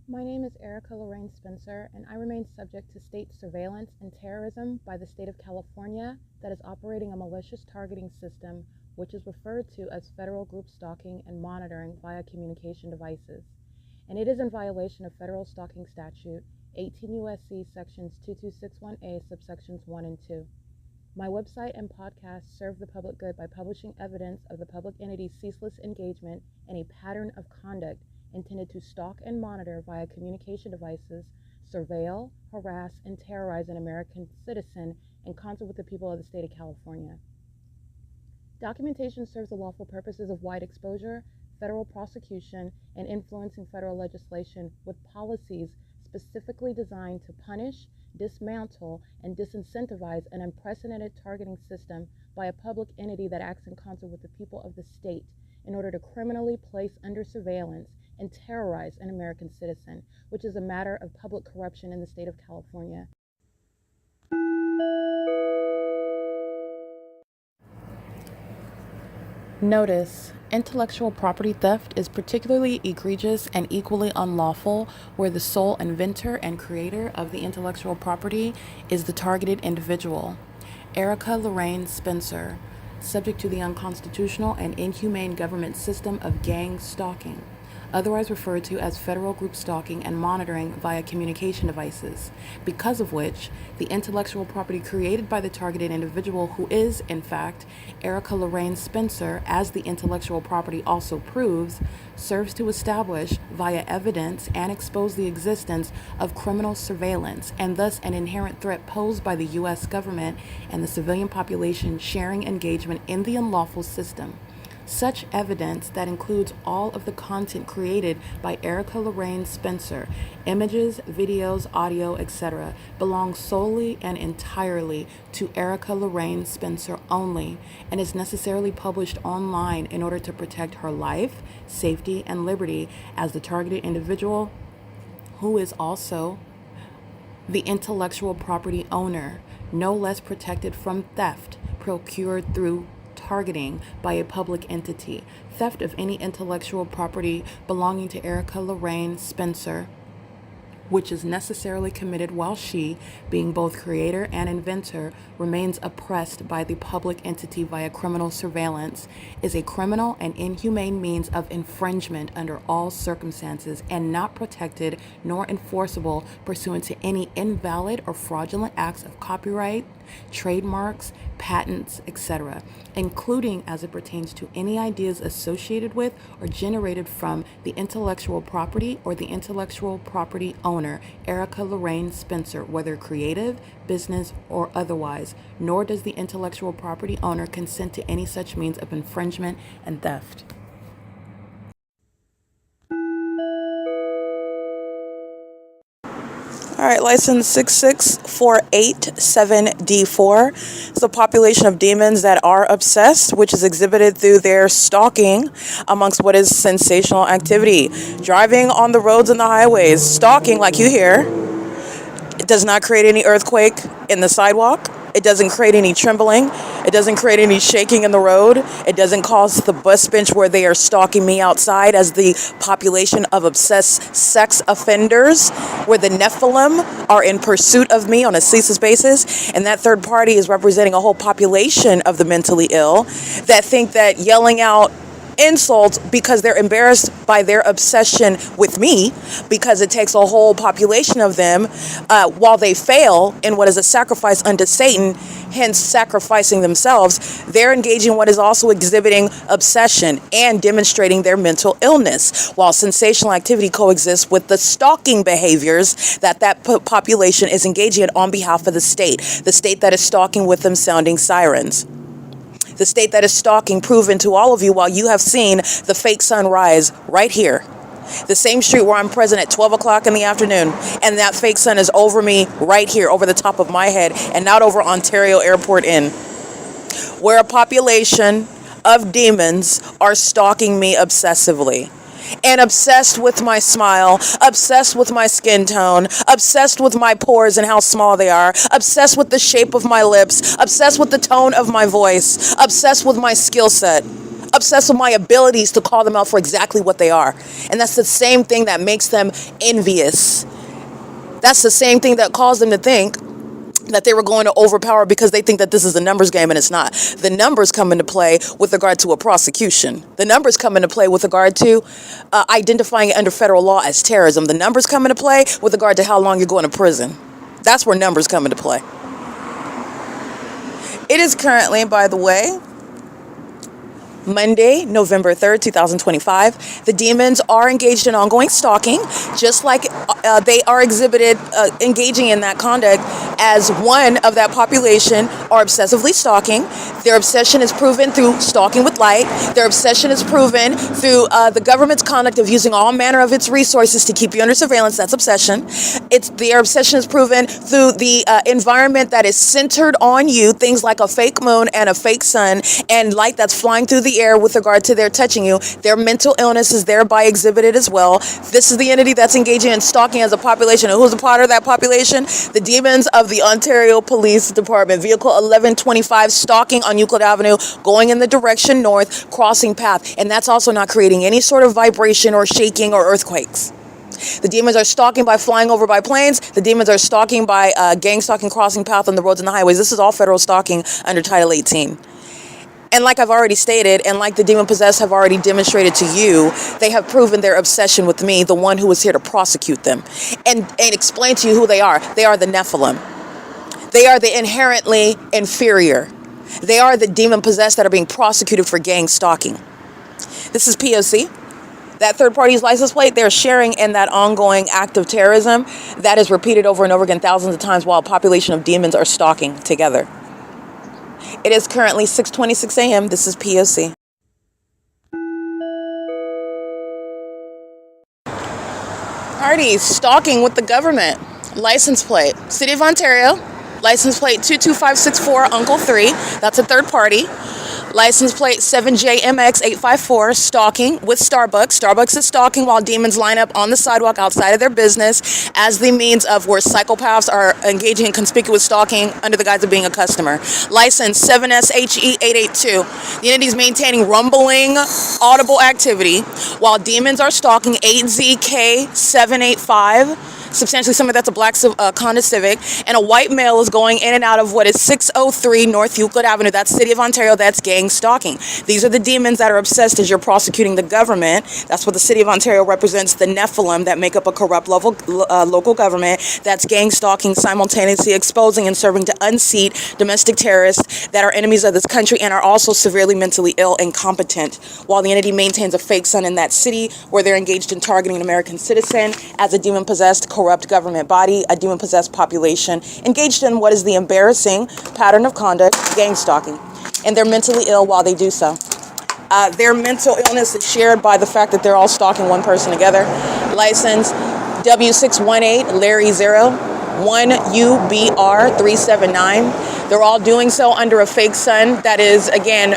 My name is Erica Lorraine Spencer, and I remain subject to state surveillance and terrorism by the state of California that is operating a malicious targeting system which is referred to as federal group stalking and monitoring via communication devices. And it is in violation of federal stalking statute 18 U.S.C. sections 2261A subsections 1 and 2. My website and podcast serve the public good by publishing evidence of the public entity's ceaseless engagement in a pattern of conduct intended to stalk and monitor via communication devices, surveil, harass, and terrorize an American citizen in concert with the people of the state of California. Documentation serves the lawful purposes of wide exposure, federal prosecution, and influencing federal legislation with policies specifically designed to punish, dismantle, and disincentivize an unprecedented targeting system by a public entity that acts in concert with the people of the state in order to criminally place under surveillance and terrorize an American citizen, which is a matter of public corruption in the state of California. Notice: intellectual property theft is particularly egregious and equally unlawful where the sole inventor and creator of the intellectual property is the targeted individual. Erica Lorraine Spencer, subject to the unconstitutional and inhumane government system of gang stalking, otherwise referred to as federal group stalking and monitoring via communication devices, because of which the intellectual property created by the targeted individual, who is, in fact, Erica Lorraine Spencer, as the intellectual property also proves, serves to establish via evidence and expose the existence of criminal surveillance and thus an inherent threat posed by the U.S. government and the civilian population sharing engagement in the unlawful system. Such evidence, that includes all of the content created by Erica Lorraine Spencer, images, videos, audio, etc., belongs solely and entirely to Erica Lorraine Spencer only and is necessarily published online in order to protect her life, safety, and liberty as the targeted individual, who is also the intellectual property owner, no less protected from theft procured through targeting by a public entity. Theft of any intellectual property belonging to Erica Lorraine Spencer, which is necessarily committed while she, being both creator and inventor, remains oppressed by the public entity via criminal surveillance, is a criminal and inhumane means of infringement under all circumstances and not protected nor enforceable pursuant to any invalid or fraudulent acts of copyright, trademarks, patents, etc., including as it pertains to any ideas associated with or generated from the intellectual property or the intellectual property owner, Erica Lorraine Spencer, whether creative, business, or otherwise, nor does the intellectual property owner consent to any such means of infringement and theft. All right, license 66487D4. It's a population of demons that are obsessed, which is exhibited through their stalking amongst what is sensational activity. Driving on the roads and the highways, stalking like you hear. It does not create any earthquake in the sidewalk. It doesn't create any trembling. It doesn't create any shaking in the road. It doesn't cause the bus bench where they are stalking me outside as the population of obsessed sex offenders, where the Nephilim are in pursuit of me on a ceaseless basis. And that third party is representing a whole population of the mentally ill that think that yelling out insults because they're embarrassed by their obsession with me, because it takes a whole population of them while they fail in what is a sacrifice unto Satan, hence sacrificing themselves. They're engaging what is also exhibiting obsession and demonstrating their mental illness, while sensational activity coexists with the stalking behaviors that population is engaging in on behalf of the state that is stalking with them sounding sirens. The state that is stalking, proven to all of you while you have seen the fake sun rise right here. The same street where I'm present at 12 o'clock in the afternoon, and that fake sun is over me right here, over the top of my head, and not over Ontario Airport Inn, where a population of demons are stalking me obsessively. And obsessed with my smile, obsessed with my skin tone, obsessed with my pores and how small they are, obsessed with the shape of my lips, obsessed with the tone of my voice, obsessed with my skill set, obsessed with my abilities to call them out for exactly what they are. And that's the same thing that makes them envious. That's the same thing that caused them to think that they were going to overpower, because they think that this is a numbers game, and it's not. The numbers come into play with regard to a prosecution. The numbers come into play with regard to identifying it under federal law as terrorism. The numbers come into play with regard to how long you're going to prison. That's where numbers come into play. It is currently, by the way, Monday, November 3rd, 2025. The demons are engaged in ongoing stalking, just like they are exhibited engaging in that conduct as one of that population are obsessively stalking. Their obsession is proven through stalking with light. Their obsession is proven through the government's conduct of using all manner of its resources to keep you under surveillance. That's obsession. Their obsession is proven through the environment that is centered on you, things like a fake moon and a fake sun and light that's flying through the air with regard to their touching you. Their mental illness is thereby exhibited as well. This is the entity that's engaging in stalking as a population. And who's a part of that population? The demons of the Ontario Police Department. Vehicle 1125 stalking on Euclid Avenue, going in the direction north, crossing path. And that's also not creating any sort of vibration or shaking or earthquakes. The demons are stalking by flying over by planes. The demons are stalking by gang stalking, crossing path on the roads and the highways. This is all federal stalking under Title 18. And like I've already stated, and like the demon-possessed have already demonstrated to you, they have proven their obsession with me, the one who is here to prosecute them, and explain to you who they are. They are the Nephilim. They are the inherently inferior. They are the demon-possessed that are being prosecuted for gang stalking. This is P.O.C. That third party's license plate, they're sharing in that ongoing act of terrorism that is repeated over and over again thousands of times while a population of demons are stalking together. It is currently 6:26 a.m. This is P.O.C. Alrighty, stalking with the government. License plate. City of Ontario. License plate 22564 Uncle 3. That's a third party. License plate 7JMX854, stalking with Starbucks. Starbucks is stalking while demons line up on the sidewalk outside of their business as the means of where psychopaths are engaging in conspicuous stalking under the guise of being a customer. License 7SHE882. The entity is maintaining rumbling, audible activity while demons are stalking 8ZK785. Substantially similar, that's a black Honda Civic, and a white male is going in and out of what is 603 North Euclid Avenue. That's City of Ontario. That's gang stalking. These are the demons that are obsessed as you're prosecuting the government. That's what the City of Ontario represents, the Nephilim that make up a corrupt local government that's gang stalking, simultaneously exposing and serving to unseat domestic terrorists that are enemies of this country and are also severely mentally ill and incompetent, while the entity maintains a fake sun in that city where they're engaged in targeting an American citizen as a demon-possessed corrupt government body, a demon-possessed population, engaged in what is the embarrassing pattern of conduct, gang stalking. And they're mentally ill while they do so. Their mental illness is shared by the fact that they're all stalking one person together. License W618 Larry 01UBR 379. They're all doing so under a fake sun that is, again,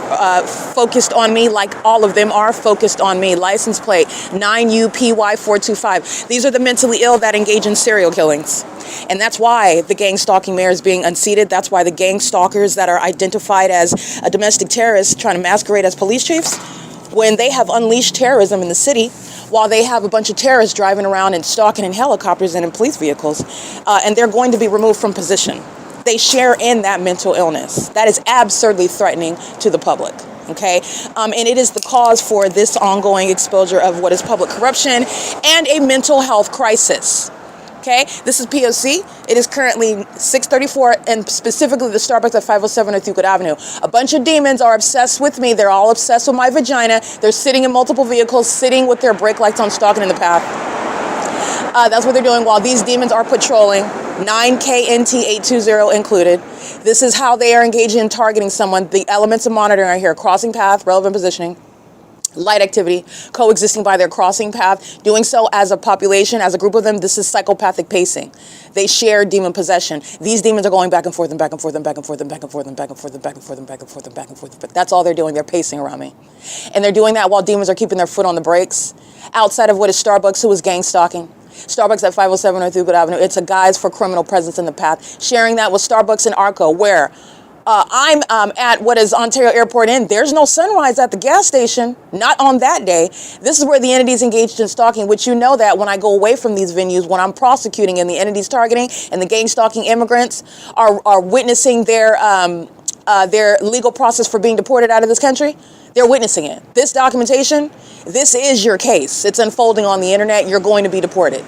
focused on me, like all of them are focused on me. License plate 9UPY425. These are the mentally ill that engage in serial killings. And that's why the gang stalking mayor is being unseated. That's why the gang stalkers that are identified as a domestic terrorist trying to masquerade as police chiefs, when they have unleashed terrorism in the city, while they have a bunch of terrorists driving around and stalking in helicopters and in police vehicles, and they're going to be removed from position. They share in that mental illness. That is absurdly threatening to the public. Okay, and it is the cause for this ongoing exposure of what is public corruption and a mental health crisis. Okay, this is P.O.C. It is currently 6:34, and specifically the Starbucks at 507 North Euclid Avenue. A bunch of demons are obsessed with me. They're all obsessed with my vagina. They're sitting in multiple vehicles, sitting with their brake lights on, stalking in the path. That's what they're doing while these demons are patrolling, 9KNT820 included. This is how they are engaging in targeting someone. The elements of monitoring are here: crossing path, relevant positioning, light activity, coexisting by their crossing path, doing so as a population, as a group of them. This is psychopathic pacing. They share demon possession. These demons are going back and forth and back and forth and back and forth and back and forth and back and forth and back and forth and back and forth and back and forth. But that's all they're doing. They're pacing around me. And they're doing that while demons are keeping their foot on the brakes outside of what is Starbucks, who is gang stalking. Starbucks at 507 North Euclid Avenue. It's a guise for criminal presence in the path. Sharing that with Starbucks and ARCO, where I'm at what is Ontario Airport Inn. There's no sunrise at the gas station, not on that day. This is where the entities engaged in stalking, which you know that when I go away from these venues, when I'm prosecuting and the entities targeting and the gang stalking immigrants are witnessing their legal process for being deported out of this country, they're witnessing it. This documentation, this is your case. It's unfolding on the internet. You're going to be deported.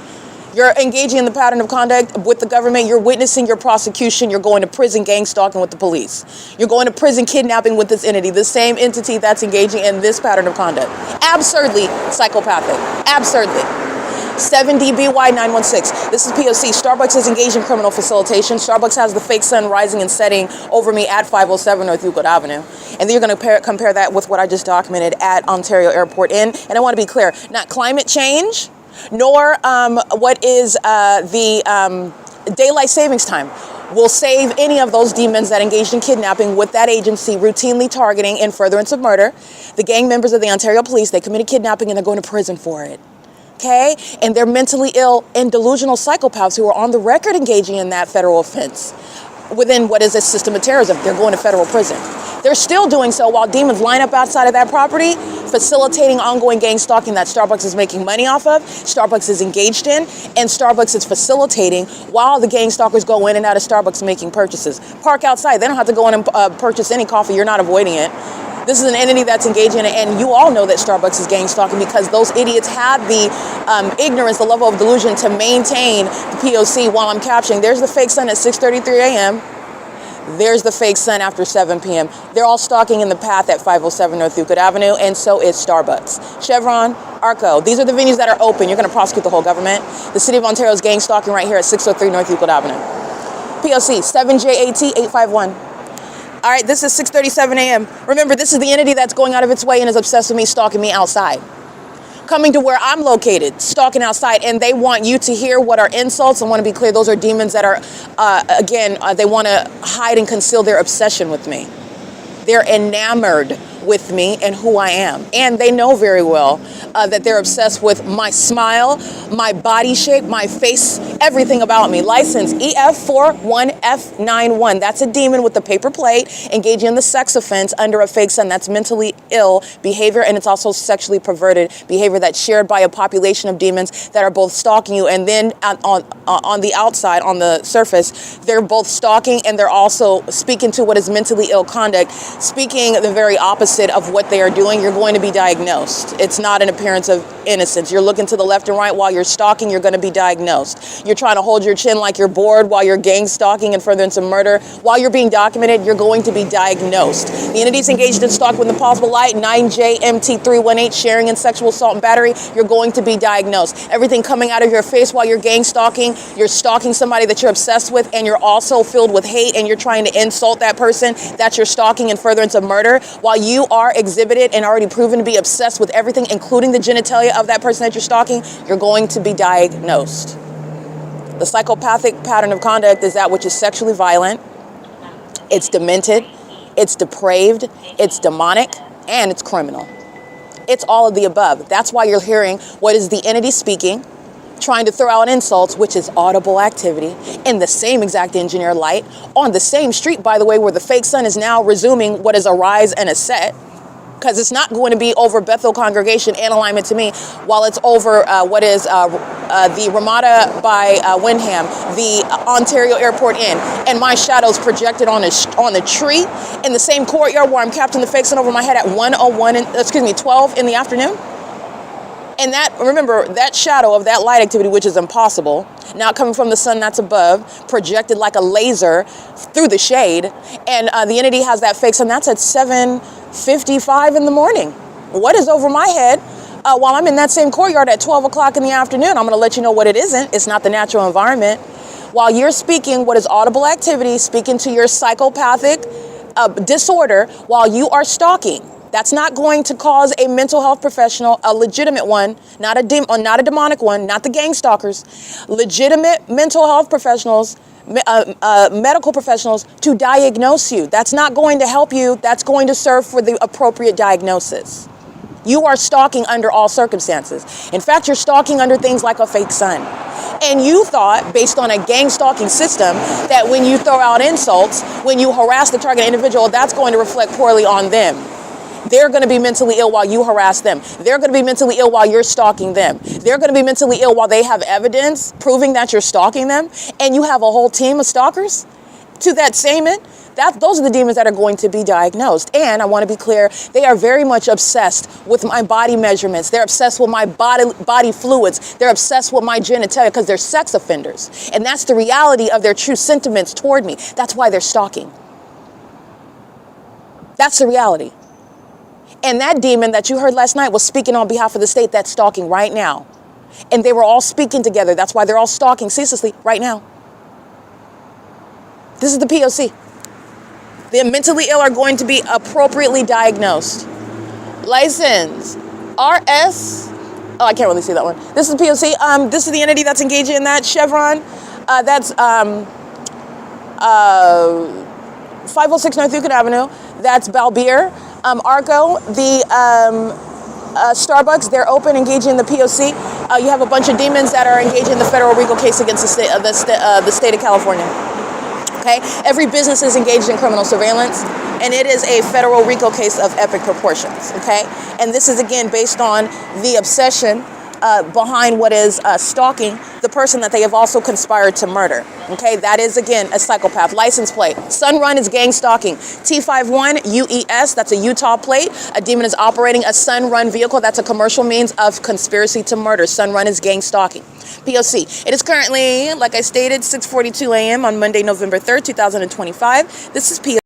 You're engaging in the pattern of conduct with the government. You're witnessing your prosecution. You're going to prison gang stalking with the police. You're going to prison kidnapping with this entity, the same entity that's engaging in this pattern of conduct. Absurdly psychopathic. Absurdly. 7DBY916. This is P.O.C. Starbucks is engaged in criminal facilitation. Starbucks has the fake sun rising and setting over me at 507 North Euclid Avenue. And then you're going to compare that with what I just documented at Ontario Airport Inn. And I want to be clear, not climate change, nor what is the daylight savings time will save any of those demons that engaged in kidnapping with that agency routinely targeting in furtherance of murder. The gang members of the Ontario Police, they committed kidnapping and they're going to prison for it. Okay? And they're mentally ill and delusional psychopaths who are on the record engaging in that federal offense within what is a system of terrorism. They're going to federal prison. They're still doing so while demons line up outside of that property, facilitating ongoing gang stalking that Starbucks is making money off of, Starbucks is engaged in, and Starbucks is facilitating while the gang stalkers go in and out of Starbucks making purchases. Park outside. They don't have to go in and purchase any coffee. You're not avoiding it. This is an entity that's engaged in it, and you all know that Starbucks is gang stalking because those idiots had the ignorance, the level of delusion to maintain the P.O.C. while I'm capturing. There's the fake sun at 6:33 a.m. There's the fake sun after 7 p.m. They're all stalking in the path at 507 North Euclid Avenue, and so is Starbucks. Chevron, ARCO, these are the venues that are open. You're going to prosecute the whole government. The City of Ontario is gang stalking right here at 603 North Euclid Avenue. P.O.C. 7JAT851. All right, this is 6:37 a.m. Remember, this is the entity that's going out of its way and is obsessed with me, stalking me outside. Coming to where I'm located, stalking outside, and they want you to hear what are insults. I want to be clear, those are demons that are, they want to hide and conceal their obsession with me. They're enamored with me and who I am. And they know very well that they're obsessed with my smile, my body shape, my face, everything about me. License EF41F91. That's a demon with a paper plate engaging in the sex offense under a fake sun. That's mentally ill behavior, and it's also sexually perverted behavior that's shared by a population of demons that are both stalking you, and then on the outside, on the surface, they're both stalking and they're also speaking to what is mentally ill conduct, speaking the very opposite of what they are doing. You're going to be diagnosed. It's not an appearance of innocence. You're looking to the left and right while you're stalking, you're going to be diagnosed. You're trying to hold your chin like you're bored while you're gang stalking and furtherance of murder. While you're being documented, you're going to be diagnosed. The entities engaged in stalk with impossible light, 9JMT318, sharing in sexual assault and battery, you're going to be diagnosed. Everything coming out of your face while you're gang stalking, you're stalking somebody that you're obsessed with, and you're also filled with hate and you're trying to insult that person that you're stalking in furtherance of murder, while you are exhibited and already proven to be obsessed with everything, including the genitalia of that person that you're stalking, you're going to be diagnosed. The psychopathic pattern of conduct is that which is sexually violent, it's demented, it's depraved, it's demonic, and it's criminal. It's all of the above. That's why you're hearing what is the entity speaking, trying to throw out insults, which is audible activity, in the same exact engineer light, on the same street, by the way, where the fake sun is now resuming what is a rise and a set, because it's not going to be over Bethel Congregation and alignment to me, while it's over what is the Ramada by Windham, the Ontario Airport Inn, and my shadows projected on the tree in the same courtyard where I'm capturing the fake sun over my head at 12 in the afternoon. And that, remember, that shadow of that light activity, which is impossible, now coming from the sun that's above, projected like a laser through the shade, and the entity has that fake sun, that's at 7:55 in the morning. What is over my head while I'm in that same courtyard at 12 o'clock in the afternoon? I'm going to let you know what it isn't. It's not the natural environment. While you're speaking what is audible activity, speaking to your psychopathic disorder while you are stalking. That's not going to cause a mental health professional, a legitimate one, not a demonic one, not the gang stalkers, legitimate mental health professionals, medical professionals to diagnose you. That's not going to help you. That's going to serve for the appropriate diagnosis. You are stalking under all circumstances. In fact, you're stalking under things like a fake sun. And you thought, based on a gang stalking system, that when you throw out insults, when you harass the target individual, that's going to reflect poorly on them. They're going to be mentally ill while you harass them. They're going to be mentally ill while you're stalking them. They're going to be mentally ill while they have evidence proving that you're stalking them, and you have a whole team of stalkers to that same end. Those are the demons that are going to be diagnosed. And I want to be clear, they are very much obsessed with my body measurements. They're obsessed with my body fluids. They're obsessed with my genitalia because they're sex offenders. And that's the reality of their true sentiments toward me. That's why they're stalking. That's the reality. And that demon that you heard last night was speaking on behalf of the state that's stalking right now. And they were all speaking together. That's why they're all stalking ceaselessly right now. This is the P.O.C. The mentally ill are going to be appropriately diagnosed. License RS. Oh, I can't really see that one. This is P.O.C. This is the entity that's engaging in that. Chevron. That's 506 North Euclid Avenue. That's Balbier. ARCO, the Starbucks, they're open, engaging in the P.O.C. You have a bunch of demons that are engaged in the federal RICO case against the state of California. Okay, every business is engaged in criminal surveillance, and it is a federal RICO case of epic proportions. Okay, and this is again based on the obsession behind what is stalking the person that they have also conspired to murder. Okay, that is again a psychopath. License plate. Sunrun is gang stalking. T51 U.S. That's a Utah plate. A demon is operating a Sunrun vehicle. That's a commercial means of conspiracy to murder. Sunrun is gang stalking. P.O.C. It is currently, like I stated, 6:42 a.m. on Monday, November 3rd, 2025. This is P.O.C.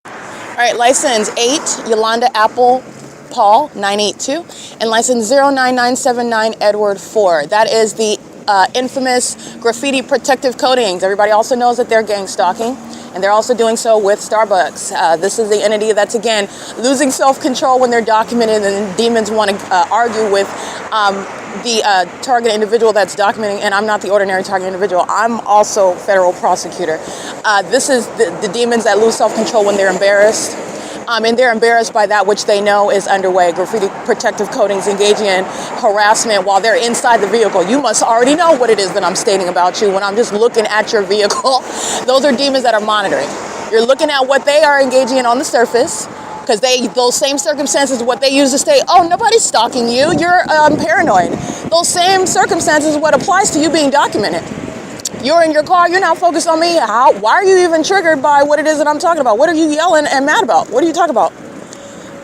All right, license 8, Yolanda Apple Paul 982, and license 09979 Edward 4. That is the infamous graffiti protective coatings. Everybody also knows that they're gang stalking, and they're also doing so with Starbucks. This is the entity that's, again, losing self-control when they're documented, and demons want to argue with the target individual that's documenting, and I'm not the ordinary target individual. I'm also federal prosecutor. This is the demons that lose self-control when they're embarrassed. And they're embarrassed by that which they know is underway. Graffiti protective coatings engaging in harassment while they're inside the vehicle. You must already know what it is that I'm stating about you when I'm just looking at your vehicle. Those are demons that are monitoring. You're looking at what they are engaging in on the surface, because those same circumstances, what they use to say, oh, nobody's stalking you, you're paranoid. Those same circumstances, what applies to you being documented. You're in your car, you're not focused on me. Why are you even triggered by what it is that I'm talking about? What are you yelling and mad about? What are you talking about?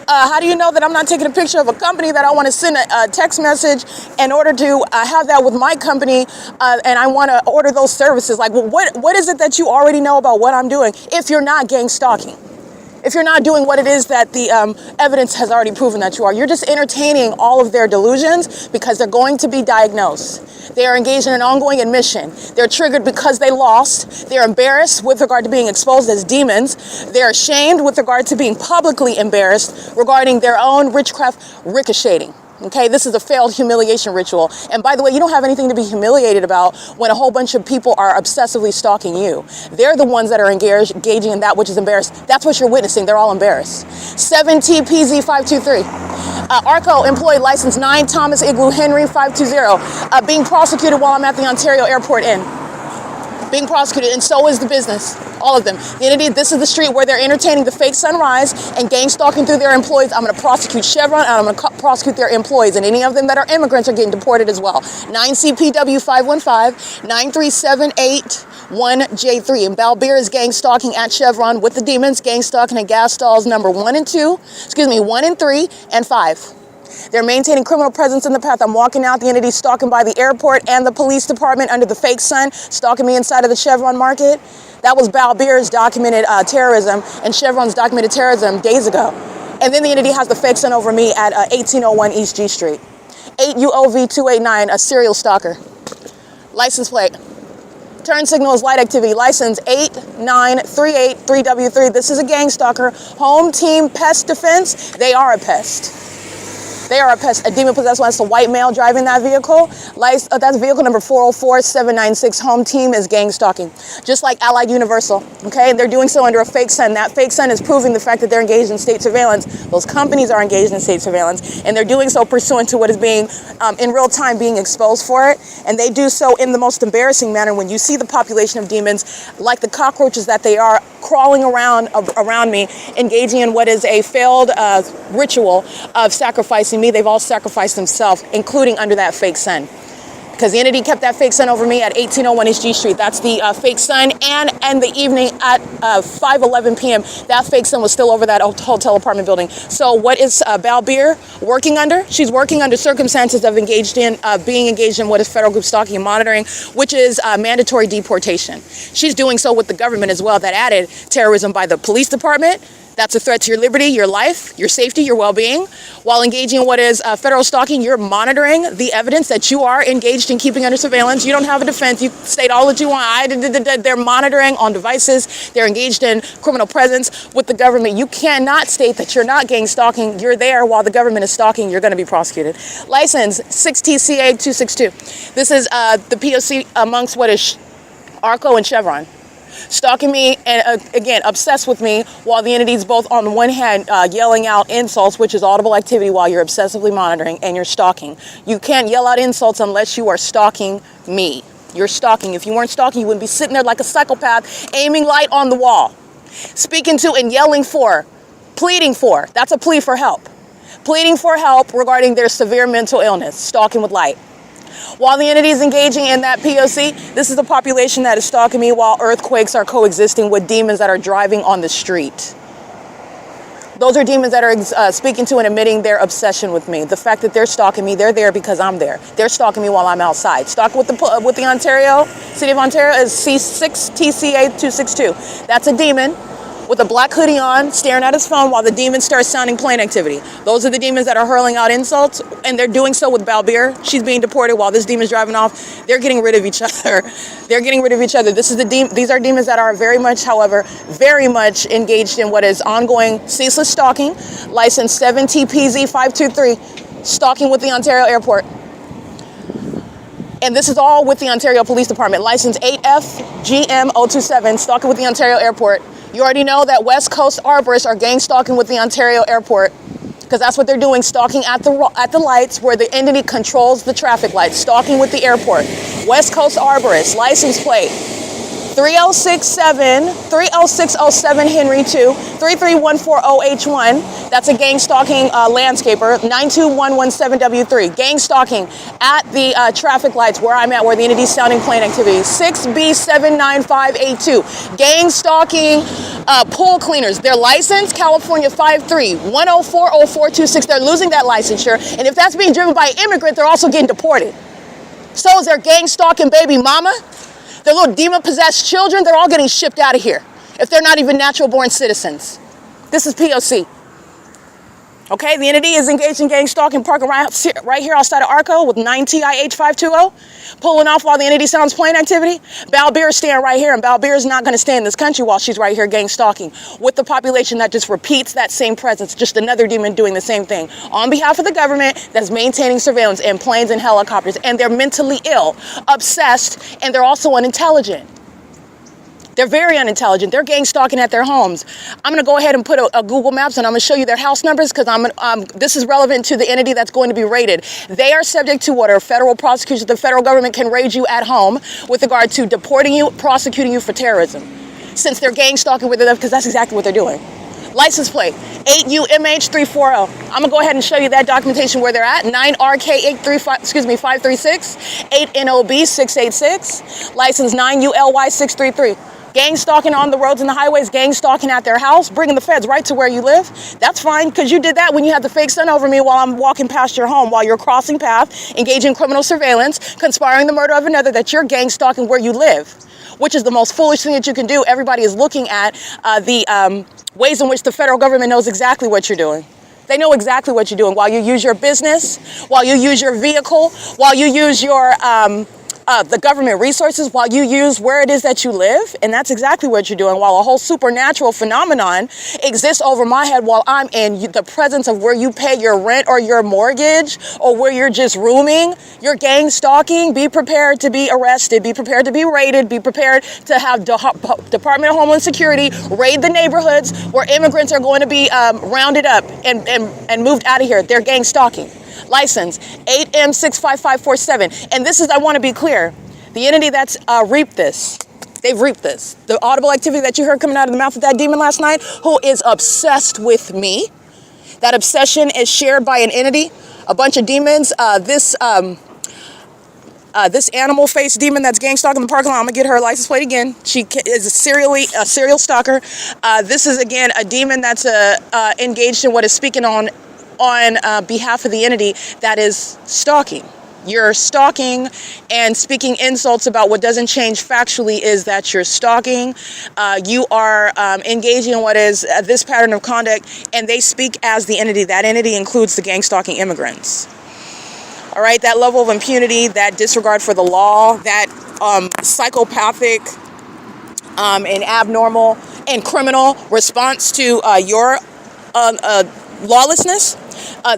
How do you know that I'm not taking a picture of a company that I want to send a text message in order to have that with my company, and I want to order those services? Like, what is it that you already know about what I'm doing if you're not gang stalking? If you're not doing what it is that the evidence has already proven that you are, you're just entertaining all of their delusions because they're going to be diagnosed. They are engaged in an ongoing admission. They're triggered because they lost. They're embarrassed with regard to being exposed as demons. They're ashamed with regard to being publicly embarrassed regarding their own witchcraft ricocheting. Okay, this is a failed humiliation ritual. And by the way, you don't have anything to be humiliated about when a whole bunch of people are obsessively stalking you. They're the ones that are engaging in that which is embarrassed. That's what you're witnessing. They're all embarrassed. 7TPZ523. ARCO employee license 9 Thomas Igloo Henry 520. Being prosecuted while I'm at the Ontario Airport Inn. Being prosecuted, and so is the business. All of them. The entity, this is the street where they're entertaining the fake sunrise and gang stalking through their employees. I'm going to prosecute Chevron, and I'm going to prosecute their employees, and any of them that are immigrants are getting deported as well. 9CPW 515 93781J3. And Balbier is gang stalking at Chevron with the demons, gang stalking at gas stalls number 1 and 3, and 5. They're maintaining criminal presence in the path. I'm walking out, the entity stalking by the airport and the police department under the fake sun, stalking me inside of the Chevron market. That was Balbier's documented terrorism, and Chevron's documented terrorism days ago. And then the entity has the fake sun over me at 1801 East G Street. 8UOV289, a serial stalker. License plate. Turn signal is light activity. License 89383W3. This is a gang stalker. Home team pest defense. They are a pest. They are a demon-possessed one. It's a white male driving that vehicle. That's vehicle number 404796. Home team is gang stalking. Just like Allied Universal, okay? They're doing so under a fake sun. That fake sun is proving the fact that they're engaged in state surveillance. Those companies are engaged in state surveillance, and they're doing so pursuant to what is being, in real time, being exposed for it. And they do so in the most embarrassing manner when you see the population of demons, like the cockroaches that they are, crawling around me, engaging in what is a failed ritual of sacrificing me. They've all sacrificed themselves, including under that fake sun. Because the entity kept that fake sun over me at 1801 East G Street. That's the fake sun. And in the evening at 5:11 p.m., that fake sun was still over that hotel apartment building. So what is Balbir working under? She's working under circumstances of being engaged in what is federal group stalking and monitoring, which is mandatory deportation. She's doing so with the government as well, that added terrorism by the police department. That's a threat to your liberty, your life, your safety, your well-being. While engaging in what is federal stalking, you're monitoring the evidence that you are engaged in keeping under surveillance. You don't have a defense. You state all that you want. They're monitoring on devices. They're engaged in criminal presence with the government. You cannot state that you're not gang stalking. You're there while the government is stalking. You're going to be prosecuted. License 6TCA262. This is the P.O.C. amongst what is ARCO and CHEVRON. Stalking me and again obsessed with me while the entity's both on the one hand yelling out insults, which is audible activity, while you're obsessively monitoring and you're stalking. You can't yell out insults unless you are stalking me. You're stalking. If you weren't stalking, you wouldn't be sitting there like a psychopath aiming light on the wall, speaking to and yelling for, pleading for. That's a plea for help. Pleading for help regarding their severe mental illness, stalking with light. While the entity is engaging in that P.O.C., this is the population that is stalking me while earthquakes are coexisting with demons that are driving on the street. Those are demons that are speaking to and admitting their obsession with me. The fact that they're stalking me, they're there because I'm there. They're stalking me while I'm outside. Stalking with the Ontario, City of Ontario is C6TCA262. That's a demon with a black hoodie on, staring at his phone while the demon starts sounding plane activity. Those are the demons that are hurling out insults, and they're doing so with Balbir. She's being deported while this demon's driving off. They're getting rid of each other. They're getting rid of each other. These are demons that are very much, however, very much engaged in what is ongoing ceaseless stalking. License 7TPZ523, stalking with the Ontario Airport. And this is all with the Ontario Police Department. License 8FGM027, stalking with the Ontario Airport. You already know that West Coast arborists are gang stalking with the Ontario Airport, because that's what they're doing, stalking at the lights where the entity controls the traffic lights, stalking with the airport. West Coast arborists, license plate 300607 Henry 2, 33140H1. That's a gang stalking landscaper, 92117W3. Gang stalking at the traffic lights where I'm at, where the entity's sounding plane activity. 6B79582. Gang stalking pool cleaners. Their license, California 5310400426. They're losing that licensure. And if that's being driven by an immigrant, they're also getting deported. So is their gang stalking baby mama. Their little demon-possessed children, they're all getting shipped out of here if they're not even natural-born citizens. This is P.O.C. Okay, the entity is engaged in gang stalking, parking right here outside of ARCO with 9TIH520, pulling off while the entity sounds plane activity. Balbir is staying right here, and Balbir is not going to stay in this country while she's right here gang stalking with the population that just repeats that same presence, just another demon doing the same thing on behalf of the government that's maintaining surveillance in planes and helicopters, and they're mentally ill, obsessed, and they're also unintelligent. They're very unintelligent. They're gang stalking at their homes. I'm going to go ahead and put a Google Maps, and I'm going to show you their house numbers, because this is relevant to the entity that's going to be raided. They are subject to what are federal prosecutions. The federal government can raid you at home with regard to deporting you, prosecuting you for terrorism, since they're gang stalking with them, because that's exactly what they're doing. License plate 8UMH340. I'm gonna go ahead and show you that documentation where they're at. 9RK536, 8NOB686, license 9ULY633. Gang stalking on the roads and the highways, gang stalking at their house, bringing the feds right to where you live. That's fine, because you did that when you had the fake sun over me while I'm walking past your home, while you're crossing path, engaging in criminal surveillance, conspiring the murder of another, that you're gang stalking where you live, which is the most foolish thing that you can do. Everybody is looking at the ways in which the federal government knows exactly what you're doing. They know exactly what you're doing while you use your business, while you use your vehicle, while you use your the government resources while you use where it is that you live. And that's exactly what you're doing, while a whole supernatural phenomenon exists over my head while I'm in the presence of where you pay your rent or your mortgage, or where you're just rooming. You're gang stalking. Be prepared to be arrested. Be prepared to be raided. Be prepared to have Department of Homeland Security raid the neighborhoods where immigrants are going to be rounded up and moved out of here. They're gang stalking. License 8M65547. And this is, I want to be clear, the entity that's reaped this, they've reaped this. The audible activity that you heard coming out of the mouth of that demon last night, who is obsessed with me. That obsession is shared by an entity, a bunch of demons. This animal face demon that's gang stalking the parking lot. I'm gonna get her license plate again. She is a serial stalker. This is again a demon that's engaged in what is speaking on behalf of the entity that is stalking. You're stalking and speaking insults about what doesn't change factually is that you're stalking. You are engaging in what is this pattern of conduct, and they speak as the entity. That entity includes the gang stalking immigrants. All right, that level of impunity, that disregard for the law, that psychopathic and abnormal and criminal response to your lawlessness,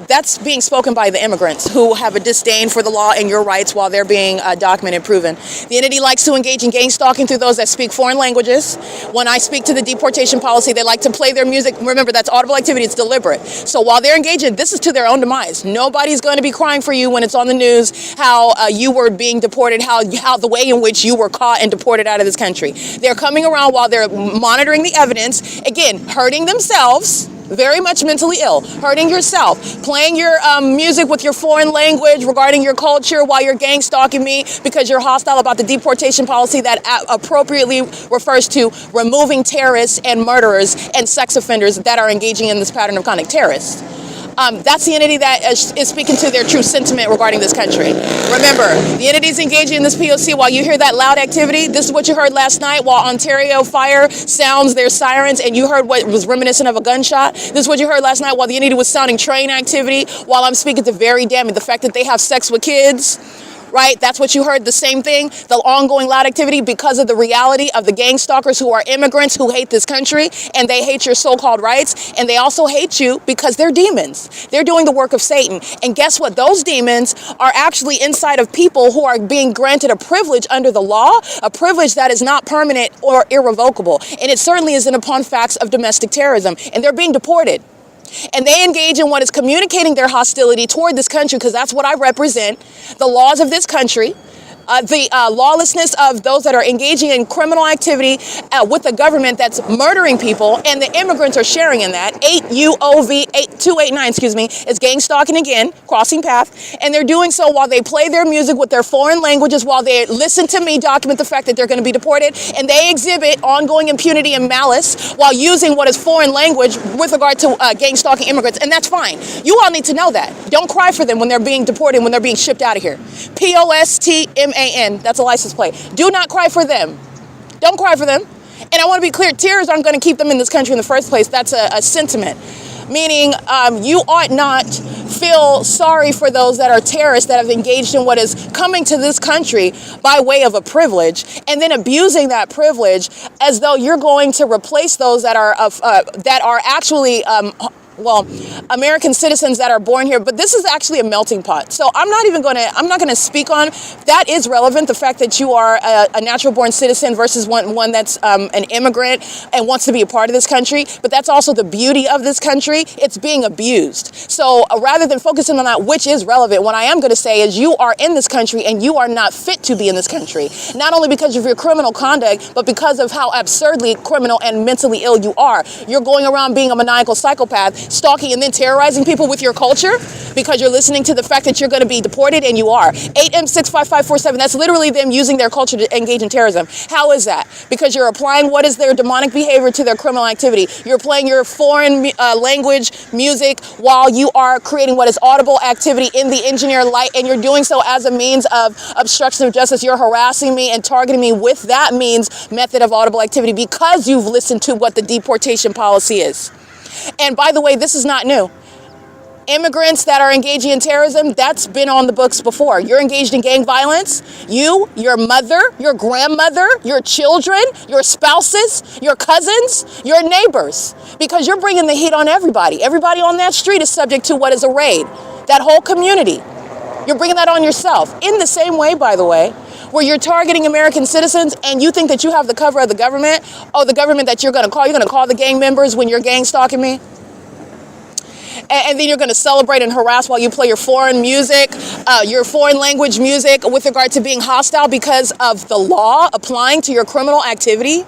that's being spoken by the immigrants who have a disdain for the law and your rights while they're being documented, proven. The entity likes to engage in gang stalking through those that speak foreign languages. When I speak to the deportation policy, they like to play their music. Remember, that's audible activity. It's deliberate. So while they're engaging, this is to their own demise. Nobody's going to be crying for you when it's on the news how you were being deported, how the way in which you were caught and deported out of this country. They're coming around while they're monitoring the evidence, again, hurting themselves, very much mentally ill, hurting yourself, playing your music with your foreign language regarding your culture while you're gang stalking me because you're hostile about the deportation policy that appropriately refers to removing terrorists and murderers and sex offenders that are engaging in this pattern of conduct. Terrorists. That's the entity that is speaking to their true sentiment regarding this country. Remember, the entities engaging in this P.O.C. while you hear that loud activity, this is what you heard last night while Ontario Fire sounds their sirens and you heard what was reminiscent of a gunshot. This is what you heard last night while the entity was sounding train activity, while I'm speaking to very damning the fact that they have sex with kids. Right? That's what you heard, the same thing, the ongoing loud activity because of the reality of the gang stalkers who are immigrants who hate this country and they hate your so-called rights, and they also hate you because they're demons. They're doing the work of Satan. And guess what? Those demons are actually inside of people who are being granted a privilege under the law, a privilege that is not permanent or irrevocable. And it certainly isn't upon facts of domestic terrorism. And they're being deported. And they engage in what is communicating their hostility toward this country, because that's what I represent, the laws of this country, the lawlessness of those that are engaging in criminal activity with the government that's murdering people, and the immigrants are sharing in that. 289, excuse me, is gang stalking again, crossing path, and they're doing so while they play their music with their foreign languages, while they listen to me document the fact that they're going to be deported, and they exhibit ongoing impunity and malice while using what is foreign language with regard to gang stalking immigrants, and that's fine. You all need to know that. Don't cry for them when they're being deported, when they're being shipped out of here. P.O.S.T.M.A.N. That's a license plate. Do not cry for them. Don't cry for them. And I want to be clear, tears aren't going to keep them in this country in the first place. That's a sentiment. Meaning you ought not feel sorry for those that are terrorists that have engaged in what is coming to this country by way of a privilege, and then abusing that privilege as though you're going to replace those that are actually American citizens that are born here. But this is actually a melting pot. So I'm not going to speak on that. Is relevant, the fact that you are a natural born citizen versus one that's an immigrant and wants to be a part of this country. But that's also the beauty of this country. It's being abused. So rather than focusing on that, which is relevant, what I am going to say is you are in this country and you are not fit to be in this country. Not only because of your criminal conduct, but because of how absurdly criminal and mentally ill you are. You're going around being a maniacal psychopath, stalking and then terrorizing people with your culture because you're listening to the fact that you're going to be deported, and you are. 8M65547, that's literally them using their culture to engage in terrorism. How is that? Because you're applying what is their demonic behavior to their criminal activity. You're playing your foreign language music while you are creating what is audible activity in the engineer light, and you're doing so as a means of obstruction of justice. You're harassing me and targeting me with that method of audible activity because you've listened to what the deportation policy is. And by the way, this is not new. Immigrants that are engaging in terrorism, that's been on the books before. You're engaged in gang violence. You, your mother, your grandmother, your children, your spouses, your cousins, your neighbors. Because you're bringing the heat on everybody. Everybody on that street is subject to what is a raid. That whole community. You're bringing that on yourself. In the same way, by the way, where you're targeting American citizens and you think that you have the cover of the government. Oh, the government that you're going to call the gang members when you're gang stalking me. And then you're going to celebrate and harass while you play your foreign music, your foreign language music with regard to being hostile because of the law applying to your criminal activity.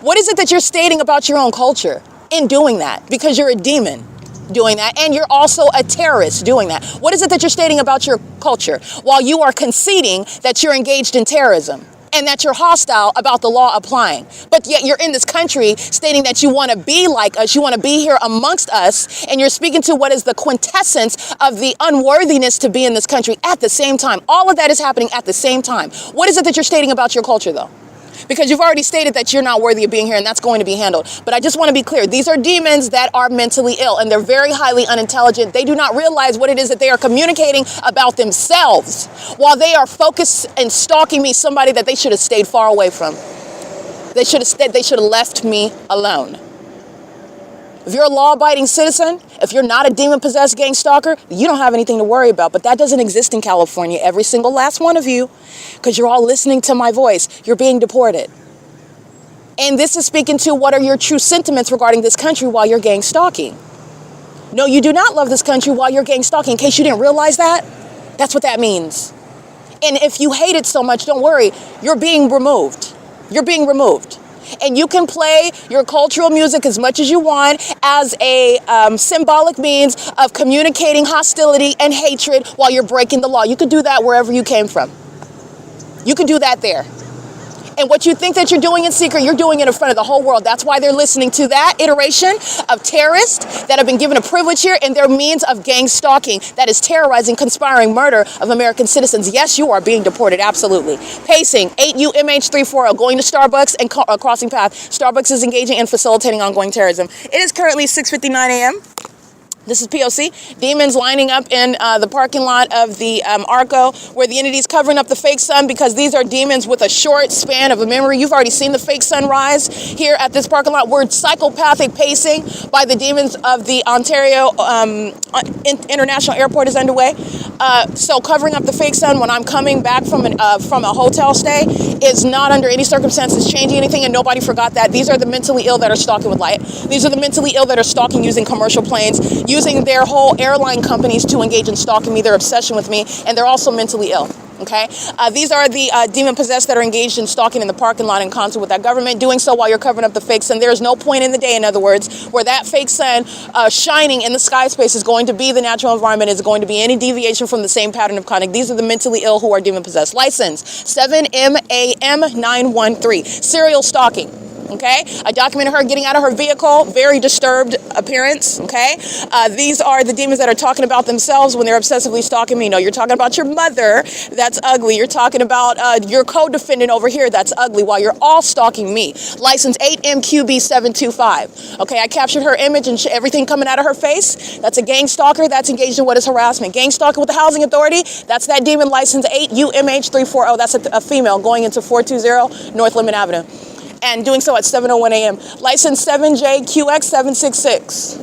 What is it that you're stating about your own culture in doing that? Because you're a demon doing that, and you're also a terrorist doing that. What is it that you're stating about your culture while you are conceding that you're engaged in terrorism? And that you're hostile about the law applying. But yet you're in this country stating that you want to be like us, you want to be here amongst us, and you're speaking to what is the quintessence of the unworthiness to be in this country at the same time. All of that is happening at the same time. What is it that you're stating about your culture, though? Because you've already stated that you're not worthy of being here, and that's going to be handled. But I just want to be clear. These are demons that are mentally ill, and they're very highly unintelligent. They do not realize what it is that they are communicating about themselves while they are focused and stalking me, somebody that they should have stayed far away from. They should have left me alone. If you're a law-abiding citizen, if you're not a demon-possessed gang stalker, you don't have anything to worry about. But that doesn't exist in California, every single last one of you, because you're all listening to my voice. You're being deported. And this is speaking to what are your true sentiments regarding this country while you're gang stalking. No, you do not love this country while you're gang stalking. In case you didn't realize that, that's what that means. And if you hate it so much, don't worry. You're being removed. You're being removed. And you can play your cultural music as much as you want as a symbolic means of communicating hostility and hatred while you're breaking the law. You could do that wherever you came from. You can do that there. And what you think that you're doing in secret, you're doing it in front of the whole world. That's why they're listening to that iteration of terrorists that have been given a privilege here in their means of gang stalking that is terrorizing, conspiring murder of American citizens. Yes, you are being deported, absolutely. Pacing, 8UMH340, going to Starbucks and crossing path. Starbucks is engaging and facilitating ongoing terrorism. It is currently 6:59 a.m. This is P.O.C. Demons lining up in the parking lot of the ARCO, where the entity's covering up the fake sun because these are demons with a short span of a memory. You've already seen the fake sun rise here at this parking lot. We're psychopathic pacing by the demons of the Ontario International Airport is underway. So covering up the fake sun when I'm coming back from a hotel stay is not under any circumstances changing anything, and nobody forgot that. These are the mentally ill that are stalking with light. These are the mentally ill that are stalking using commercial planes, using their whole airline companies to engage in stalking me, their obsession with me, and they're also mentally ill. Okay, these are the demon-possessed that are engaged in stalking in the parking lot in concert with that government, doing so while you're covering up the fake sun. There's no point in the day, in other words, where that fake sun shining in the sky space is going to be the natural environment, is going to be any deviation from the same pattern of conduct. These are the mentally ill who are demon-possessed. License 7MAM913. Serial stalking. Okay, I documented her getting out of her vehicle, very disturbed appearance. Okay, these are the demons that are talking about themselves when they're obsessively stalking me. No, you're talking about your mother, that's ugly. You're talking about your co-defendant over here, that's ugly, while you're all stalking me. License 8MQB725. Okay, I captured her image and everything coming out of her face. That's a gang stalker that's engaged in what is harassment. Gang stalker with the housing authority, that's that demon. License 8UMH340. That's a female going into 420 North Lemon Avenue. And doing so at 7:01 a.m. License 7JQX766.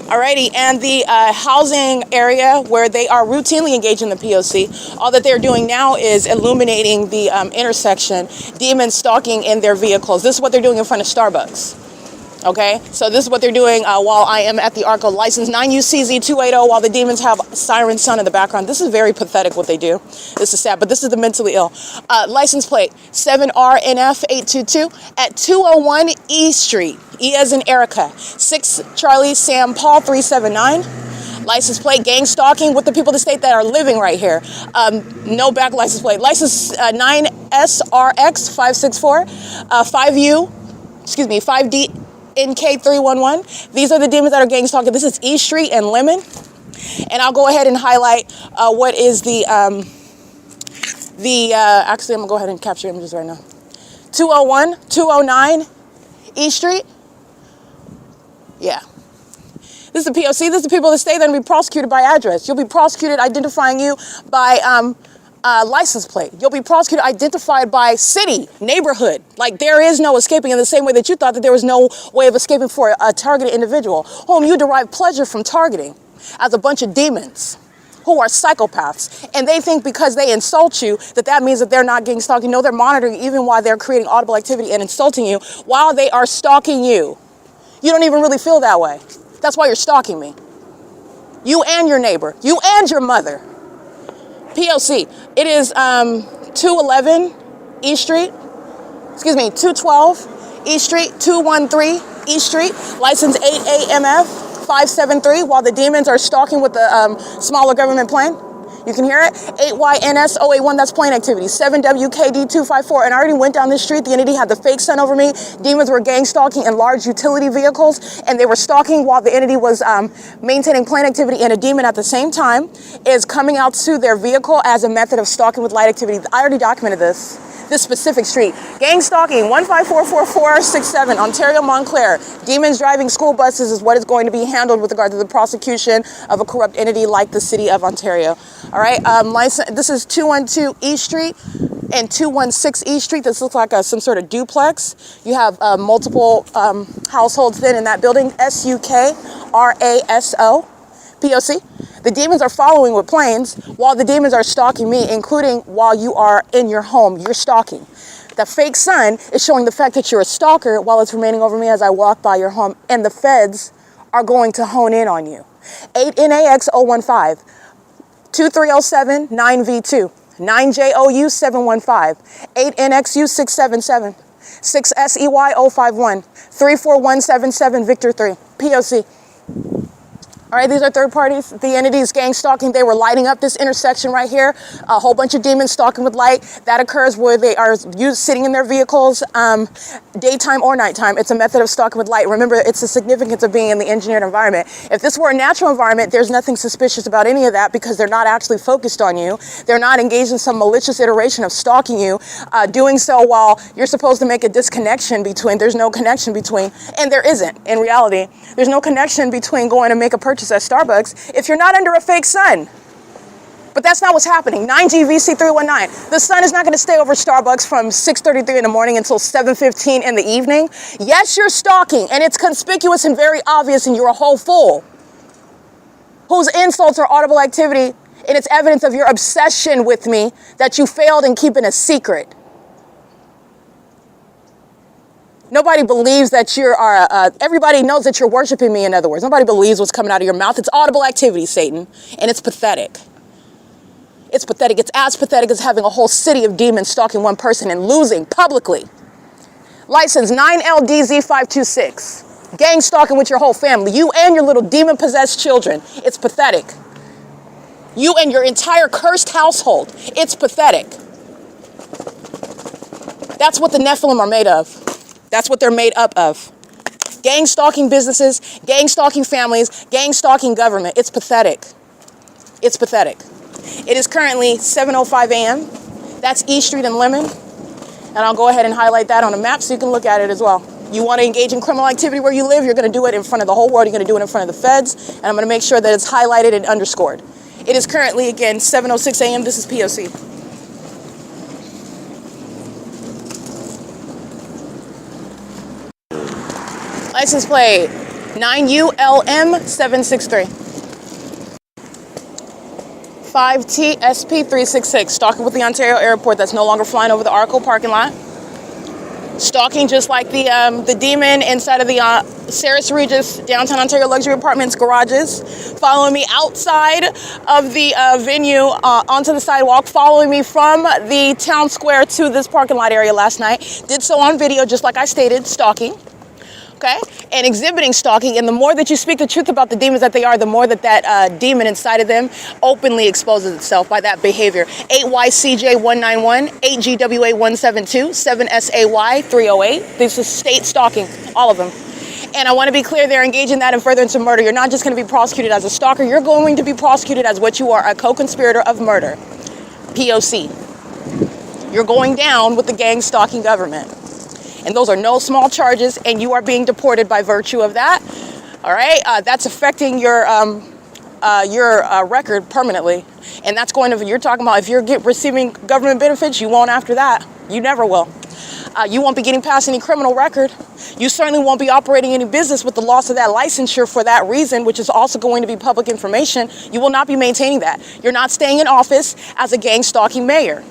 Alrighty, and the housing area where they are routinely engaged in the P.O.C., all that they're doing now is illuminating the intersection, demons stalking in their vehicles. This is what they're doing in front of Starbucks. Okay, so this is what they're doing while I am at the ARCO. License 9UCZ280 while the demons have Siren Sun in the background. This is very pathetic what they do. This is sad, but this is the mentally ill. License plate 7RNF822 at 201 E Street. E as in Erica. 6 Charlie Sam Paul 379. License plate, gang stalking with the people of the state that are living right here. No back license plate. License 9SRX564. 5D. NK311. These are the demons that are gang stalking. This is E Street and Lemon. And I'll go ahead and highlight what is the actually I'm gonna go ahead and capture images right now. 201, 209 E Street. Yeah. This is the P.O.C. This is the people that stay there and be prosecuted by address. You'll be prosecuted identifying you by license plate. You'll be prosecuted identified by city, neighborhood. Like, there is no escaping in the same way that you thought that there was no way of escaping for a targeted individual whom you derive pleasure from targeting as a bunch of demons who are psychopaths. And they think because they insult you that that means that they're not getting stalked. No, they're monitoring even while they're creating audible activity and insulting you while they are stalking you. You don't even really feel that way. That's why you're stalking me. You and your neighbor. You and your mother. P.O.C. It is 211 East Street. Excuse me, 212 East Street, 213 East Street. License 8AMF 573 while the demons are stalking with the smaller government plane. You can hear it. 8YNS 081, that's plane activity. 7WKD 254. And I already went down this street. The entity had the fake sun over me. Demons were gang stalking in large utility vehicles, and they were stalking while the entity was maintaining plane activity, and a demon at the same time is coming out to their vehicle as a method of stalking with light activity. I already documented this specific street. Gang stalking, 1544467, Ontario, Montclair. Demons driving school buses is what is going to be handled with regard to the prosecution of a corrupt entity like the city of Ontario. All right, this is 212 East Street and 216 East Street. This looks like some sort of duplex. You have multiple households then in that building. SUKRASO. P.O.C. The demons are following with planes while the demons are stalking me, including while you are in your home. You're stalking. The fake sun is showing the fact that you're a stalker while it's remaining over me as I walk by your home, and the feds are going to hone in on you. 8NAX 015, 2307 9V2, 9JOU 715, 8NXU 677, 6SEY 051, 34177 Victor 3. P.O.C. All right, these are third parties. The entities gang stalking. They were lighting up this intersection right here. A whole bunch of demons stalking with light. That occurs where they are sitting in their vehicles, daytime or nighttime. It's a method of stalking with light. Remember, it's the significance of being in the engineered environment. If this were a natural environment, there's nothing suspicious about any of that because they're not actually focused on you. They're not engaged in some malicious iteration of stalking you, doing so while you're supposed to make a disconnection between. There's no connection between, and there isn't in reality. There's no connection between going to make a purchase at Starbucks if you're not under a fake sun. But that's not what's happening. 9GVC319. The sun is not going to stay over Starbucks from 6:33 in the morning until 7:15 in the evening. Yes, you're stalking, and it's conspicuous and very obvious, and you're a whole fool whose insults are audible activity, and it's evidence of your obsession with me that you failed in keeping a secret. Nobody believes that everybody knows that you're worshiping me, in other words. Nobody believes what's coming out of your mouth. It's audible activity, Satan, and it's pathetic. It's pathetic. It's as pathetic as having a whole city of demons stalking one person and losing publicly. License 9LDZ526. Gang stalking with your whole family. You and your little demon-possessed children. It's pathetic. You and your entire cursed household. It's pathetic. That's what the Nephilim are made of. That's what they're made up of. Gang stalking businesses, gang stalking families, gang stalking government. It's pathetic. It's pathetic. It is currently 7:05 a.m. That's East Street and Lemon. And I'll go ahead and highlight that on a map so you can look at it as well. You want to engage in criminal activity where you live, you're going to do it in front of the whole world. You're going to do it in front of the feds. And I'm going to make sure that it's highlighted and underscored. It is currently, again, 7:06 a.m. This is P.O.C. License plate 9ULM763. 5TSP366. Stalking with the Ontario Airport that's no longer flying over the ARCO parking lot. Stalking just like the demon inside of the Saris Regis downtown Ontario luxury apartments garages. Following me outside of the venue onto the sidewalk. Following me from the town square to this parking lot area last night. Did so on video just like I stated, stalking. Okay, and exhibiting stalking, and the more that you speak the truth about the demons that they are, the more that demon inside of them openly exposes itself by that behavior. 8YCJ191, 8GWA172, 7SAY308. This is state stalking, all of them. And I want to be clear, they're engaging in that in furtherance of murder. You're not just going to be prosecuted as a stalker, you're going to be prosecuted as what you are, a co-conspirator of murder. P.O.C. You're going down with the gang stalking government. And those are no small charges, and you are being deported by virtue of that. All right, that's affecting your record permanently, and that's going to, you're talking about if you're receiving government benefits, you won't after that. You never will. You won't be getting past any criminal record. You certainly won't be operating any business with the loss of that licensure for that reason, which is also going to be public information. You will not be maintaining that. You're not staying in office as a gang stalking mayor.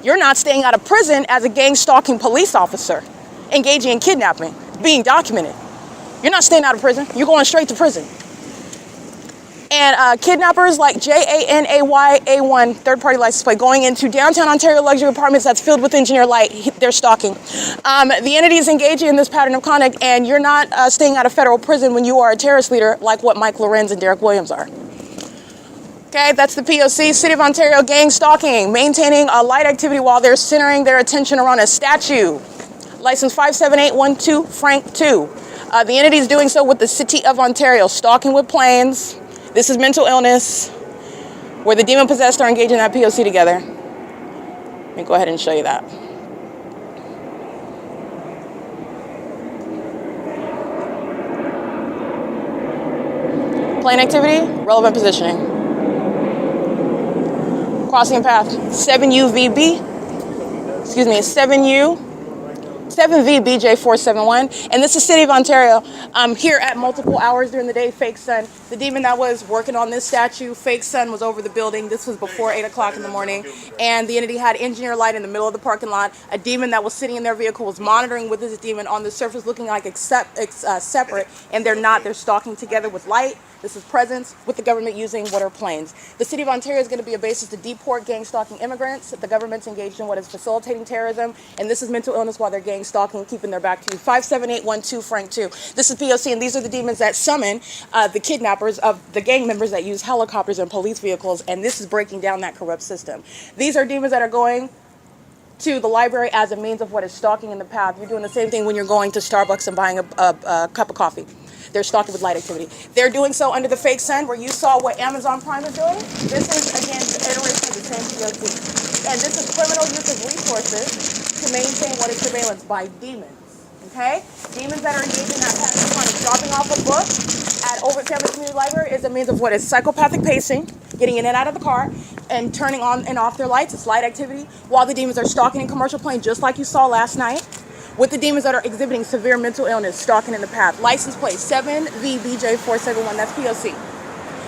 You're not staying out of prison as a gang stalking police officer, engaging in kidnapping, being documented. You're not staying out of prison. You're going straight to prison. And kidnappers like JANAYA1 third-party license plate going into downtown Ontario luxury apartments that's filled with engineer light, they're stalking. The entity is engaging in this pattern of conduct, and you're not staying out of federal prison when you are a terrorist leader like what Mike LORENZ and Derek Williams are. Okay, that's the P.O.C. City of Ontario gang stalking, maintaining a light activity while they're centering their attention around a statue. License 57812 Frank 2. The entity is doing so with the City of Ontario, stalking with planes. This is mental illness, where the demon-possessed are engaging that P.O.C. together. Let me go ahead and show you that. Plane activity, relevant positioning. Crossing path, 7UVB, excuse me, 7VBJ471, and this is City of Ontario. Here at multiple hours during the day, fake sun. The demon that was working on this statue, fake sun, was over the building. This was before 8 o'clock in the morning, and the entity had engineer light in the middle of the parking lot. A demon that was sitting in their vehicle was monitoring with this demon on the surface, looking like separate, and they're not. They're stalking together with light. This is presence with the government using what are planes. The City of Ontario is going to be a basis to deport gang stalking immigrants. The government's engaged in what is facilitating terrorism, and this is mental illness while they're gang stalking, keeping their back to you. 57812 Frank 2. This is P.O.C., and these are the demons that summon the kidnappers of the gang members that use helicopters and police vehicles, and this is breaking down that corrupt system. These are demons that are going to the library as a means of what is stalking in the path. You're doing the same thing when you're going to Starbucks and buying a cup of coffee. They're stalking with light activity. They're doing so under the fake sun, where you saw what Amazon Prime is doing. This is, again, the iteration of the same P.O.C. And this is criminal use of resources to maintain what is surveillance by demons. Okay? Demons that are engaged in that pattern of conduct. Dropping off a book at OVITT Family Community Library is a means of what is psychopathic pacing, getting in and out of the car, and turning on and off their lights. It's light activity while the demons are stalking in commercial plane, just like you saw last night, with the demons that are exhibiting severe mental illness, stalking in the path. License plate 7VBJ471, that's P.O.C.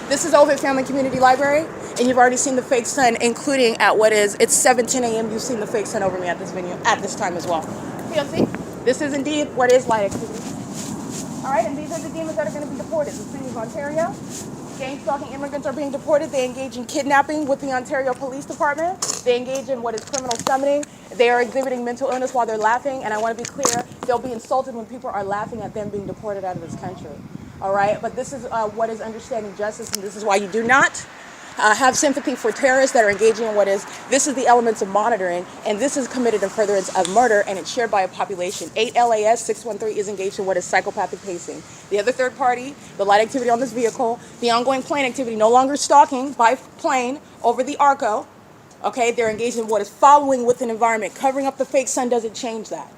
This is OVITT Family Community Library, and you've already seen the fake sun, including at it's 7:10 a.m. You've seen the fake sun over me at this venue at this time as well. P.O.C. This is indeed what is light activity. All right, and these are the demons that are going to be deported. The City of Ontario, gang stalking immigrants are being deported. They engage in kidnapping with the Ontario Police Department. They engage in what is criminal summoning. They are exhibiting mental illness while they're laughing, and I want to be clear, they'll be insulted when people are laughing at them being deported out of this country. All right, but this is what is understanding justice, and this is why you do not have sympathy for terrorists that are engaging in this is the elements of monitoring, and this is committed in furtherance of murder, and it's shared by a population. 8 LAS 613 is engaged in what is psychopathic pacing. The other third party, the light activity on this vehicle, the ongoing plane activity, no longer stalking by plane over the ARCO. Okay, they're engaged in what is following with an environment. Covering up the fake sun doesn't change that.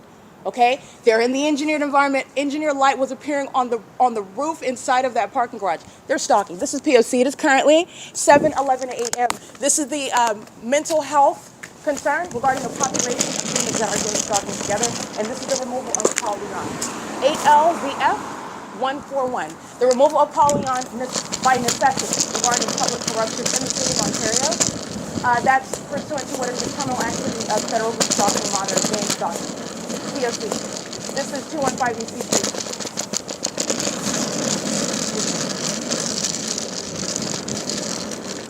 Okay, they're in the engineered environment. Engineered light was appearing on the roof inside of that parking garage. They're stalking. This is P.O.C. It is currently 7:11 a.m. This is the mental health concern regarding the population of humans that are getting stalking together, and this is the removal of polygon. 8LVF 141. The removal of polygon by necessity regarding public corruption in the City of Ontario. That's pursuant to what is the criminal activity of federal stalking and monitoring gang stalking. P.O.C. This is 215 UCC.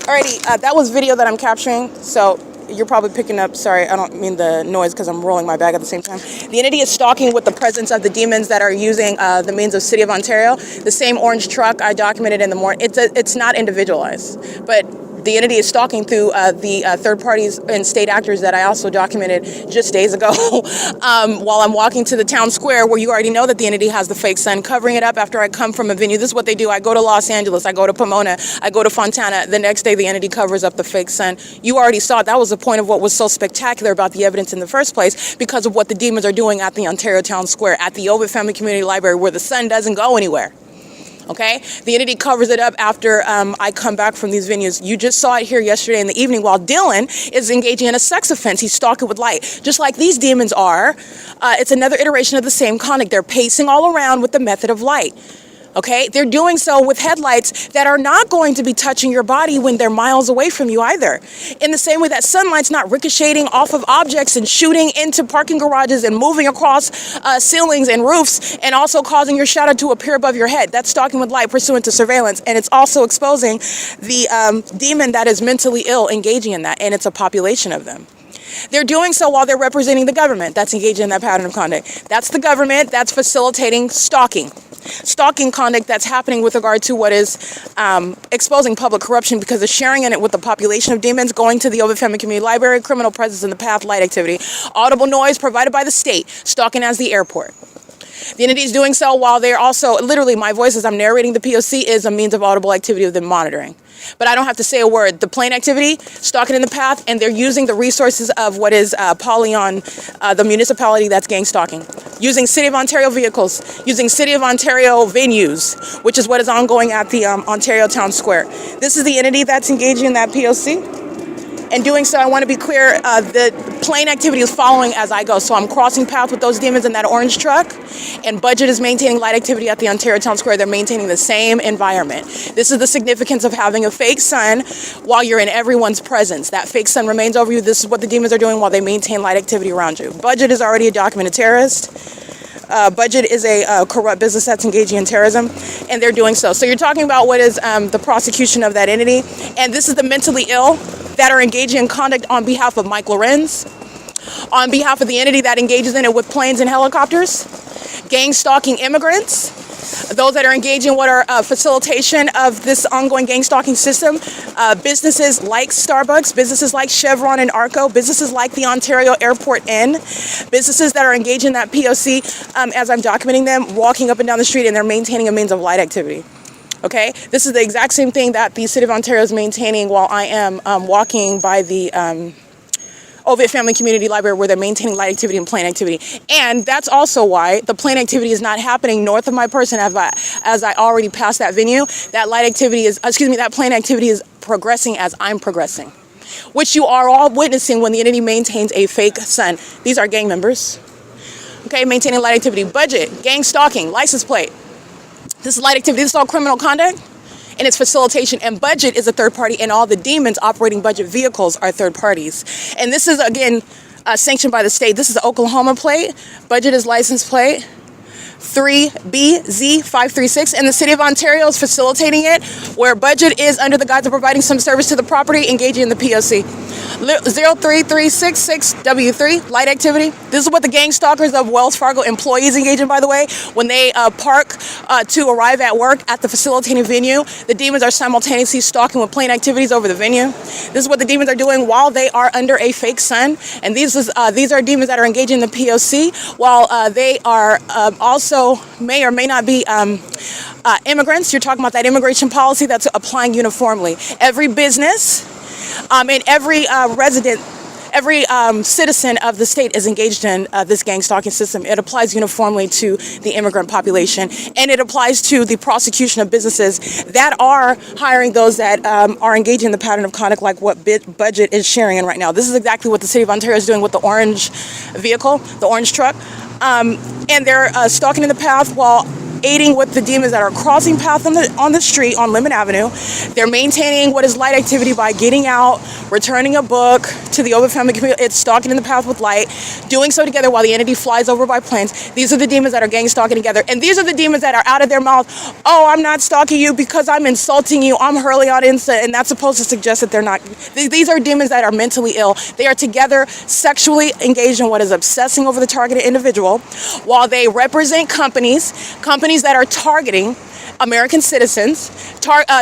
Alrighty, that was video that I'm capturing, so you're probably picking up, sorry, I don't mean the noise because I'm rolling my bag at the same time. The entity is stalking with the presence of the demons that are using the means of City of Ontario. The same orange truck I documented in the morning, it's not individualized, but the entity is stalking through the third parties and state actors that I also documented just days ago while I'm walking to the town square, where you already know that the entity has the fake sun, covering it up after I come from a venue. This is what they do. I go to Los Angeles, I go to Pomona, I go to Fontana. The next day the entity covers up the fake sun. You already saw it. That was the point of what was so spectacular about the evidence in the first place, because of what the demons are doing at the Ontario Town Square, at the OVITT Family Community Library, where the sun doesn't go anywhere. Okay, the entity covers it up after I come back from these venues. You just saw it here yesterday in the evening while Dylan is engaging in a sex offense. He's stalking with light, just like these demons are. It's another iteration of the same conduct. They're pacing all around with the method of light. Okay, they're doing so with headlights that are not going to be touching your body when they're miles away from you either. In the same way that sunlight's not ricocheting off of objects and shooting into parking garages and moving across ceilings and roofs and also causing your shadow to appear above your head. That's stalking with light pursuant to surveillance, and it's also exposing the demon that is mentally ill engaging in that, and it's a population of them. They're doing so while they're representing the government that's engaged in that pattern of conduct. That's the government that's facilitating stalking. Stalking conduct that's happening with regard to what is exposing public corruption because of sharing in it with the population of demons, going to the OVITT Family Community Library, criminal presence in the path, light activity, audible noise provided by the state, stalking as the airport. The entity is doing so while they're also, literally my voice as I'm narrating the P.O.C. is a means of audible activity of them monitoring. But I don't have to say a word. The plain activity, stalking in the path, and they're using the resources of what is Polyon, the municipality that's gang stalking. Using City of Ontario vehicles, using City of Ontario venues, which is what is ongoing at the Ontario Town Square. This is the entity that's engaging in that P.O.C. And doing so, I want to be clear, the plain activity is following as I go. So I'm crossing paths with those demons in that orange truck, and Budget is maintaining light activity at the Ontario Town Square. They're maintaining the same environment. This is the significance of having a fake sun while you're in everyone's presence. That fake sun remains over you. This is what the demons are doing while they maintain light activity around you. Budget is already a documented terrorist. Budget is a corrupt business that's engaging in terrorism, and they're doing so. So you're talking about what is the prosecution of that entity, and this is the mentally ill that are engaging in conduct on behalf of Mike LORENZ, on behalf of the entity that engages in it with planes and helicopters, gang stalking immigrants, those that are engaging in what are facilitation of this ongoing gang stalking system, businesses like Starbucks, businesses like Chevron and ARCO, businesses like the Ontario Airport Inn, businesses that are engaged in that P.O.C. As I'm documenting them, walking up and down the street, and they're maintaining a means of light activity. Okay, this is the exact same thing that the City of Ontario is maintaining while I am walking by the OVITT Family Community Library, where they're maintaining light activity and plain activity. And that's also why the plain activity is not happening north of my person as I already passed that venue. That light activity is, that plain activity is progressing as I'm progressing, which you are all witnessing when the entity maintains a fake sun. These are gang members. Okay, maintaining light activity. Budget, gang stalking, license plate. This is light activity. This is all criminal conduct, and it's facilitation. And Budget is a third party, and all the demons operating Budget vehicles are third parties. And this is, again, sanctioned by the state. This is the Oklahoma plate. Budget is license plate 3BZ536, and the City of Ontario is facilitating it, where Budget is under the guise of providing some service to the property, engaging in the P.O.C. 03366W3, light activity. This is what the gang stalkers of Wells Fargo employees engage in, by the way, when they park to arrive at work at the facilitating venue. The demons are simultaneously stalking with plain activities over the venue. This is what the demons are doing while they are under a fake sun, and these are demons that are engaging in the P.O.C. while they are also may or may not be immigrants. You're talking about that immigration policy that's applying uniformly. Every business and every resident, every citizen of the state is engaged in this gang stalking system. It applies uniformly to the immigrant population, and it applies to the prosecution of businesses that are hiring those that are engaging in the pattern of conduct like what Budget is sharing in right now. This is exactly what the City of Ontario is doing with the orange vehicle, the orange truck. And they're stalking in the path while aiding with the demons that are crossing path on the street on Lemon Avenue. They're maintaining what is light activity by getting out, returning a book to the OVITT Family Community. It's stalking in the path with light, doing so together while the entity flies over by planes. These are the demons that are gang stalking together. And these are the demons that are out of their mouth, oh, I'm not stalking you because I'm insulting you, I'm hurling out insult, and that's supposed to suggest that they're not. These are demons that are mentally ill. They are together sexually engaged in what is obsessing over the targeted individual while they represent companies that are targeting American citizens,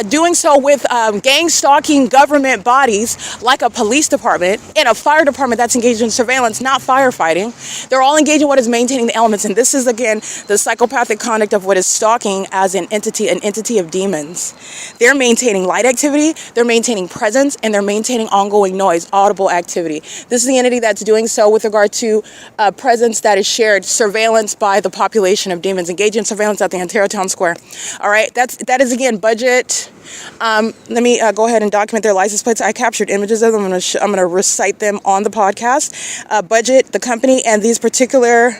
doing so with gang stalking government bodies like a police department and a fire department that's engaged in surveillance, not firefighting. They're all engaged in what is maintaining the elements. And this is, again, the psychopathic conduct of what is stalking as an entity of demons. They're maintaining light activity, they're maintaining presence, and they're maintaining ongoing noise, audible activity. This is the entity that's doing so with regard to presence that is shared, surveillance by the population of demons, engaged in surveillance at the Ontario Town Square. All right, that is again budget. Let me go ahead and document their license plates. I captured images of them. I'm going to recite them on the podcast. Budget, the company, and these particular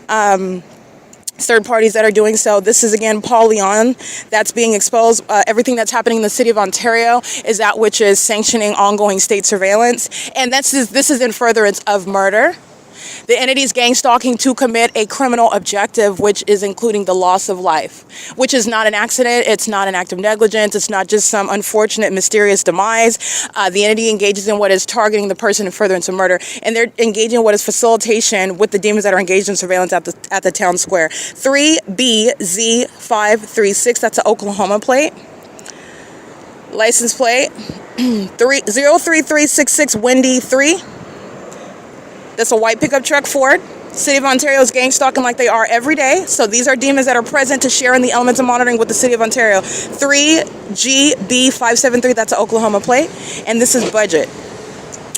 third parties that are doing so. This is again Paul Leon that's being exposed. Everything that's happening in the city of Ontario is that which is sanctioning ongoing state surveillance, and this is in furtherance of murder. The entity's gang stalking to commit a criminal objective, which is including the loss of life, which is not an accident. It's not an act of negligence. It's not just some unfortunate, mysterious demise. The entity engages in what is targeting the person in furtherance of murder, and they're engaging in what is facilitation with the demons that are engaged in surveillance at the town square. 3BZ536, that's an Oklahoma plate. License plate 03366 Wendy 3. That's a white pickup truck Ford. City of Ontario is gang stalking like they are every day. So these are demons that are present to share in the elements of monitoring with the City of Ontario. 3GB573, that's an Oklahoma plate. And this is budget.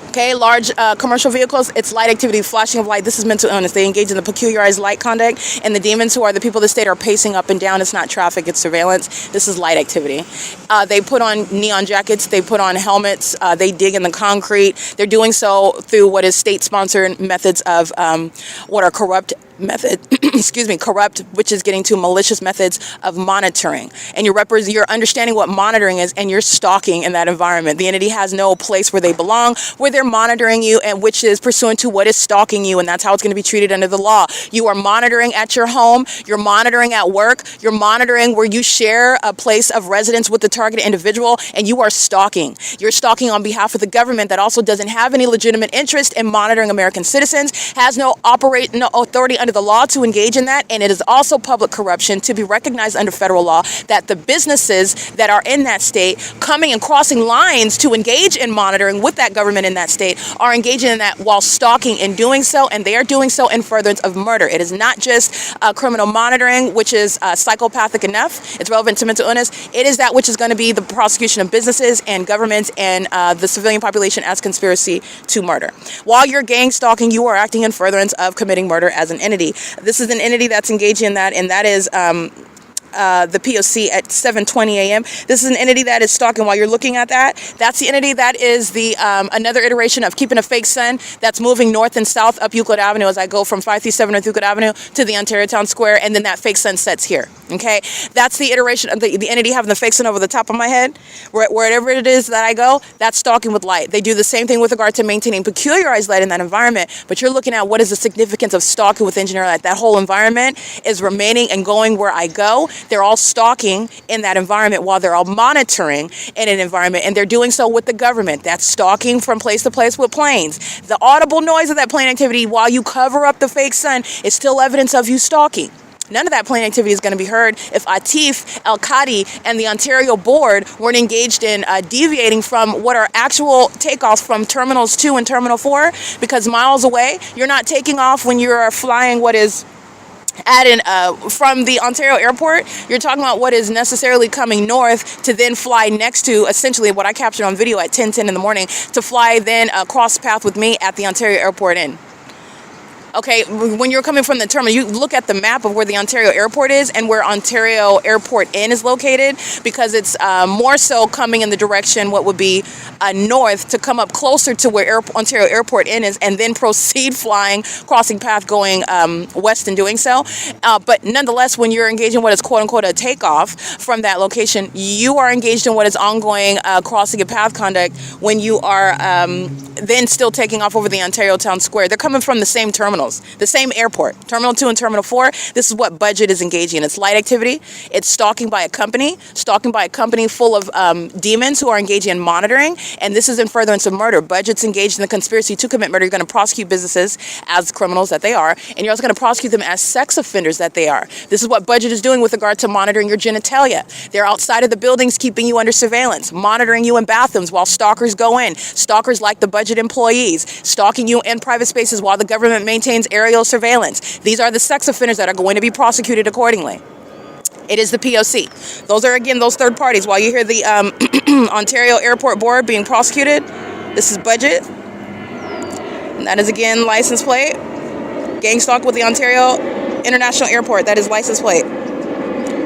Okay, large commercial vehicles, it's light activity, flashing of light. This is mental illness. They engage in the peculiarized light conduct, and the demons, who are the people of the state, are pacing up and down. It's not traffic, it's surveillance. This is light activity. They put on neon jackets, they put on helmets, they dig in the concrete. They're doing so through what is state-sponsored methods of what are corrupt corrupt, which is getting to malicious methods of monitoring. And you're understanding what monitoring is, and you're stalking in that environment. The entity has no place where they belong, where they're monitoring you, and which is pursuant to what is stalking you, and that's how it's going to be treated under the law. You are monitoring at your home, you're monitoring at work, you're monitoring where you share a place of residence with the targeted individual, and you are stalking. You're stalking on behalf of the government that also doesn't have any legitimate interest in monitoring American citizens, has no authority under the law to engage in that, and it is also public corruption to be recognized under federal law that the businesses that are in that state coming and crossing lines to engage in monitoring with that government in that state are engaging in that while stalking and doing so, and they are doing so in furtherance of murder. It is not just criminal monitoring, which is psychopathic enough. It's relevant to mental illness. It is that which is going to be the prosecution of businesses and governments and the civilian population as conspiracy to murder. While you're gang stalking, you are acting in furtherance of committing murder as an entity. This is an entity that's engaging in that, and that is the P.O.C. at 7:20 a.m. This is an entity that is stalking while you're looking at that. That's the entity that is the another iteration of keeping a fake sun that's moving north and south up Euclid Avenue as I go from 537 North Euclid Avenue to the Ontario Town Square, and then that fake sun sets here. Okay, that's the iteration of the entity having the fake sun over the top of my head. Wherever it is that I go, that's stalking with light. They do the same thing with regard to maintaining peculiarized light in that environment, but you're looking at what is the significance of stalking with engineer light. That whole environment is remaining and going where I go. They're all stalking in that environment while they're all monitoring in an environment, and they're doing so with the government. That's stalking from place to place with planes. The audible noise of that plane activity while you cover up the fake sun is still evidence of you stalking. None of that plane activity is going to be heard if Atif, El-Khadi, and the Ontario board weren't engaged in deviating from what are actual takeoffs from Terminals 2 and Terminal 4, because miles away, you're not taking off when you're flying what is from the Ontario airport. You're talking about what is necessarily coming north to then fly next to, essentially what I captured on video at 10:10 in the morning, to fly then across path with me at the Ontario airport in. Okay, when you're coming from the terminal, you look at the map of where the Ontario airport is and where Ontario Airport Inn is located, because it's more so coming in the direction what would be north to come up closer to where Ontario Airport Inn is, and then proceed flying, crossing path, going west and doing so. But nonetheless, when you're engaged in what is quote-unquote a takeoff from that location, you are engaged in what is ongoing crossing a path conduct when you are then still taking off over the Ontario Town Square. They're coming from the same terminals, the same airport, Terminal 2 and Terminal 4. This is what budget is engaging in. It's light activity. It's stalking by a company full of demons who are engaging in monitoring, and this is in furtherance of murder. Budget's engaged in the conspiracy to commit murder. You're going to prosecute businesses as criminals that they are, and you're also going to prosecute them as sex offenders that they are. This is what budget is doing with regard to monitoring your genitalia. They're outside of the buildings keeping you under surveillance, monitoring you in bathrooms while stalkers go in. Stalkers like the budget employees, stalking you in private spaces while the government maintains aerial surveillance. These are the sex offenders that are going to be prosecuted accordingly. It is the P.O.C. Those are, again, those third parties. While you hear the Ontario Airport Board being prosecuted, this is budget. And that is, again, license plate. Gang stalk with the Ontario International Airport. That is license plate.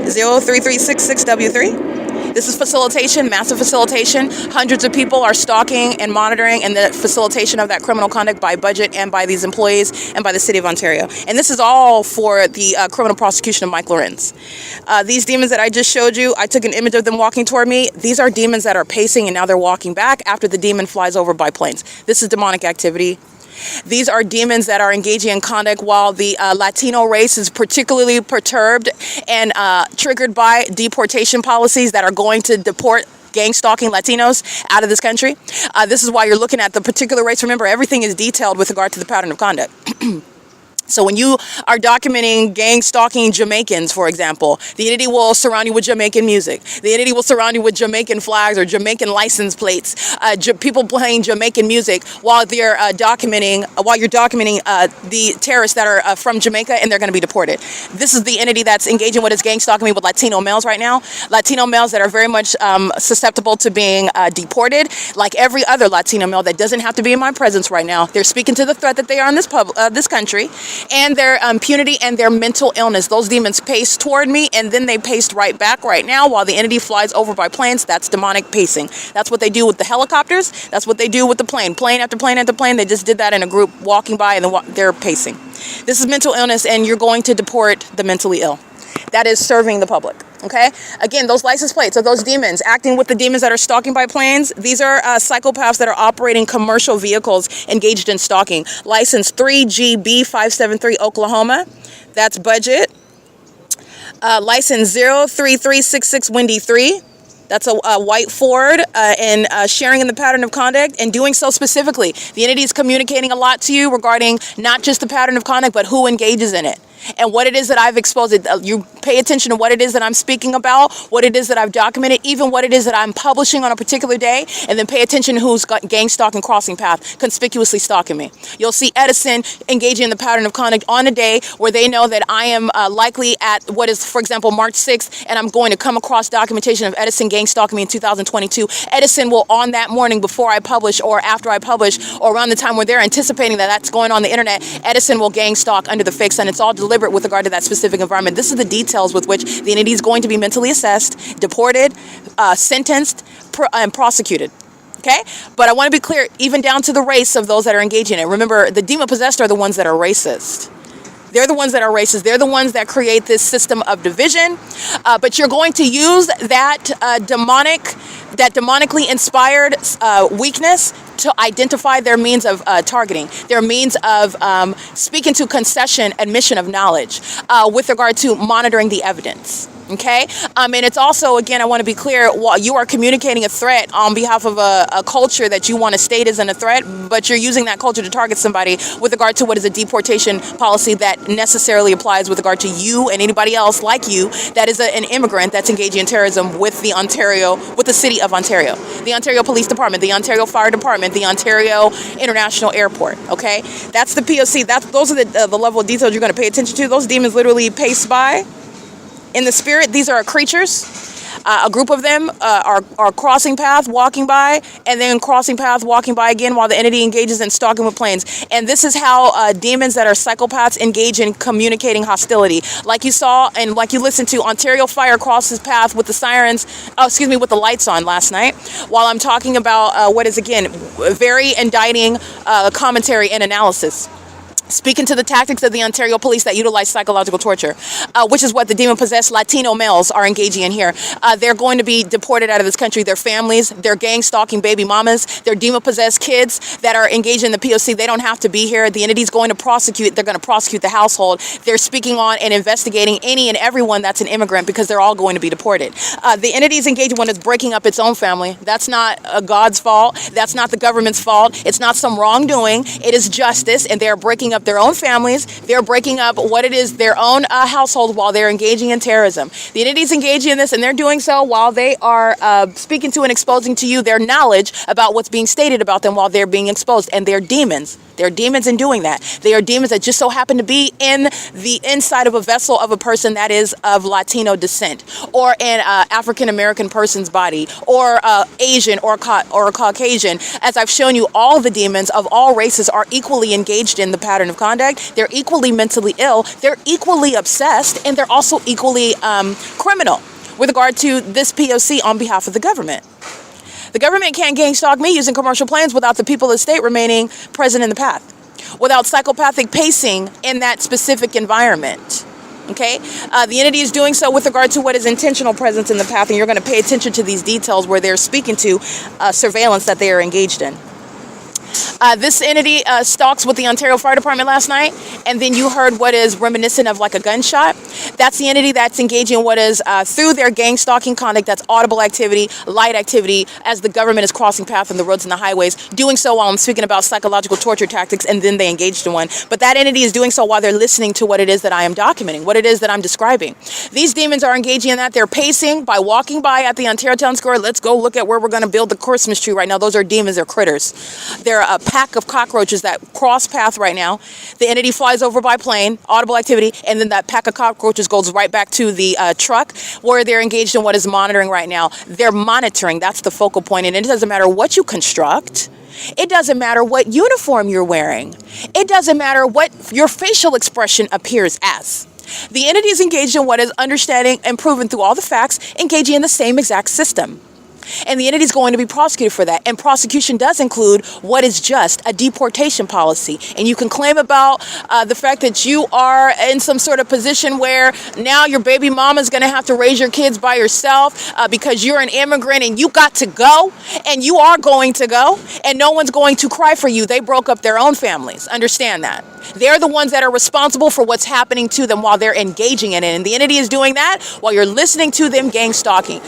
03366W3. This is facilitation, massive facilitation. Hundreds of people are stalking and monitoring and the facilitation of that criminal conduct by budget and by these employees and by the City of Ontario. And this is all for the criminal prosecution of Mike LORENZ. These demons that I just showed you, I took an image of them walking toward me. These are demons that are pacing and now they're walking back after the demon flies over by planes. This is demonic activity. These are demons that are engaging in conduct while the Latino race is particularly perturbed and triggered by deportation policies that are going to deport gang stalking Latinos out of this country. This is why you're looking at the particular race. Remember, everything is detailed with regard to the pattern of conduct. So when you are documenting gang stalking Jamaicans, for example, the entity will surround you with Jamaican music. The entity will surround you with Jamaican flags or Jamaican license plates, people playing Jamaican music while you're documenting the terrorists that are from Jamaica, and they're going to be deported. This is the entity that's engaging with its gang stalking with Latino males right now. Latino males that are very much susceptible to being deported, like every other Latino male that doesn't have to be in my presence right now. They're speaking to the threat that they are in this country. And their impunity and their mental illness. Those demons pace toward me and then they paced right back right now while the entity flies over by planes. That's demonic pacing. That's what they do with the helicopters. That's what they do with the plane. Plane after plane after plane. They just did that in a group walking by and then they're pacing. This is mental illness and you're going to deport the mentally ill. That is serving the public. Okay? Again, those license plates are those demons acting with the demons that are stalking by planes. These are psychopaths that are operating commercial vehicles engaged in stalking. License 3GB573 Oklahoma. That's budget. License 03366 Windy 3. That's a white Ford and sharing in the pattern of conduct and doing so specifically. The entity is communicating a lot to you regarding not just the pattern of conduct, but who engages in it. And what it is that I've exposed. You pay attention to what it is that I'm speaking about, what it is that I've documented, even what it is that I'm publishing on a particular day, and then pay attention to who's got gang stalking crossing path, conspicuously stalking me. You'll see Edison engaging in the pattern of conduct on a day where they know that I am likely at what is, for example, March 6th, and I'm going to come across documentation of Edison gang stalking me in 2022. Edison will, on that morning before I publish or after I publish or around the time where they're anticipating that that's going on the internet, Edison will gang stalk under the fake sun. It's all deliberate with regard to that specific environment. This is the details with which the entity is going to be mentally assessed, deported, sentenced, and prosecuted. Okay? But I want to be clear, even down to the race of those that are engaging in it. Remember, the demon-possessed are the ones that are racist. They're the ones that are racist. They're the ones that create this system of division. But you're going to use that demonically inspired weakness to identify their means of targeting, their means of speaking to concession, admission of knowledge with regard to monitoring the evidence. Okay? And it's also, again, I want to be clear, while you are communicating a threat on behalf of a culture that you want to state as a threat, but you're using that culture to target somebody with regard to what is a deportation policy that necessarily applies with regard to you and anybody else like you that is an immigrant that's engaging in terrorism with the City of Ontario, the Ontario Police Department, the Ontario Fire Department, the Ontario International Airport. Okay? That's the P.O.C. Those are the level of details you're going to pay attention to. Those demons literally pace by. In the spirit, these are creatures. A group of them are crossing path, walking by, and then crossing path, walking by again while the entity engages in stalking with planes. And this is how demons that are psychopaths engage in communicating hostility. Like you saw and like you listened to, Ontario Fire crosses path with the sirens, with the lights on last night, while I'm talking about what is, again, very indicting commentary and analysis. Speaking to the tactics of the Ontario police that utilize psychological torture, which is what the demon-possessed Latino males are engaging in here. They're going to be deported out of this country. Their families, their gang-stalking baby mamas, their demon-possessed kids that are engaged in the P.O.C., they don't have to be here. The entity's going to prosecute. They're going to prosecute the household. They're speaking on and investigating any and everyone that's an immigrant because they're all going to be deported. The entity's engaged when it's breaking up its own family. That's not God's fault. That's not the government's fault. It's not some wrongdoing. It is justice, and they're breaking up their own families. They're breaking up what it is, their own household, while they're engaging in terrorism. The entity's engaging in this, and they're doing so while they are speaking to and exposing to you their knowledge about what's being stated about them while they're being exposed. And they're demons. They're demons in doing that. They are demons that just so happen to be in the inside of a vessel of a person that is of Latino descent, or an African American person's body, or Asian or Caucasian. As I've shown you, all the demons of all races are equally engaged in the pattern of conduct. They're equally mentally ill. They're equally obsessed, and they're also equally criminal with regard to this P.O.C. on behalf of the government. The government can't gang stalk me using commercial planes without the people of the state remaining present in the path, without psychopathic pacing in that specific environment. Okay, the entity is doing so with regard to what is intentional presence in the path, and you're going to pay attention to these details where they're speaking to surveillance that they are engaged in. This entity stalks with the Ontario Fire Department last night, and then you heard what is reminiscent of like a gunshot. That's the entity that's engaging in what is through their gang stalking conduct, that's audible activity, light activity, as the government is crossing paths on the roads and the highways, doing so while I'm speaking about psychological torture tactics, and then they engaged in one. But that entity is doing so while they're listening to what it is that I am documenting, what it is that I'm describing. These demons are engaging in that. They're pacing by walking by at the Ontario Town Square. Let's go look at where we're going to build the Christmas tree right now. Those are demons, they're critters. They're a pack of cockroaches that cross path right now. The entity flies over by plane, audible activity, and then that pack of cockroaches goes right back to the truck where they're engaged in what is monitoring right now. They're monitoring. That's the focal point. And it doesn't matter what you construct. It doesn't matter what uniform you're wearing. It doesn't matter what your facial expression appears as. The entity is engaged in what is understanding and proven through all the facts, engaging in the same exact system. And the entity is going to be prosecuted for that. And prosecution does include what is just a deportation policy. And you can claim about the fact that you are in some sort of position where now your baby mama is going to have to raise your kids by yourself because you're an immigrant and you got to go, and you are going to go, and no one's going to cry for you. They broke up their own families. Understand that. They're the ones that are responsible for what's happening to them while they're engaging in it. And the entity is doing that while you're listening to them gang stalking.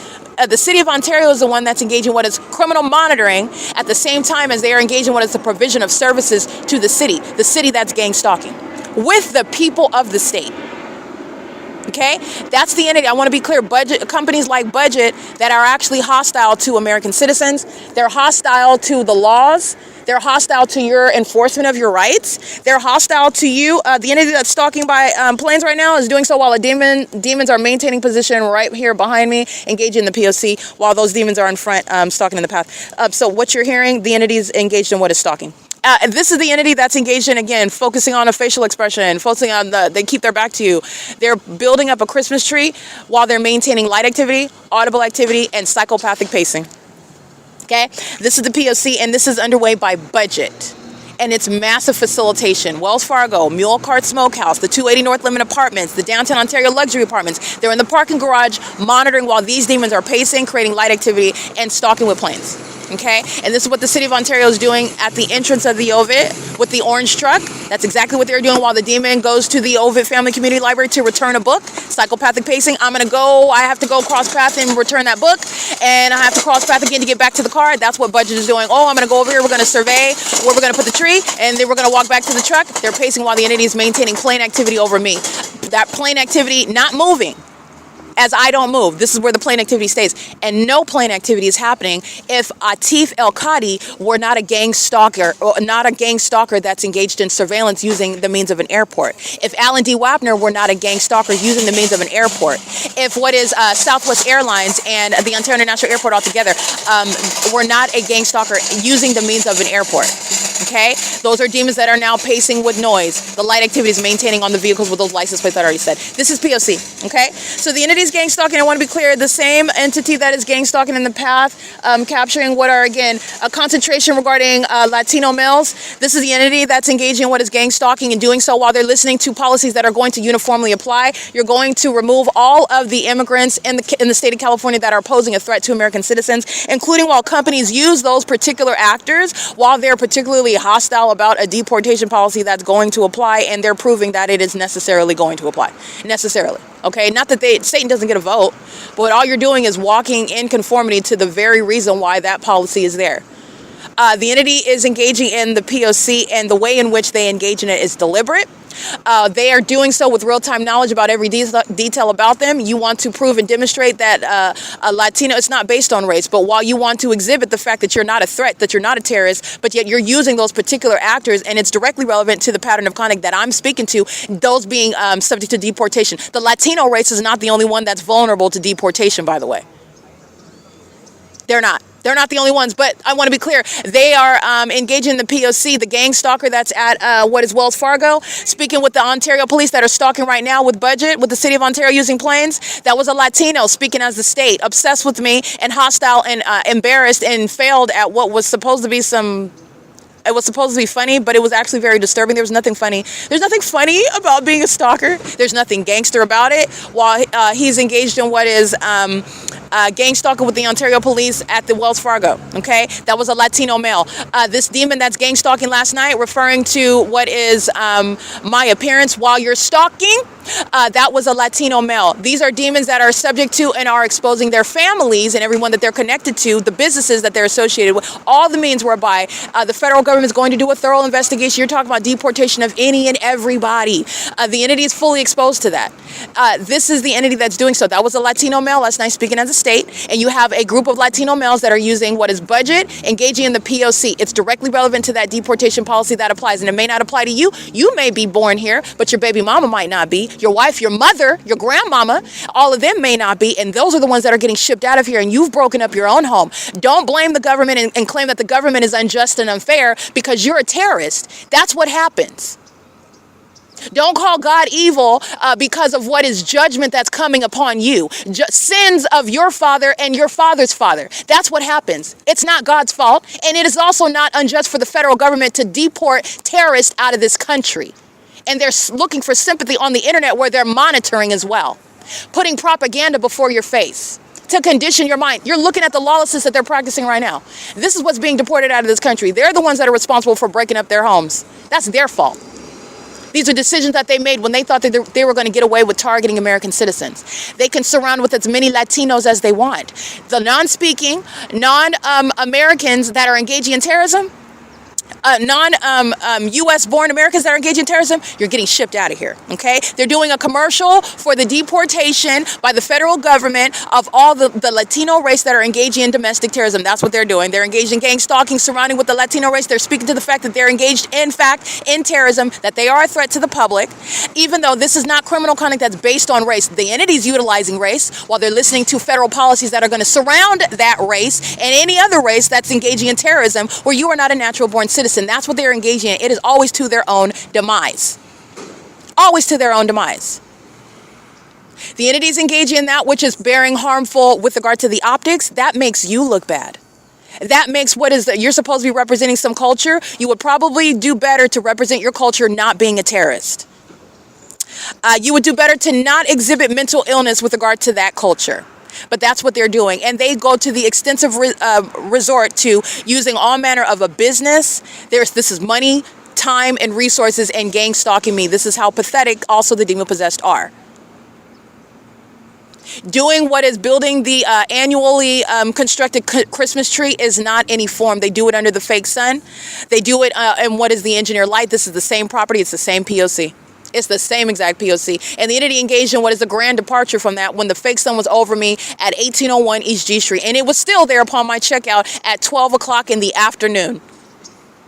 The city of Ontario is the one that's engaging in what is criminal monitoring at the same time as they are engaging in what is the provision of services to the city that's gang stalking with the people of the state. Okay, that's the entity. I want to be clear. Companies like Budget that are actually hostile to American citizens. They're hostile to the laws. They're hostile to your enforcement of your rights. They're hostile to you. The entity that's stalking by planes right now is doing so while demons are maintaining position right here behind me, engaging in the P.O.C. while those demons are in front, stalking in the path. So what you're hearing, the entity is engaged in what is stalking. This is the entity that's engaged in, again, focusing on a facial expression, focusing on they keep their back to you. They're building up a Christmas tree while they're maintaining light activity, audible activity, and psychopathic pacing. Okay, this is the P.O.C. and this is underway by Budget. And it's massive facilitation. Wells Fargo, Mule Cart Smokehouse, the 280 North Limit Apartments, the Downtown Ontario Luxury Apartments. They're in the parking garage monitoring while these demons are pacing, creating light activity, and stalking with planes. Okay, and this is what the city of Ontario is doing at the entrance of the OVITT with the orange truck. That's exactly what they're doing while the demon goes to the OVITT Family Community Library to return a book. Psychopathic pacing. I have to go cross path and return that book, and I have to cross path again to get back to the car. That's what Budget is doing. Oh, I'm going to go over here. We're going to survey where we're going to put the tree, and then we're going to walk back to the truck. They're pacing while the entity is maintaining plane activity over me. That plane activity not moving. As I don't move. This is where the plane activity stays. And no plane activity is happening if Atif El-Kadi were not a gang stalker, or not a gang stalker that's engaged in surveillance using the means of an airport. If Alan D. WAPNER were not a gang stalker using the means of an airport. If what is Southwest Airlines and the Ontario International Airport altogether were not a gang stalker using the means of an airport. Okay? Those are demons that are now pacing with noise. The light activity is maintaining on the vehicles with those license plates that I already said. This is P.O.C. Okay? So the entity is gang stalking. I want to be clear. The same entity that is gang stalking in the path, capturing what are, again, a concentration regarding Latino males. This is the entity that's engaging in what is gang stalking and doing so while they're listening to policies that are going to uniformly apply. You're going to remove all of the immigrants in the state of California that are posing a threat to American citizens, including while companies use those particular actors while they're particularly hostile about a deportation policy that's going to apply, and they're proving that it is necessarily going to apply. Necessarily. Okay? Not that Satan doesn't get a vote, but all you're doing is walking in conformity to the very reason why that policy is there. The entity is engaging in the P.O.C. and the way in which they engage in it is deliberate. They are doing so with real-time knowledge about every detail about them. You want to prove and demonstrate that a Latino, it's not based on race, but while you want to exhibit the fact that you're not a threat, that you're not a terrorist, but yet you're using those particular actors, and it's directly relevant to the pattern of conduct that I'm speaking to, those being subject to deportation. The Latino race is not the only one that's vulnerable to deportation, by the way. They're not. They're not the only ones, but I want to be clear. They are engaging in the P.O.C, the gang stalker that's at what is Wells Fargo, speaking with the Ontario police that are stalking right now with budget, with the city of Ontario using planes. That was a Latino speaking as the state, obsessed with me and hostile and embarrassed and failed at what was supposed to be it was supposed to be funny, but it was actually very disturbing. There was nothing funny. There's nothing funny about being a stalker. There's nothing gangster about it. While he's engaged in what is gang stalking with the Ontario police at the Wells Fargo, okay? That was a Latino male. This demon that's gang stalking last night, referring to what is my appearance while you're stalking, that was a Latino male. These are demons that are subject to and are exposing their families and everyone that they're connected to, the businesses that they're associated with, all the means whereby the federal government is going to do a thorough investigation. You're talking about deportation of any and everybody. The entity is fully exposed to that. This is the entity that's doing so. That was a Latino male last night speaking as a state, and you have a group of Latino males that are using what is budget, engaging in the P.O.C. It's directly relevant to that deportation policy that applies, and it may not apply to you. You may be born here, but your baby mama might not be. Your wife, your mother, your grandmama, all of them may not be, and those are the ones that are getting shipped out of here, and you've broken up your own home. Don't blame the government and claim that the government is unjust and unfair because you're a terrorist. That's what happens. Don't call God evil because of what is judgment that's coming upon you. Sins of your father and your father's father. That's what happens. It's not God's fault, and it is also not unjust for the federal government to deport terrorists out of this country. And they're looking for sympathy on the internet where they're monitoring as well, putting propaganda before your face to condition your mind. You're looking at the lawlessness that they're practicing right now. This is what's being deported out of this country. They're the ones that are responsible for breaking up their homes. That's their fault. These are decisions that they made when they thought that they were going to get away with targeting American citizens. They can surround with as many Latinos as they want. The non-speaking, non-Americans that are engaging in terrorism, U.S. born Americans that are engaged in terrorism, you're getting shipped out of here, okay? They're doing a commercial for the deportation by the federal government of all the Latino race that are engaging in domestic terrorism. That's what they're doing. They're engaged in gang stalking surrounding with the Latino race. They're speaking to the fact that they're engaged, in fact, in terrorism, that they are a threat to the public, even though this is not criminal conduct that's based on race. The entity's utilizing race while they're listening to federal policies that are going to surround that race and any other race that's engaging in terrorism where you are not a natural-born citizen. That's what they're engaging in. It is always to their own demise. Always to their own demise. The entities engaging in that which is bearing harmful with regard to the optics, that makes you look bad. That makes what is you're supposed to be representing some culture. You would probably do better to represent your culture not being a terrorist. You would do better to not exhibit mental illness with regard to that culture. But that's what they're doing. And they go to the extensive resort to using all manner of a business. This is money, time, and resources, and gang stalking me. This is how pathetic also the demon-possessed are. Doing what is building the annually constructed Christmas tree is not any form. They do it under the fake sun. They do it in what is the engineer light. This is the same property. It's the same P.O.C. It's the same exact P.O.C. And the entity engaged in what is a grand departure from that when the fake sun was over me at 1801 East G Street. And it was still there upon my checkout at 12 o'clock in the afternoon.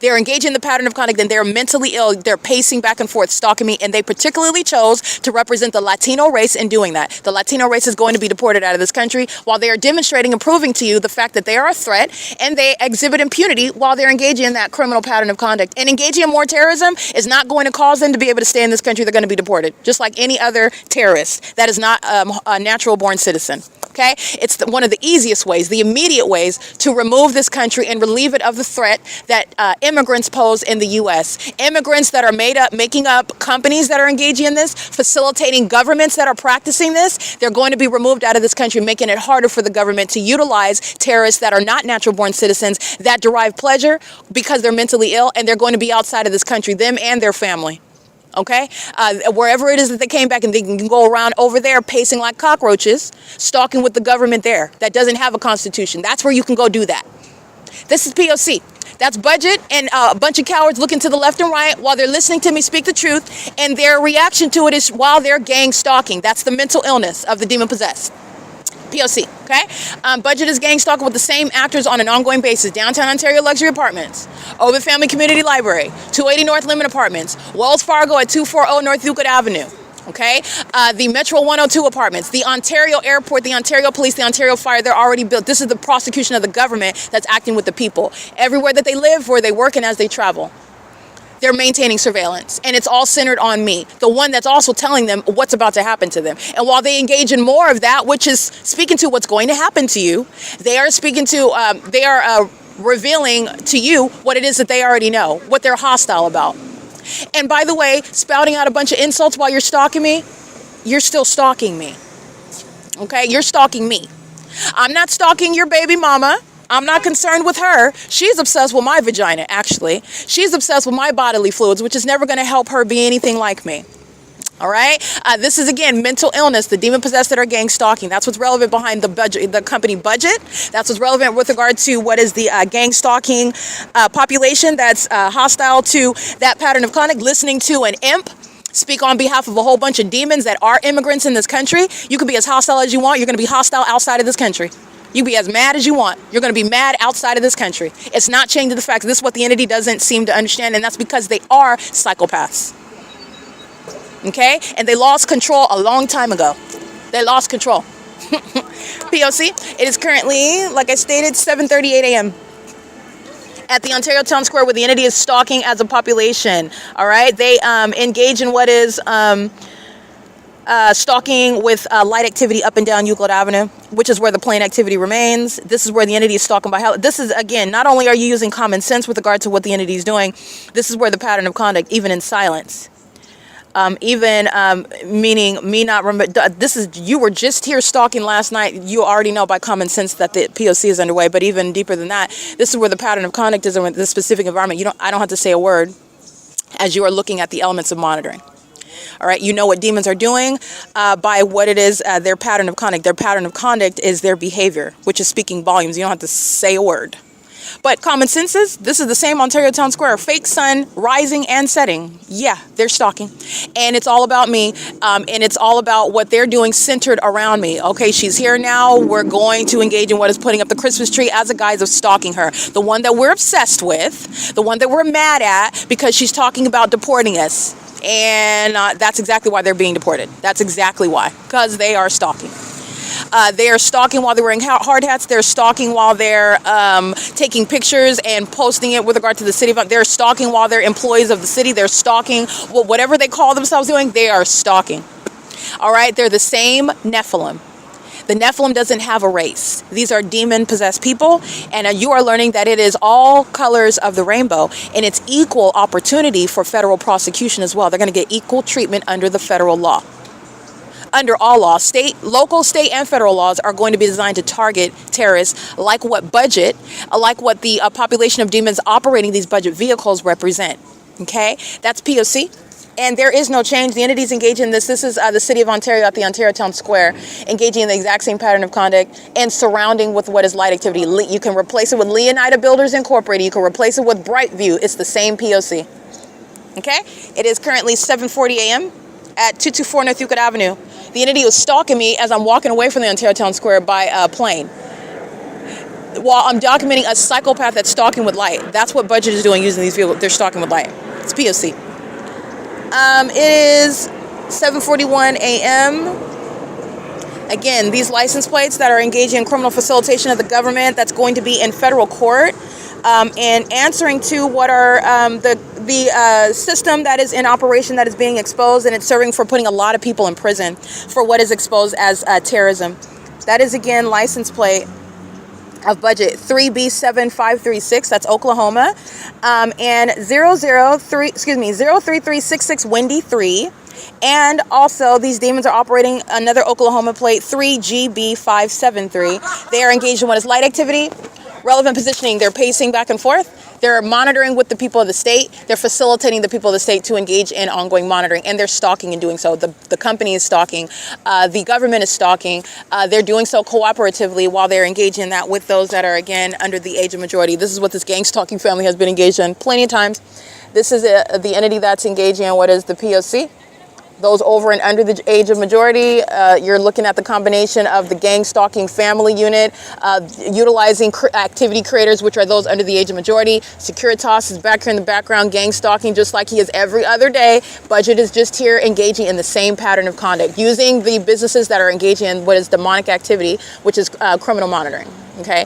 They're engaged in the pattern of conduct and they're mentally ill. They're pacing back and forth, stalking me. And they particularly chose to represent the Latino race in doing that. The Latino race is going to be deported out of this country while they are demonstrating and proving to you the fact that they are a threat and they exhibit impunity while they're engaging in that criminal pattern of conduct. And engaging in more terrorism is not going to cause them to be able to stay in this country. They're going to be deported, just like any other terrorist that is not a natural-born citizen. Okay? It's one of the easiest ways, the immediate ways to remove this country and relieve it of the threat that immigrants pose in the U.S. Immigrants that are making up companies that are engaging in this, facilitating governments that are practicing this, they're going to be removed out of this country, making it harder for the government to utilize terrorists that are not natural-born citizens that derive pleasure because they're mentally ill, and they're going to be outside of this country, them and their family. Okay, wherever it is that they came back, and they can go around over there pacing like cockroaches, stalking with the government there that doesn't have a constitution. That's where you can go do that. This is P.O.C. That's budget and a bunch of cowards looking to the left and right while they're listening to me speak the truth, and their reaction to it is while they're gang stalking. That's the mental illness of the demon-possessed. P.O.C. Okay? Budget is gang stalking with the same actors on an ongoing basis. Downtown Ontario Luxury Apartments, OVITT Family Community Library, 280 North Limit Apartments, Wells Fargo at 240 North Euclid Avenue. Okay? The Metro 102 Apartments, the Ontario Airport, the Ontario Police, the Ontario Fire, they're already built. This is the prosecution of the government that's acting with the people. Everywhere that they live, where they work, and as they travel. They're maintaining surveillance, and it's all centered on me, the one that's also telling them what's about to happen to them. And while they engage in more of that, which is speaking to what's going to happen to you, they are speaking to, they are revealing to you what it is that they already know, what they're hostile about. And by the way, spouting out a bunch of insults while you're stalking me, you're still stalking me. Okay, you're stalking me. I'm not stalking your baby mama. I'm not concerned with her. She's obsessed with my vagina, actually. She's obsessed with my bodily fluids, which is never going to help her be anything like me. All right? This is, again, mental illness, the demon-possessed that are gang stalking. That's what's relevant behind the budget, the company budget. That's what's relevant with regard to what is the gang stalking population that's hostile to that pattern of conduct, listening to an imp speak on behalf of a whole bunch of demons that are immigrants in this country. You can be as hostile as you want. You're going to be hostile outside of this country. You be as mad as you want. You're going to be mad outside of this country. It's not changing the facts. This is what the entity doesn't seem to understand, and that's because they are psychopaths. Okay? And they lost control a long time ago. They lost control. P.O.C. It is currently, like I stated, 7:38 a.m. at the Ontario Town Square, where the entity is stalking as a population. All right? They engage in what is stalking with light activity up and down Euclid Avenue, which is where the plane activity remains. This is where the entity is stalking by how. This is, again, not only are you using common sense with regard to what the entity is doing, this is where the pattern of conduct, even in silence, meaning me not remember. This is, you were just here stalking last night. You already know by common sense that the P.O.C. is underway, but even deeper than that, this is where the pattern of conduct is in this specific environment. I don't have to say a word as you are looking at the elements of monitoring. All right, you know what demons are doing by what it is, their pattern of conduct. Their pattern of conduct is their behavior, which is speaking volumes. You don't have to say a word. But common sense is, this is the same Ontario Town Square, fake sun rising and setting. Yeah, they're stalking. And it's all about me, and it's all about what they're doing centered around me. Okay, she's here now. We're going to engage in what is putting up the Christmas tree as a guise of stalking her. The one that we're obsessed with, the one that we're mad at because she's talking about deporting us. And that's exactly why they're being deported. That's exactly why, because they are stalking. They are stalking while they're wearing hard hats. They're stalking while they're taking pictures and posting it with regard to the city. They're stalking while they're employees of the city. They're stalking whatever they call themselves doing. They are stalking. All right. They're the same Nephilim. The Nephilim doesn't have a race. These are demon-possessed people, and you are learning that it is all colors of the rainbow, and it's equal opportunity for federal prosecution as well. They're going to get equal treatment under the federal law. Under all laws, state, local, state, and federal laws are going to be designed to target terrorists like what budget, like what the population of demons operating these budget vehicles represent. Okay? That's P.O.C. And there is no change. The entities engaged in this. This is the City of Ontario at the Ontario Town Square, engaging in the exact same pattern of conduct and surrounding with what is light activity. You can replace it with Leonida Builders Incorporated. You can replace it with Brightview. It's the same P.O.C. Okay? It is currently 7:40 a.m. at 224 North Euclid Avenue. The entity was stalking me as I'm walking away from the Ontario Town Square by plane, while I'm documenting a psychopath that's stalking with light. That's what budget is doing using these vehicles. They're stalking with light. It's P.O.C. It is 7:41 a.m. Again, these license plates that are engaging in criminal facilitation of the government, that's going to be in federal court, and answering to what are the system that is in operation that is being exposed, and it's serving for putting a lot of people in prison for what is exposed as terrorism. That is, again, license plate of budget 3B7536, that's Oklahoma, and 03366 Wendy 3, and also these demons are operating another Oklahoma plate 3GB573. They are engaged in what is light activity, relevant positioning. They're pacing back and forth. They're monitoring with the people of the state. They're facilitating the people of the state to engage in ongoing monitoring, and they're stalking in doing so. The company is stalking. The government is stalking. They're doing so cooperatively while they're engaging in that with those that are, again, under the age of majority. This is what this gang stalking family has been engaged in plenty of times. This is the entity that's engaging in what is the P.O.C. Those over and under the age of majority, you're looking at the combination of the gang stalking family unit, utilizing activity creators, which are those under the age of majority. Securitas is back here in the background, gang stalking just like he is every other day. Budget is just here engaging in the same pattern of conduct, using the businesses that are engaging in what is demonic activity, which is criminal monitoring. Okay,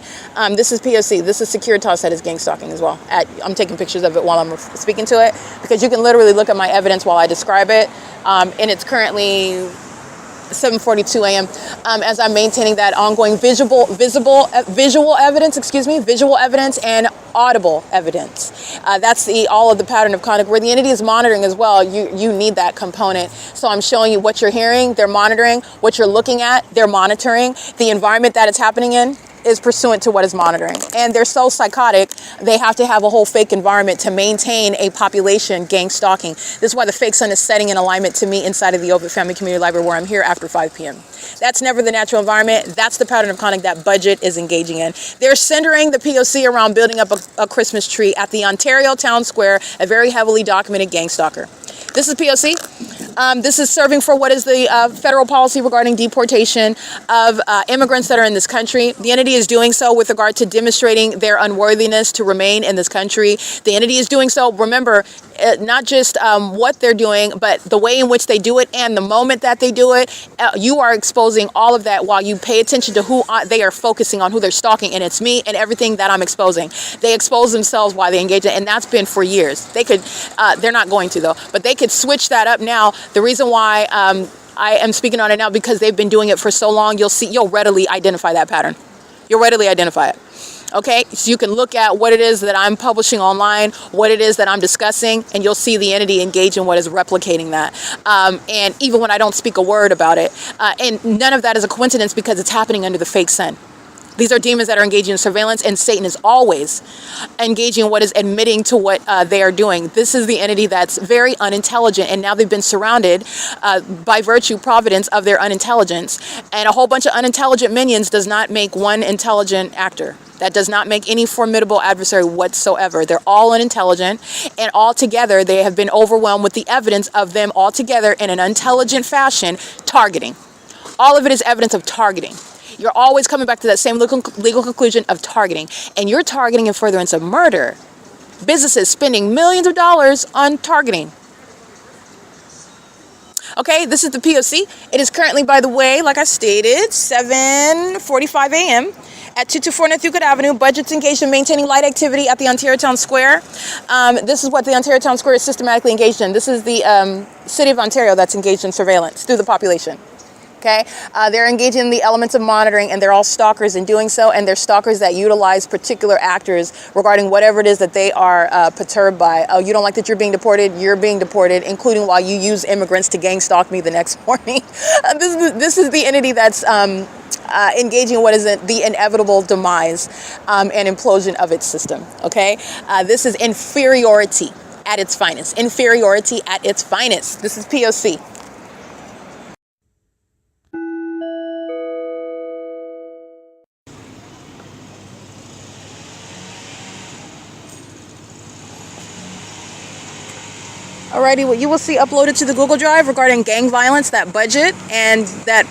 this is P.O.C. This is Securitas that is gang stalking as well. I'm taking pictures of it while I'm speaking to it, because you can literally look at my evidence while I describe it. And it's currently 7:42 a.m. As I'm maintaining that ongoing visual evidence and audible evidence. That's all of the pattern of conduct where the entity is monitoring as well. You need that component. So I'm showing you what you're hearing, they're monitoring. What you're looking at, they're monitoring. The environment that it's happening in is pursuant to what is monitoring. And they're so psychotic, they have to have a whole fake environment to maintain a population gang stalking. This is why the fake sun is setting in alignment to me inside of the OVITT Family Community Library, where I'm here after 5 p.m. That's never the natural environment. That's the pattern of conduct that budget is engaging in. They're centering the P.O.C. around building up a Christmas tree at the Ontario Town Square, a very heavily documented gang stalker. This is P.O.C. This is serving for what is the federal policy regarding deportation of immigrants that are in this country. The entity is doing so with regard to demonstrating their unworthiness to remain in this country. The entity is doing so, remember, not just what they're doing, but the way in which they do it and the moment that they do it. You are exposing all of that while you pay attention to who they are focusing on, who they're stalking, and it's me and everything that I'm exposing. They expose themselves while they engage in it, and that's been for years. They could, they're not going to though, but they could switch that up now. The reason why I am speaking on it now, because they've been doing it for so long, you'll readily identify that pattern. You'll readily identify it. Okay, so you can look at what it is that I'm publishing online, what it is that I'm discussing, and you'll see the entity engage in what is replicating that. And even when I don't speak a word about it, and none of that is a coincidence, because it's happening under the fake sun. These are demons that are engaging in surveillance, and Satan is always engaging in what is admitting to what they are doing. This is the entity that's very unintelligent, and now they've been surrounded by virtue, providence of their unintelligence. And a whole bunch of unintelligent minions does not make one intelligent actor. That does not make any formidable adversary whatsoever. They're all unintelligent, and all together they have been overwhelmed with the evidence of them all together in an intelligent fashion targeting. All of it is evidence of targeting. You're always coming back to that same legal conclusion of targeting, and you're targeting in furtherance of murder. Businesses spending millions of dollars on targeting. Okay, this is the P.O.C. It is currently, by the way, like I stated, 7:45 a.m. at 224 North Euclid Avenue. Budget's engaged in maintaining light activity at the Ontario Town Square. This is what the Ontario Town Square is systematically engaged in. This is the City of Ontario that's engaged in surveillance through the population. Okay, they're engaging in the elements of monitoring, and they're all stalkers in doing so, and they're stalkers that utilize particular actors regarding whatever it is that they are perturbed by. Oh, you don't like that you're being deported, including while you use immigrants to gang stalk me the next morning. This is the entity that's engaging in what is the inevitable demise and implosion of its system. Okay, this is inferiority at its finest. Inferiority at its finest. This is P.O.C. Alrighty, what you will see uploaded to the Google Drive regarding gang violence, that budget, and that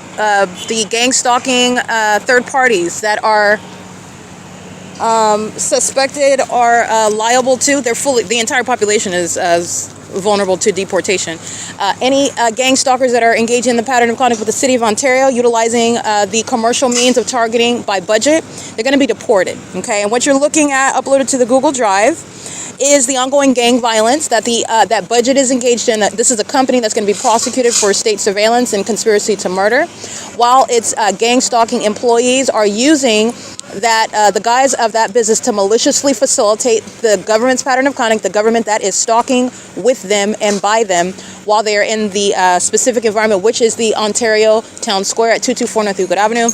the gang stalking third parties that are suspected or liable to, the entire population is vulnerable to deportation. Any gang stalkers that are engaging in the pattern of conduct with the City of Ontario, utilizing the commercial means of targeting by budget, they're going to be deported. Okay, and what you're looking at uploaded to the Google Drive is the ongoing gang violence that that budget is engaged in. This is a company that's going to be prosecuted for state surveillance and conspiracy to murder, while its gang stalking employees are using the guise of that business to maliciously facilitate the government's pattern of conduct, the government that is stalking with them and by them while they are in the specific environment, which is the Ontario Town Square at 224 North Euclid Avenue.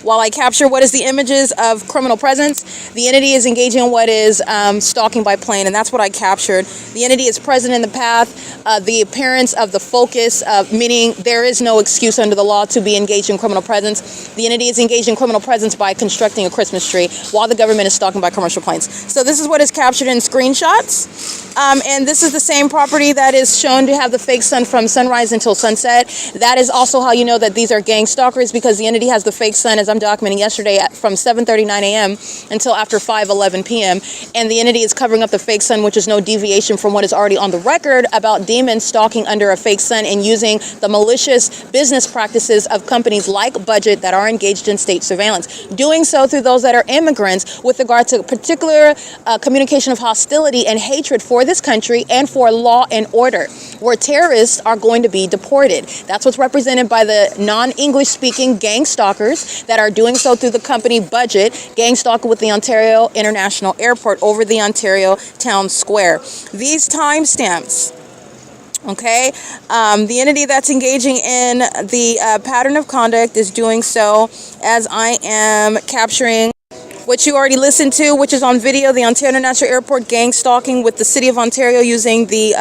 while I capture what is the images of criminal presence, the entity is engaging in what is stalking by plane, and that's what I captured. The entity is present in the path. The appearance of the focus, meaning there is no excuse under the law to be engaged in criminal presence. The entity is engaged in criminal presence by constructing a Christmas tree while the government is stalking by commercial planes. So this is what is captured in screenshots. And this is the same property that is shown to have the fake sun from sunrise until sunset. That is also how you know that these are gang stalkers, because the entity has the fake sun, as I'm documenting yesterday, from 7:39 a.m. until after 5:11 p.m. And the entity is covering up the fake sun, which is no deviation from what is already on the record about demons stalking under a fake sun and using the malicious business practices of companies like Budget that are engaged in state surveillance. Doing so through those that are immigrants with regard to particular communication of hostility and hatred for this country and for law and order, where terrorists are going to be deported. That's what's represented by the non-English speaking gang stalkers that are doing so through the company Budget, gang stalker with the Ontario International Airport over the Ontario Town Square. These timestamps, okay, the entity that's engaging in the pattern of conduct is doing so as I am capturing what you already listened to, which is on video, the Ontario International Airport gang stalking with the City of Ontario using the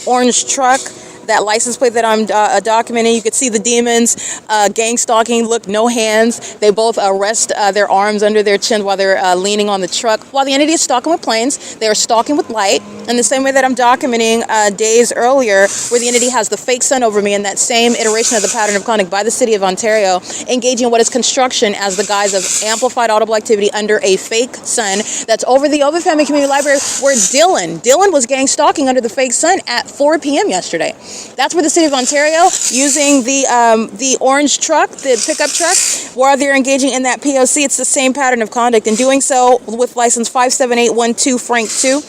orange truck. That license plate that I'm documenting, you could see the demons gang stalking. Look, no hands. They both rest their arms under their chin while they're leaning on the truck. While the entity is stalking with planes, they are stalking with light. In the same way that I'm documenting days earlier, where the entity has the fake sun over me, and that same iteration of the pattern of conduct by the City of Ontario, engaging in what is construction as the guise of amplified audible activity under a fake sun that's over the OVITT Family Community Library, where Dylan was gang stalking under the fake sun at 4 p.m. yesterday. That's where the City of Ontario, using the orange truck, the pickup truck, while they're engaging in that P.O.C., it's the same pattern of conduct, and doing so with license 57812 Frank 2.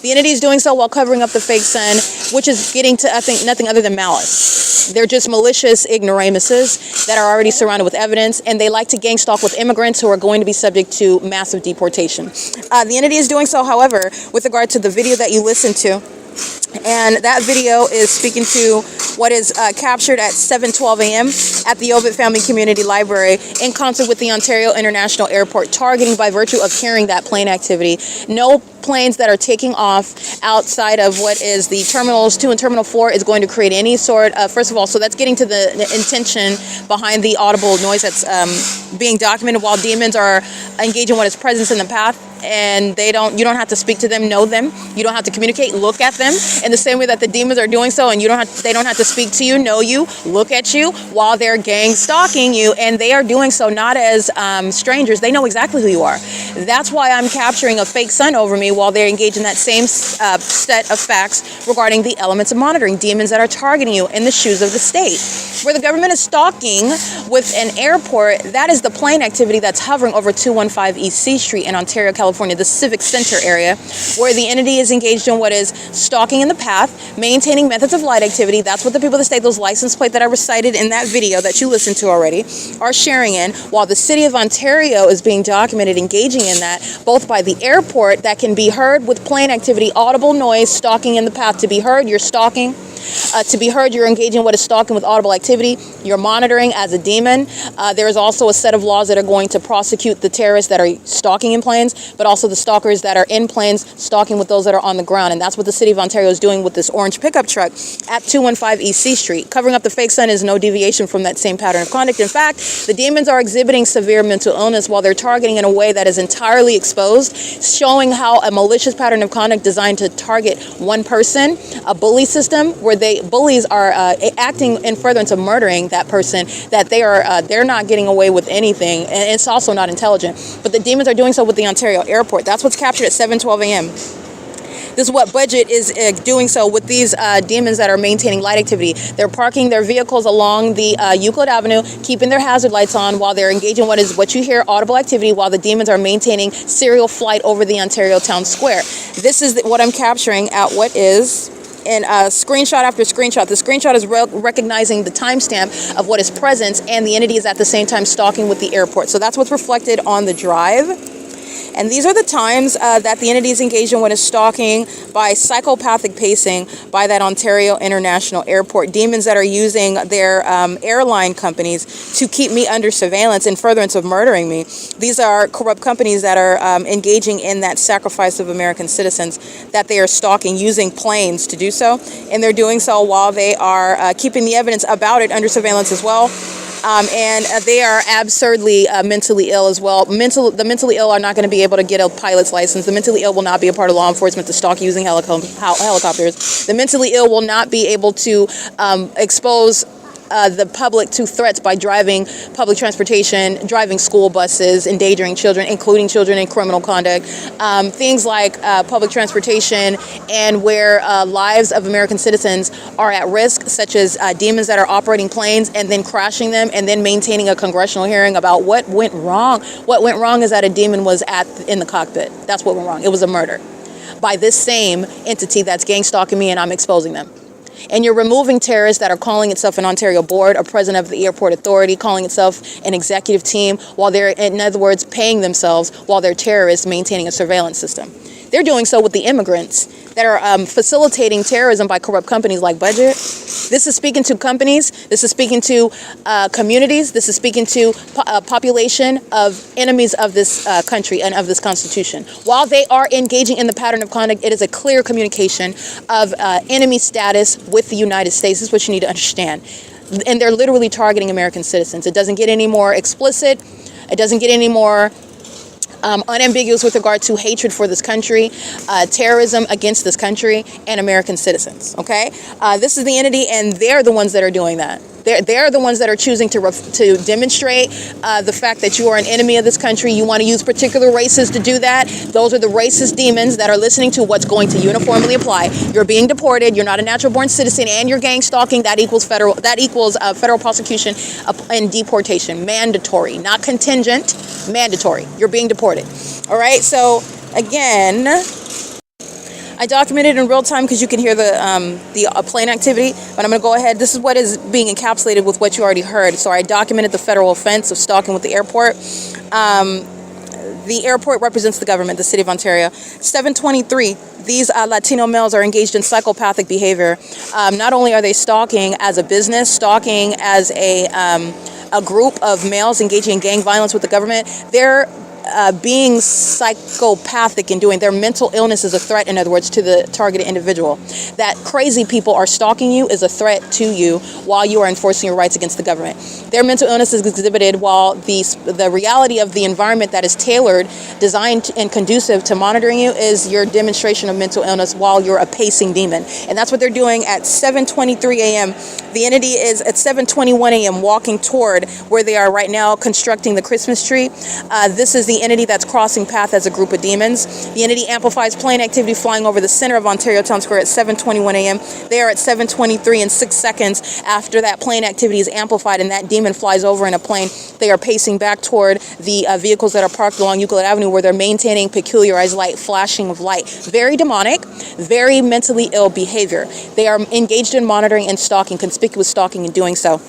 The entity is doing so while covering up the fake sun, which is getting to, I think, nothing other than malice. They're just malicious ignoramuses that are already surrounded with evidence, and they like to gang stalk with immigrants who are going to be subject to massive deportation. The entity is doing so, however, with regard to the video that you listened to. And that video is speaking to what is captured at 7:12 a.m. at the OVITT Family Community Library in concert with the Ontario International Airport, targeting by virtue of hearing that plane activity. No planes that are taking off outside of what is the Terminals 2 and Terminal 4 is going to create any sort of, first of all, so that's getting to the intention behind the audible noise that's being documented, while demons are engaging what is presence in the path, and you don't have to speak to them, know them, you don't have to communicate, look at them in the same way that the demons are doing so, and they don't have to speak to you, know you, look at you while they're gang stalking you, and they are doing so not as strangers. They know exactly who you are. That's why I'm capturing a fake sun over me while they're engaged in that same set of facts regarding the elements of monitoring, demons that are targeting you in the shoes of the state. Where the government is stalking with an airport, that is the plane activity that's hovering over 215 East C Street in Ontario, California, the Civic Center area, where the entity is engaged in what is stalking in the path, maintaining methods of light activity. That's what the people of the state, those license plates that I recited in that video that you listened to already, are sharing in, while the City of Ontario is being documented engaging in that, both by the airport that can be heard with plane activity, audible noise, stalking in the path. To be heard, you're stalking. To be heard, you're engaging in what is stalking with audible activity. You're monitoring as a demon. There is also a set of laws that are going to prosecute the terrorists that are stalking in planes, but also the stalkers that are in planes stalking with those that are on the ground. And that's what the City of Ontario is doing with this orange pickup truck at 215 East C Street. Covering up the fake sun is no deviation from that same pattern of conduct. In fact, the demons are exhibiting severe mental illness while they're targeting in a way that is entirely exposed, showing how a malicious pattern of conduct designed to target one person, a bully system where bullies are acting in furtherance of murdering that person, that they're not getting away with anything, and it's also not intelligent. But the demons are doing so with the Ontario Airport. That's what's captured at 7:12 a.m. This is what Budget is doing so with these demons that are maintaining light activity. They're parking their vehicles along the Euclid Avenue, keeping their hazard lights on while they're engaging what you hear, audible activity, while the demons are maintaining serial flight over the Ontario Town Square. This is what I'm capturing at what is in screenshot after screenshot. The screenshot is recognizing the timestamp of what is present, and the entity is at the same time stalking with the airport. So that's what's reflected on the drive. And these are the times that the entity is engaged in when it's stalking by psychopathic pacing by that Ontario International Airport. Demons that are using their airline companies to keep me under surveillance in furtherance of murdering me. These are corrupt companies that are engaging in that sacrifice of American citizens that they are stalking using planes to do so. And they're doing so while they are keeping the evidence about it under surveillance as well. And they are absurdly mentally ill as well. The mentally ill are not going to be able to get a pilot's license. The mentally ill will not be a part of law enforcement to stalk using helicopters. The mentally ill will not be able to expose the public to threats by driving public transportation, driving school buses, endangering children, including children in criminal conduct, things like public transportation and where lives of American citizens are at risk, such as demons that are operating planes and then crashing them and then maintaining a congressional hearing about what went wrong. What went wrong is that a demon was in the cockpit. That's what went wrong. It was a murder by this same entity that's gang stalking me, and I'm exposing them. And you're removing terrorists that are calling itself an Ontario board, a president of the airport authority, calling itself an executive team, while they're, in other words, paying themselves while they're terrorists maintaining a surveillance system. They're doing so with the immigrants that are facilitating terrorism by corrupt companies like Budget. This is speaking to companies. This is speaking to communities. This is speaking to a population of enemies of this country and of this Constitution. While they are engaging in the pattern of conduct, it is a clear communication of enemy status with the United States. This is what you need to understand. And they're literally targeting American citizens. It doesn't get any more explicit. It doesn't get any more unambiguous with regard to hatred for this country, terrorism against this country, and American citizens, okay? This is the entity, and they're the ones that are doing that. They're the ones that are choosing to demonstrate the fact that you are an enemy of this country. You want to use particular races to do that. Those are the racist demons that are listening to what's going to uniformly apply. You're being deported. You're not a natural-born citizen, and you're gang stalking. That equals federal prosecution and deportation. Mandatory, not contingent. Mandatory. You're being deported. All right. So again, I documented in real time because you can hear the plane activity, but I'm going to go ahead. This is what is being encapsulated with what you already heard. So I documented the federal offense of stalking with the airport. The airport represents the government, the city of Ontario. 723, these Latino males are engaged in psychopathic behavior. Not only are they stalking as a business, stalking as a group of males engaging in gang violence with the government, they're being psychopathic in doing their mental illness is a threat, in other words, to the targeted individual. That crazy people are stalking you is a threat to you while you are enforcing your rights against the government. Their mental illness is exhibited while the reality of the environment that is tailored, designed, and conducive to monitoring you is your demonstration of mental illness while you're a pacing demon. And that's what they're doing at 7:23 a.m. The entity is at 7:21 a.m. walking toward where they are right now constructing the Christmas tree. This is the entity that's crossing path as a group of demons. The entity amplifies plane activity flying over the center of Ontario Town Square at 7:21 a.m. They are at 7:23 and 6 seconds after that plane activity is amplified and that demon flies over in a plane. They are pacing back toward the vehicles that are parked along Euclid Avenue where they're maintaining peculiarized light, flashing of light. Very demonic, very mentally ill behavior. They are engaged in monitoring and stalking, conspicuous stalking in doing so.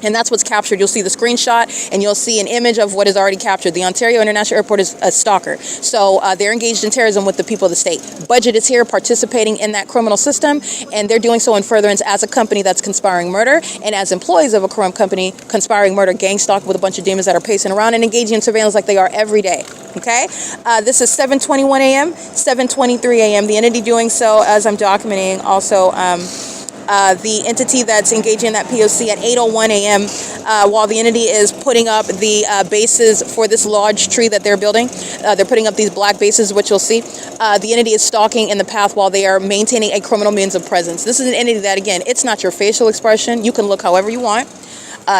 And that's what's captured. You'll see the screenshot and you'll see an image of what is already captured. The Ontario International Airport is a stalker. So they're engaged in terrorism with the people of the state. Budget is here participating in that criminal system, and they're doing so in furtherance as a company that's conspiring murder and as employees of a corrupt company conspiring murder, gang stalk with a bunch of demons that are pacing around and engaging in surveillance like they are every day. Okay? This is 7:21 a.m., 7:23 a.m. The entity doing so, as I'm documenting, also the entity that's engaging in that P.O.C. at 8:01 a.m. While the entity is putting up the bases for this large tree that they're building. They're putting up these black bases, which you'll see. The entity is stalking in the path while they are maintaining a criminal means of presence. This is an entity that, again, it's not your facial expression. You can look however you want.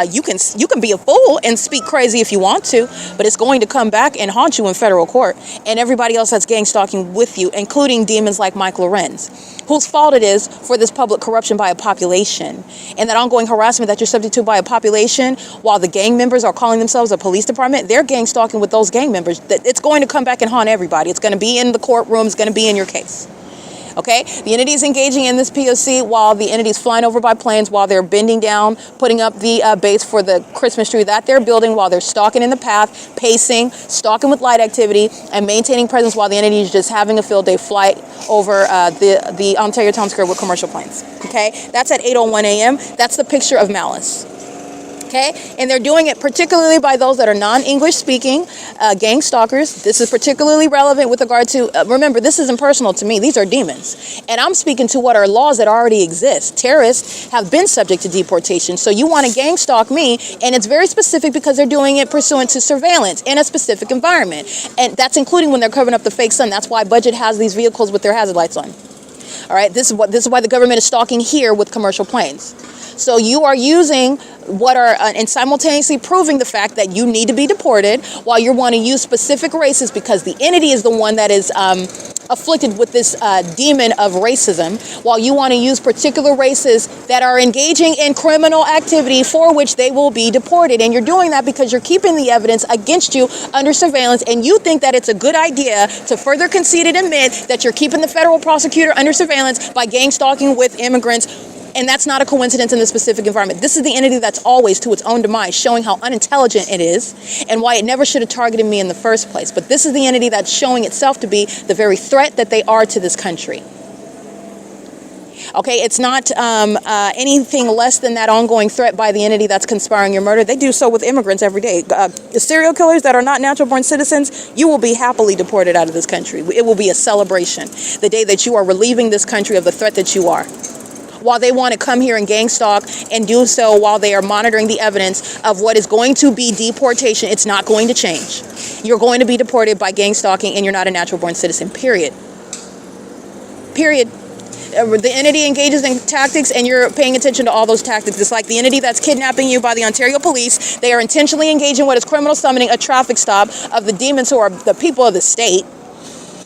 You can be a fool and speak crazy if you want to, but it's going to come back and haunt you in federal court and everybody else that's gang stalking with you, including demons like Mike Lorenz, whose fault it is for this public corruption by a population and that ongoing harassment that you're subject to by a population while the gang members are calling themselves a police department. They're gang stalking with those gang members. It's going to come back and haunt everybody. It's going to be in the courtroom. It's going to be in your case. Okay, the entity is engaging in this P.O.C. while the entity is flying over by planes, while they're bending down, putting up the base for the Christmas tree that they're building, while they're stalking in the path, pacing, stalking with light activity, and maintaining presence while the entity is just having a field day flight over the Ontario Town Square with commercial planes. Okay, that's at 8:01 a.m. That's the picture of malice. Okay, and they're doing it particularly by those that are non-English speaking gang stalkers. This is particularly relevant with regard to, remember, this isn't personal to me. These are demons. And I'm speaking to what are laws that already exist. Terrorists have been subject to deportation. So you want to gang stalk me, and it's very specific because they're doing it pursuant to surveillance in a specific environment. And that's including when they're covering up the fake sun. That's why Budget has these vehicles with their hazard lights on. All right, this is why the government is stalking here with commercial planes. So you are using what are and simultaneously proving the fact that you need to be deported while you want to use specific races because the entity is the one that is afflicted with this demon of racism, while you want to use particular races that are engaging in criminal activity for which they will be deported. And you're doing that because you're keeping the evidence against you under surveillance, and you think that it's a good idea to further concede and admit that you're keeping the federal prosecutor under surveillance by gang stalking with immigrants. And that's not a coincidence in this specific environment. This is the entity that's always to its own demise, showing how unintelligent it is and why it never should have targeted me in the first place. But this is the entity that's showing itself to be the very threat that they are to this country. Okay, it's not anything less than that ongoing threat by the entity that's conspiring your murder. They do so with immigrants every day. The serial killers that are not natural-born citizens, you will be happily deported out of this country. It will be a celebration the day that you are relieving this country of the threat that you are. While they want to come here and gang stalk and do so while they are monitoring the evidence of what is going to be deportation, it's not going to change. You're going to be deported by gang stalking, and you're not a natural-born citizen, period. Period. The entity engages in tactics, and you're paying attention to all those tactics. It's like the entity that's kidnapping you by the Ontario police. They are intentionally engaging in what is criminal summoning, a traffic stop of the demons who are the people of the state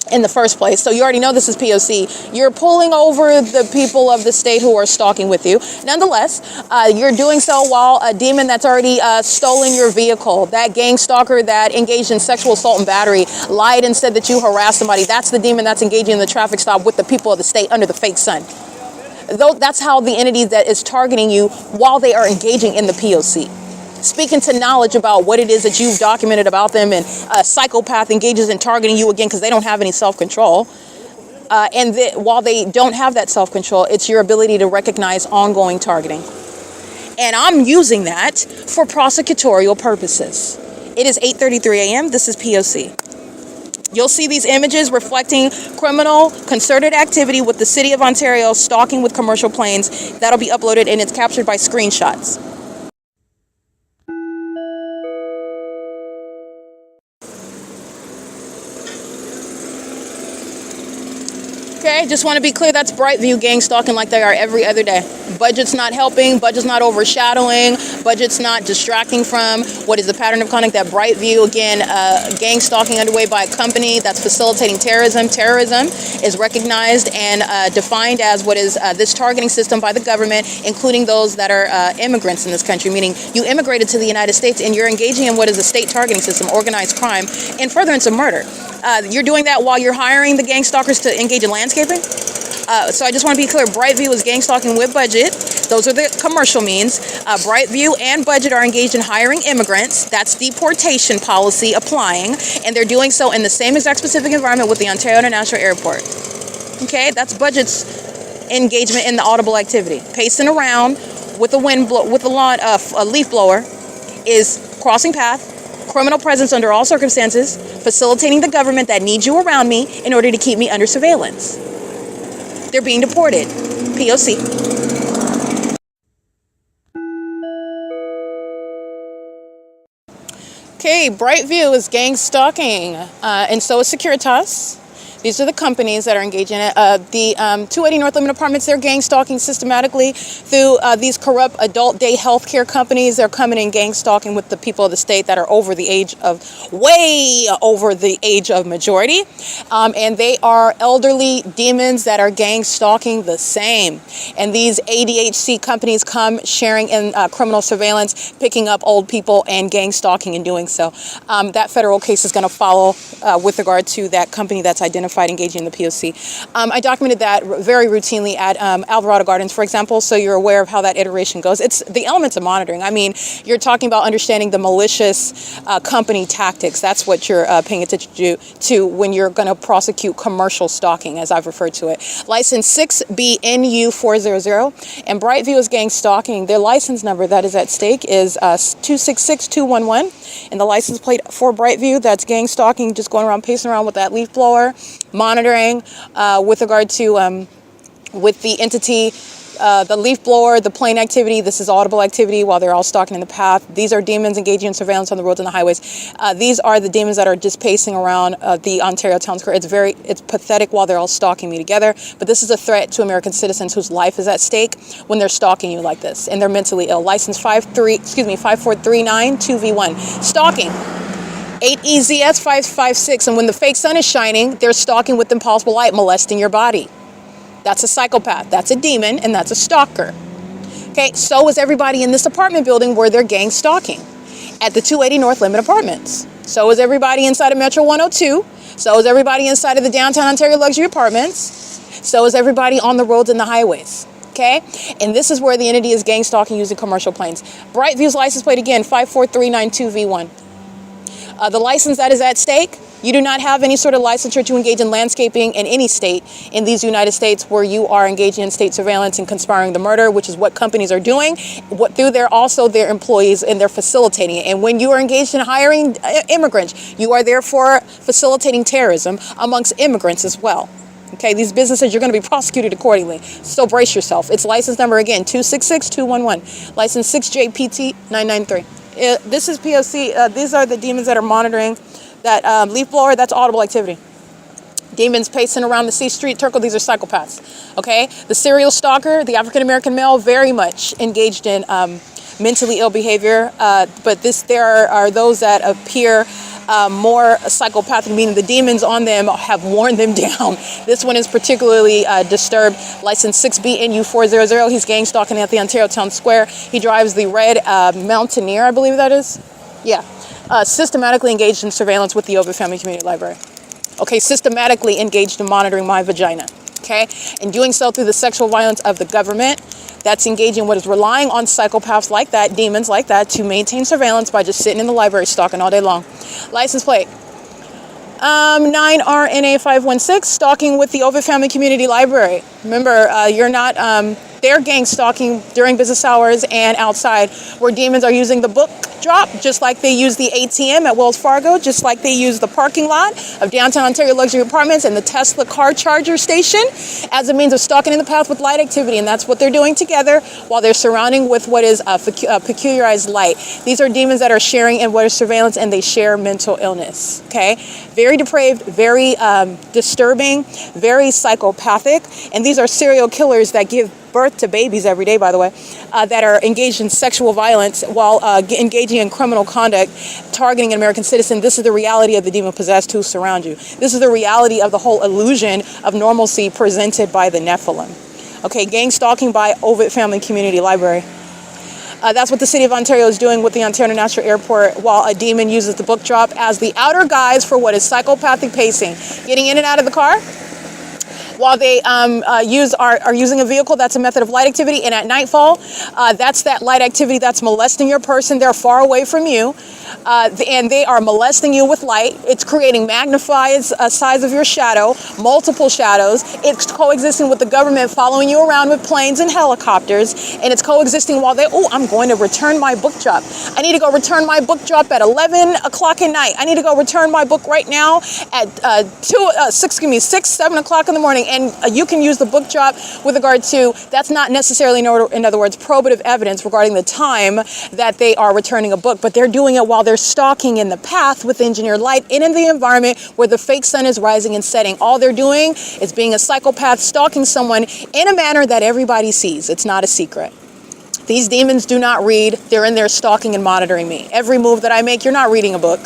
in the first place. So you already know this is P.O.C. You're pulling over the people of the state who are stalking with you. Nonetheless, you're doing so while a demon that's already stolen your vehicle, that gang stalker that engaged in sexual assault and battery, lied and said that you harassed somebody. That's the demon that's engaging in the traffic stop with the people of the state under the fake sun. That's how the entity that is targeting you while they are engaging in the P.O.C. Speaking to knowledge about what it is that you've documented about them, and a psychopath engages in targeting you again because they don't have any self-control. While they don't have that self-control, it's your ability to recognize ongoing targeting. And I'm using that for prosecutorial purposes. It is 8:33 a.m. This is P.O.C. You'll see these images reflecting criminal concerted activity with the City of Ontario stalking with commercial planes. That'll be uploaded, and it's captured by screenshots. Okay, just want to be clear, that's Brightview gang stalking like they are every other day. Budget's not helping, budget's not overshadowing, budget's not distracting from what is the pattern of conduct that Brightview, again, gang stalking underway by a company that's facilitating terrorism. Terrorism is recognized and defined as what is this targeting system by the government, including those that are immigrants in this country, meaning you immigrated to the United States and you're engaging in what is a state targeting system, organized crime, in furtherance of murder. You're doing that while you're hiring the gang stalkers to engage in landscaping. So I just want to be clear, Brightview is gang stalking with Budget. Those are the commercial means. Brightview and Budget are engaged in hiring immigrants. That's deportation policy applying, and they're doing so in the same exact specific environment with the Ontario International Airport. Okay, that's Budget's engagement in the audible activity. Pacing around with a a leaf blower is crossing path. Criminal presence under all circumstances, facilitating the government that needs you around me in order to keep me under surveillance. They're being deported. P.O.C. Okay, Brightview is gang stalking, and so is Securitas. These are the companies that are engaging in it. The 280 North Limit Apartments, they're gang stalking systematically through these corrupt adult day healthcare companies. They're coming in gang stalking with the people of the state that are way over the age of majority. And they are elderly demons that are gang stalking the same. And these ADHC companies come sharing in criminal surveillance, picking up old people and gang stalking and doing so. That federal case is going to follow with regard to that company that's identified identified engaging in the P.O.C. I documented that very routinely at Alvarado Gardens, for example, so you're aware of how that iteration goes. It's the elements of monitoring. I mean, you're talking about understanding the malicious company tactics. That's what you're paying attention to when you're going to prosecute commercial stalking, as I've referred to it. License 6BNU400, and Brightview is gang stalking. Their license number that is at stake is 266211, and the license plate for Brightview, that's gang stalking, just going around, pacing around with that leaf blower, monitoring with regard to with the entity, the leaf blower, the plane activity. This is audible activity while they're all stalking in the path. These are demons engaging in surveillance on the roads and the highways. These are the demons that are just pacing around the Ontario town square. It's pathetic while they're all stalking me together. But this is a threat to American citizens whose life is at stake when they're stalking you like this, and they're mentally ill. License 54392V1. Stalking. 8EZS 556, and when the fake sun is shining, they're stalking with impossible light, molesting your body. That's a psychopath, that's a demon, and that's a stalker. Okay, so is everybody in this apartment building where they're gang stalking at the 280 North Limit Apartments. So is everybody inside of Metro 102. So is everybody inside of the Downtown Ontario Luxury Apartments. So is everybody on the roads and the highways. Okay, and this is where the entity is gang stalking using commercial planes. Brightview's license plate again, 54392V1. The license that is at stake, you do not have any sort of licensure to engage in landscaping in any state in these United States where you are engaging in state surveillance and conspiring the murder, which is what companies are doing, through their employees, and they're facilitating it. And when you are engaged in hiring immigrants, you are therefore facilitating terrorism amongst immigrants as well. Okay, these businesses, you're going to be prosecuted accordingly. So brace yourself. It's license number again, 266211, license 6JPT993. This is P.O.C. These are the demons that are monitoring that leaf blower. That's audible activity. Demons pacing around the C Street Turkle. These are psychopaths. Okay, the serial stalker, the African American male, very much engaged in mentally ill behavior. But there are those that appear more psychopathic, meaning the demons on them have worn them down. This one is particularly disturbed. License 6BNU400. He's gang stalking at the Ontario Town Square. He drives the red Mountaineer, I believe that is. Yeah. Systematically engaged in surveillance with the OVITT Family Community Library. Okay, systematically engaged in monitoring my vagina. Okay, and doing so through the sexual violence of the government. That's engaging what is relying on psychopaths like that, demons like that, to maintain surveillance by just sitting in the library stalking all day long. License plate 9RNA516, stalking with the OVITT Family Community Library. Remember, you're not, they're gang stalking during business hours and outside, where demons are using the book drop, just like they use the ATM at Wells Fargo, just like they use the parking lot of Downtown Ontario Luxury Apartments and the Tesla car charger station as a means of stalking in the path with light activity. And that's what they're doing together while they're surrounding with what is a peculiarized light. These are demons that are sharing in what is surveillance, and they share mental illness. Okay, very depraved, very disturbing, very psychopathic. And these are serial killers that give birth to babies every day, by the way, that are engaged in sexual violence while engaging in criminal conduct, targeting an American citizen. This is the reality of the demon-possessed who surround you. This is the reality of the whole illusion of normalcy presented by the Nephilim. Okay, gang stalking by OVITT Family Community Library. That's what the City of Ontario is doing with the Ontario International Airport, while a demon uses the book drop as the outer guise for what is psychopathic pacing. Getting in and out of the car, while they are using a vehicle, that's a method of light activity. And at nightfall, that's that light activity that's molesting your person. They're far away from you, and they are molesting you with light. It's creating magnified size of your shadow, multiple shadows. It's coexisting with the government following you around with planes and helicopters, and it's coexisting while I'm going to return my book drop. I need to go return my book drop at 11 o'clock at night. I need to go return my book right now at 6, 7 o'clock in the morning. And you can use the book drop with regard to, that's not necessarily, in other words, probative evidence regarding the time that they are returning a book, but they're doing it while they're stalking in the path with engineered light and in the environment where the fake sun is rising and setting. All they're doing is being a psychopath, stalking someone in a manner that everybody sees. It's not a secret. These demons do not read. They're in there stalking and monitoring me. Every move that I make, you're not reading a book.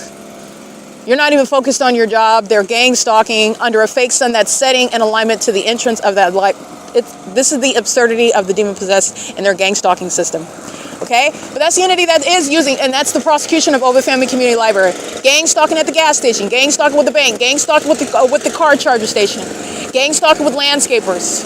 You're not even focused on your job. They're gang stalking under a fake sun that's setting in alignment to the entrance of that light. This is the absurdity of the demon-possessed and their gang stalking system. Okay, but that's the entity that is using, and that's the prosecution of OVITT Family Community Library. Gang stalking at the gas station, gang stalking with the bank, gang stalking with the car charger station, gang stalking with landscapers.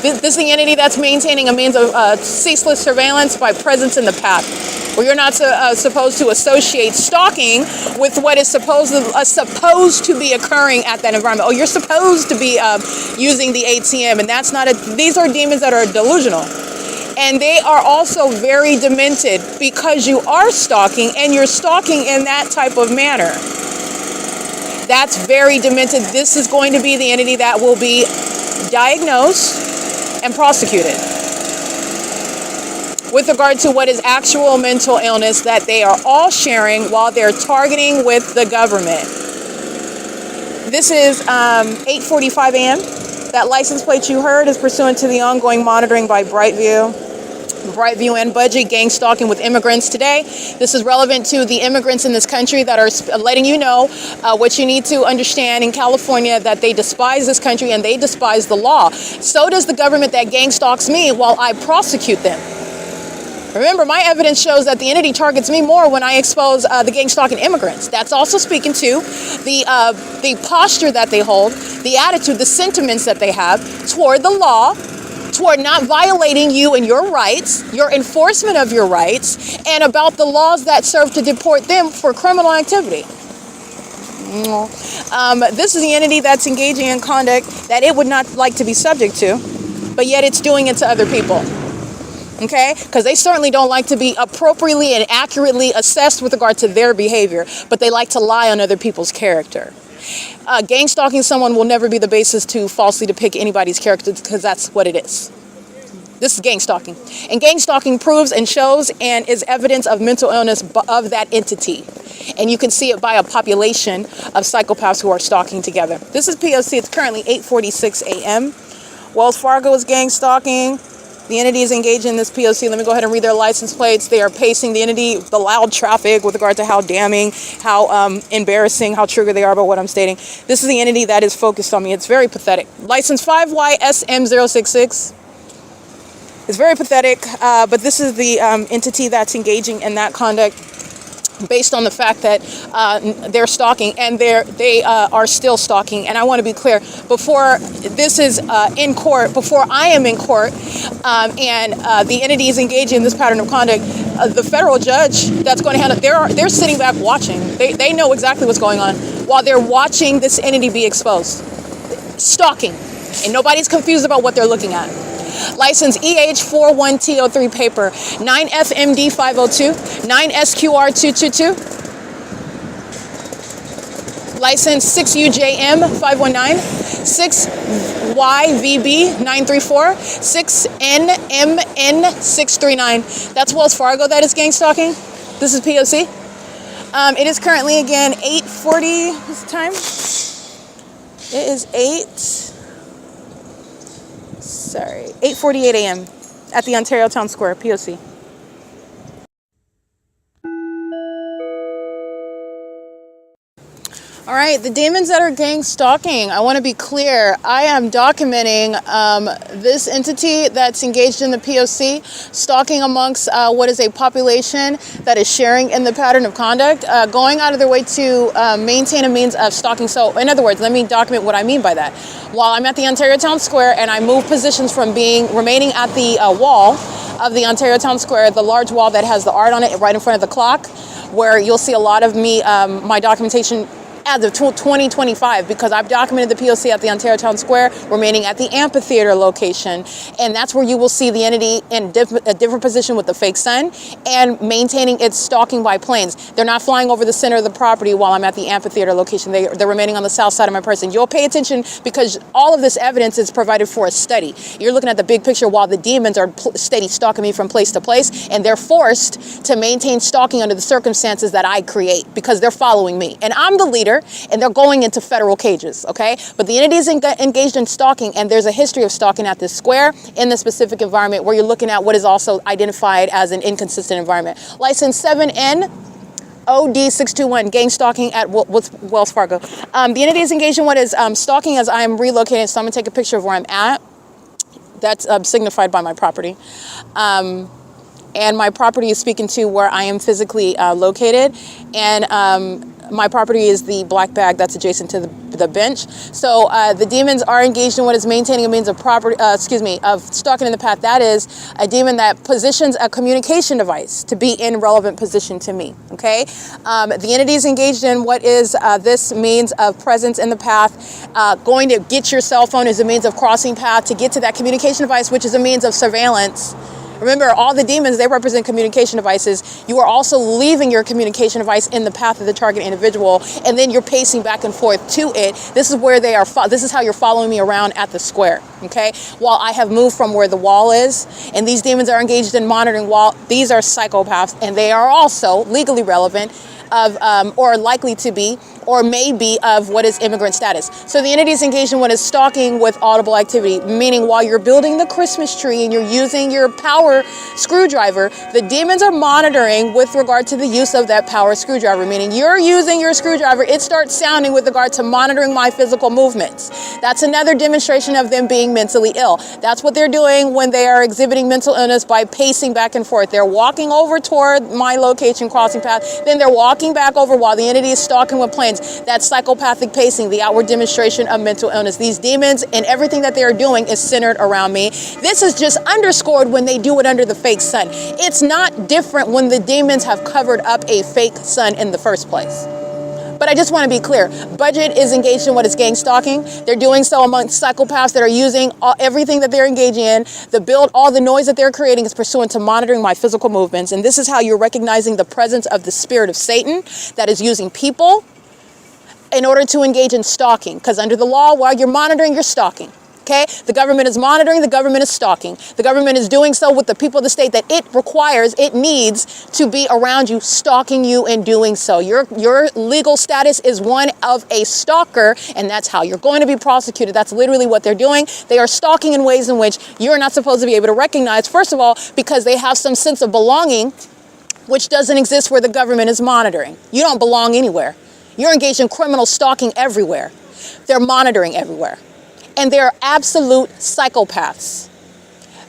This is the entity that's maintaining a means of ceaseless surveillance by presence in the path, where you're not supposed to associate stalking with what is supposed to be occurring at that environment. Oh, you're supposed to be using the ATM, and that's not these are demons that are delusional. And they are also very demented because you are stalking, and you're stalking in that type of manner. That's very demented. This is going to be the entity that will be diagnosed and prosecuted with regard to what is actual mental illness that they are all sharing while they're targeting with the government. This is 8:45 a.m. That license plate you heard is pursuant to the ongoing monitoring by Brightview and Budget gang stalking with immigrants today. This is relevant to the immigrants in this country that are letting you know what you need to understand in California, that they despise this country and they despise the law. So does the government that gang stalks me while I prosecute them. Remember, my evidence shows that the entity targets me more when I expose the gang stalking immigrants. That's also speaking to the posture that they hold, the attitude, the sentiments that they have toward the law, toward not violating you and your rights, your enforcement of your rights, and about the laws that serve to deport them for criminal activity. This is the entity that's engaging in conduct that it would not like to be subject to, but yet it's doing it to other people. Okay? Because they certainly don't like to be appropriately and accurately assessed with regard to their behavior, but they like to lie on other people's character. Gang stalking someone will never be the basis to falsely depict anybody's character, because that's what it is. This is gang stalking. And gang stalking proves and shows and is evidence of mental illness of that entity. And you can see it by a population of psychopaths who are stalking together. This is P.O.C. It's currently 8:46 a.m. Wells Fargo is gang stalking. The entity is engaged in this P.O.C. Let me go ahead and read their license plates. They are pacing the entity, the loud traffic with regard to how damning, how embarrassing, how triggered they are about what I'm stating. This is the entity that is focused on me. It's very pathetic. License 5YSM066. It's very pathetic, but this is the entity that's engaging in that conduct based on the fact that they're stalking, and they are still stalking. And I want to be clear, before this is in court, before I am in court, and the entity is engaging in this pattern of conduct, the federal judge that's going to handle it, they're sitting back watching. They know exactly what's going on while they're watching this entity be exposed. Stalking. And nobody's confused about what they're looking at. License EH41T03 paper, 9FMD502, 9SQR222. License 6UJM519, 6YVB934, 6NMN639. That's Wells Fargo that is gang stalking. This is POC. It is currently, again, 8:40. What's the time? It is 8:48 a.m. at the Ontario Town Square, POC. All right, the demons that are gang stalking, I want to be clear. I am documenting this entity that's engaged in the POC, stalking amongst what is a population that is sharing in the pattern of conduct, going out of their way to maintain a means of stalking. So, in other words, let me document what I mean by that. While I'm at the Ontario Town Square and I move positions from remaining at the wall of the Ontario Town Square, the large wall that has the art on it right in front of the clock, where you'll see a lot of my documentation as of 2025, because I've documented the POC at the Ontario Town Square, remaining at the amphitheater location, and that's where you will see the entity in a different position with the fake sun and maintaining its stalking by planes. They're not flying over the center of the property while I'm at the amphitheater location. They're remaining on the south side of my person. You'll pay attention because all of this evidence is provided for a study. You're looking at the big picture while the demons are steady stalking me from place to place, and they're forced to maintain stalking under the circumstances that I create because they're following me. And I'm the leader, and they're going into federal cages, okay? But the entity is engaged in stalking, and there's a history of stalking at this square in the specific environment where you're looking at what is also identified as an inconsistent environment. License 7N OD621, gang stalking at Wells Fargo. The entity is engaged in what is stalking as I am relocating, so I'm gonna take a picture of where I'm at. That's signified by my property. and my property is speaking to where I am physically located, and my property is the black bag that's adjacent to the bench. So the demons are engaged in what is maintaining a means of of stalking in the path. That is a demon that positions a communication device to be in relevant position to me. Okay, the entity is engaged in what is this means of presence in the path. Going to get your cell phone is a means of crossing path to get to that communication device, which is a means of surveillance. Remember, all the demons, they represent communication devices. You are also leaving your communication device in the path of the target individual, and then you're pacing back and forth to it. This is where they are. This is how you're following me around at the square. Okay, while I have moved from where the wall is, and these demons are engaged in monitoring wall. These are psychopaths, and they are also legally relevant of, or likely to be, or may be of what is immigrant status. So the entity is engaged in what is stalking with audible activity, meaning while you're building the Christmas tree and you're using your power screwdriver, the demons are monitoring with regard to the use of that power screwdriver, meaning you're using your screwdriver, it starts sounding with regard to monitoring my physical movements. That's another demonstration of them being mentally ill. That's what they're doing when they are exhibiting mental illness, by pacing back and forth. They're walking over toward my location crossing path, then they're walking back over while the entity is stalking with planes. That's psychopathic pacing, the outward demonstration of mental illness. These demons and everything that they are doing is centered around me. This is just underscored when they do it under the fake sun. It's not different when the demons have covered up a fake sun in the first place. But I just want to be clear. Budget is engaged in what is gang stalking. They're doing so amongst psychopaths that are using everything that they're engaging in. All the noise that they're creating is pursuant to monitoring my physical movements. And this is how you're recognizing the presence of the spirit of Satan that is using people in order to engage in stalking. Because under the law, while you're monitoring, you're stalking. Okay? The government is monitoring, the government is stalking. The government is doing so with the people of the state that it requires, it needs to be around you, stalking you and doing so. Your legal status is one of a stalker, and that's how you're going to be prosecuted. That's literally what they're doing. They are stalking in ways in which you're not supposed to be able to recognize, first of all, because they have some sense of belonging, which doesn't exist where the government is monitoring. You don't belong anywhere. You're engaged in criminal stalking everywhere. They're monitoring everywhere. And they're absolute psychopaths.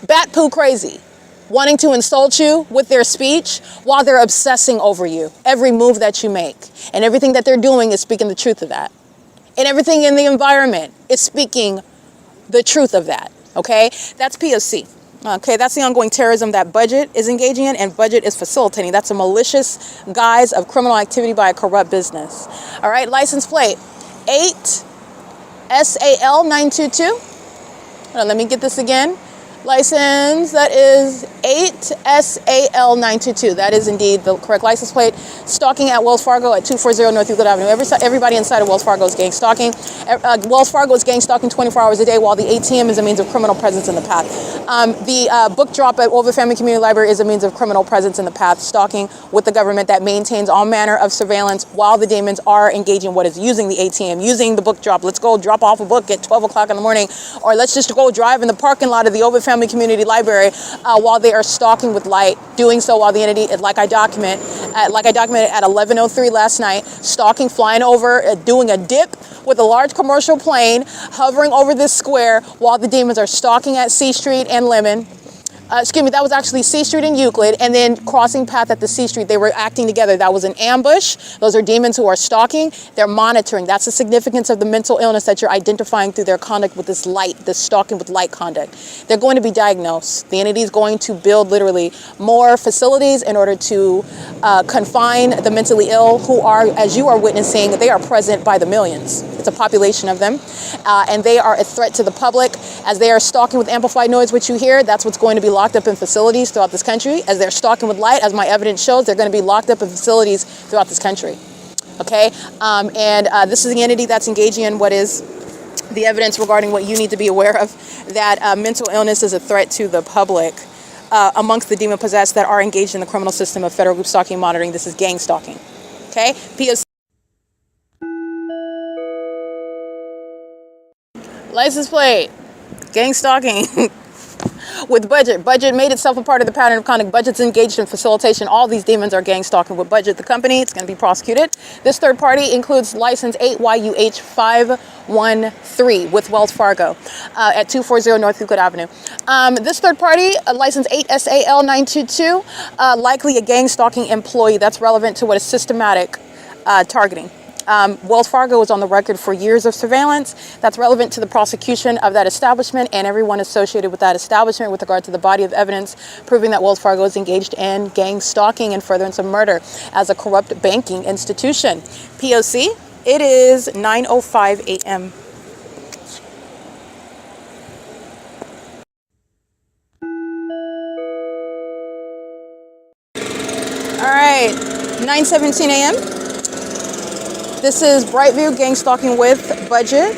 Bat poo crazy, wanting to insult you with their speech while they're obsessing over you. Every move that you make and everything that they're doing is speaking the truth of that. And everything in the environment is speaking the truth of that. Okay? That's P.O.C. Okay, that's the ongoing terrorism that Budget is engaging in, and Budget is facilitating. That's a malicious guise of criminal activity by a corrupt business. All right, license plate 8SAL922. Hold on, let me get this again. License, that is 8SAL922. That is indeed the correct license plate. Stalking at Wells Fargo at 240 North Euclid Avenue. Everybody inside of Wells Fargo is gang stalking. Wells Fargo is gang stalking 24 hours a day, while the ATM is a means of criminal presence in the path. The book drop at OVITT Family Community Library is a means of criminal presence in the path, stalking with the government that maintains all manner of surveillance while the demons are engaging what is using the ATM, using the book drop. Let's go drop off a book at 12 o'clock in the morning, or let's just go drive in the parking lot of the OVITT Family Community Library while they are stalking with light, doing so while the entity, like I documented at 11:03 last night, stalking, flying over, doing a dip with a large commercial plane, hovering over this square while the demons are stalking at C Street and Lemon. That was actually C Street and Euclid, and then crossing path at the C Street. They were acting together. That was an ambush. Those are demons who are stalking. They're monitoring. That's the significance of the mental illness that you're identifying through their conduct with this light, this stalking with light conduct. They're going to be diagnosed. The entity is going to build literally more facilities in order to confine the mentally ill who are, as you are witnessing, they are present by the millions. It's a population of them, and they are a threat to the public. As they are stalking with amplified noise, which you hear, that's what's going to be locked up in facilities throughout this country. As they're stalking with light, as my evidence shows, they're going to be locked up in facilities throughout this country. Okay, this is the entity that's engaging in what is the evidence regarding what you need to be aware of, that mental illness is a threat to the public amongst the demon-possessed that are engaged in the criminal system of federal group stalking and monitoring. This is gang stalking. Okay, P.O.C. License plate, gang stalking. with Budget. Budget made itself a part of the pattern of conduct. Budget's engaged in facilitation. All these demons are gang stalking with Budget, the company. It's going to be prosecuted. This third party includes license 8YUH513 with Wells Fargo at 240 North Euclid Avenue. This third party, license 8SAL922, likely a gang stalking employee. That's relevant to what is systematic targeting. Wells Fargo is on the record for years of surveillance. That's relevant to the prosecution of that establishment and everyone associated with that establishment with regard to the body of evidence proving that Wells Fargo is engaged in gang stalking and furtherance of murder as a corrupt banking institution. P.O.C. It is 9:05 a.m. All right, 9:17 a.m. This is Brightview gang stalking with Budget.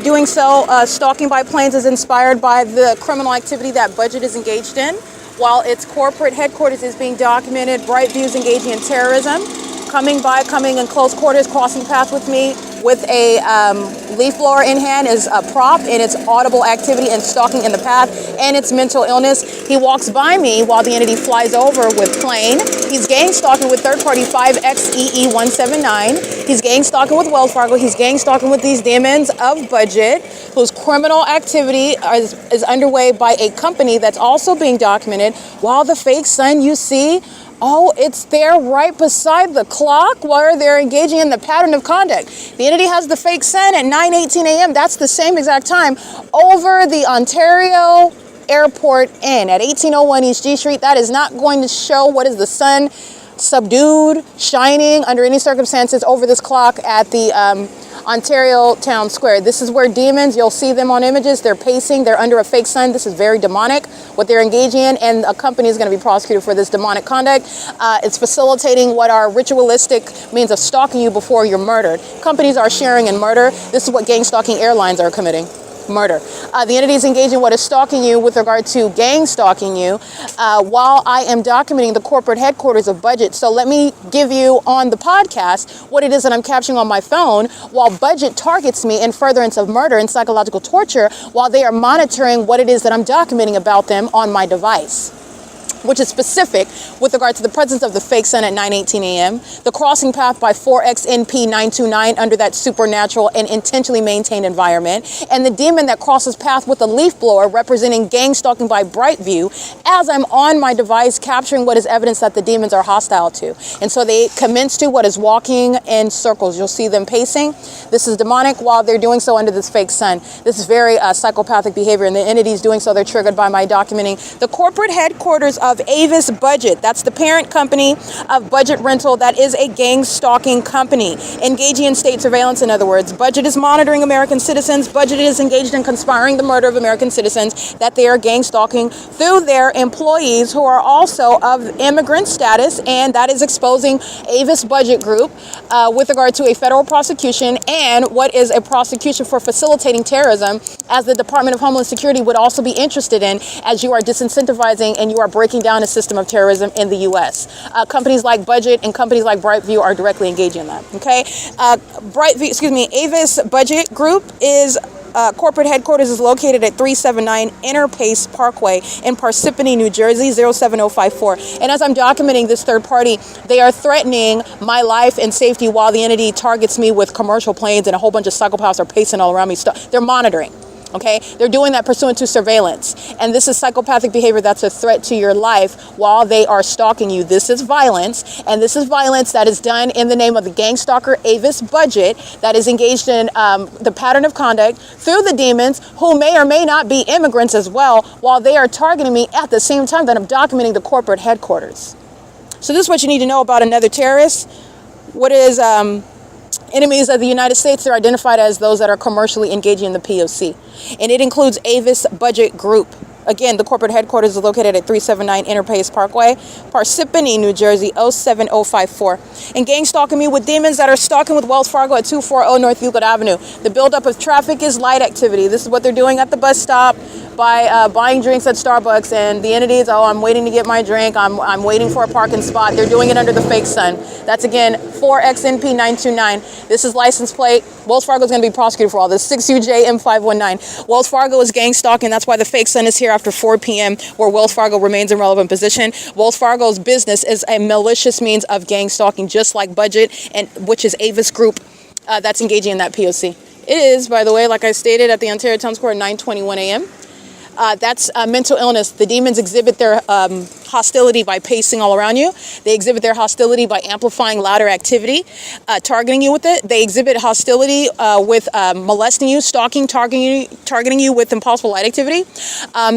Doing so, stalking by planes is inspired by the criminal activity that Budget is engaged in. While its corporate headquarters is being documented, Brightview is engaging in terrorism. Coming in close quarters, crossing paths with me with a leaf blower in hand is a prop in its audible activity and stalking in the path and its mental illness. He walks by me while the entity flies over with plane. He's gang stalking with third party 5XEE179. He's gang stalking with Wells Fargo. He's gang stalking with these demons of Budget, whose criminal activity is underway by a company that's also being documented. While the fake sun you see, oh, it's there right beside the clock where they're engaging in the pattern of conduct. The entity has the fake sun at 9:18 a.m. That's the same exact time over the Ontario Airport Inn at 1801 East G Street. That is not going to show what is the sun subdued, shining under any circumstances over this clock at the Ontario Town Square. This is where demons, you'll see them on images, they're pacing, they're under a fake sun. This is very demonic, what they're engaging in, and a company is going to be prosecuted for this demonic conduct. It's facilitating what are ritualistic means of stalking you before you're murdered. Companies are sharing in murder. This is what gang stalking airlines are committing. Murder. The entity is engaging what is stalking you with regard to gang stalking you while I am documenting the corporate headquarters of Budget. So let me give you on the podcast what it is that I'm capturing on my phone while Budget targets me in furtherance of murder and psychological torture while they are monitoring what it is that I'm documenting about them on my device, which is specific with regard to the presence of the fake sun at 9:18 a.m., the crossing path by 4XNP929 under that supernatural and intentionally maintained environment, and the demon that crosses path with a leaf blower representing gang stalking by Brightview as I'm on my device capturing what is evidence that the demons are hostile to. And so they commence to what is walking in circles. You'll see them pacing. This is demonic while they're doing so under this fake sun. This is very psychopathic behavior, and the entities doing so, they're triggered by my documenting the corporate headquarters of I.I.S Budget. That's the parent company of Budget Rental. That is a gang stalking company engaging in state surveillance. In other words, Budget is monitoring American citizens. Budget is engaged in conspiring the murder of American citizens that they are gang stalking through their employees who are also of immigrant status, and that is exposing I.I.S Budget Group with regard to a federal prosecution and what is a prosecution for facilitating terrorism, as the Department of Homeland Security would also be interested in, as you are disincentivizing and you are breaking down a system of terrorism in the U.S. Companies like Budget and companies like Brightview are directly engaging in that. Okay, I.I.S Budget Group is corporate headquarters is located at 379 Interpace Parkway in Parsippany, New Jersey, 07054. And as I'm documenting this third party, they are threatening my life and safety while the entity targets me with commercial planes, and a whole bunch of psychopaths are pacing all around me. They're monitoring. Okay, they're doing that pursuant to surveillance. And this is psychopathic behavior that's a threat to your life while they are stalking you. This is violence, and this is violence that is done in the name of the gang stalker I.I.S Budget that is engaged in the pattern of conduct through the demons who may or may not be immigrants as well, while they are targeting me at the same time that I'm documenting the corporate headquarters. So this is what you need to know about another terrorist. What is enemies of the United States? They're identified as those that are commercially engaging in the P.O.C. And it includes I.I.S Budget Group. Again, the corporate headquarters is located at 379 Interpace Parkway, Parsippany, New Jersey, 07054. And gang stalking me with demons that are stalking with Wells Fargo at 240 North Euclid Avenue. The buildup of traffic is light activity. This is what they're doing at the bus stop, by buying drinks at Starbucks, and the entities, oh, I'm waiting to get my drink, I'm waiting for a parking spot. They're doing it under the fake sun. That's again 4XNP929. This is license plate. Wells Fargo is going to be prosecuted for all this. 6UJM519. Wells Fargo is gang stalking. That's why the fake sun is here after 4 p.m. where Wells Fargo remains in relevant position. Wells Fargo's business is a malicious means of gang stalking, just like Budget, and which is A.I.S Group that's engaging in that P.O.C. It is, by the way, like I stated, at the Ontario Town Square at 9:21 a.m. That's mental illness. The demons exhibit their hostility by pacing all around you. They exhibit their hostility by amplifying louder activity, targeting you with it. They exhibit hostility with molesting you, stalking, targeting you with impossible light activity.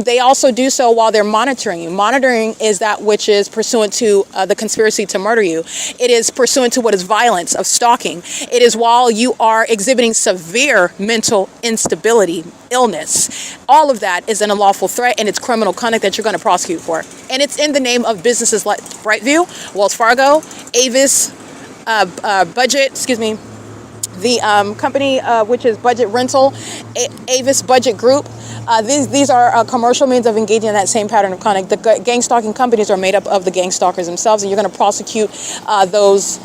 They also do so while they're monitoring you. Monitoring is that which is pursuant to the conspiracy to murder you. It is pursuant to what is violence of stalking. It is while you are exhibiting severe mental instability, illness. All of that is an unlawful threat, and it's criminal conduct that you're going to prosecute for. And it's in the name of businesses like Brightview, Wells Fargo, A.I.S, Budget, the company which is Budget Rental, A.I.S Budget Group. These are commercial means of engaging in that same pattern of conduct. The gang stalking companies are made up of the gang stalkers themselves, and you're going to prosecute those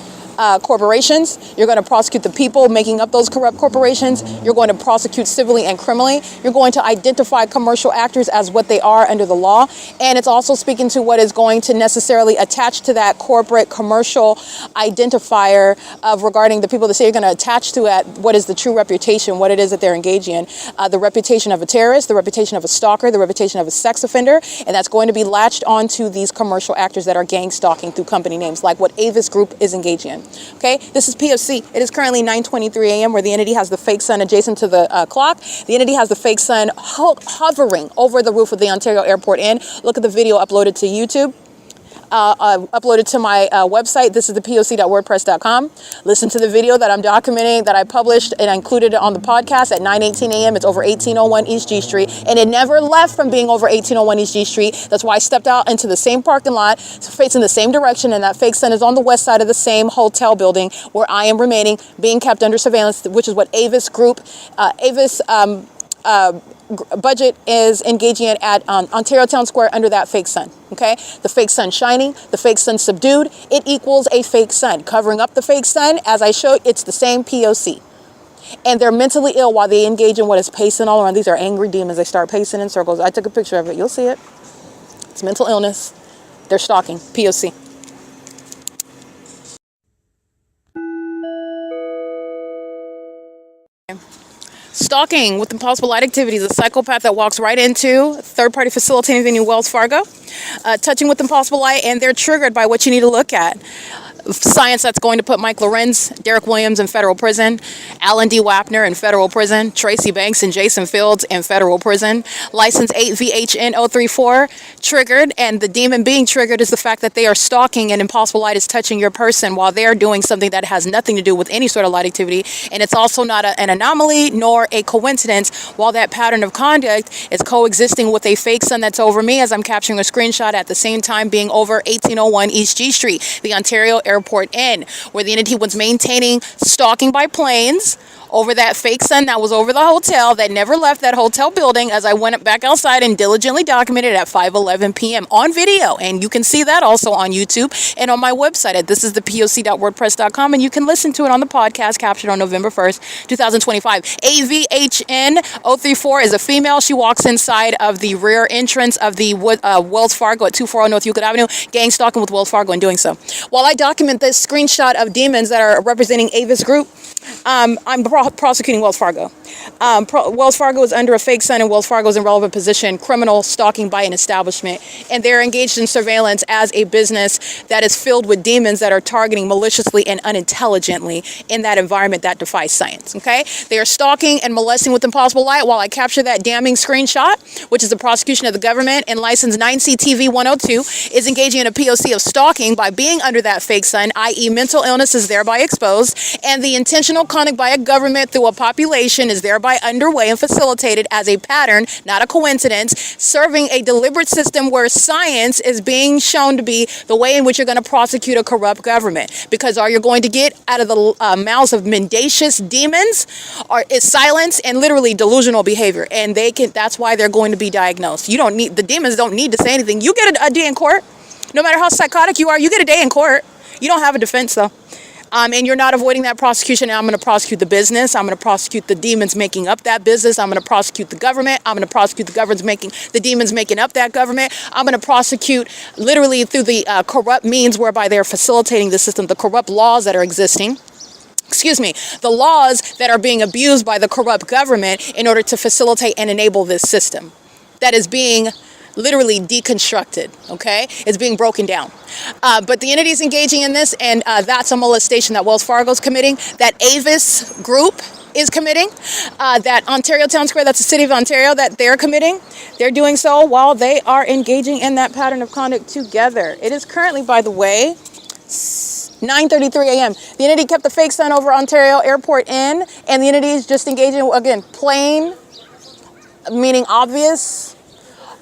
corporations. You're going to prosecute the people making up those corrupt corporations. You're going to prosecute civilly and criminally. You're going to identify commercial actors as what they are under the law. And it's also speaking to what is going to necessarily attach to that corporate commercial identifier of regarding the people that say you're going to attach to it what is the true reputation, what it is that they're engaging in. The reputation of a terrorist, the reputation of a stalker, the reputation of a sex offender. And that's going to be latched onto these commercial actors that are gang stalking through company names, like what A.I.S Group is engaging in. Okay, this is P.O.C. It is currently 9:23 a.m. where the entity has the fake sun adjacent to the clock. The entity has the fake sun hovering over the roof of the Ontario Airport Inn. Look at the video uploaded to YouTube. Uploaded to my website. This is the P.O.C.wordpress.com. Listen to the video that I'm documenting that I published and I included it on the podcast at 9:18 a.m. It's over 1801 East G Street, and it never left from being over 1801 East G Street. That's why I stepped out into the same parking lot, facing the same direction, and that fake sun is on the west side of the same hotel building where I am remaining, being kept under surveillance, which is what A.I.S Group, A.I.S Budget is engaging in at Ontario Town Square under that fake sun. Okay, the fake sun shining, the fake sun subdued, it equals a fake sun. Covering up the fake sun, as I showed, it's the same P.O.C. And they're mentally ill while they engage in what is pacing all around. These are angry demons. They start pacing in circles. I took a picture of it. You'll see it. It's mental illness. They're stalking. P.O.C. Stalking with impossible light activities, a psychopath that walks right into third-party facilitating venue Wells Fargo, touching with impossible light, and they're triggered by what you need to look at. Science that's going to put Mike LORENZ, Derek Williams in federal prison, Alan D. Wapner in federal prison, Tracy Banks and Jason Fields in federal prison, license 8VHN034 triggered, and the demon being triggered is the fact that they are stalking and impossible light is touching your person while they're doing something that has nothing to do with any sort of light activity, and it's also not an anomaly nor a coincidence while that pattern of conduct is coexisting with a fake sun that's over me as I'm capturing a screenshot at the same time being over 1801 East G Street, the Ontario Airport Inn, where the entity was maintaining stalking by planes over that fake sun that was over the hotel that never left that hotel building as I went back outside and diligently documented at 5:11 p.m. on video. And you can see that also on YouTube and on my website at thisisthepoc.wordpress.com, and you can listen to it on the podcast captured on November 1st, 2025. AVHN034 is a female. She walks inside of the rear entrance of the Wells Fargo at 240 North Euclid Avenue, gang stalking with Wells Fargo in doing so. While I document this screenshot of demons that are representing A.I.S Group, I'm prosecuting Wells Fargo. Wells Fargo is under a fake sun, and Wells Fargo is in relevant position, criminal stalking by an establishment, and they're engaged in surveillance as a business that is filled with demons that are targeting maliciously and unintelligently in that environment that defies science. Okay, they are stalking and molesting with impossible light while I capture that damning screenshot, which is the prosecution of the government, and license 9CTV 102 is engaging in a P.O.C. of stalking by being under that fake sun, i.e. mental illness is thereby exposed, and the intentional conduct by a government through a population is thereby underway and facilitated as a pattern, not a coincidence, serving a deliberate system where science is being shown to be the way in which you're going to prosecute a corrupt government. Because are you going to get out of the mouths of mendacious demons, or is silence and literally delusional behavior, and that's why they're going to be diagnosed. The demons don't need to say anything. You get a day in court. No matter how psychotic you are, you get a day in court. You don't have a defense though. And you're not avoiding that prosecution. I'm going to prosecute the business. I'm going to prosecute the demons making up that business. I'm going to prosecute the government. I'm going to prosecute the demons making up that government. I'm going to prosecute literally through the corrupt means whereby they're facilitating the system, the corrupt laws that are existing. The laws that are being abused by the corrupt government in order to facilitate and enable this system that is being literally deconstructed, okay? It's being broken down. But the entity is engaging in this, and that's a molestation that Wells Fargo is committing, that I.I.S group is committing, that Ontario Town Square, that's the city of Ontario, that they're committing. They're doing so while they are engaging in that pattern of conduct together. It is currently, by the way, 9:33 a.m. The entity kept the fake sign over Ontario Airport Inn, and the entity is just engaging, again, plain, meaning obvious,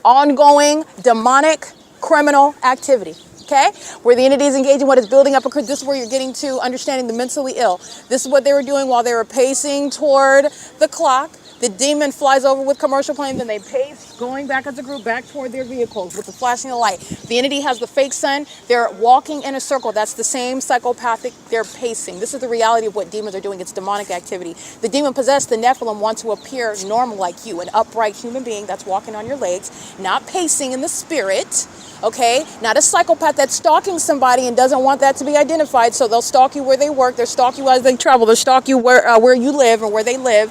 ongoing, demonic, criminal activity, okay? Where the entity is engaging what is building up this is where you're getting to understanding the mentally ill. This is what they were doing while they were pacing toward the clock. The demon flies over with commercial planes, and they pace, going back as a group, back toward their vehicles with the flashing of light. The entity has the fake sun. They're walking in a circle. That's the same psychopathic. They're pacing. This is the reality of what demons are doing. It's demonic activity. The demon-possessed, the Nephilim, want to appear normal like you, an upright human being that's walking on your legs, not pacing in the spirit, okay? Not a psychopath that's stalking somebody and doesn't want that to be identified, so they'll stalk you where they work, they'll stalk you as they travel, they'll stalk you where you live or where they live,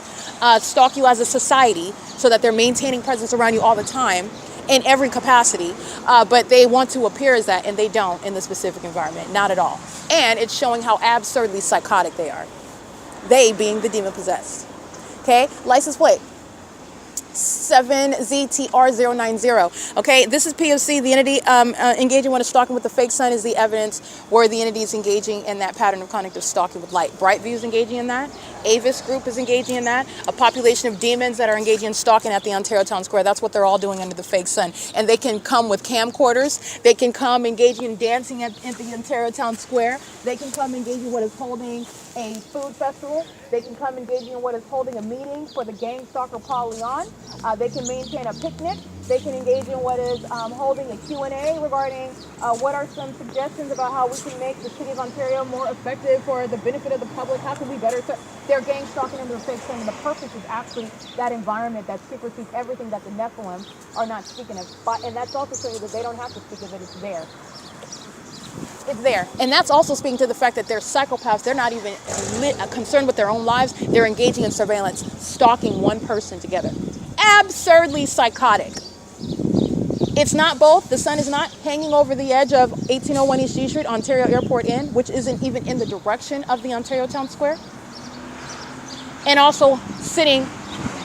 stalk you as a society so that they're maintaining presence around you all the time in every capacity, but they want to appear as that, and they don't in the specific environment, not at all. And it's showing how absurdly psychotic they are, they being the demon-possessed. Okay, license plate 7ZTR090. Okay, this is P.O.C. The entity engaging when it's stalking with the fake sun is the evidence where the entity is engaging in that pattern of conduct of stalking with light. Brightview is engaging in that. I.I.S group is engaging in that. A population of demons that are engaging in stalking at the Ontario Town Square. That's what they're all doing under the fake sun. And they can come with camcorders. They can come engaging in dancing at the Ontario Town Square. They can come engaging in what is holding a food festival. They can come engaging in what is holding a meeting for the gang stalker Paul Leon. They can maintain a picnic. They can engage in what is holding a Q&A regarding what are some suggestions about how we can make the city of Ontario more effective for the benefit of the public. How can we better serve? They're gang stalking under the fake sun. And the purpose is actually that environment that supersedes everything that the Nephilim are not speaking of. And that's also showing you that they don't have to speak of it. It's there. It's there. And that's also speaking to the fact that they're psychopaths. They're not even concerned with their own lives. They're engaging in surveillance, stalking one person together. Absurdly psychotic. It's not both. The sun is not hanging over the edge of 1801 East G Street, Ontario Airport Inn, which isn't even in the direction of the Ontario Town Square. And also sitting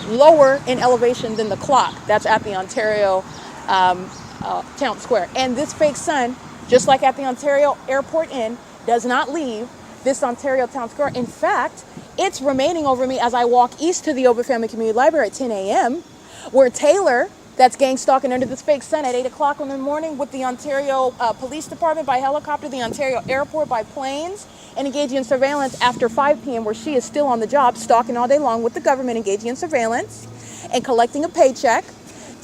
lower in elevation than the clock that's at the Ontario Town Square. And this fake sun, just like at the Ontario Airport Inn, does not leave this Ontario Town Square. In fact, it's remaining over me as I walk east to the OVITT Family Community Library at 10 a.m., where Taylor, that's gang stalking under this fake sun at 8 o'clock in the morning with the Ontario Police Department by helicopter, the Ontario Airport by planes, and engaging in surveillance after 5 p.m. where she is still on the job, stalking all day long with the government, engaging in surveillance and collecting a paycheck.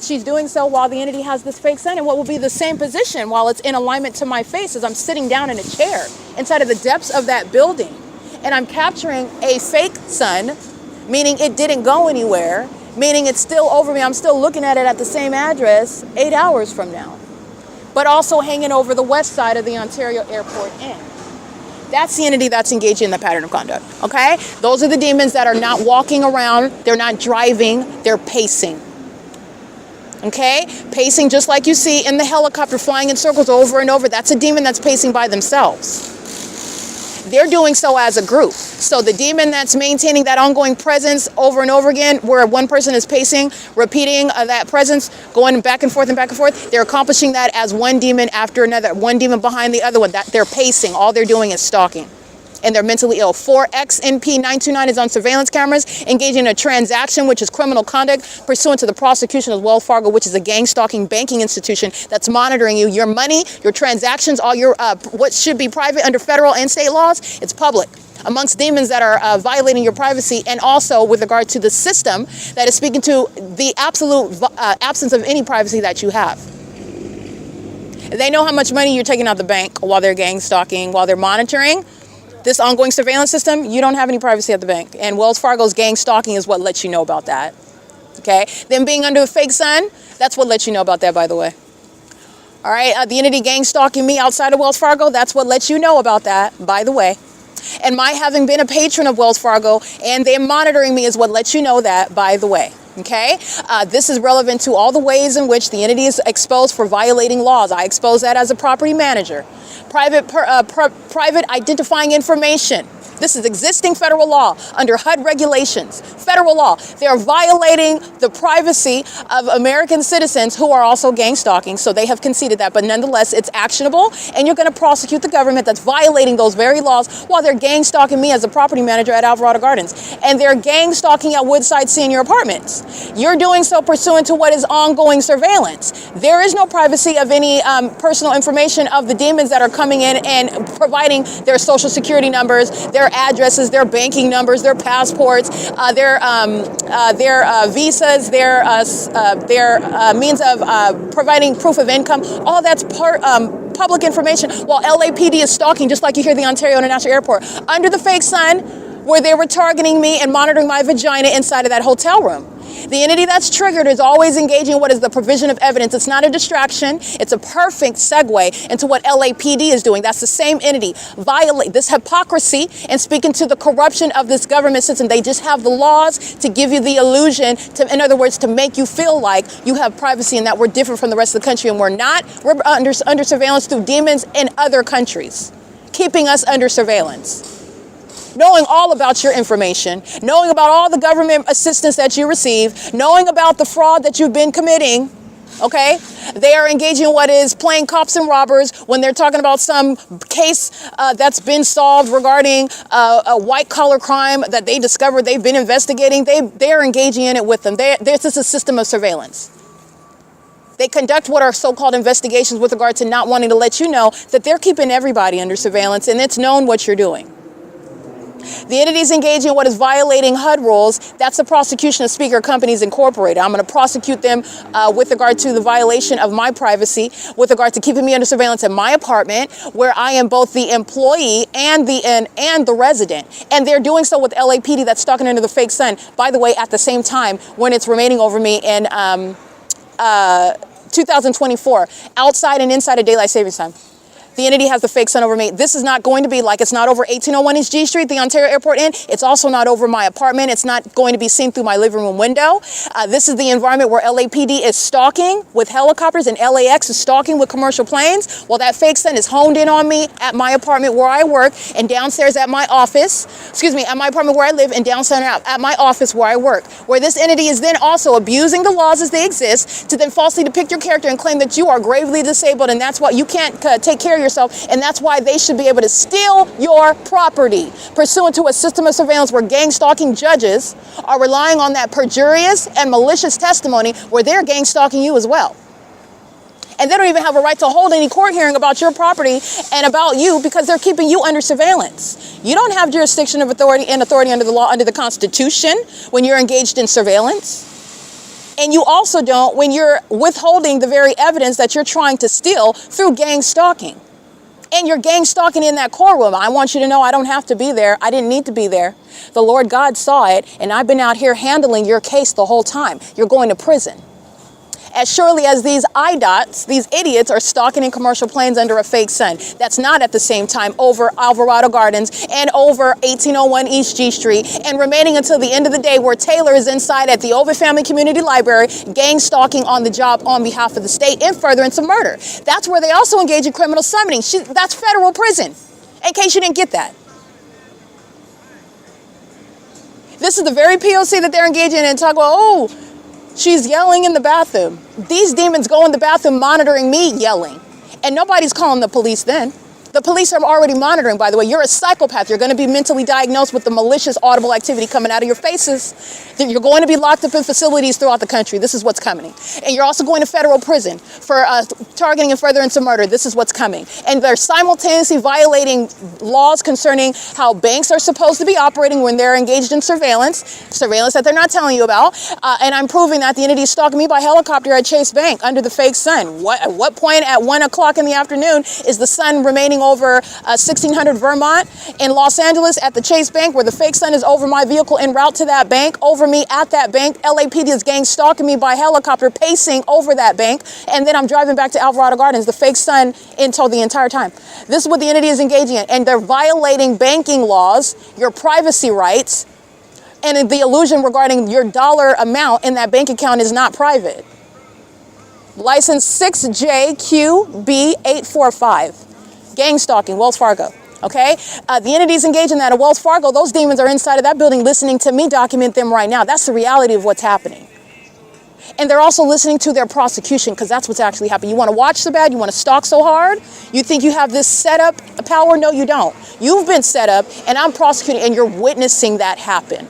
She's doing so while the entity has this fake sun in what will be the same position while it's in alignment to my face as I'm sitting down in a chair inside of the depths of that building. And I'm capturing a fake sun, meaning it didn't go anywhere, meaning it's still over me. I'm still looking at it at the same address 8 hours from now, but also hanging over the west side of the Ontario Airport Inn. That's the entity that's engaging in the pattern of conduct, okay? Those are the demons that are not walking around. They're not driving. They're pacing. Okay, pacing just like you see in the helicopter flying in circles over and over. That's a demon that's pacing by themselves. They're doing so as a group. So the demon that's maintaining that ongoing presence over and over again, where one person is pacing, repeating that presence, going back and forth and back and forth, they're accomplishing that as one demon after another, one demon behind the other one. That they're pacing. All they're doing is stalking. and they're mentally ill. 4XNP929 is on surveillance cameras, engaging in a transaction, which is criminal conduct, pursuant to the prosecution of Wells Fargo, which is a gang stalking banking institution that's monitoring you. Your money, your transactions, all your what should be private under federal and state laws, it's public. Amongst demons that are violating your privacy, and also with regard to the system that is speaking to the absolute absence of any privacy that you have. They know how much money you're taking out the bank while they're gang stalking, while they're monitoring this ongoing surveillance system. You don't have any privacy at the bank. And Wells Fargo's gang stalking is what lets you know about that. Okay? Them being under a fake sun, that's what lets you know about that, by the way. All right? The entity gang stalking me outside of Wells Fargo, that's what lets you know about that, by the way. And my having been a patron of Wells Fargo and them monitoring me is what lets you know that, by the way. Okay, this is relevant to all the ways in which the entity is exposed for violating laws. I expose that as a property manager. Private identifying information. This is existing federal law under HUD regulations, federal law. They are violating the privacy of American citizens who are also gang stalking. So they have conceded that, but nonetheless, it's actionable, and you're going to prosecute the government that's violating those very laws while they're gang stalking me as a property manager at Alvarado Gardens. And they're gang stalking at Woodside Senior Apartments. You're doing so pursuant to what is ongoing surveillance. There is no privacy of any personal information of the demons that are coming in and providing their social security numbers, their addresses, their banking numbers, their passports, their visas, their means of providing proof of income. All that's public information, while LAPD is stalking, just like you hear the Ontario International Airport, under the fake sun, where they were targeting me and monitoring my vagina inside of that hotel room. The entity that's triggered is always engaging in what is the provision of evidence. It's not a distraction. It's a perfect segue into what LAPD is doing. That's the same entity. Violate this hypocrisy and speaking to the corruption of this government system. They just have the laws to give you the illusion, in other words, to make you feel like you have privacy and that we're different from the rest of the country, and we're not. We're under surveillance through demons in other countries, keeping us under surveillance. Knowing all about your information, knowing about all the government assistance that you receive, knowing about the fraud that you've been committing, okay? They are engaging in what is playing cops and robbers when they're talking about some case that's been solved regarding a white-collar crime that they discovered they've been investigating. They're engaging in it with them. This is a system of surveillance. They conduct what are so-called investigations with regard to not wanting to let you know that they're keeping everybody under surveillance, and it's known what you're doing. The entities engaging in what is violating HUD rules, that's the prosecution of Speaker Companies Incorporated. I'm going to prosecute them with regard to the violation of my privacy, with regard to keeping me under surveillance in my apartment, where I am both the employee and the resident. And they're doing so with LAPD that's stalking under the fake sun, by the way, at the same time when it's remaining over me in 2024, outside and inside of daylight savings time. The entity has the fake sun over me. This is not going to be like, it's not over 1801 East G Street, the Ontario Airport Inn. It's also not over my apartment. It's not going to be seen through my living room window. This is the environment where LAPD is stalking with helicopters and LAX is stalking with commercial planes. While that fake sun is honed in on me at my apartment where I work and downstairs at my office, at my apartment where I live and downstairs at my office where I work. Where this entity is then also abusing the laws as they exist to then falsely depict your character and claim that you are gravely disabled and that's why you can't take care of yourself, and that's why they should be able to steal your property pursuant to a system of surveillance where gang stalking judges are relying on that perjurious and malicious testimony where they're gang stalking you as well. And they don't even have a right to hold any court hearing about your property and about you because they're keeping you under surveillance. You don't have jurisdiction of authority under the law, under the Constitution, when you're engaged in surveillance. And you also don't when you're withholding the very evidence that you're trying to steal through gang stalking. And you're gang stalking in that courtroom. I want you to know I don't have to be there. I didn't need to be there. The Lord God saw it, and I've been out here handling your case the whole time. You're going to prison. As surely as these IDOTs, these idiots, are stalking in commercial planes under a fake sun. That's not at the same time over Alvarado Gardens and over 1801 East G Street and remaining until the end of the day where Taylor is inside at the OVITT Family Community Library gang stalking on the job on behalf of the state in furtherance of murder. That's where they also engage in criminal summoning. That's federal prison, in case you didn't get that. This is the very P.O.C. that they're engaging in and talk about, oh, she's yelling in the bathroom. These demons go in the bathroom monitoring me yelling. And nobody's calling the police then. The police are already monitoring, by the way. You're a psychopath. You're going to be mentally diagnosed with the malicious audible activity coming out of your faces. You're going to be locked up in facilities throughout the country. This is what's coming. And you're also going to federal prison for targeting and furtherance of murder. This is what's coming. And they're simultaneously violating laws concerning how banks are supposed to be operating when they're engaged in surveillance that they're not telling you about. And I'm proving that the entity is stalking me by helicopter at Chase Bank under the fake sun. At what point at 1 o'clock in the afternoon is the sun remaining over 1600 Vermont in Los Angeles at the Chase Bank, where the fake sun is over my vehicle en route to that bank, over me at that bank? LAPD's gang stalking me by helicopter, pacing over that bank, and then I'm driving back to Alvarado Gardens, the fake sun until the entire time. This is what the entity is engaging in, and they're violating banking laws, your privacy rights, and the illusion regarding your dollar amount in that bank account is not private. License 6JQB845. Gang stalking, Wells Fargo. Okay? The entities engaged in that at Wells Fargo, those demons are inside of that building listening to me document them right now. That's the reality of what's happening. And they're also listening to their prosecution, because that's what's actually happening. You want to watch so bad, you want to stalk so hard, you think you have this setup power? No, you don't. You've been set up, and I'm prosecuting, and you're witnessing that happen.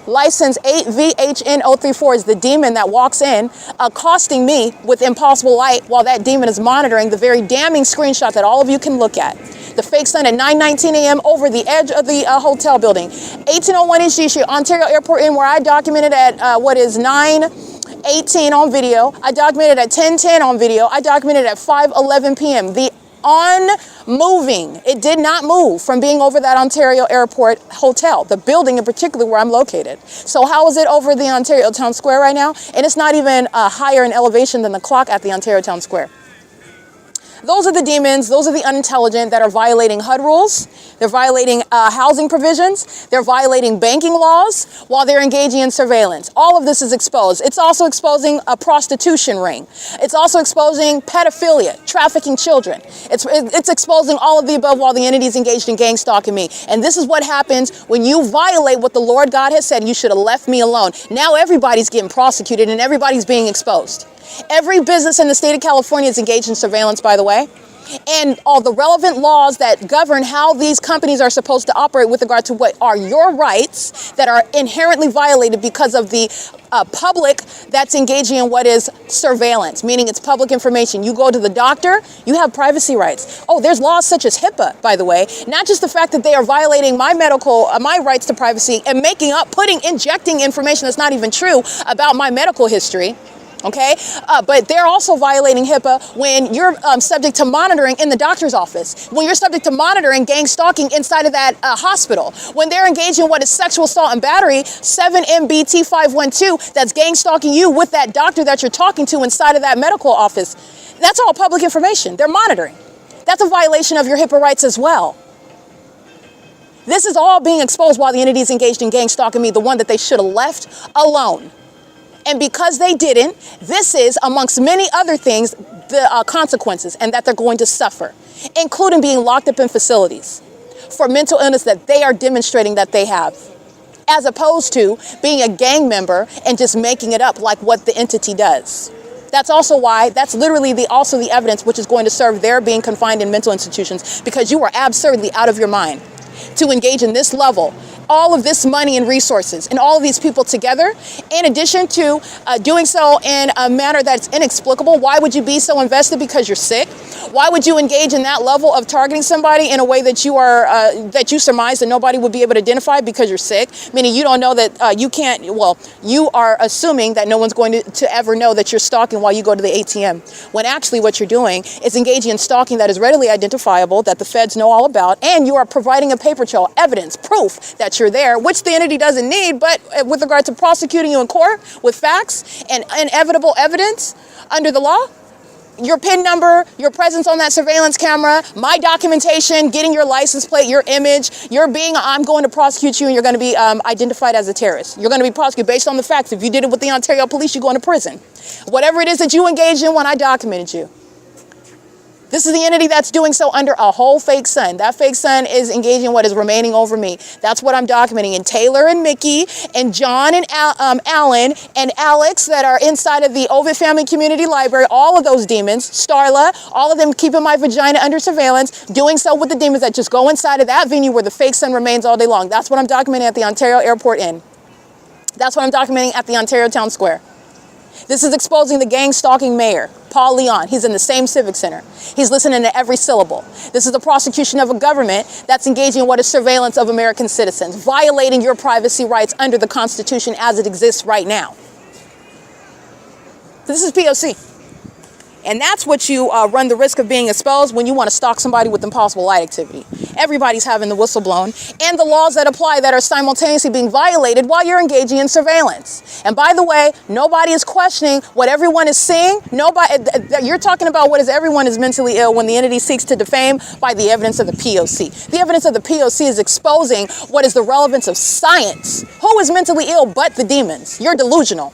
License 8VHN034 is the demon that walks in, accosting me with impossible light while that demon is monitoring the very damning screenshot that all of you can look at. The fake sun at 9:19 a.m. over the edge of the hotel building. 1801 East G Street, Ontario Airport Inn, where I documented at 9:18 on video. I documented at 10:10 on video. I documented at 5:11 p.m. The unmoving. It did not move from being over that Ontario Airport hotel, the building in particular where I'm located. So how is it over the Ontario Town Square right now? And it's not even higher in elevation than the clock at the Ontario Town Square. Those are the demons, those are the unintelligent that are violating HUD rules. They're violating housing provisions. They're violating banking laws while they're engaging in surveillance. All of this is exposed. It's also exposing a prostitution ring. It's also exposing pedophilia, trafficking children. It's exposing all of the above while the entity's engaged in gang stalking me. And this is what happens when you violate what the Lord God has said. You should have left me alone. Now everybody's getting prosecuted and everybody's being exposed. Every business in the state of California is engaged in surveillance, by the way. And all the relevant laws that govern how these companies are supposed to operate with regard to what are your rights that are inherently violated because of the public that's engaging in what is surveillance, meaning it's public information. You go to the doctor, you have privacy rights. Oh, there's laws such as HIPAA, by the way. Not just the fact that they are violating my my rights to privacy and injecting information that's not even true about my medical history. Okay, but they're also violating HIPAA when you're subject to monitoring in the doctor's office, when you're subject to monitoring gang stalking inside of that hospital, when they're engaged in what is sexual assault and battery, 7MBT512, that's gang stalking you with that doctor that you're talking to inside of that medical office. That's all public information. They're monitoring. That's a violation of your HIPAA rights as well. This is all being exposed while the entity is engaged in gang stalking me, the one that they should have left alone. And because they didn't, this is, amongst many other things, the consequences, and that they're going to suffer, including being locked up in facilities for mental illness that they are demonstrating that they have, as opposed to being a gang member and just making it up like what the entity does. That's also why, that's literally also the evidence which is going to serve their being confined in mental institutions, because you are absurdly out of your mind to engage in this level, all of this money and resources and all of these people together, in addition to doing so in a manner that's inexplicable. Why would you be so invested? Because you're sick? Why would you engage in that level of targeting somebody in a way that you are that you surmise that nobody would be able to identify? Because you're sick, meaning you don't know that you can't, well, you are assuming that no one's going to ever know that you're stalking while you go to the ATM, when actually what you're doing is engaging in stalking that is readily identifiable, that the feds know all about, and you are providing a paper trail, evidence, proof that you're there, which the entity doesn't need, but with regard to prosecuting you in court with facts and inevitable evidence under the law, your PIN number, your presence on that surveillance camera, my documentation, getting your license plate, your image, I'm going to prosecute you and you're going to be identified as a terrorist. You're going to be prosecuted based on the facts. If you did it with the Ontario police, you're going to prison. Whatever it is that you engaged in when I documented you. This is the entity that's doing so under a whole fake sun. That fake sun is engaging in what is remaining over me. That's what I'm documenting. And Taylor and Mickey and John and Alan and Alex that are inside of the OVITT Family Community Library, all of those demons, Starla, all of them keeping my vagina under surveillance, doing so with the demons that just go inside of that venue where the fake sun remains all day long. That's what I'm documenting at the Ontario Airport Inn. That's what I'm documenting at the Ontario Town Square. This is exposing the gang stalking mayor, Paul Leon. He's in the same civic center. He's listening to every syllable. This is the prosecution of a government that's engaging in what is surveillance of American citizens, violating your privacy rights under the Constitution as it exists right now. This is P.O.C. And that's what you run the risk of being exposed when you want to stalk somebody with impossible light activity. Everybody's having the whistle blown, and the laws that apply that are simultaneously being violated while you're engaging in surveillance. And by the way, nobody is questioning what everyone is seeing. Nobody, you're talking about what is everyone is mentally ill when the entity seeks to defame by the evidence of the P.O.C. The evidence of the P.O.C. is exposing what is the relevance of science. Who is mentally ill but the demons? You're delusional.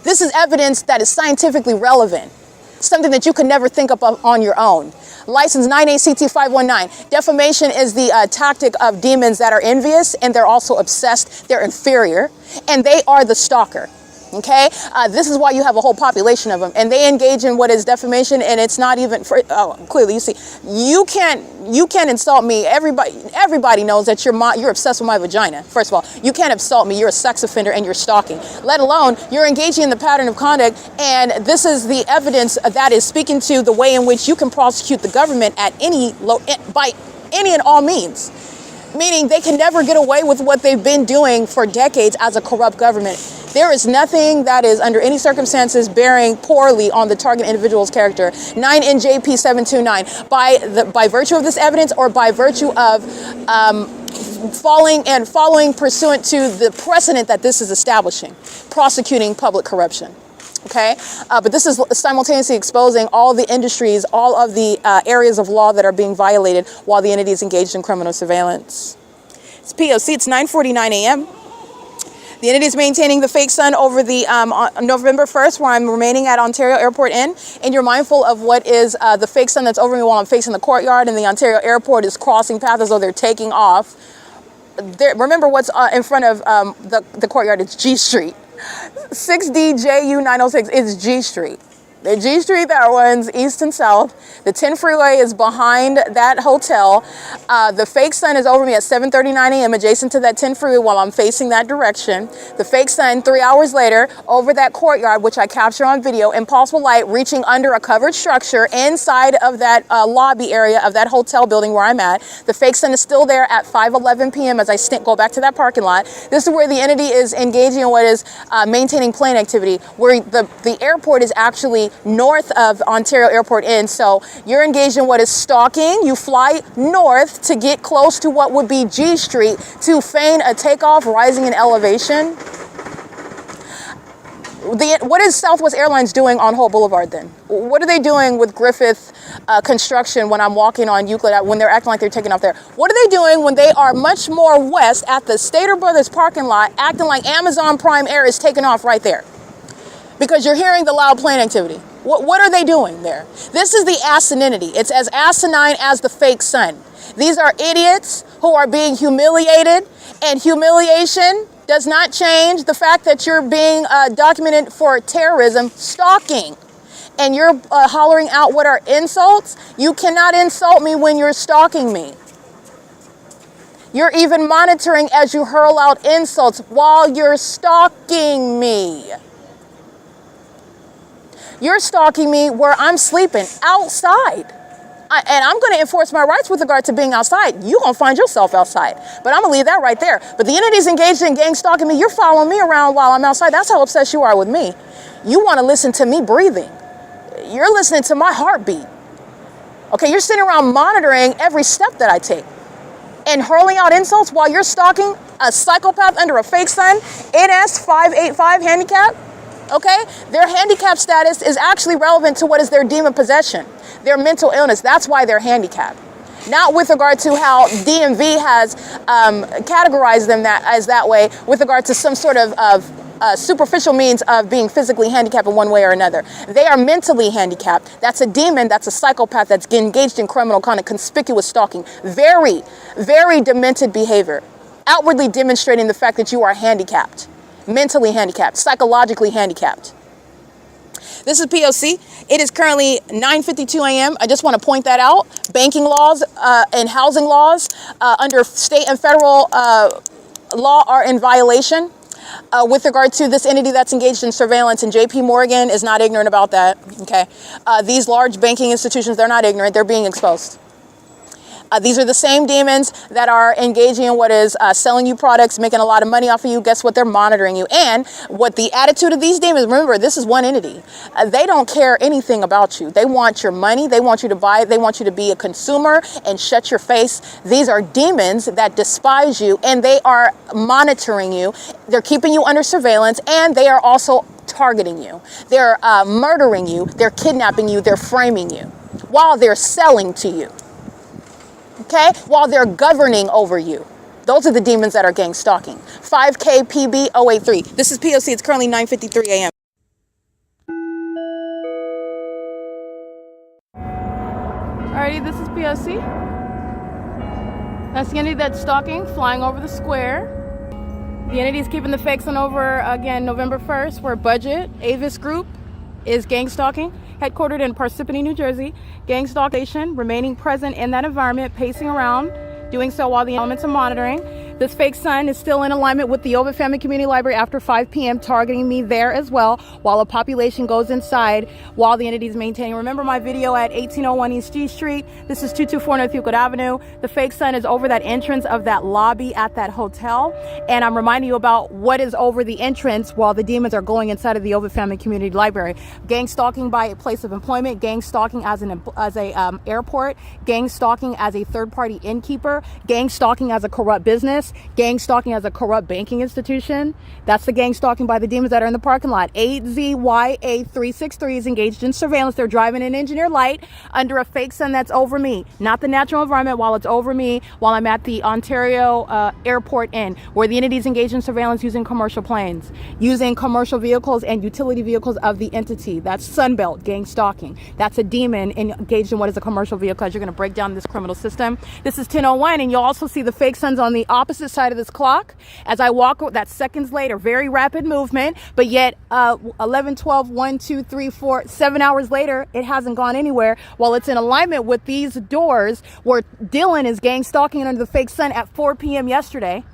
This is evidence that is scientifically relevant. Something that you could never think of on your own. License 9ACT519. Defamation is the tactic of demons that are envious, and they're also obsessed, they're inferior, and they are the stalker. Okay, this is why you have a whole population of them, and they engage in what is defamation, and it's not even for. Oh, clearly, you see, you can't insult me. Everybody knows that you're obsessed with my vagina. First of all, you can't insult me. You're a sex offender and you're stalking. Let alone you're engaging in the pattern of conduct, and this is the evidence that is speaking to the way in which you can prosecute the government at by any and all means. Meaning they can never get away with what they've been doing for decades as a corrupt government. There is nothing that is under any circumstances bearing poorly on the target individual's character. 9NJP729. By virtue of this evidence or by virtue of following pursuant to the precedent that this is establishing, prosecuting public corruption. Okay, but this is simultaneously exposing all the industries, all of the areas of law that are being violated while the entity is engaged in criminal surveillance. It's P.O.C. It's 9:49 a.m. The entity is maintaining the fake sun over the on November 1st, where I'm remaining at Ontario Airport Inn, and you're mindful of what is the fake sun that's over me while I'm facing the courtyard, and the Ontario Airport is crossing paths as though they're taking off. Remember what's in front of the courtyard? It's G Street. 6DJU906 is G Street. The G Street that runs east and south. The 10 freeway is behind that hotel. The fake sun is over me at 7:39 a.m. adjacent to that 10 freeway while I'm facing that direction. The fake sun 3 hours later over that courtyard, which I capture on video, impossible light reaching under a covered structure inside of that lobby area of that hotel building where I'm at. The fake sun is still there at 5:11 p.m. as I go back to that parking lot. This is where the entity is engaging in what is maintaining plane activity, where the airport is actually north of Ontario Airport Inn. So you're engaged in what is stalking. You fly north to get close to what would be G Street to feign a takeoff, rising in elevation. What is Southwest Airlines doing on Holt Boulevard then? What are they doing with Griffith construction when I'm walking on Euclid, when they're acting like they're taking off there? What are they doing when they are much more west at the Stater Brothers parking lot, acting like Amazon Prime Air is taking off right there? Because you're hearing the loud plane activity. What are they doing there? This is the asininity. It's as asinine as the fake sun. These are idiots who are being humiliated, and humiliation does not change the fact that you're being documented for terrorism, stalking, and you're hollering out what are insults. You cannot insult me when you're stalking me. You're even monitoring as you hurl out insults while you're stalking me. You're stalking me where I'm sleeping outside. And I'm going to enforce my rights with regard to being outside. You're going to find yourself outside. But I'm going to leave that right there. But the entity's engaged in gang stalking me. You're following me around while I'm outside. That's how obsessed you are with me. You want to listen to me breathing. You're listening to my heartbeat. Okay, you're sitting around monitoring every step that I take and hurling out insults while you're stalking a psychopath under a fake sun, NS585 handicap. Okay, their handicap status is actually relevant to what is their demon possession, their mental illness. That's why they're handicapped. Not with regard to how DMV has categorized them as that way with regard to some sort of superficial means of being physically handicapped in one way or another. They are mentally handicapped. That's a demon. That's a psychopath that's engaged in criminal conduct, conspicuous stalking. Very, very demented behavior. Outwardly demonstrating the fact that you are handicapped. Mentally handicapped. Psychologically handicapped. This is P.O.C. It is currently 9:52 a.m. I just want to point that out. Banking laws and housing laws under state and federal law are in violation with regard to this entity that's engaged in surveillance, and J.P. Morgan is not ignorant about that. Okay, these large banking institutions, they're not ignorant. They're being exposed. These are the same demons that are engaging in what is selling you products, making a lot of money off of you. Guess what? They're monitoring you. And what the attitude of these demons, remember, this is one entity. They don't care anything about you. They want your money. They want you to buy it. They want you to be a consumer and shut your face. These are demons that despise you, and they are monitoring you. They're keeping you under surveillance, and they are also targeting you. They're murdering you. They're kidnapping you. They're framing you while they're selling to you. Okay, while they're governing over you. Those are the demons that are gang stalking. 5K PB 083. This is P.O.C. It's currently 9:53 a.m. Alrighty, this is P.O.C. That's the entity that's stalking, flying over the square. The entity is keeping the fakes on over again November 1st, where Budget, I.I.S Group, is gang stalking. Headquartered in Parsippany, New Jersey. Gang stalking, remaining present in that environment, pacing around, doing so while the elements are monitoring. This fake sun is still in alignment with the OVITT Family Community Library after 5 p.m., targeting me there as well, while a population goes inside while the entity is maintaining. Remember my video at 1801 East G Street? This is 224 North Euclid Avenue. The fake sun is over that entrance of that lobby at that hotel. And I'm reminding you about what is over the entrance while the demons are going inside of the OVITT Family Community Library. Gang stalking by a place of employment, gang stalking as a airport, gang stalking as a third-party innkeeper, gang stalking as a corrupt business, gang stalking as a corrupt banking institution. That's the gang stalking by the demons that are in the parking lot. 8ZYA363 is engaged in surveillance. They're driving an engineer light under a fake sun that's over me, not the natural environment, while it's over me, while I'm at the Ontario Airport Inn, where the entity is engaged in surveillance using commercial planes, using commercial vehicles and utility vehicles of the entity. That's Sunbelt gang stalking. That's a demon engaged in what is a commercial vehicle, as you're going to break down this criminal system. This is 1001, and you'll also see the fake suns on the opposite side of this clock as I walk. That's seconds later. Very rapid movement, but yet 11, 12, 1, 2, 3, 4, 7 hours later, it hasn't gone anywhere, while it's in alignment with these doors where Dylan is gang stalking under the fake sun at 4 p.m. yesterday,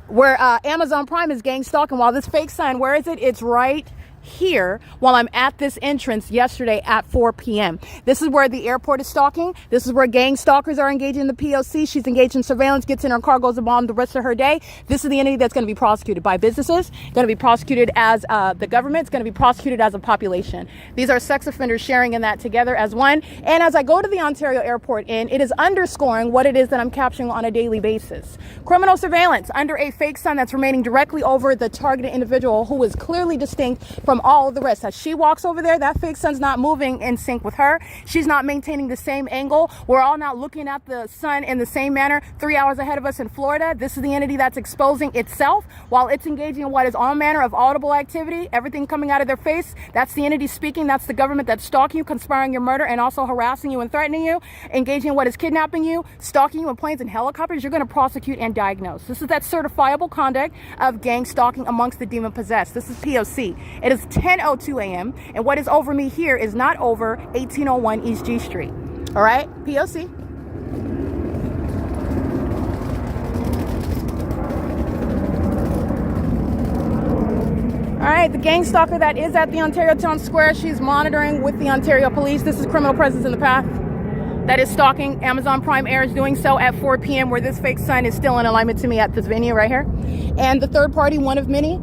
where Amazon Prime is gang stalking while this fake sun, where is it? It's right here while I'm at this entrance yesterday at 4 p.m. This is where the airport is stalking. This is where gang stalkers are engaging in the P.O.C. She's engaged in surveillance, gets in her car, goes on the rest of her day. This is the entity that's going to be prosecuted by businesses, going to be prosecuted as the government, it's going to be prosecuted as a population. These are sex offenders sharing in that together as one. And as I go to the Ontario Airport Inn, it is underscoring what it is that I'm capturing on a daily basis. Criminal surveillance under a fake sun that's remaining directly over the targeted individual, who is clearly distinct from all of the rest. As she walks over there, that fake sun's not moving in sync with her. She's not maintaining the same angle. We're all not looking at the sun in the same manner 3 hours ahead of us in Florida. This is the entity that's exposing itself while it's engaging in what is all manner of audible activity, everything coming out of their face. That's the entity speaking. That's the government that's stalking you, conspiring your murder, and also harassing you and threatening you, engaging in what is kidnapping you, stalking you in planes and helicopters. You're going to prosecute and diagnose. This is that certifiable conduct of gang stalking amongst the demon possessed. This is P.O.C. It is 10:02 a.m. and what is over me here is not over 1801 East G Street. All right, P.O.C. All right, the gang stalker that is at the Ontario Town Square, she's monitoring with the Ontario Police. This is criminal presence in the path that is stalking. Amazon Prime Air is doing so at 4 p.m. where this fake sun is still in alignment to me at this venue right here. And the third party, one of many,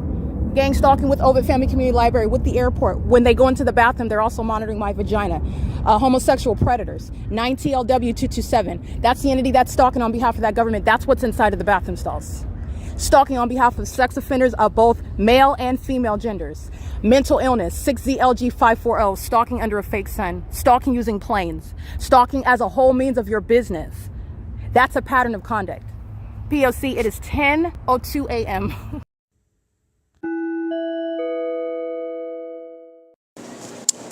gang stalking with OVITT Family Community Library, with the airport. When they go into the bathroom, they're also monitoring my vagina. Homosexual predators, 9TLW227. That's the entity that's stalking on behalf of that government. That's what's inside of the bathroom stalls. Stalking on behalf of sex offenders of both male and female genders. Mental illness, 6ZLG540, stalking under a fake sun. Stalking using planes. Stalking as a whole means of your business. That's a pattern of conduct. P.O.C. It is 10:02 a.m.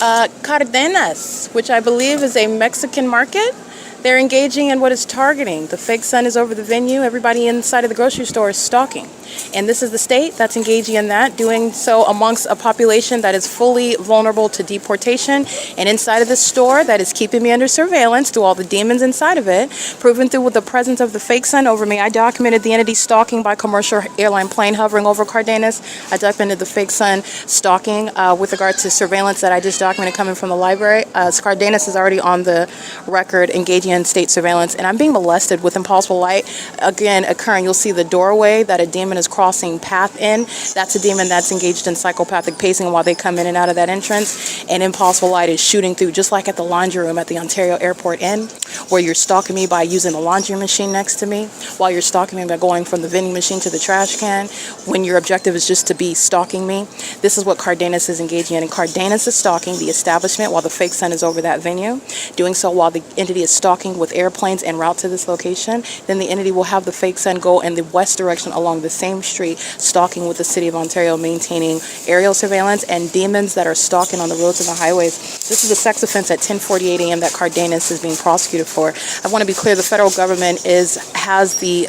Cardenas, which I believe is a Mexican market. They're engaging in what is targeting. The fake sun is over the venue. Everybody inside of the grocery store is stalking. And this is the state that's engaging in that, doing so amongst a population that is fully vulnerable to deportation. And inside of this store that is keeping me under surveillance through all the demons inside of it, proven through with the presence of the fake sun over me. I documented the entity stalking by commercial airline plane hovering over Cardenas. I documented the fake sun stalking with regard to surveillance that I just documented coming from the library. Cardenas is already on the record engaging in state surveillance, and I'm being molested with impossible light again occurring. You'll see the doorway that a demon is crossing path in. That's a demon that's engaged in psychopathic pacing while they come in and out of that entrance, and impossible light is shooting through, just like at the laundry room at the Ontario Airport Inn, where you're stalking me by using the laundry machine next to me, while you're stalking me by going from the vending machine to the trash can, when your objective is just to be stalking me. This is what Cardenas is engaging in, and Cardenas is stalking the establishment while the fake sun is over that venue, doing so while the entity is stalking with airplanes en route to this location. Then the entity will have the fake sun go in the west direction along the same street, stalking with the City of Ontario, maintaining aerial surveillance and demons that are stalking on the roads and the highways. This is a sex offense at 10:48 a.m. that Cardenas is being prosecuted for. I want to be clear, the federal government has the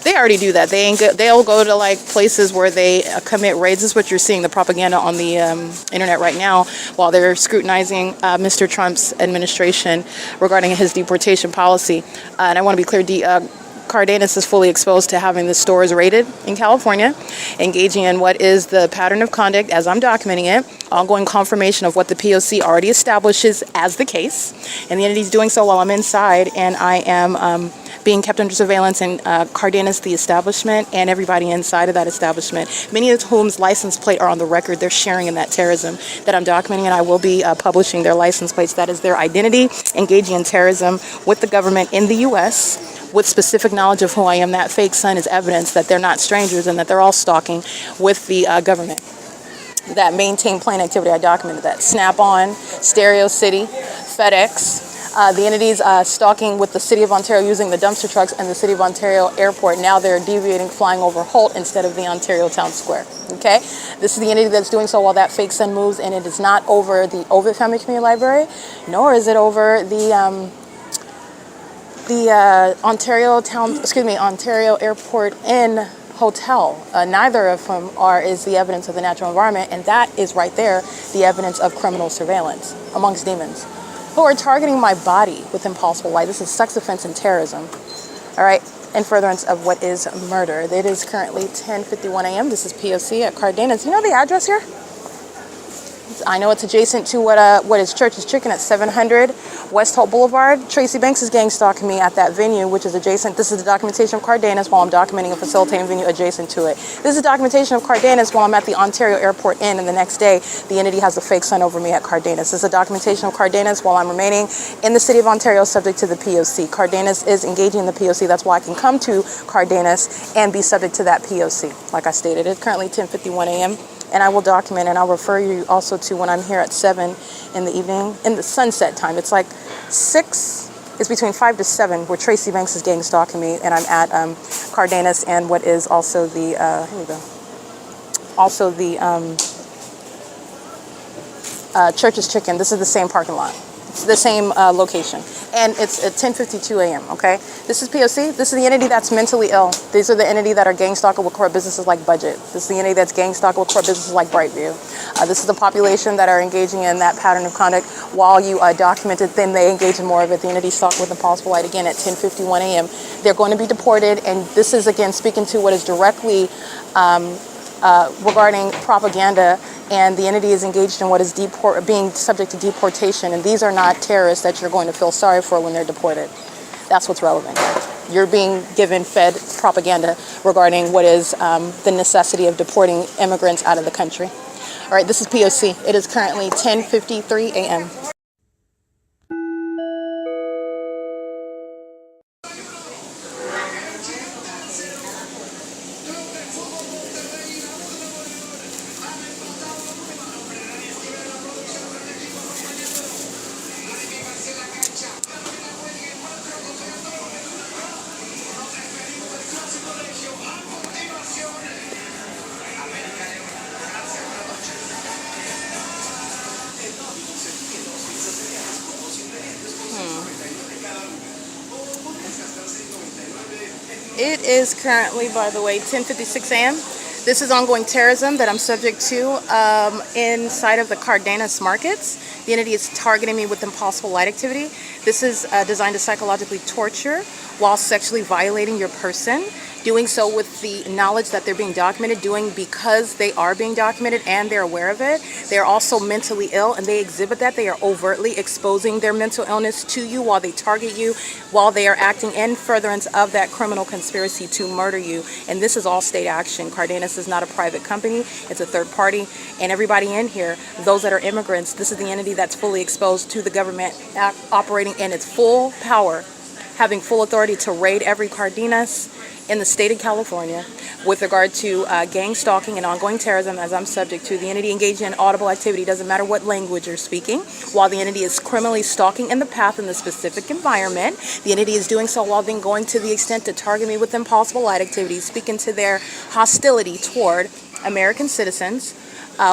they already do that. They'll go to like places where they commit raids. This is what you're seeing, the propaganda on the internet right now, while they're scrutinizing Mr. Trump's administration regarding his deportation policy. And I want to be clear, Cardenas is fully exposed to having the stores raided in California, engaging in what is the pattern of conduct as I'm documenting it, ongoing confirmation of what the P.O.C. already establishes as the case, and the entity's doing so while I'm inside, and I am being kept under surveillance, and Cardenas, the establishment, and everybody inside of that establishment, many of whom's license plate are on the record. They're sharing in that terrorism that I'm documenting, and I will be publishing their license plates. That is their identity, engaging in terrorism with the government in the U.S., with specific knowledge of who I am. That fake sun is evidence that they're not strangers and that they're all stalking with the government. That maintain plane activity, I documented that. Snap-on, Stereo City, FedEx. The entities stalking with the City of Ontario using the dumpster trucks and the City of Ontario Airport. Now they're deviating, flying over Holt instead of the Ontario Town Square. Okay? This is the entity that's doing so while that fake sun moves, and it is not over the OVITT Family Community Library, nor is it over the Ontario Airport Inn Hotel. Neither of them is the evidence of the natural environment, and that is right there the evidence of criminal surveillance amongst demons who are targeting my body with impossible light. This is sex offense and terrorism. All right, in furtherance of what is murder. It is currently 10:51 a.m. This is P.O.C. at Cardenas. You know the address here? I know it's adjacent to what is Church's Chicken at 700 West Hope Boulevard. Tracy Banks is gang stalking me at that venue, which is adjacent. This is the documentation of Cardenas while I'm documenting a facilitating venue adjacent to it. This is documentation of Cardenas while I'm at the Ontario Airport Inn, and the next day the entity has the fake sun over me at Cardenas. This is a documentation of Cardenas while I'm remaining in the City of Ontario subject to the P.O.C. Cardenas is engaging in the P.O.C. That's why I can come to Cardenas and be subject to that P.O.C. Like I stated, it's currently 10:51 a.m. And I will document, and I'll refer you also to when I'm here at 7 in the evening, in the sunset time. It's like 6, it's between 5 to 7, where Tracy Banks is gang stalking me, and I'm at Cardenas and what is also the, here we go, also the Church's Chicken. This is the same parking lot. It's the same location. And it's at 10:52 a.m., okay? This is P.O.C. This is the entity that's mentally ill. These are the entity that are gang stalking with corrupt businesses like Budget. This is the entity that's gang stalking with corrupt businesses like Brightview. This is the population that are engaging in that pattern of conduct while you documented, then they engage in more of it. The entity stalked with impossible light again at 10:51 a.m. They're going to be deported, and this is, again, speaking to what is directly regarding propaganda, and the entity is engaged in what is being subject to deportation, and these are not terrorists that you're going to feel sorry for when they're deported. That's what's relevant here. You're being fed propaganda regarding what is the necessity of deporting immigrants out of the country. All right, this is P.O.C. It is currently 10:53 a.m. It is currently, by the way, 10:56 a.m. This is ongoing terrorism that I'm subject to inside of the Cardenas markets. The entity is targeting me with impossible light activity. This is designed to psychologically torture while sexually violating your person. Doing so with the knowledge that they're being documented, doing because they are being documented and they're aware of it. They're also mentally ill and they exhibit that. They are overtly exposing their mental illness to you while they target you, while they are acting in furtherance of that criminal conspiracy to murder you. And this is all state action. Cardenas is not a private company. It's a third party. And everybody in here, those that are immigrants, this is the entity that's fully exposed to the government, operating in its full power, having full authority to raid every Cardenas in the state of California with regard to gang stalking and ongoing terrorism, as I'm subject to. The entity engaged in audible activity, doesn't matter what language you're speaking, while the entity is criminally stalking in the path in the specific environment. The entity is doing so while then going to the extent to target me with impossible light activities, speaking to their hostility toward American citizens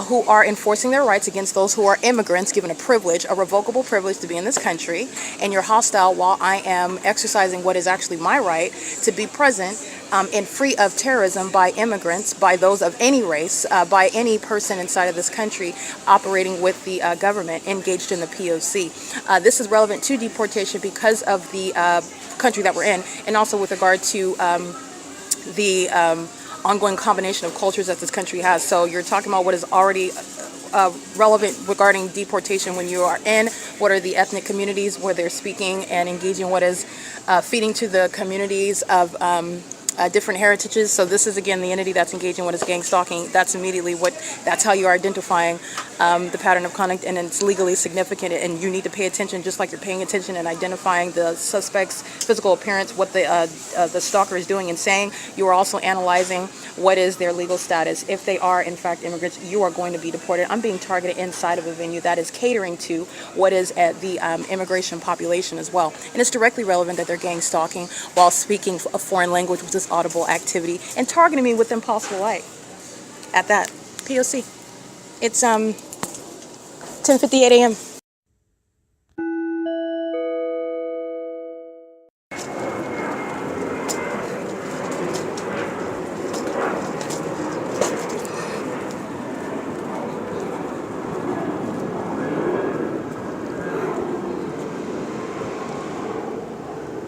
who are enforcing their rights against those who are immigrants, given a privilege, a revocable privilege to be in this country, and you're hostile while I am exercising what is actually my right to be present and free of terrorism by immigrants, by those of any race, by any person inside of this country operating with the government engaged in the P.O.C. This is relevant to deportation because of the country that we're in, and also with regard to the ongoing combination of cultures that this country has. So you're talking about what is already relevant regarding deportation when you are in, what are the ethnic communities where they're speaking and engaging, what is feeding to the communities of different heritages. So this is again the entity that's engaging what is gang stalking. That's immediately that's how you're identifying the pattern of conduct, and it's legally significant, and you need to pay attention just like you're paying attention and identifying the suspect's physical appearance, what the stalker is doing and saying. You are also analyzing what is their legal status. If they are in fact immigrants, you are going to be deported. I'm being targeted inside of a venue that is catering to what is at the immigration population as well, and it's directly relevant that they're gang stalking while speaking a foreign language with this audible activity and targeting me with impossible light. At that, P.O.C. It's 10:58 a.m.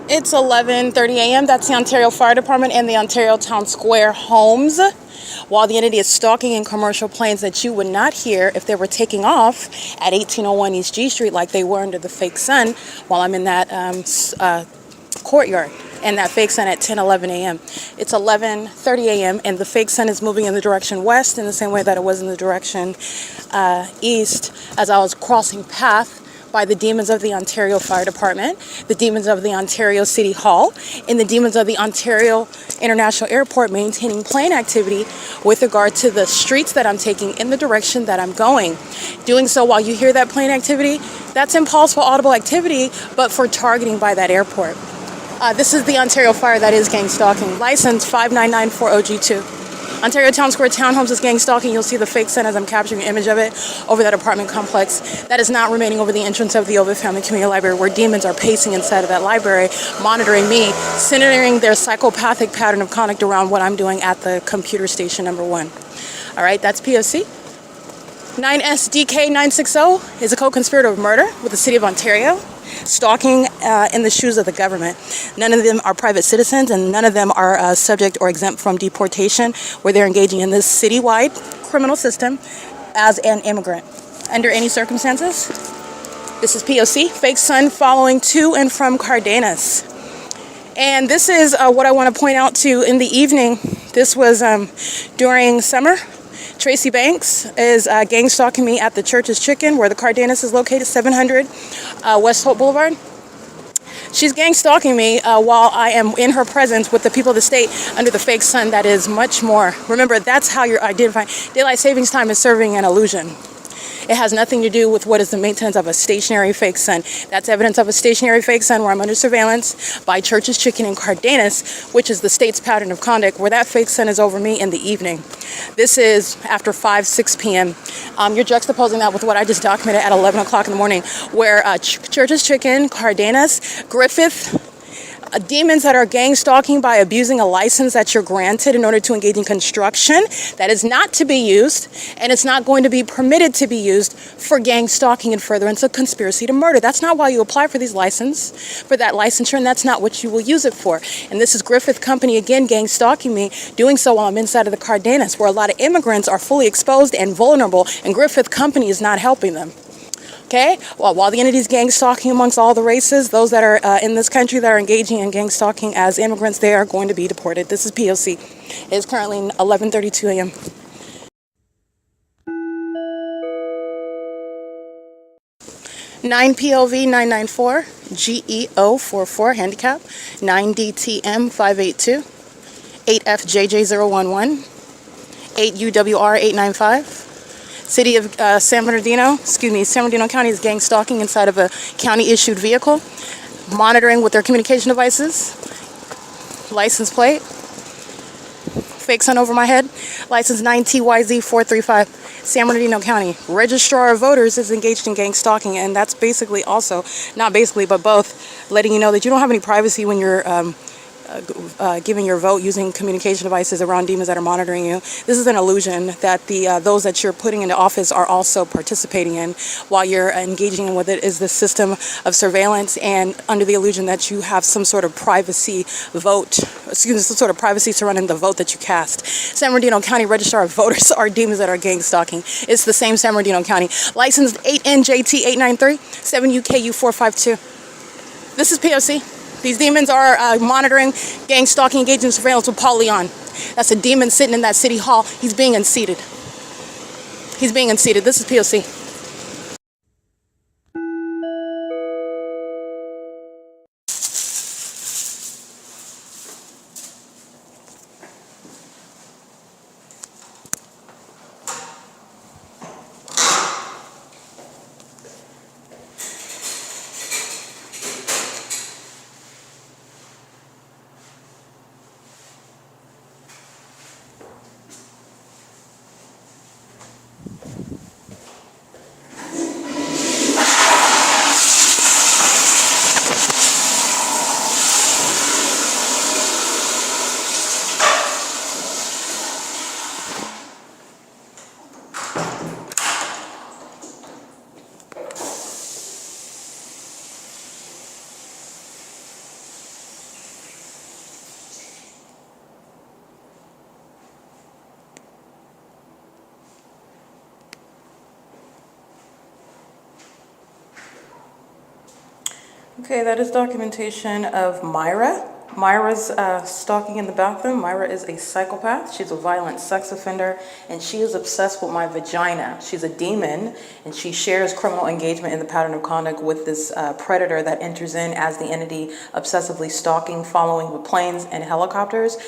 It's 11:30 a.m. That's the Ontario Fire Department and the Ontario Town Square homes. While the entity is stalking in commercial planes that you would not hear if they were taking off at 1801 East G Street like they were under the fake sun, while I'm in that courtyard and that fake sun at 10:11 a.m. It's 11:30 a.m. and the fake sun is moving in the direction west in the same way that it was in the direction east as I was crossing path by the demons of the Ontario Fire Department, the demons of the Ontario City Hall, and the demons of the Ontario International Airport, maintaining plane activity with regard to the streets that I'm taking in the direction that I'm going. Doing so while you hear that plane activity, that's impossible audible activity, but for targeting by that airport. This is the Ontario Fire that is gang stalking. License 59940G2. Ontario Town Square Townhomes is gang stalking. You'll see the fake sun as I'm capturing an image of it over that apartment complex that is not remaining over the entrance of the OVITT Family Community Library, where demons are pacing inside of that library, monitoring me, centering their psychopathic pattern of conduct around what I'm doing at the computer station number 1. All right, that's P.O.C. 9SDK960 is a co-conspirator of murder with the City of Ontario, stalking in the shoes of the government. None of them are private citizens, and none of them are subject or exempt from deportation, where they're engaging in this citywide criminal system as an immigrant. Under any circumstances, this is P.O.C. Fake sun following to and from Cardenas. And this is what I want to point out to in the evening. This was during summer. Tracy Banks is gang stalking me at the Church's Chicken, where the Cardenas is located, 700 West Hope Boulevard. She's gang stalking me while I am in her presence with the people of the state under the fake sun that is much more. Remember, that's how you're identifying. Daylight savings time is serving an illusion. It has nothing to do with what is the maintenance of a stationary fake sun. That's evidence of a stationary fake sun where I'm under surveillance by Church's Chicken in Cardenas, which is the state's pattern of conduct, where that fake sun is over me in the evening. This is after 6 p.m. You're juxtaposing that with what I just documented at 11 o'clock in the morning, where Church's Chicken, Cardenas, Griffith, Demons that are gang stalking by abusing a license that you're granted in order to engage in construction that is not to be used, and it's not going to be permitted to be used for gang stalking and furtherance of conspiracy to murder. That's not why you apply for these licenses, for that licensure, and that's not what you will use it for. And this is Griffith Company, again, gang stalking me, doing so while I'm inside of the Cardenas, where a lot of immigrants are fully exposed and vulnerable, and Griffith Company is not helping them. Okay, well, while the entity's gang stalking amongst all the races, those that are in this country that are engaging in gang stalking as immigrants, they are going to be deported. This is P.O.C. It is currently 11:32 a.m. 9 POV 994, GEO 44, handicap, 9DTM 582, 8FJJ011, 8UWR 895. City of San Bernardino County is gang stalking inside of a county-issued vehicle, monitoring with their communication devices. License plate, fake sun over my head, license 9TYZ435, San Bernardino County. Registrar of Voters is engaged in gang stalking, and that's basically also, not basically, but both, letting you know that you don't have any privacy when you're giving your vote using communication devices around demons that are monitoring you. This is an illusion that those that you're putting into office are also participating in while you're engaging with it is the system of surveillance, and under the illusion that you have some sort of privacy some sort of privacy surrounding the vote that you cast. San Bernardino County Registrar of Voters are demons that are gang stalking. It's the same San Bernardino County. Licensed 8NJT893, 7UKU452. This is P.O.C. These demons are monitoring, gang stalking, engaging in surveillance with Paul Leon. That's a demon sitting in that city hall. He's being unseated. He's being unseated. This is P.O.C. Okay, that is documentation of Myra. Myra's stalking in the bathroom. Myra is a psychopath. She's a violent sex offender, and she is obsessed with my vagina. She's a demon, and she shares criminal engagement in the pattern of conduct with this predator that enters in as the entity obsessively stalking, following with planes and helicopters,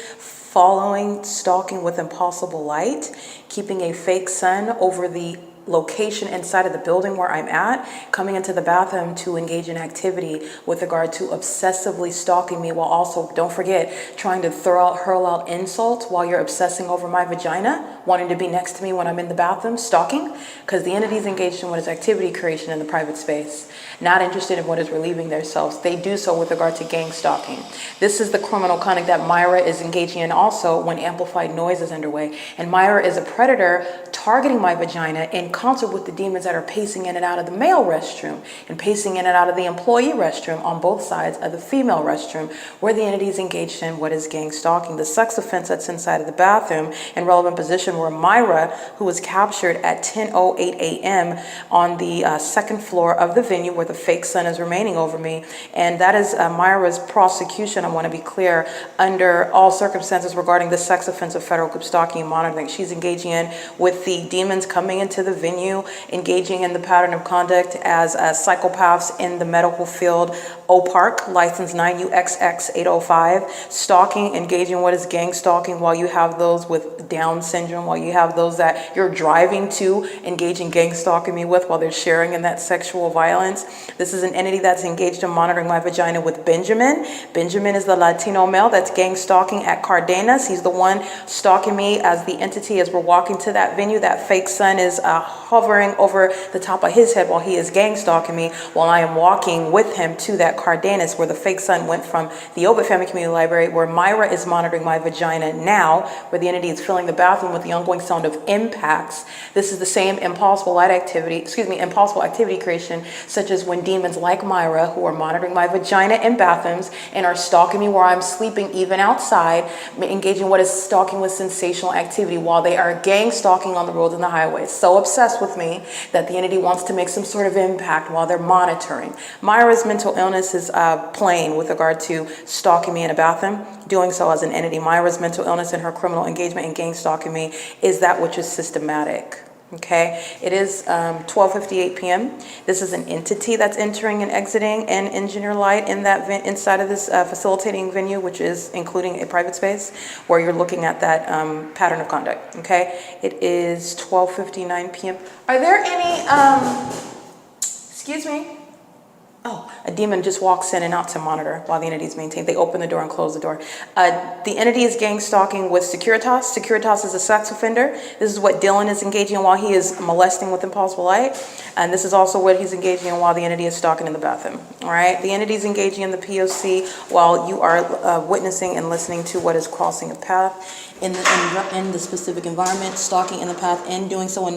stalking with impossible light, keeping a fake sun over the location inside of the building where I'm at, coming into the bathroom to engage in activity with regard to obsessively stalking me, while also, don't forget, trying to hurl out insults while you're obsessing over my vagina, wanting to be next to me when I'm in the bathroom, stalking, because the entity's engaged in what is activity creation in the private space, not interested in what is relieving themselves. They do so with regard to gang stalking. This is the criminal conduct that Myra is engaging in also when amplified noise is underway. And Myra is a predator targeting my vagina in concert with the demons that are pacing in and out of the male restroom and pacing in and out of the employee restroom on both sides of the female restroom, where the entity is engaged in what is gang stalking. The sex offense that's inside of the bathroom in relevant position, where Myra, who was captured at 10:08 a.m. on the second floor of the venue where the fake sun is remaining over me. And that is Myra's prosecution, I want to be clear, under all circumstances regarding the sex offense of federal group stalking and monitoring. She's engaging in with the demons coming into the venue, engaging in the pattern of conduct as psychopaths in the medical field, OPARC, license 9UXX805, stalking, engaging what is gang stalking, while you have those with Down syndrome, while you have those that you're driving to engage in gang stalking me with while they're sharing in that sexual violence. This is an entity that's engaged in monitoring my vagina with Benjamin. Benjamin is the Latino male that's gang stalking at Cardenas. He's the one stalking me as the entity as we're walking to that venue. That fake sun is hovering over the top of his head while he is gang stalking me while I am walking with him to that at CARDENAS, where the fake son went from the OVITT Family Community Library, where Myra is monitoring my vagina now, where the entity is filling the bathroom with the ongoing sound of impacts. This is the same impossible activity creation, such as when demons like Myra, who are monitoring my vagina in bathrooms and are stalking me while I'm sleeping, even outside, engaging in what is stalking with sensational activity while they are gang stalking on the roads and the highways. So obsessed with me that the entity wants to make some sort of impact while they're monitoring. Myra's mental illness is plain with regard to stalking me in a bathroom, doing so as an entity. Myra's mental illness and her criminal engagement in gang stalking me is that which is systematic. Okay, it is 12:58 p.m. This is an entity that's entering and exiting and engineer light in that inside of this facilitating venue, which is including a private space where you're looking at that pattern of conduct. Okay, it is 12:59 p.m. Are there any excuse me? Oh, a demon just walks in and out to monitor while the entity is maintained. They open the door and close the door. The entity is gang stalking with Securitas. Securitas is a sex offender. This is what Dylan is engaging in while he is molesting with impossible light. And this is also what he's engaging in while the entity is stalking in the bathroom. All right. The entity is engaging in the P.O.C. while you are witnessing and listening to what is crossing a path in the specific environment, stalking in the path, and doing so in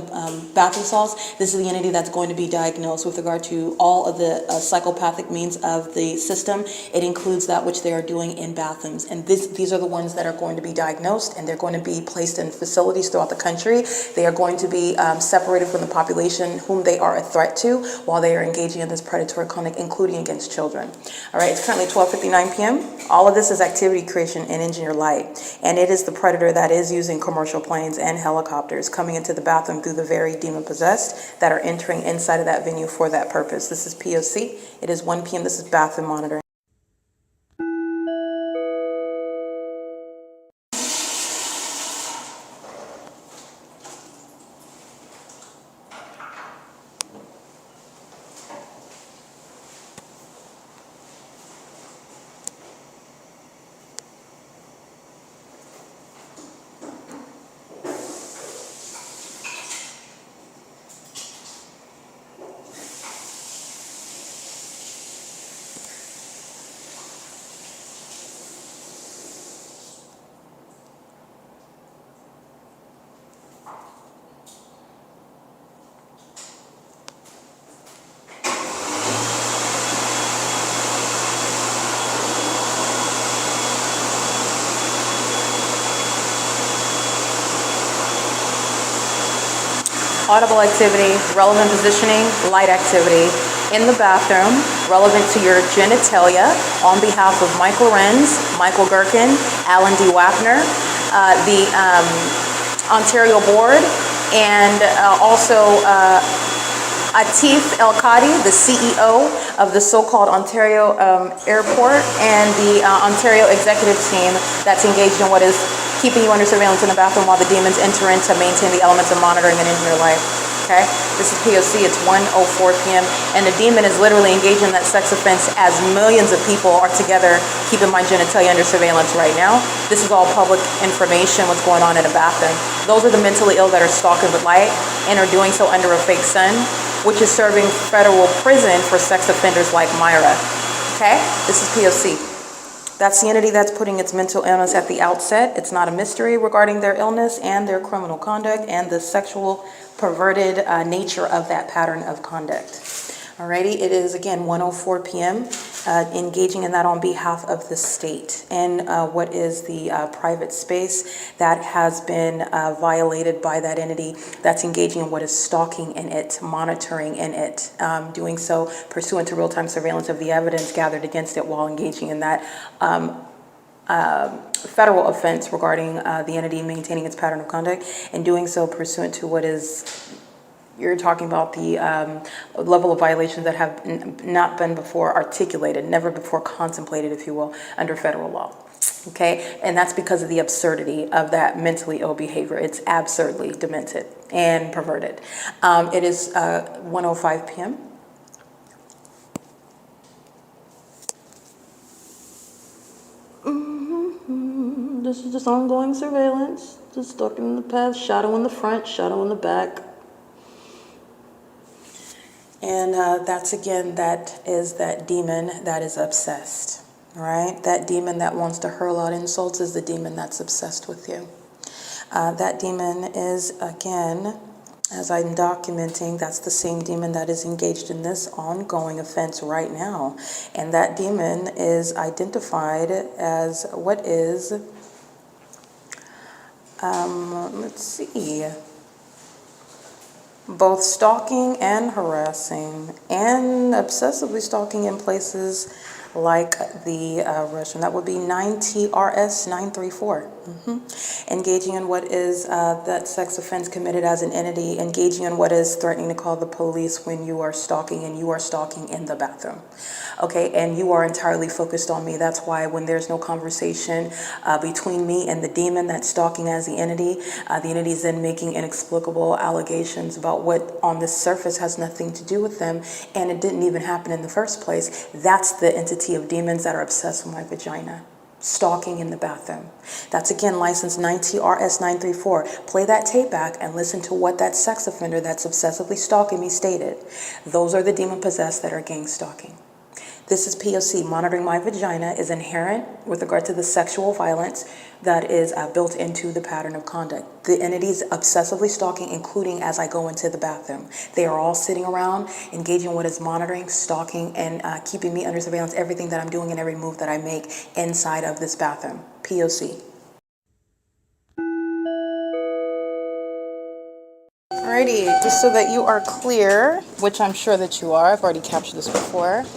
bathroom stalls. This is the entity that's going to be diagnosed with regard to all of the psychopathic means of the system. It includes that which they are doing in bathrooms. And these are the ones that are going to be diagnosed, and they're going to be placed in facilities throughout the country. They are going to be separated from the population whom they are a threat to while they are engaging in this predatory conduct, including against children. All right, it's currently 12:59 p.m. All of this is activity creation and engineer light, and it is the predator that is using commercial planes and helicopters coming into the bathroom through the very demon-possessed that are entering inside of that venue for that purpose. This is P.O.C. It is 1 p.m. This is bathroom monitoring. Audible activity, relevant positioning, light activity in the bathroom, relevant to your genitalia on behalf of Mike LORENZ, Michael GERKEN, Alan D. WAPNER, the Ontario Board, and also Atif El-Kadi, the CEO of the so-called Ontario Airport, and the Ontario executive team that's engaged in what is keeping you under surveillance in the bathroom while the demons enter in to maintain the elements of monitoring and engineer life. Okay, this is P.O.C. It's 1:04 p.m. and the demon is literally engaged in that sex offense as millions of people are together keeping my genitalia under surveillance right now. This is all public information, what's going on in a bathroom. Those are the mentally ill that are stalking with light and are doing so under a fake sun, which is serving federal prison for sex offenders like Myra. Okay, this is P.O.C. That's the entity that's putting its mental illness at the outset. It's not a mystery regarding their illness and their criminal conduct and the sexual perverted nature of that pattern of conduct. Alrighty, it is again 1:04 p.m. Engaging in that on behalf of the state and what is the private space that has been violated by that entity that's engaging in what is stalking in it, monitoring in it, doing so pursuant to real-time surveillance of the evidence gathered against it while engaging in that federal offense regarding the entity maintaining its pattern of conduct and doing so pursuant to what is, you're talking about the level of violations that have not been before articulated, never before contemplated, if you will, under federal law. Okay, and that's because of the absurdity of that mentally ill behavior. It's absurdly demented and perverted. It is 1:05 p.m. This is just ongoing surveillance, just stalking in the path, shadow in the front, shadow in the back. And that's again, that is that demon that is obsessed, right? That demon that wants to hurl out insults is the demon that's obsessed with you. That demon is, again, as I'm documenting, that's the same demon that is engaged in this ongoing offense right now. And that demon is identified as what is, let's see, both stalking and harassing and obsessively stalking in places like the Russian. That would be 9TRS 934. Engaging in what is that sex offense committed as an entity, engaging in what is threatening to call the police when you are stalking, and you are stalking in the bathroom. Okay, and you are entirely focused on me. That's why when there's no conversation between me and the demon that's stalking as the entity is then making inexplicable allegations about what on the surface has nothing to do with them, and it didn't even happen in the first place. That's the entity of demons that are obsessed with my vagina. Stalking in the bathroom. That's again license 9TRS 934. Play that tape back and listen to what that sex offender that's obsessively stalking me stated. Those are the demon possessed that are gang stalking. This is P.O.C. Monitoring my vagina is inherent with regard to the sexual violence that is built into the pattern of conduct. The entities obsessively stalking, including as I go into the bathroom. They are all sitting around, engaging in what is monitoring, stalking, and keeping me under surveillance, everything that I'm doing and every move that I make inside of this bathroom. P.O.C. Alrighty, just so that you are clear, which I'm sure that you are, I've already captured this before.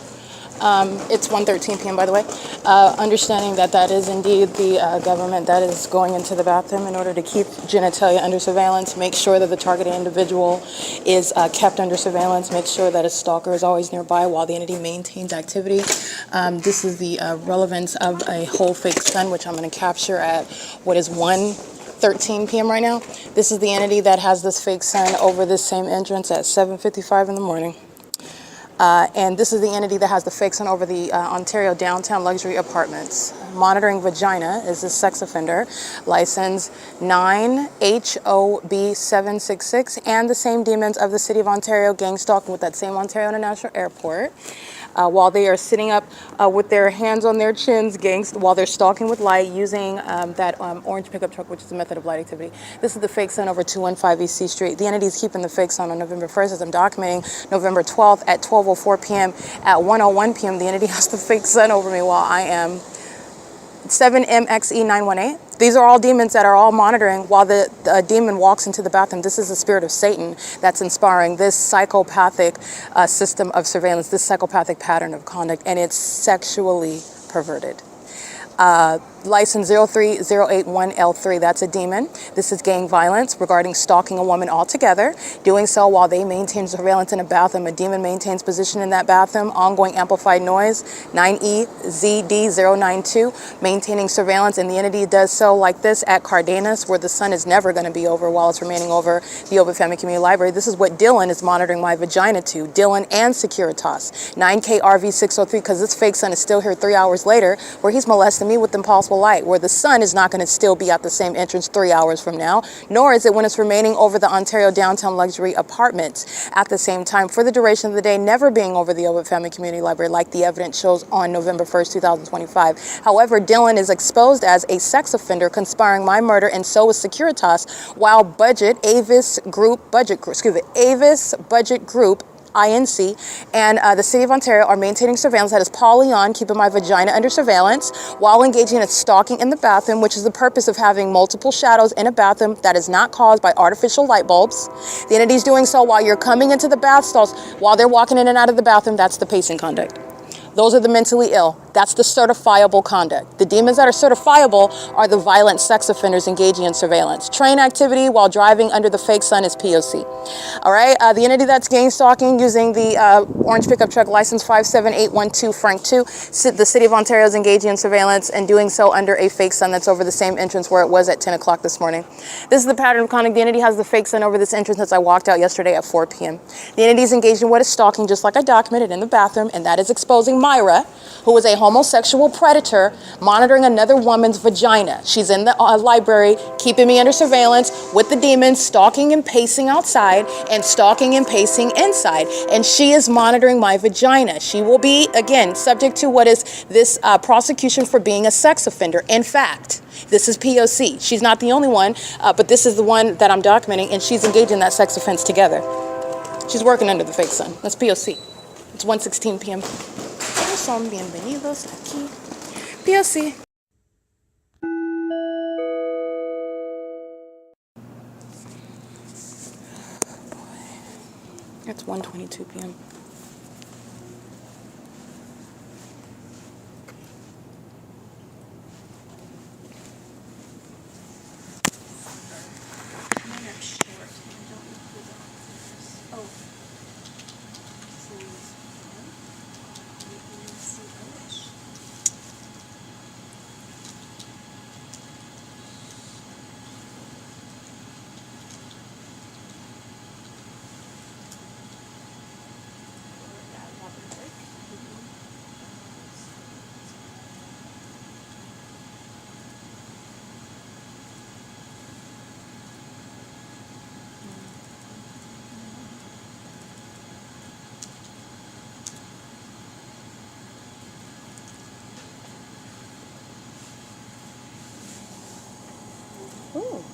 It's 1:13 p.m. by the way. Understanding that that is indeed the government that is going into the bathroom in order to keep genitalia under surveillance, make sure that the targeted individual is kept under surveillance, make sure that a stalker is always nearby while the entity maintains activity. This is the relevance of a whole fake sun, which I'm going to capture at what is 1:13 p.m. right now. This is the entity that has this fake sun over this same entrance at 7:55 in the morning. And this is the entity that has the fake sun over the Ontario downtown luxury apartments. Monitoring vagina is this sex offender, license 9HOB766, and the same demons of the City of Ontario gang stalking with that same Ontario International Airport. While they are sitting up with their hands on their chins, while they're stalking with light using that orange pickup truck, which is a method of light activity. This is the fake sun over 215 East C Street. The entity is keeping the fake sun on November 1st, as I'm documenting. November 12th at 12:04 p.m. At 1:01 p.m., the entity has the fake sun over me while I am 7MXE918. These are all demons that are all monitoring while the demon walks into the bathroom. This is the spirit of Satan that's inspiring this psychopathic system of surveillance, this psychopathic pattern of conduct, and it's sexually perverted. License 03081L3, that's a demon. This is gang violence regarding stalking a woman altogether, doing so while they maintain surveillance in a bathroom. A demon maintains position in that bathroom, ongoing amplified noise, 9EZD092, maintaining surveillance, and the entity does so like this at Cardenas, where the sun is never going to be over while it's remaining over the OVITT Family Community Library. This is what Dylan is monitoring my vagina to, Dylan and Securitas, 9KRV603, because this fake sun is still here 3 hours later, where he's molesting me with impossible light, where the sun is not going to still be at the same entrance 3 hours from now, nor is it when it's remaining over the Ontario downtown luxury apartments at the same time for the duration of the day, never being over the OVITT Family Community Library like the evidence shows on November 1st, 2025. However, Dylan is exposed as a sex offender conspiring my murder, and so is Securitas, while AVIS Budget Group INC and the City of Ontario are maintaining surveillance that is poly-on, keeping my vagina under surveillance while engaging in stalking in the bathroom, which is the purpose of having multiple shadows in a bathroom that is not caused by artificial light bulbs. The entity is doing so while you're coming into the bath stalls, while they're walking in and out of the bathroom. That's the pacing conduct. Those are the mentally ill. That's the certifiable conduct. The demons that are certifiable are the violent sex offenders engaging in surveillance. Train activity while driving under the fake sun is P.O.C. All right, the entity that's gang stalking using the orange pickup truck license 57812 Frank 2. The City of Ontario is engaging in surveillance and doing so under a fake sun that's over the same entrance where it was at 10 o'clock this morning. This is the pattern of conduct. The entity has the fake sun over this entrance as I walked out yesterday at 4 p.m. The entity is engaged in what is stalking, just like I documented in the bathroom, and that is exposing Myra, who is a homosexual predator monitoring another woman's vagina. She's in the library, keeping me under surveillance with the demons, stalking and pacing outside and stalking and pacing inside. And she is monitoring my vagina. She will be, again, subject to what is this prosecution for being a sex offender. In fact, this is P.O.C. She's not the only one, but this is the one that I'm documenting, and she's engaged in that sex offense together. She's working under the fake sun. That's P.O.C. It's 1:16 p.m. Son bienvenidos aquí. P.O.C. It's 1:22 p.m. Ooh.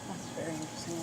That's very interesting.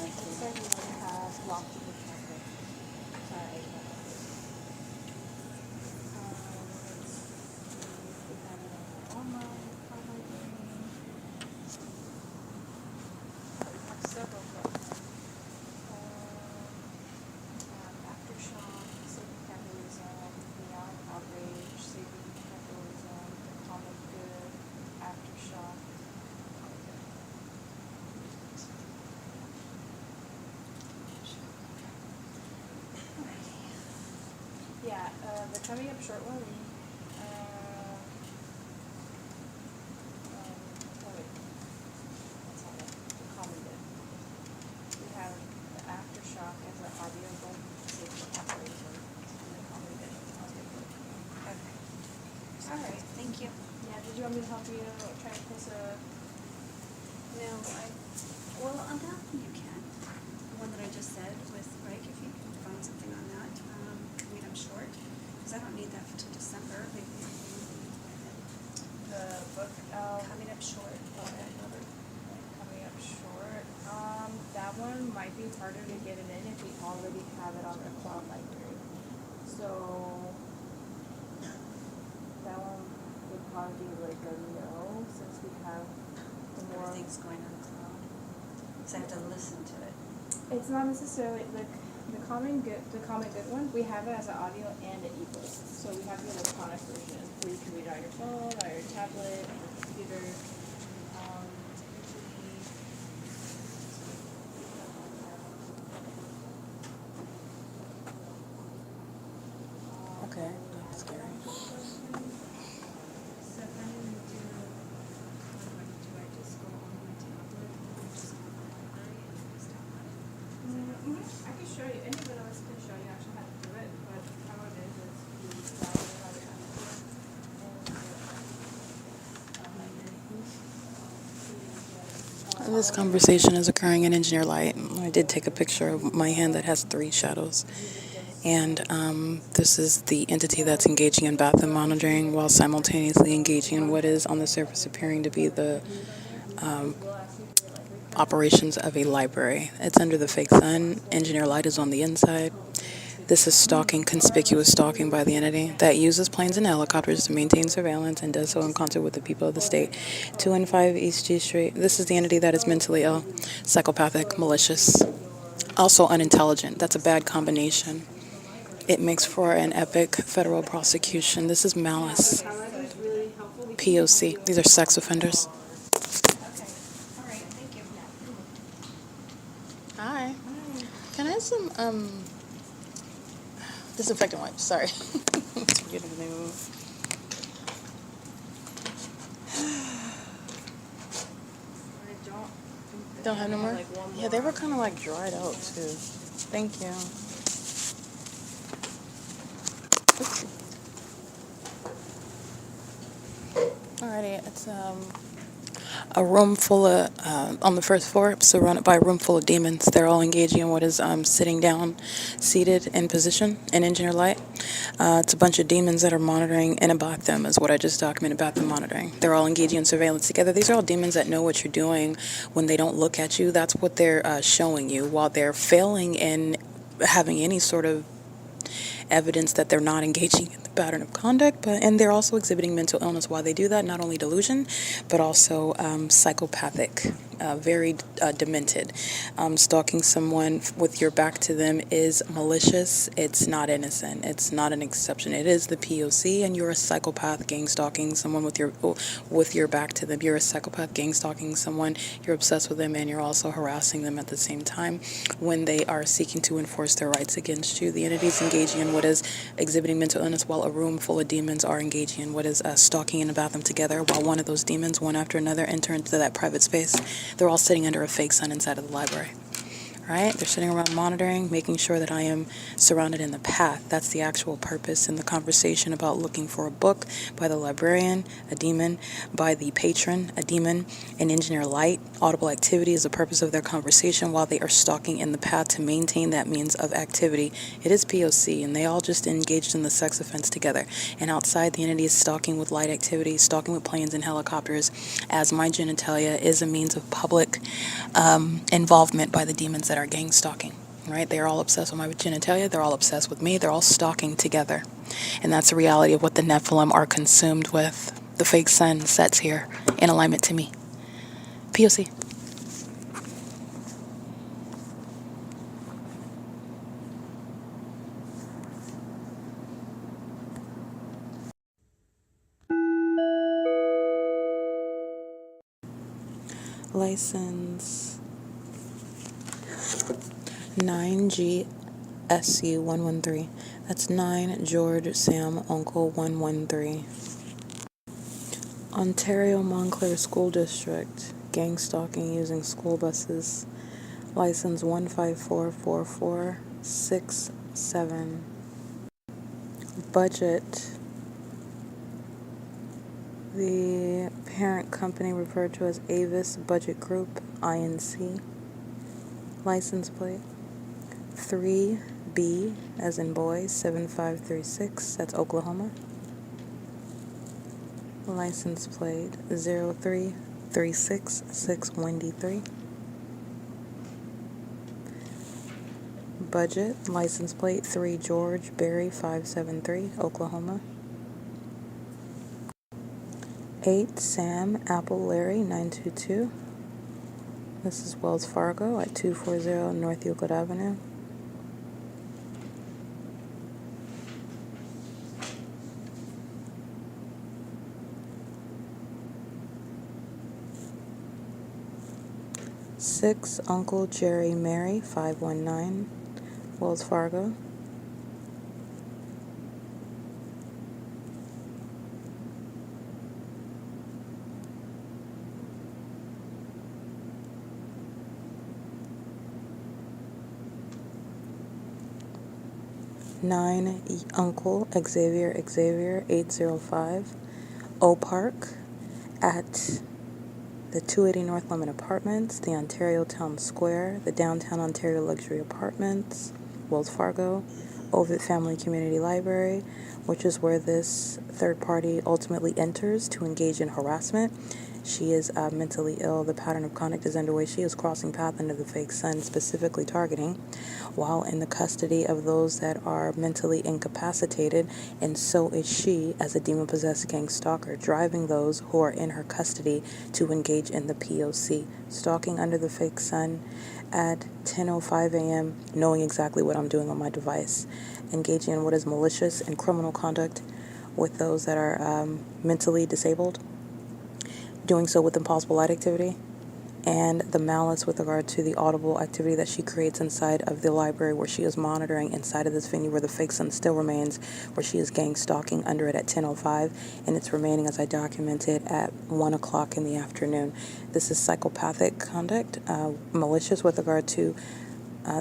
Yeah, the coming up short one. That's not it. The common bit. We have the aftershock as an audio book, safety calculation, and the common bit as audio book. Okay. All right. Thank you. Yeah. Did you want me to help you try to place a? No, well, on that one you can. The one that I just said with Mike, if you can find something on that, read them short, because I don't need that until December. Maybe The book coming up short. okay. Coming up short. That one might be harder to get it in if we already have it on the cloud library. So that one would probably be like a no, since we have the more. Everything's going on cloud. So I have to listen to it. It's not necessarily the common good one. We have it as an audio and an ebook. So we have the electronic version where you can read it on your phone, on your tablet, on your computer. Okay, that's scary. So if I'm going to do, what do? I just go on my tablet and just go on my library and just download it? I can show you. Any of us can show you actually how to do it, but how it is you download it how to do it. This conversation is occurring in engineer light. I did take a picture of my hand that has 3 shadows. And this is the entity that's engaging in bathroom monitoring while simultaneously engaging in what is on the surface appearing to be the operations of a library. It's under the fake sun. Engineer light is on the inside. This is stalking, conspicuous stalking by the entity that uses planes and helicopters to maintain surveillance and does so in concert with the people of the state. 215 East G Street. This is the entity that is mentally ill, psychopathic, malicious, also unintelligent. That's a bad combination. It makes for an epic federal prosecution. This is malice. P.O.C. These are sex offenders. Okay. All right. Thank you. Hi. Can I have some disinfectant wipes? Sorry. Forgetting the name of them. Don't have no more? Yeah, they were kind of like dried out too. Thank you. Alrighty, it's a room full of, on the first floor, surrounded by a room full of demons. They're all engaging in what is sitting down, seated in position in engineer light. It's a bunch of demons that are monitoring and about them is what I just documented about them monitoring. They're all engaging in surveillance together. These are all demons that know what you're doing when they don't look at you. That's what they're showing you while they're failing in having any sort of evidence that they're not engaging in the pattern of conduct, and they're also exhibiting mental illness while they do that, not only delusion, but also psychopathic, very demented. Stalking someone with your back to them is malicious. It's not innocent. It's not an exception. It is the P.O.C. and you're a psychopath gang stalking someone with your back to them. You're a psychopath gang stalking someone. You're obsessed with them and you're also harassing them at the same time when they are seeking to enforce their rights against you. The entity is engaging in what is exhibiting mental illness while a room full of demons are engaging in what is stalking and about them together, while one of those demons, one after another, enter into that private space. They're all sitting under a fake sun inside of the library. Right? They're sitting around monitoring, making sure that I am surrounded in the path. That's the actual purpose in the conversation about looking for a book by the librarian, a demon, by the patron, a demon, and engineer light. Audible activity is the purpose of their conversation while they are stalking in the path to maintain that means of activity. It is P.O.C. and they all just engaged in the sex offense together. And outside, the entity is stalking with light activity, stalking with planes and helicopters, as my genitalia is a means of public involvement by the demons that are gang stalking, right? They're all obsessed with my genitalia. They're all obsessed with me. They're all stalking together. And that's the reality of what the Nephilim are consumed with. The fake sun sets here in alignment to me. P.O.C. License 9GSC 113. That's 9 George Sam Uncle 113. Ontario Montclair School District. Gang stalking using school buses. License 1544467. Budget. The parent company referred to as Avis Budget Group, INC. License plate 3B, as in boy, 7536, that's Oklahoma. License plate 03366 Wendy 3. Budget, license plate 3 George Berry 573, Oklahoma. 8 Sam Apple Larry 922. This is Wells Fargo at 240 North Euclid Avenue. Six Uncle Jerry Mary 519 Wells Fargo. Nine Uncle Xavier 805 O Park at the 280 North Lemon Apartments, the Ontario Town Square, the Downtown Ontario Luxury Apartments, Wells Fargo, OVITT Family Community Library, which is where this third party ultimately enters to engage in harassment. She is mentally ill. The pattern of conduct is underway. She is crossing path under the fake sun, specifically targeting, while in the custody of those that are mentally incapacitated, and so is she as a demon-possessed gang stalker, driving those who are in her custody to engage in the P.O.C. Stalking under the fake sun at 10:05 a.m., knowing exactly what I'm doing on my device, engaging in what is malicious and criminal conduct with those that are mentally disabled, doing so with impossible light activity, and the malice with regard to the audible activity that she creates inside of the library where she is monitoring inside of this venue where the fake sun still remains, where she is gang stalking under it at 10:05, and it's remaining as I documented at 1 o'clock in the afternoon. This is psychopathic conduct, malicious with regard to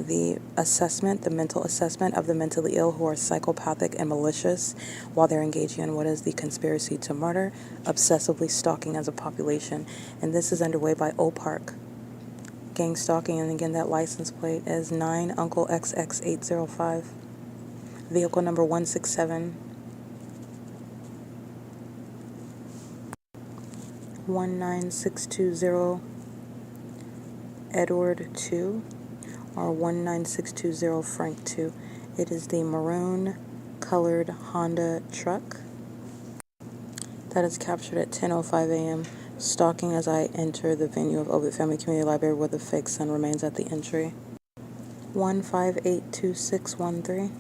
the assessment, the mental assessment of the mentally ill who are psychopathic and malicious while they're engaging in what is the conspiracy to murder, obsessively stalking as a population. And this is underway by OPARC. Gang stalking, and again, that license plate is 9 Uncle XX805. Vehicle number 167. 19620 Edward 2. Or 19620 Frank 2. It is the maroon colored Honda truck that is captured at 10:05 a.m. stalking as I enter the venue of OVITT Family Community Library where the fake sun remains at the entry. 1582613.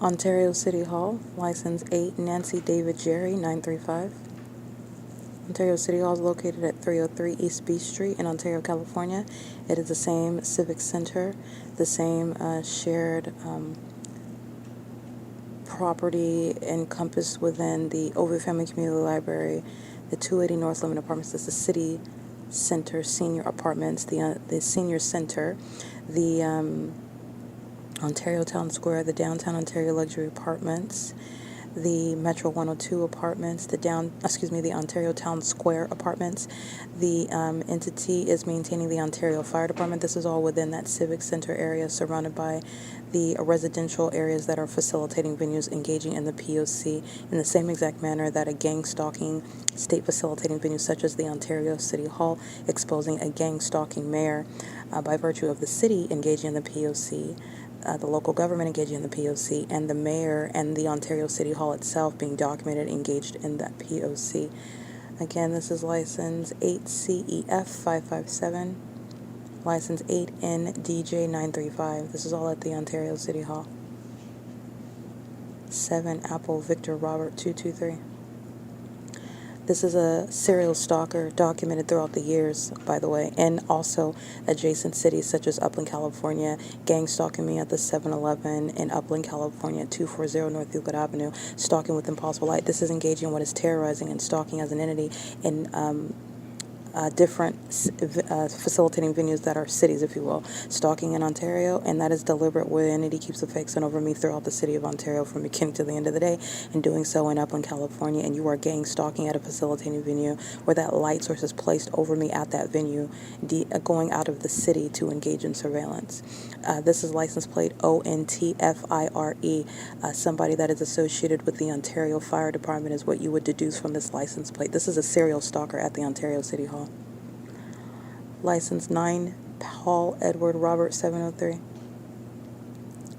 Ontario City Hall, license 8 Nancy David Jerry 935. Ontario City Hall is located at 303 East B Street in Ontario, California. It is the same civic center, the same shared property encompassed within the OVITT Family Community Library, the 280 North Lemon Apartments. That's the City Center Senior Apartments, the Senior Center, the Ontario Town Square, the Downtown Ontario Luxury Apartments, the Metro 102 apartments, the Ontario Town Square apartments. The entity is maintaining the Ontario Fire Department. This is all within that civic center area surrounded by the residential areas that are facilitating venues engaging in the P.O.C. in the same exact manner that a gang stalking state facilitating venue such as the Ontario City Hall exposing a gang stalking mayor by virtue of the city engaging in the P.O.C., the local government engaging in the P.O.C., and the mayor and the Ontario City Hall itself being documented engaged in that P.O.C. Again, this is license 8CEF 557, license 8NDJ 935. This is all at the Ontario City Hall. 7 Apple Victor Robert 223. This is a serial stalker documented throughout the years, by the way, and also adjacent cities such as Upland, California, gang stalking me at the 7-Eleven in Upland, California, 240 North Euclid Avenue, stalking with impossible light. This is engaging in what is terrorizing and stalking as an entity in different facilitating venues that are cities, if you will, stalking in Ontario, and that is deliberate where the entity keeps a fake sun over me throughout the city of Ontario from beginning to the end of the day, and doing so in Upland, California, and you are gang stalking at a facilitating venue where that light source is placed over me at that venue, going out of the city to engage in surveillance. This is license plate ONTFIRE. Somebody that is associated with the Ontario Fire Department is what you would deduce from this license plate. This is a serial stalker at the Ontario City Hall. License 9 Paul Edward Robert 703.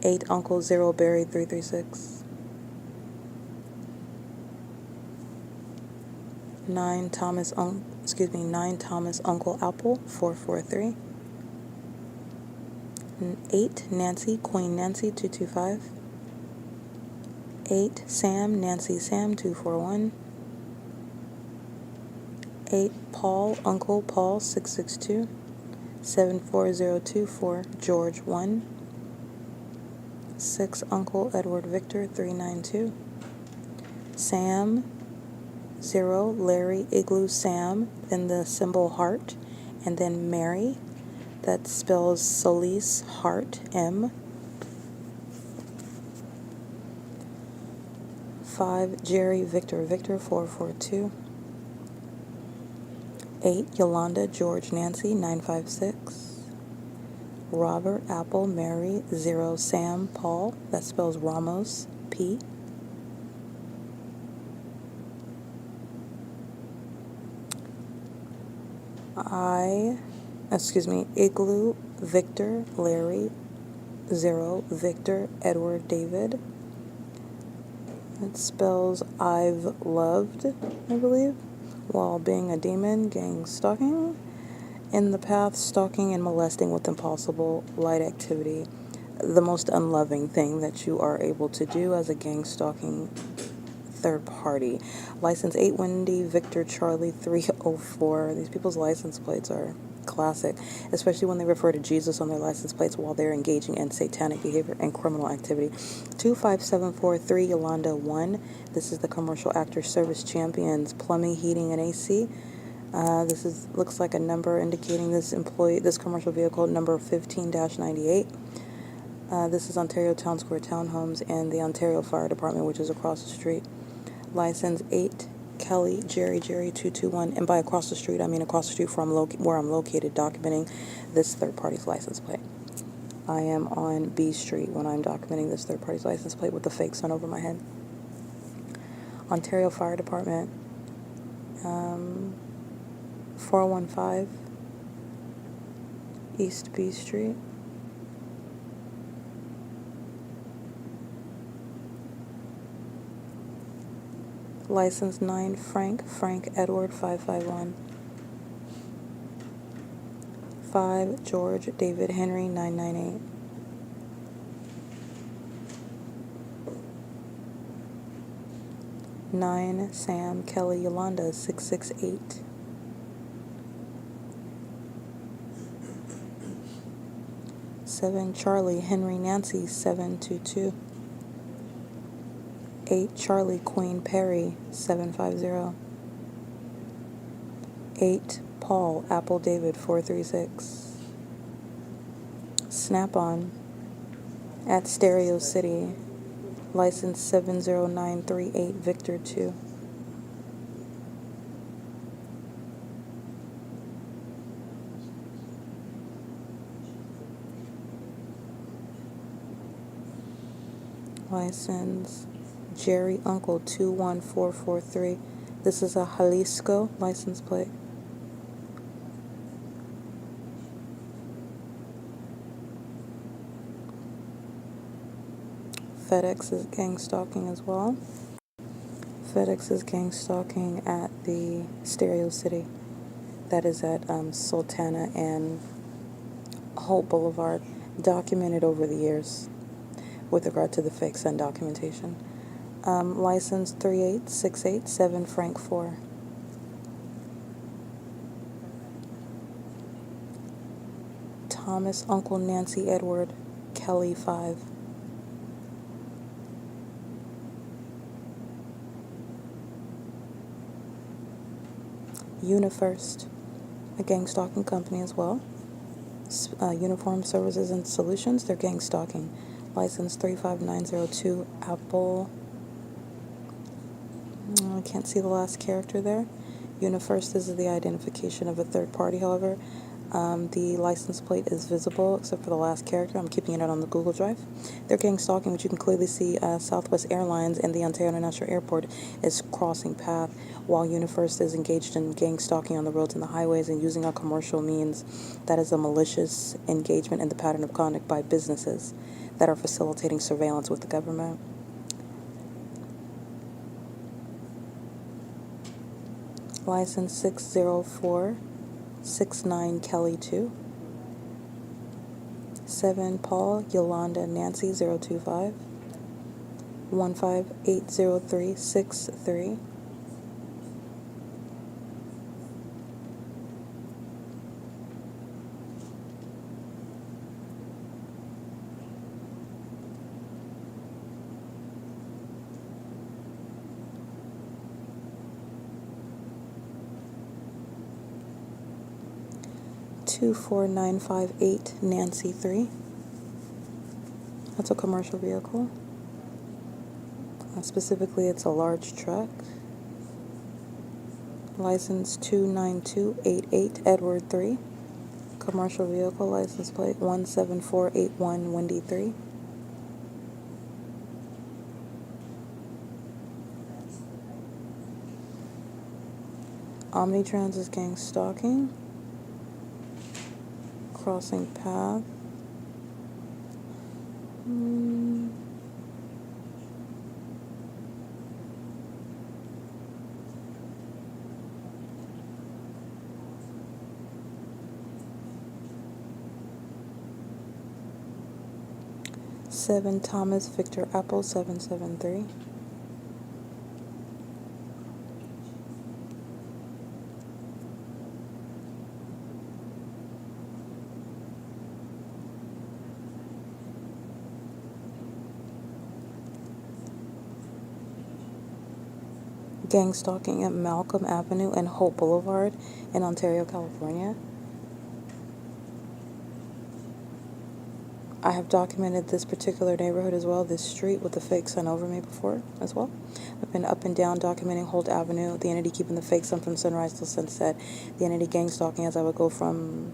8 Uncle 0 Barry 336. 9 Thomas Uncle Apple 443. 8 Nancy Queen Nancy 225. 8 Sam Nancy Sam 241. 8 Paul Uncle Paul 662. 74024 George 1. 6 Uncle Edward Victor 392. Sam 0 Larry Igloo Sam, then the symbol heart, and then Mary, that spells Solis Heart M. 5 Jerry Victor Victor 442. 8 Yolanda George Nancy 956. Robert Apple Mary 0 Sam Paul, that spells Ramos P. Igloo Victor Larry 0 Victor Edward David. It spells I've loved, I believe, while being a demon, gang stalking. In the path, stalking and molesting with impossible light activity. The most unloving thing that you are able to do as a gang stalking third party. License 8 Wendy Victor Charlie 304. These people's license plates are classic, especially when they refer to Jesus on their license plates while they're engaging in satanic behavior and criminal activity. 25743 Yolanda 1. This is the commercial actor Service Champions Plumbing, Heating, and AC. This looks like a number indicating this commercial vehicle number 15-98. This is Ontario Town Square Townhomes and the Ontario Fire Department, which is across the street. License 8 Kelly Jerry 221, and by across the street I mean across the street from where I'm located, documenting this third party's license plate. I am on B Street when I'm documenting this third party's license plate with the fake sun over my head. Ontario Fire Department, 415 East B Street. License 9 Frank Edward 551. 5 George David Henry 998. Nine Sam Kelly Yolanda 668. 7 Charlie Henry Nancy 722. 8 Charlie Queen Perry 750. 8 Paul Apple David 436. Snap-on at Stereo City. License 70938 Victor 2. License Jerry Uncle 21443. This is a Jalisco license plate. FedEx is gang stalking as well. FedEx is gang stalking at the Stereo City. That is at Sultana and Holt Boulevard, documented over the years with regard to the fake sun documentation. License 38687 Frank 4. Thomas Uncle Nancy Edward Kelly 5. UNIFirst, a gang stalking company as well. Uniform Services and Solutions, they're gang stalking. License 35902 Apple. I can't see the last character there. UNIFirst, this is the identification of a third party, however. The license plate is visible except for the last character. I'm keeping it out on the Google Drive. They're gang stalking, which you can clearly see Southwest Airlines and the Ontario International Airport is crossing path, while UNIFirst is engaged in gang stalking on the roads and the highways and using a commercial means. That is a malicious engagement in the pattern of conduct by businesses that are facilitating surveillance with the government. License 60469 Kelly 2. 7 Paul Yolanda Nancy 025. 1580363. Two 4958 Nancy 3. That's a commercial vehicle. Specifically, it's a large truck. License 29288 Edward 3. Commercial vehicle, license plate 17481 Wendy 3. Omnitrans is gang stalking. Crossing path. Seven Thomas Victor Apple 773. gang stalking at Malcolm Avenue and Hope Boulevard in Ontario, California. I have documented this particular neighborhood as well, this street with the fake sun over me before as well. I've been up and down documenting Holt Avenue, the entity keeping the fake sun from sunrise till sunset, the entity gang stalking as I would go from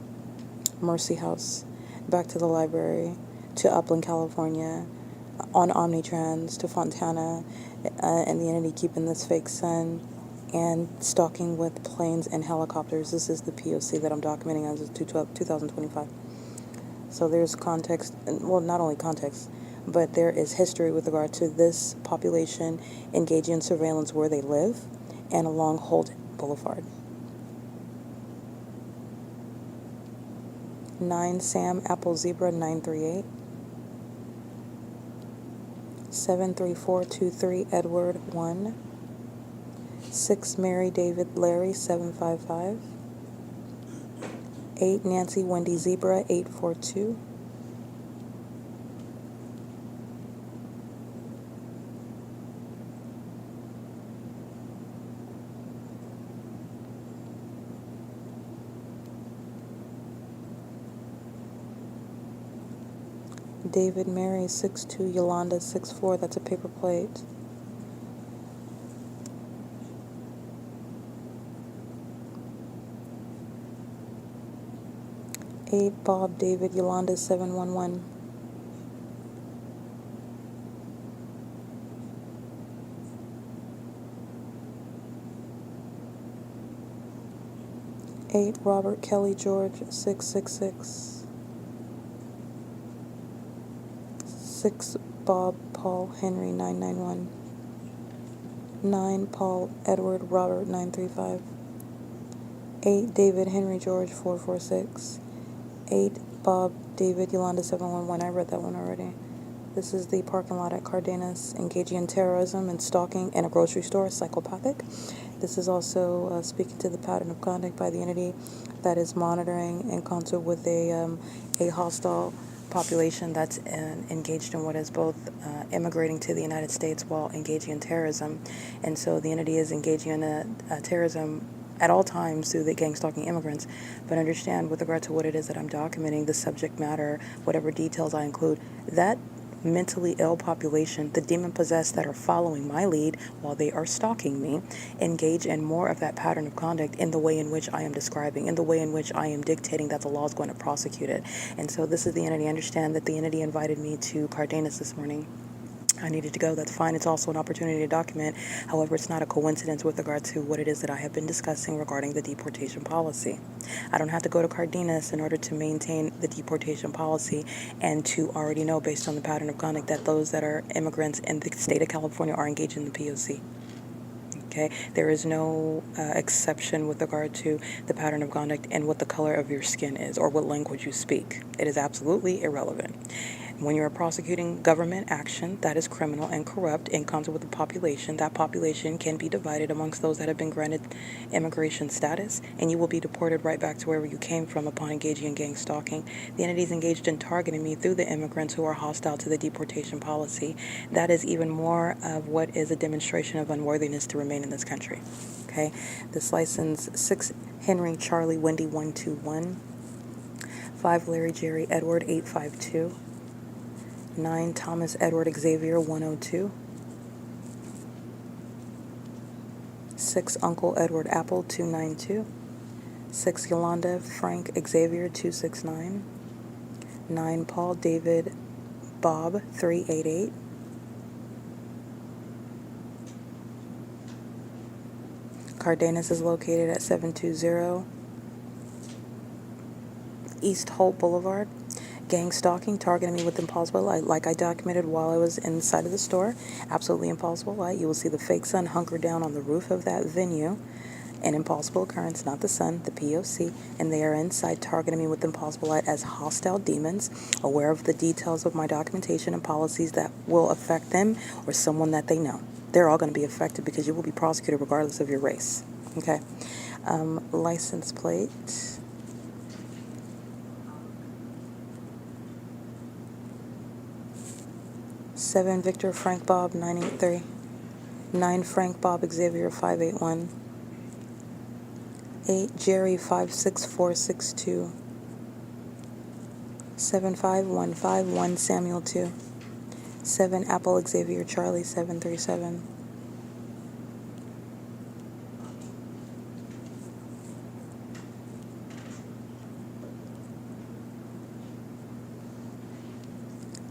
Mercy House back to the library to Upland, California, on Omnitrans to Fontana, and the entity keeping this fake sun and stalking with planes and helicopters. This is the P.O.C. that I'm documenting as of 2025. So there's context, well, not only context, but there is history with regard to this population engaging in surveillance where they live and along Holt Boulevard. 9 Sam Apple Zebra 938. 73423 Edward 1. 6 Mary David Larry 755. 8 Nancy Wendy Zebra 842. David Mary 62 Yolanda 64. That's a paper plate. 8 Bob David Yolanda 711. 8 Robert Kelly George 666. 6 Bob Paul Henry 991. 9 Paul Edward Robert 935. 8 David Henry George 446. 8 Bob David Yolanda 711. I read that one already. This is the parking lot at Cardenas, engaging in terrorism and stalking in a grocery store, psychopathic. This is also speaking to the pattern of conduct by the entity that is monitoring in concert with a hostile population that's engaged in what is both immigrating to the United States while engaging in terrorism. And so the entity is engaging in a terrorism at all times through the gang stalking immigrants, but understand with regard to what it is that I'm documenting, the subject matter, whatever details I include, that mentally ill population, the demon-possessed that are following my lead while they are stalking me, engage in more of that pattern of conduct in the way in which I am describing, in the way in which I am dictating that the law is going to prosecute it. And so this is the entity. Understand that the entity invited me to Cardenas this morning. I needed to go. That's fine. It's also an opportunity to document. However, it's not a coincidence with regard to what it is that I have been discussing regarding the deportation policy. I don't have to go to Cardenas in order to maintain the deportation policy and to already know based on the pattern of conduct that those that are immigrants in the state of California are engaged in the P.O.C. Okay, there is no exception with regard to the pattern of conduct and what the color of your skin is or what language you speak. It is absolutely irrelevant. When you're prosecuting government action that is criminal and corrupt in concert with the population, that population can be divided amongst those that have been granted immigration status, and you will be deported right back to wherever you came from upon engaging in gang stalking. The entities engaged in targeting me through the immigrants who are hostile to the deportation policy. That is even more of what is a demonstration of unworthiness to remain in this country. Okay, this license 6 Henry Charlie Wendy 121, 5 Larry Jerry Edward 852. 9 Thomas Edward Xavier 102. 6 Uncle Edward Apple 292. 6 Yolanda Frank Xavier 269. 9 Paul David Bob 388. Cardenas is located at 720 East Holt Boulevard. Gang stalking, targeting me with impossible light, like I documented while I was inside of the store. Absolutely impossible light. You will see the fake sun hunker down on the roof of that venue. An impossible occurrence, not the sun, the P.O.C., and they are inside targeting me with impossible light as hostile demons, aware of the details of my documentation and policies that will affect them or someone that they know. They're all going to be affected because you will be prosecuted regardless of your race. Okay. License plate. 7 Victor Frank Bob 983. 9 Frank Bob Xavier 581. 8 Jerry 56462. 75151 Samuel 2. 7 Apple Xavier Charlie 737.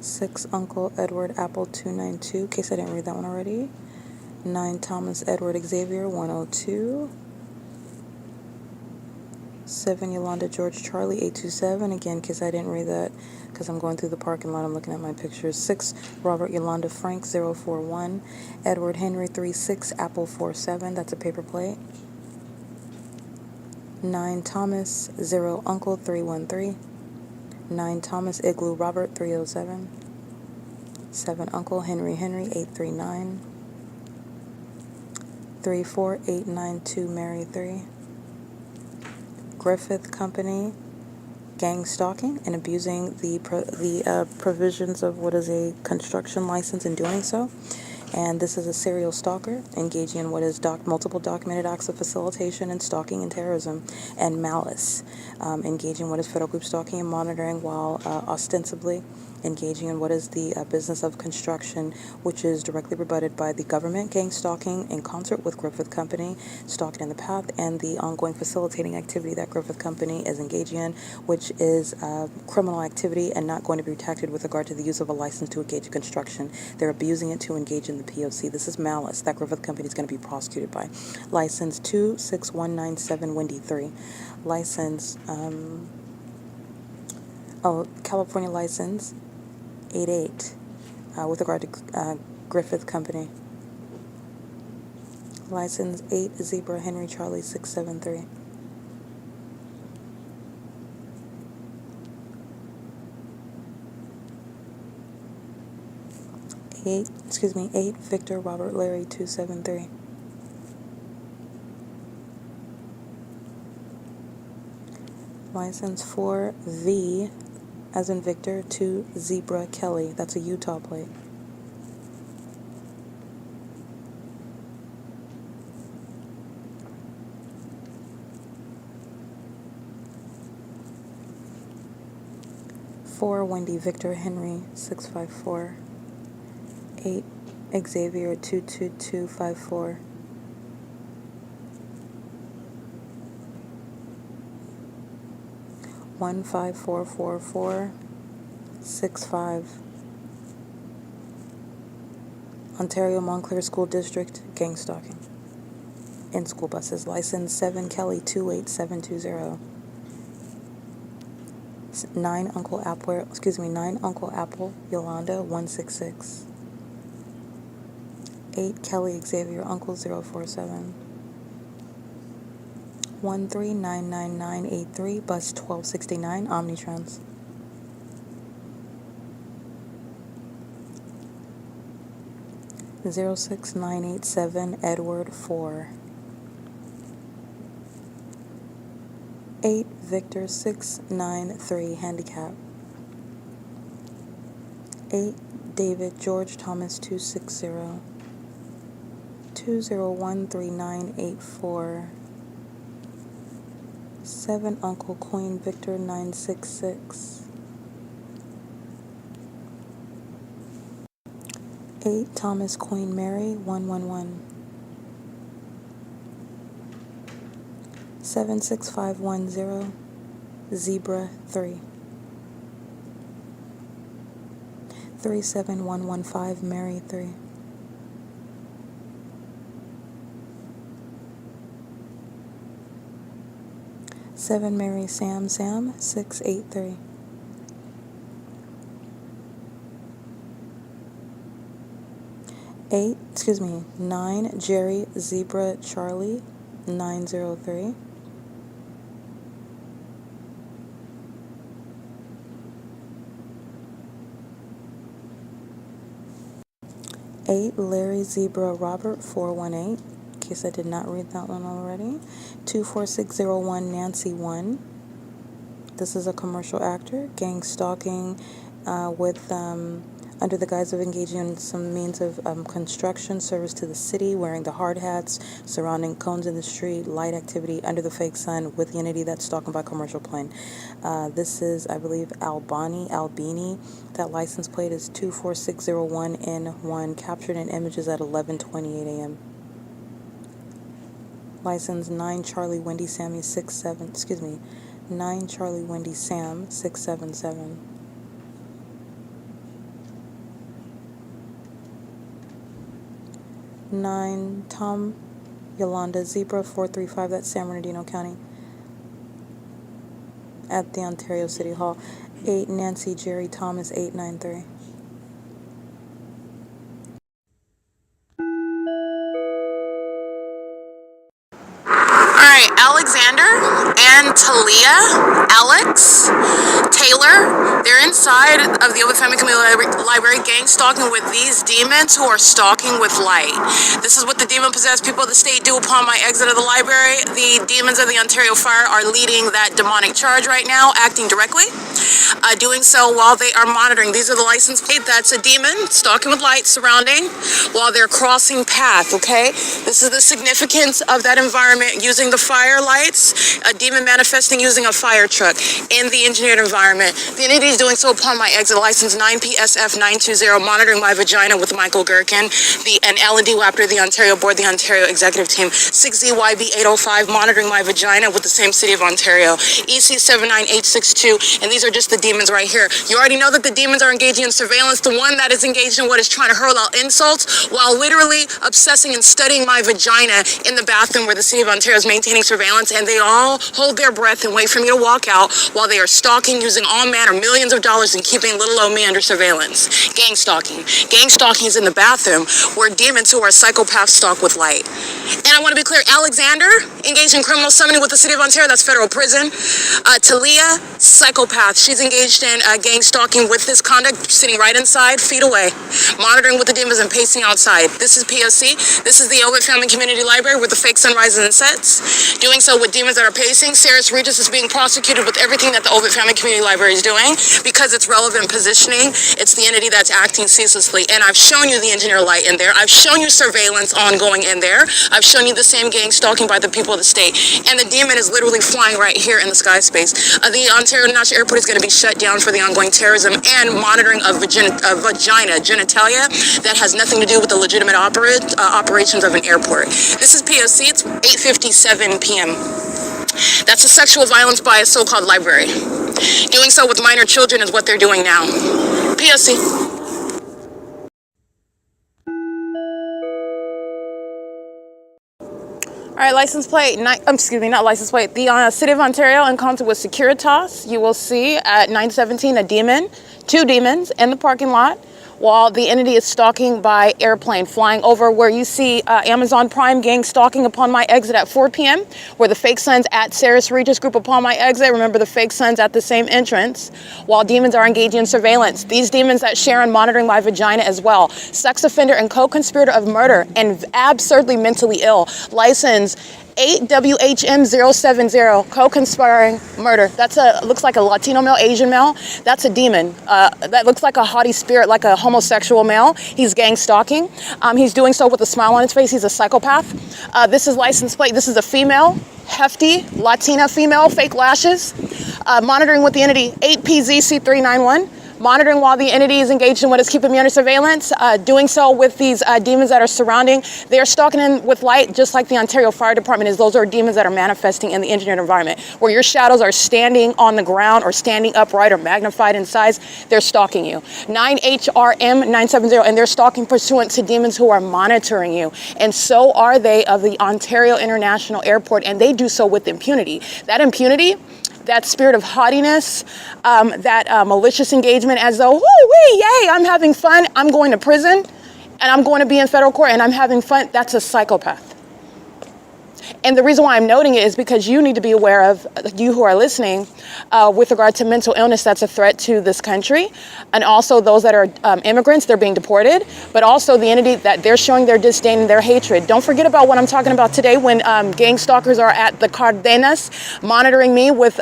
6 Uncle Edward Apple 292, in case I didn't read that one already. 9 Thomas Edward Xavier 102. 7 Yolanda George Charlie 827, again, in case I didn't read that, because I'm going through the parking lot, I'm looking at my pictures. 6 Robert Yolanda Frank 041. Edward Henry 36 Apple 47, that's a paper plate. 9 Thomas 0 Uncle 313. 9 Thomas Igloo Robert 307. 7 Uncle Henry 839. 34892 Mary 3. Griffith Company gang stalking and abusing the provisions of what is a construction license in doing so. And this is a serial stalker engaging in what is multiple documented acts of facilitation and stalking and terrorism, and malice, engaging in what is federal group stalking and monitoring while ostensibly engaging in what is the business of construction, which is directly rebutted by the government gang stalking in concert with Griffith Company, stalking in the path, and the ongoing facilitating activity that Griffith Company is engaging in, which is criminal activity and not going to be protected with regard to the use of a license to engage in construction. They're abusing it to engage in the P.O.C. This is malice that Griffith Company is going to be prosecuted by. License 26197 Wendy 3. License, California license 88 with regard to Griffith Company. License 8 Zebra Henry Charlie 673. Eight Victor Robert Larry 273. License 4 V as in Victor 2 Zebra Kelly, that's a Utah plate. Four Wendy Victor Henry 654. 8 Xavier 22254. 1544465. Ontario Montclair School District gang stalking in school buses. License 7 Kelly 28720. 9 Uncle Apple Yolanda 166. 8 Kelly Xavier Uncle 047. 1399983 bus 1269 Omnitrans. 06987 Edward 4. 8 Victor 693 Handicap. 8 David George Thomas 260. 2013984. 7 Uncle Queen Victor 966. 8 Thomas Queen Mary 111. 76510 Zebra 3. 37115 Mary 3. 7 Mary Sam 683. 9 Jerry Zebra Charlie 903. 8 Larry Zebra Robert 418, in case I did not read that one already. 24601 Nancy 1. This is a commercial actor gang stalking with under the guise of engaging in some means of construction, service to the city, wearing the hard hats, surrounding cones in the street, light activity under the fake sun with the entity that's stalking by commercial plane. This is, I believe, Albini. That license plate is 24601N1, captured in images at 11:28 a.m. License 9 Charlie Wendy Sammy 9 Charlie Wendy Sam 677. 9 Tom Yolanda Zebra 435, that's San Bernardino County, at the Ontario City Hall. 8 Nancy Jerry Thomas 893. Alright, Alexander and Talia, Alex, Taylor, they're inside of the OVITT Family Community Library gang stalking with these demons who are stalking with light. This is what the demon-possessed people of the state do upon my exit of the library. The demons of the Ontario Fire are leading that demonic charge right now, acting directly. Doing so while they are monitoring. These are the license plate. That's a demon stalking with light surrounding while they're crossing path, okay? This is the significance of that environment using the fire lights, a demon manifesting using a fire truck in the engineered environment. The entity is doing so upon my exit. License 9PSF920, monitoring my vagina with Michael Gerken, an L&D WAPNER, the Ontario Board, the Ontario Executive Team. 6ZYB805, monitoring my vagina with the same city of Ontario. EC79862, and these are just the demons right here. You already know that the demons are engaging in surveillance. The one that is engaged in what is trying to hurl out insults while literally obsessing and studying my vagina in the bathroom where the city of Ontario is maintaining surveillance, and they all hold their breath and wait for me to walk out while they are stalking using all manner millions of dollars and keeping little old me under surveillance. Gang stalking. Gang stalking is in the bathroom where demons who are psychopaths stalk with light. And I want to be clear, Alexander engaged in criminal summoning with the city of Ontario, that's federal prison. Talia, psychopath. She's engaged in gang stalking with this conduct, sitting right inside, feet away, monitoring with the demons and pacing outside. This is P.O.C. This is the OVITT Family Community Library where the fake sun rises and sets. Doing so with demons that are pacing. Cyrus Regis is being prosecuted with everything that the OVITT Family Community Library is doing because it's relevant positioning. It's the entity that's acting ceaselessly. And I've shown you the engineer light in there. I've shown you surveillance ongoing in there. I've shown you the same gang stalking by the people of the state. And the demon is literally flying right here in the sky space. The Ontario International Airport is going to be shut down for the ongoing terrorism and monitoring of vagina genitalia that has nothing to do with the legitimate operations of an airport. This is P.O.C. It's 8:57 p.m. That's a sexual violence by a so-called library. Doing so with minor children is what they're doing now. P.O.C. All right, license plate, not license plate. The City of Ontario in concert with Securitas, you will see at 917 two demons in the parking lot while the entity is stalking by airplane, flying over where you see Amazon Prime gang stalking upon my exit at 4 p.m., where the fake sun's at Cyrus Regis Group upon my exit. Remember, the fake sun's at the same entrance, while demons are engaging in surveillance. These demons that share and monitoring my vagina as well. Sex offender and co-conspirator of murder and absurdly mentally ill. License 8WHM070, co-conspiring murder. That's looks like a Latino male, Asian male. That's a demon. That looks like a haughty spirit, like a homosexual male. He's gang stalking. He's doing so with a smile on his face. He's a psychopath. This is license plate. This is a female, hefty, Latina female, fake lashes. Monitoring with the entity 8PZC391. Monitoring while the entity is engaged in what is keeping me under surveillance, doing so with these demons that are surrounding. They are stalking in with light, just like the Ontario Fire Department is. Those are demons that are manifesting in the engineered environment. Where your shadows are standing on the ground or standing upright or magnified in size, they're stalking you. 9HRM970, and they're stalking pursuant to demons who are monitoring you. And so are they of the Ontario International Airport, and they do so with impunity. That impunity, that spirit of haughtiness, that malicious engagement as though, woo-wee, yay, I'm having fun, I'm going to prison, and I'm going to be in federal court, and I'm having fun, that's a psychopath. And the reason why I'm noting it is because you need to be aware of, you who are listening, with regard to mental illness that's a threat to this country, and also those that are immigrants, they're being deported, but also the entity that they're showing their disdain and their hatred. Don't forget about what I'm talking about today when gang stalkers are at the Cardenas monitoring me with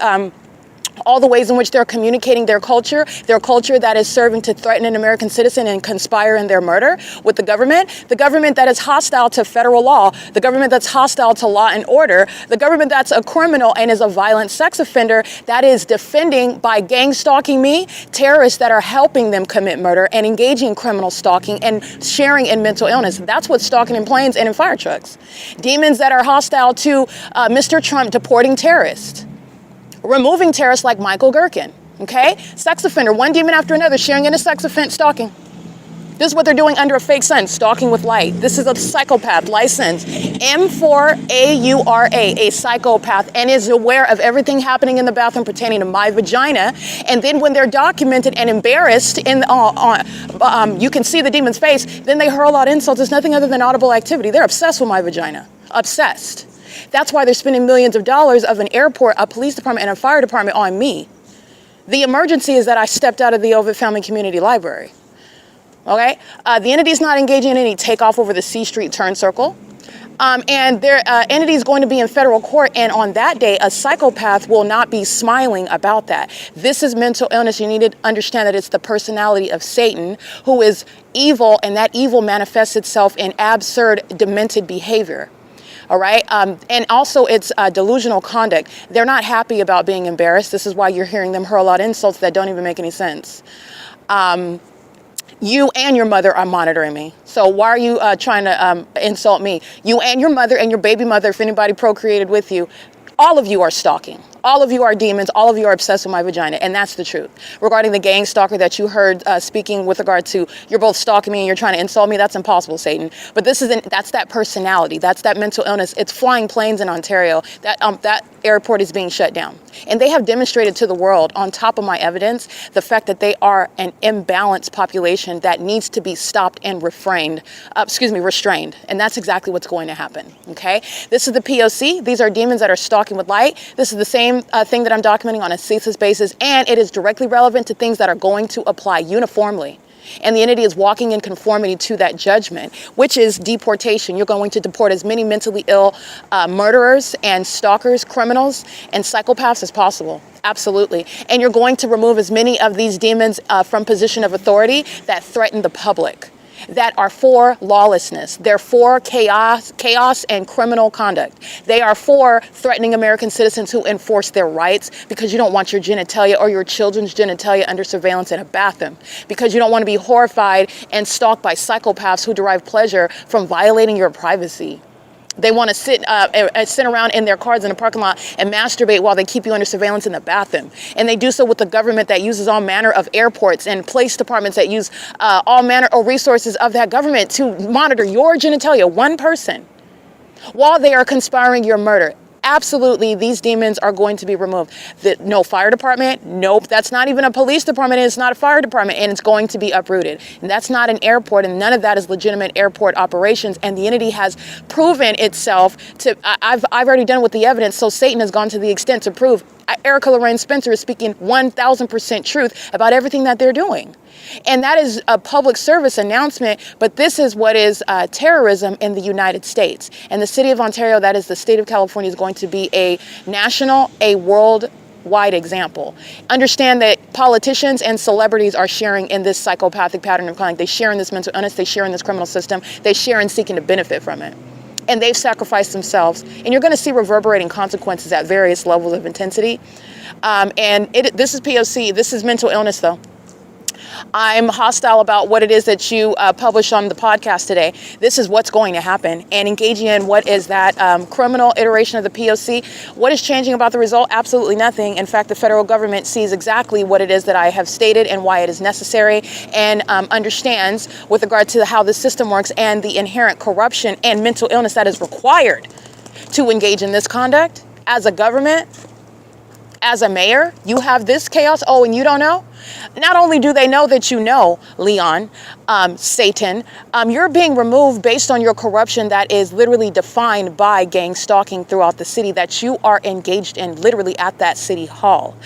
all the ways in which they're communicating their culture that is serving to threaten an American citizen and conspire in their murder with the government that is hostile to federal law, the government that's hostile to law and order, the government that's a criminal and is a violent sex offender that is defending by gang stalking me, terrorists that are helping them commit murder and engaging in criminal stalking and sharing in mental illness. That's what's stalking in planes and in fire trucks. Demons that are hostile to Mr. Trump deporting terrorists, removing terrorists like Michael Gerken, okay? Sex offender, one demon after another, sharing in a sex offense, stalking. This is what they're doing under a fake sun, stalking with light. This is a psychopath, license, M4AURA, a psychopath, and is aware of everything happening in the bathroom pertaining to my vagina. And then when they're documented and embarrassed, you can see the demon's face, then they hurl out insults. It's nothing other than audible activity. They're obsessed with my vagina, obsessed. That's why they're spending millions of dollars of an airport, a police department, and a fire department on me. The emergency is that I stepped out of the OVITT Family Community Library. Okay? The entity is not engaging in any takeoff over the C Street turn circle. And their entity is going to be in federal court. And on that day, a psychopath will not be smiling about that. This is mental illness. You need to understand that it's the personality of Satan who is evil, and that evil manifests itself in absurd, demented behavior. All right. And also it's delusional conduct. They're not happy about being embarrassed. This is why you're hearing them hurl out insults that don't even make any sense. You and your mother are monitoring me. So why are you trying to insult me? You and your mother and your baby mother, if anybody procreated with you, all of you are stalking. All of you are demons. All of you are obsessed with my vagina. And that's the truth. Regarding the gang stalker that you heard speaking with regard to, you're both stalking me and you're trying to insult me. That's impossible, Satan. But that's that personality. That's that mental illness. It's flying planes in Ontario. That airport is being shut down. And they have demonstrated to the world, on top of my evidence, the fact that they are an imbalanced population that needs to be stopped and restrained. And that's exactly what's going to happen. Okay? This is the P.O.C. These are demons that are stalking with light. This is the same thing that I'm documenting on a ceaseless basis, and it is directly relevant to things that are going to apply uniformly. And the entity is walking in conformity to that judgment, which is deportation. You're going to deport as many mentally ill murderers and stalkers, criminals, and psychopaths as possible. Absolutely. And you're going to remove as many of these demons from position of authority that threaten the public, that are for lawlessness. They're for chaos and criminal conduct. They are for threatening American citizens who enforce their rights because you don't want your genitalia or your children's genitalia under surveillance in a bathroom, because you don't want to be horrified and stalked by psychopaths who derive pleasure from violating your privacy. They want to sit around in their cars in the parking lot and masturbate while they keep you under surveillance in the bathroom. And they do so with the government that uses all manner of airports and police departments that use all manner of resources of that government to monitor your genitalia, one person, while they are conspiring your murder. Absolutely, these demons are going to be removed. No fire department, nope, that's not even a police department, and it's not a fire department, and it's going to be uprooted. And that's not an airport, and none of that is legitimate airport operations, and the entity has proven itself to, I've already done with the evidence, so Satan has gone to the extent to prove Erica Lorraine Spencer is speaking 1,000% truth about everything that they're doing. And that is a public service announcement, but this is what is terrorism in the United States. And the city of Ontario, that is the state of California, is going to be a national, a worldwide example. Understand that politicians and celebrities are sharing in this psychopathic pattern of conduct. They share in this mental illness, they share in this criminal system, they share in seeking to benefit from it. And they've sacrificed themselves. And you're going to see reverberating consequences at various levels of intensity. This is P.O.C. This is mental illness, though. I'm hostile about what it is that you publish on the podcast today. This is what's going to happen. And engaging in what is that criminal iteration of the P.O.C. What is changing about the result? Absolutely nothing. In fact, the federal government sees exactly what it is that I have stated and why it is necessary, and understands with regard to how the system works and the inherent corruption and mental illness that is required to engage in this conduct. As a government, as a mayor, you have this chaos. Oh, and you don't know? Not only do they know that you know, Leon, Satan, you're being removed based on your corruption that is literally defined by gang stalking throughout the city that you are engaged in literally at that city hall.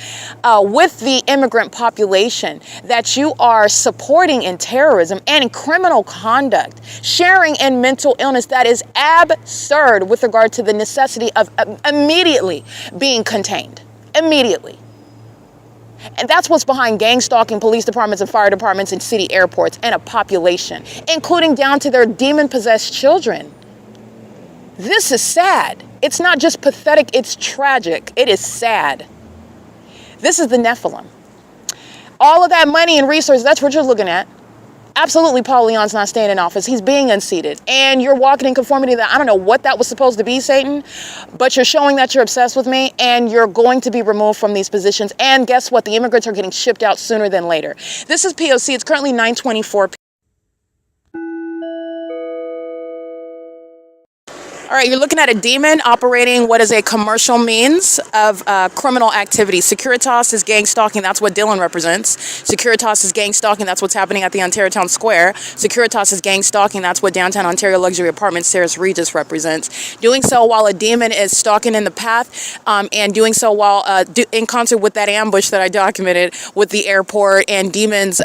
With the immigrant population that you are supporting in terrorism and in criminal conduct, sharing in mental illness that is absurd with regard to the necessity of immediately being contained. Immediately. And that's what's behind gang stalking police departments and fire departments and city airports and a population, including down to their demon-possessed children. This is sad. It's not just pathetic, it's tragic. It is sad. This is the Nephilim. All of that money and resources, that's what you're looking at. Absolutely, Paul Leon's not staying in office. He's being unseated. And you're walking in conformity that I don't know what that was supposed to be, Satan, but you're showing that you're obsessed with me and you're going to be removed from these positions. And guess what? The immigrants are getting shipped out sooner than later. This is P.O.C. It's currently 9:24 p.m. All right, you're looking at a demon operating what is a commercial means of criminal activity. Securitas is gang stalking. That's what Dylan represents. Securitas is gang stalking. That's what's happening at the Ontario Town Square. Securitas is gang stalking. That's what downtown Ontario Luxury Apartments Terrace Regis represents. Doing so while a demon is stalking in the path and doing so while in concert with that ambush that I documented with the airport and demons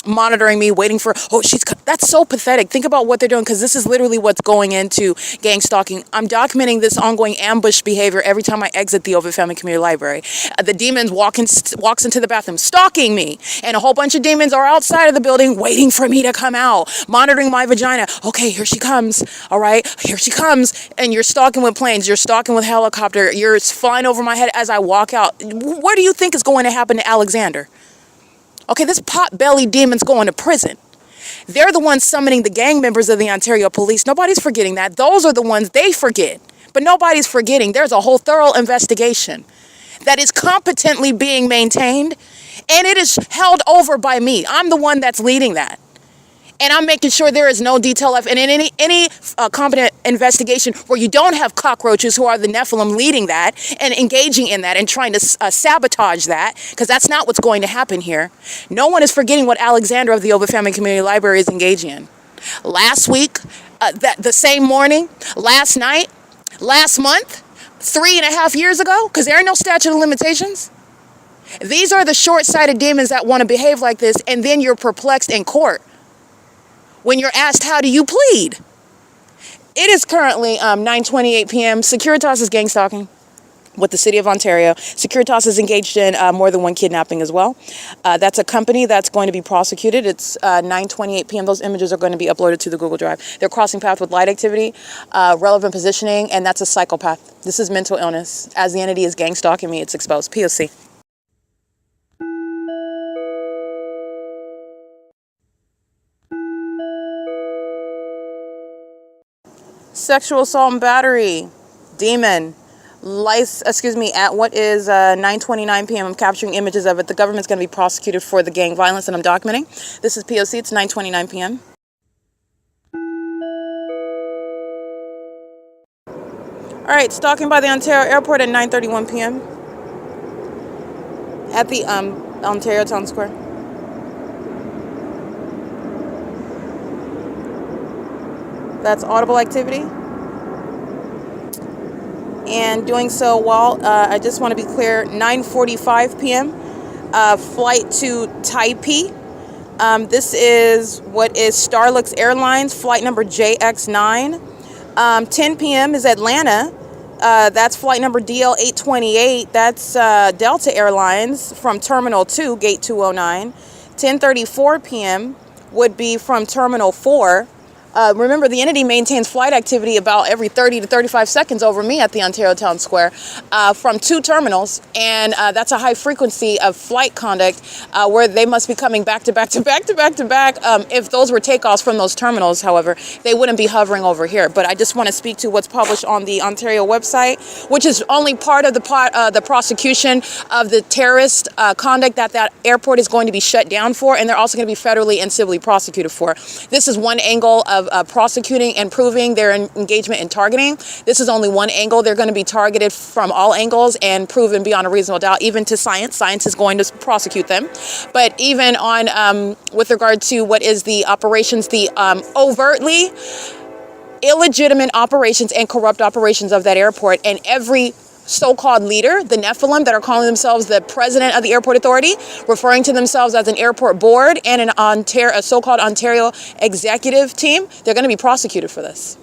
monitoring me, waiting for, that's so pathetic. Think about what they're doing, because this is literally what's going into gang stalking. I'm documenting this ongoing ambush behavior every time I exit the OVITT Family Community Library. The demons walks into the bathroom, stalking me, and a whole bunch of demons are outside of the building waiting for me to come out, monitoring my vagina. Okay, here she comes. All right, here she comes. And you're stalking with planes, you're stalking with helicopter, you're flying over my head as I walk out. What do you think is going to happen to Alexander? Okay, this pot-bellied demon's going to prison. They're the ones summoning the gang members of the Ontario Police. Nobody's forgetting that. Those are the ones they forget. But nobody's forgetting there's a whole thorough investigation that is competently being maintained, and it is held over by me. I'm the one that's leading that. And I'm making sure there is no detail left. And in any competent investigation where you don't have cockroaches who are the Nephilim leading that and engaging in that and trying to sabotage that, because that's not what's going to happen here. No one is forgetting what Alexander of the OVITT Family Community Library is engaging in. Last week, the same morning, last night, last month, 3.5 years ago, because there are no statute of limitations. These are the short-sighted demons that want to behave like this, and then you're perplexed in court when you're asked, how do you plead? It is currently 9:28 p.m. Securitas is gang stalking with the City of Ontario. Securitas is engaged in more than one kidnapping as well. That's a company that's going to be prosecuted. It's 9:28 p.m. Those images are going to be uploaded to the Google Drive. They're crossing path with light activity, relevant positioning, and that's a psychopath. This is mental illness. As the entity is gang stalking me, it's exposed. P.O.C. Sexual assault and battery, demon, at what is 9:29 p.m. I'm capturing images of it. The government's going to be prosecuted for the gang violence that I'm documenting. This is P.O.C. It's 9:29 p.m. All right, stalking by the Ontario Airport at 9:31 p.m. at the Ontario Town Square. That's audible activity. And doing so while, I just want to be clear, 9:45 p.m., flight to Taipei. This is what is Starlux Airlines, flight number JX9. 10 p.m. is Atlanta. That's flight number DL828. That's Delta Airlines from Terminal 2, Gate 209. 10:34 p.m. would be from Terminal 4. Remember, the entity maintains flight activity about every 30 to 35 seconds over me at the Ontario Town Square from 2 terminals, and that's a high frequency of flight conduct where they must be coming back to back to back to back to back. If those were takeoffs from those terminals, however, they wouldn't be hovering over here. But I just want to speak to what's published on the Ontario website, which is only part of the prosecution of the terrorist conduct that airport is going to be shut down for, and they're also going to be federally and civilly prosecuted for. This is one angle of prosecuting and proving their engagement in targeting. This is only one angle. They're going to be targeted from all angles and proven beyond a reasonable doubt, even to science. Science is going to prosecute them. But even on with regard to what is the operations, the overtly illegitimate operations and corrupt operations of that airport, and every so-called leader, the Nephilim that are calling themselves the president of the airport authority, referring to themselves as an airport board and a so-called Ontario executive team, they're going to be prosecuted for this.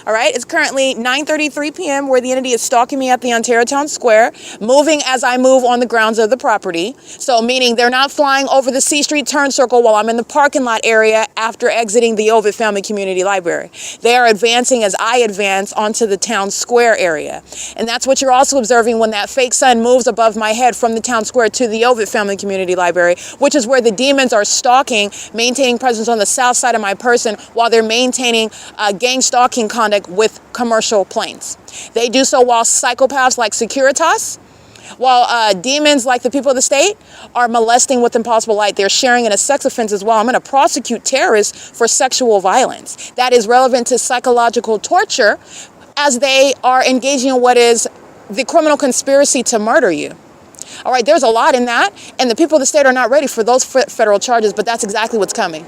All right, it's currently 9:33 p.m. where the entity is stalking me at the Ontario Town Square, moving as I move on the grounds of the property. So meaning they're not flying over the C Street turn circle while I'm in the parking lot area after exiting the OVITT Family Community Library. They are advancing as I advance onto the town square area. And that's what you're also observing when that fake sun moves above my head from the town square to the OVITT Family Community Library, which is where the demons are stalking, maintaining presence on the south side of my person while they're maintaining gang stalking conduct with commercial planes. They do so while psychopaths like Securitas, while demons like the people of the state are molesting with impossible light. They're sharing in a sex offense as well. I'm going to prosecute terrorists for sexual violence. That is relevant to psychological torture as they are engaging in what is the criminal conspiracy to murder you. All right, there's a lot in that, and the people of the state are not ready for those federal charges, but that's exactly what's coming.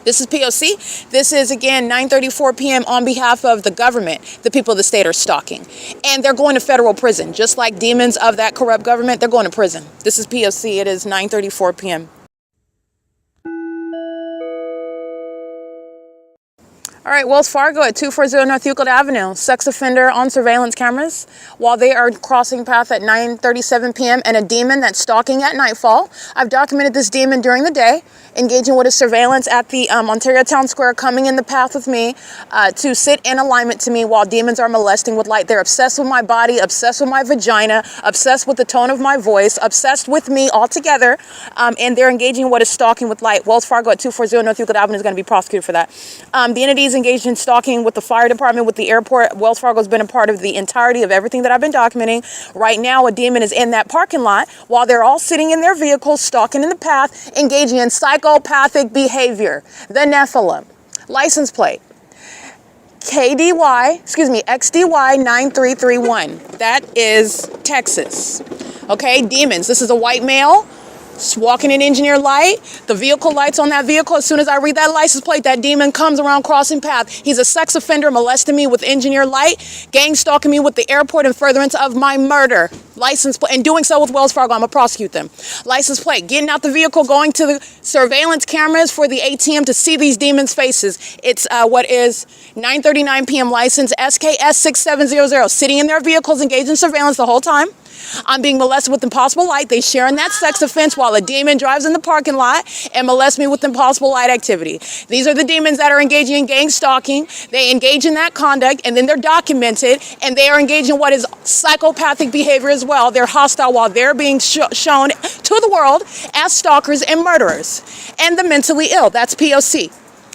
This is P.O.C. This is, again, 9:34 p.m. on behalf of the government. The people of the state are stalking. And they're going to federal prison. Just like demons of that corrupt government, they're going to prison. This is P.O.C. It is 9:34 p.m. All right, Wells Fargo at 240 North Euclid Avenue. Sex offender on surveillance cameras while they are crossing path at 9:37 p.m. and a demon that's stalking at nightfall. I've documented this demon during the day, engaging with a surveillance at the Ontario Town Square, coming in the path with me to sit in alignment to me while demons are molesting with light. They're obsessed with my body, obsessed with my vagina, obsessed with the tone of my voice, obsessed with me altogether, and they're engaging in what is stalking with light. Wells Fargo at 240 North Euclid Avenue is going to be prosecuted for that. The entities engaged in stalking with the fire department, with the airport. Wells Fargo has been a part of the entirety of everything that I've been documenting. Right now, a demon is in that parking lot while they're all sitting in their vehicles, stalking in the path, engaging in psychopathic behavior. The Nephilim. License plate. XDY 9331. That is Texas. Okay, demons. This is a white male. Walking in engineer light, the vehicle lights on that vehicle. As soon as I read that license plate, that demon comes around crossing path. He's a sex offender molesting me with engineer light, gang stalking me with the airport in furtherance of my murder. License plate, and doing so with Wells Fargo, I'm gonna prosecute them. License plate, getting out the vehicle, going to the surveillance cameras for the ATM to see these demons' faces. It's what is 9:39 p.m. license, SKS 6700, sitting in their vehicles, engaged in surveillance the whole time. I'm being molested with impossible light. They share in that sex offense while a demon drives in the parking lot and molests me with impossible light activity. These are the demons that are engaging in gang stalking. They engage in that conduct, and then they're documented, and they are engaged in what is psychopathic behavior as well. They're hostile while they're being shown to the world as stalkers and murderers. And the mentally ill, that's P.O.C.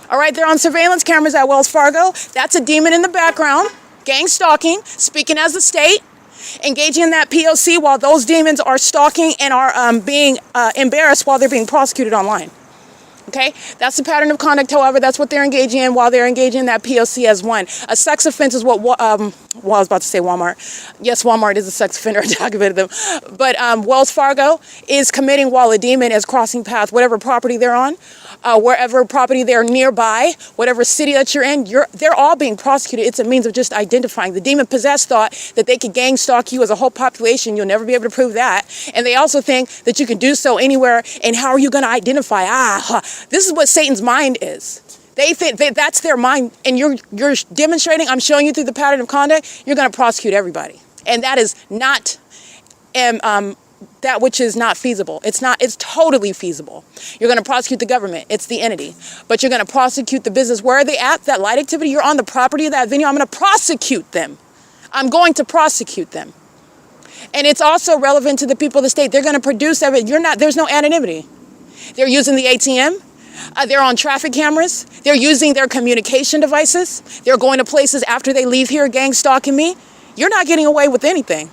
All right, they're on surveillance cameras at Wells Fargo. That's a demon in the background, gang stalking, speaking as the state, engaging in that P.O.C. while those demons are stalking and are being embarrassed while they're being prosecuted online. Okay, that's the pattern of conduct. However, that's what they're engaging in while they're engaging in that P.O.C. as one. A sex offense is what, I was about to say Walmart. Yes, Walmart is a sex offender. I documented them. But Wells Fargo is committing while a demon is crossing path, whatever property they're on, wherever property they're nearby, whatever city that you're in, they're all being prosecuted. It's a means of just identifying. The demon-possessed thought that they could gang stalk you as a whole population. You'll never be able to prove that. And they also think that you can do so anywhere, and how are you going to identify? This is what Satan's mind is. They think that's their mind, and you're demonstrating, I'm showing you through the pattern of conduct, you're going to prosecute everybody. And that is not that which is not feasible. It's totally feasible. You're going to prosecute the government. It's the entity. But you're going to prosecute the business. Where are they at? That light activity, you're on the property of that venue. I'm going to prosecute them. I'm going to prosecute them. And it's also relevant to the people of the state. They're going to produce everything. There's no anonymity. They're using the ATM. They're on traffic cameras. They're using their communication devices. They're going to places after they leave here, gang stalking me. You're not getting away with anything.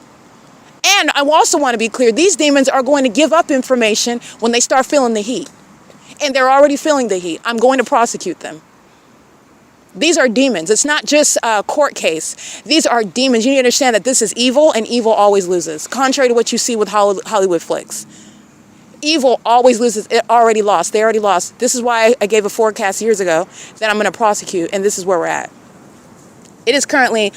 And I also want to be clear, these demons are going to give up information when they start feeling the heat. And they're already feeling the heat. I'm going to prosecute them. These are demons. It's not just a court case. These are demons. You need to understand that this is evil, and evil always loses, contrary to what you see with Hollywood flicks. Evil always loses. It already lost. They already lost. This is why I gave a forecast years ago that I'm going to prosecute, and this is where we're at. It is currently,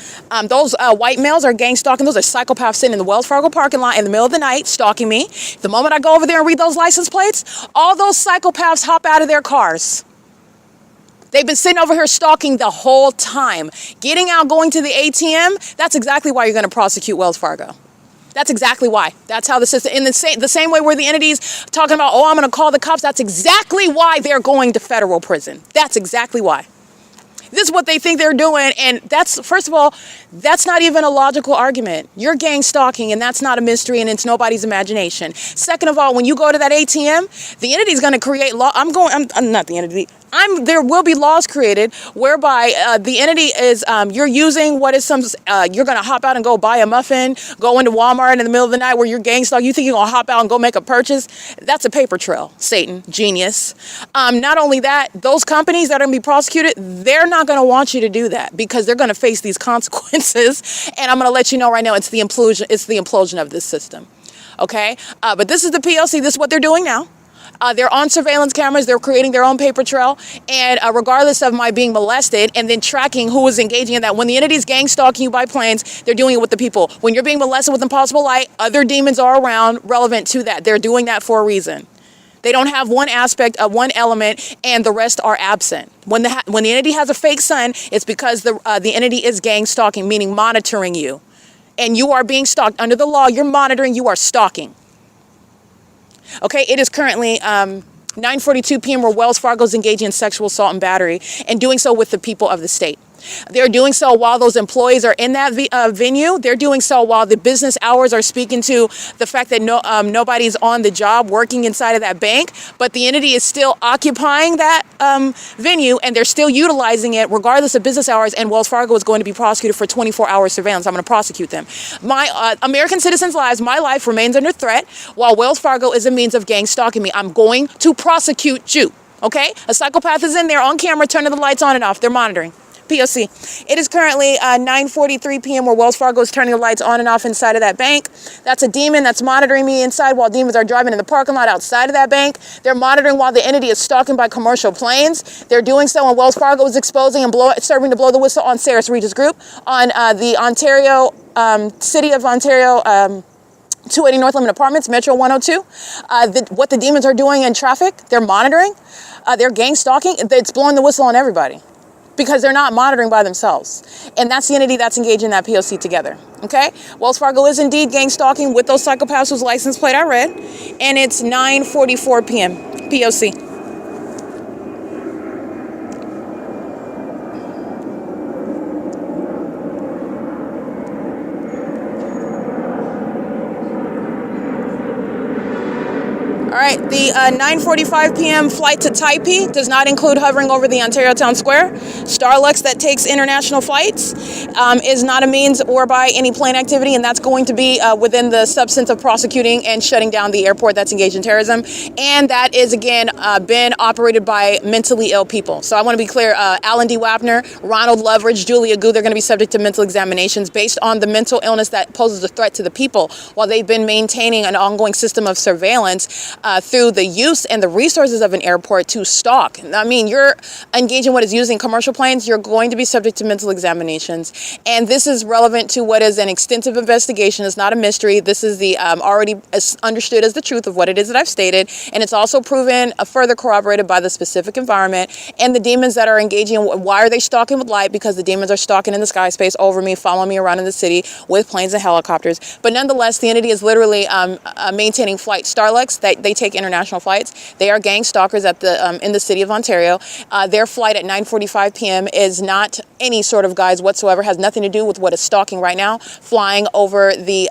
those white males are gang stalking. Those are psychopaths sitting in the Wells Fargo parking lot in the middle of the night stalking me. The moment I go over there and read those license plates, all those psychopaths hop out of their cars. They've been sitting over here stalking the whole time. Getting out, going to the ATM, that's exactly why you're going to prosecute Wells Fargo. That's exactly why. That's how the system, in the same way where the entities talking about, oh, I'm going to call the cops, that's exactly why they're going to federal prison. That's exactly why. This is what they think they're doing, and that's, first of all, that's not even a logical argument. You're gang stalking, and that's not a mystery, and it's nobody's imagination. Second of all, when you go to that ATM, the entity is going to create law. I'm not the entity. There will be laws created whereby the entity is, you're using what is you're going to hop out and go buy a muffin, go into Walmart in the middle of the night where you're gang stalking. You think you're going to hop out and go make a purchase? That's a paper trail, Satan, genius. Not only that, those companies that are going to be prosecuted, they're not going to want you to do that because they're going to face these consequences. And I'm going to let you know right now, it's the implosion of this system. Okay? But this is the P.O.C. This is what they're doing now. They're on surveillance cameras. They're creating their own paper trail. And regardless of my being molested and then tracking who is engaging in that, when the entity's gang stalking you by planes, they're doing it with the people. When you're being molested with impossible light, other demons are around relevant to that. They're doing that for a reason. They don't have one aspect of one element and the rest are absent. When the entity has a fake son, it's because the entity is gang stalking, meaning monitoring you. And you are being stalked. Under the law, you're monitoring, you are stalking. Okay, it is currently 9:42 p.m. where Wells Fargo is engaging in sexual assault and battery and doing so with the people of the state. They're doing so while those employees are in that venue. They're doing so while the business hours are speaking to the fact that nobody's on the job working inside of that bank, but the entity is still occupying that venue and they're still utilizing it regardless of business hours, and Wells Fargo is going to be prosecuted for 24-hour surveillance. I'm going to prosecute them. My American citizens' lives, my life remains under threat while Wells Fargo is a means of gang stalking me. I'm going to prosecute you, okay? A psychopath is in there on camera turning the lights on and off. They're monitoring. P.O.C. It is currently 9:43 p.m. where Wells Fargo is turning the lights on and off inside of that bank. That's a demon that's monitoring me inside while demons are driving in the parking lot outside of that bank. They're monitoring while the entity is stalking by commercial planes. They're doing so when Wells Fargo is exposing and serving to blow the whistle on Sarah's Regis Group, on the Ontario, City of Ontario, 280 North Limit Apartments, Metro 102. What the demons are doing in traffic, they're monitoring. They're gang stalking. It's blowing the whistle on everybody, because they're not monitoring by themselves. And that's the entity that's engaged in that P.O.C. together, okay? Wells Fargo is indeed gang stalking with those psychopaths whose license plate I read, and it's 9:44 p.m. P.O.C. All right, the 9:45 p.m. flight to Taipei does not include hovering over the Ontario Town Square. Starlux that takes international flights is not a means or by any plane activity, and that's going to be within the substance of prosecuting and shutting down the airport that's engaged in terrorism. And that is, again, been operated by mentally ill people. So I want to be clear, Alan D. Wapner, Ronald Loveridge, Julia Gu, they're going to be subject to mental examinations based on the mental illness that poses a threat to the people while they've been maintaining an ongoing system of surveillance through the use and the resources of an airport to stalk. I mean, you're engaging what is used in commercial planes, you're going to be subject to mental examinations. And this is relevant to what is an extensive investigation. It's not a mystery. This is the already understood as the truth of what it is that I've stated. And it's also proven, further corroborated by the specific environment and the demons that are engaging. Why are they stalking with light? Because the demons are stalking in the sky space over me, following me around in the city with planes and helicopters. But nonetheless, the entity is literally maintaining flight Starlux. They take international flights. They are gang stalkers at the in the city of Ontario. Their flight at 9:45 p.m. is not any sort of guise whatsoever, has nothing to do with what is stalking right now, flying over the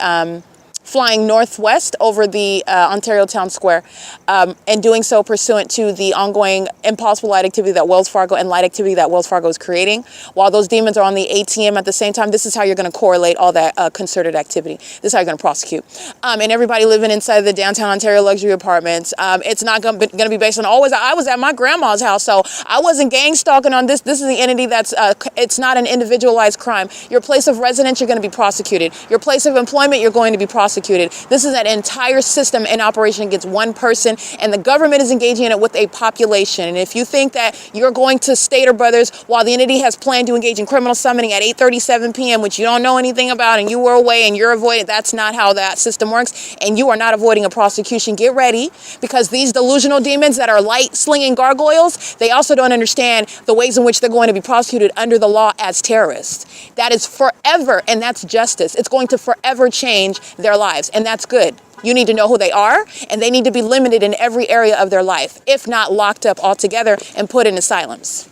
flying northwest over the Ontario Town Square, and doing so pursuant to the ongoing impossible light activity that Wells Fargo and light activity that Wells Fargo is creating. While those demons are on the ATM at the same time, this is how you're going to correlate all that concerted activity. This is how you're going to prosecute. And everybody living inside the downtown Ontario luxury apartments, it's not going to be based on always. I was at my grandma's house, so I wasn't gang stalking on this. This is the entity that's, it's not an individualized crime. Your place of residence, you're going to be prosecuted. Your place of employment, you're going to be prosecuted. prosecuted. This is an entire system in operation against one person, and the government is engaging in it with a population. And if you think that you're going to Stater Brothers while the entity has planned to engage in criminal summoning at 8:37 p.m., which you don't know anything about, and you were away and you're avoiding, that's not how that system works, and you are not avoiding a prosecution. Get ready, because these delusional demons that are light-slinging gargoyles, they also don't understand the ways in which they're going to be prosecuted under the law as terrorists. That is forever, and that's justice. It's going to forever change their lives, and that's good. You need to know who they are, and they need to be limited in every area of their life, if not locked up altogether and put in asylums,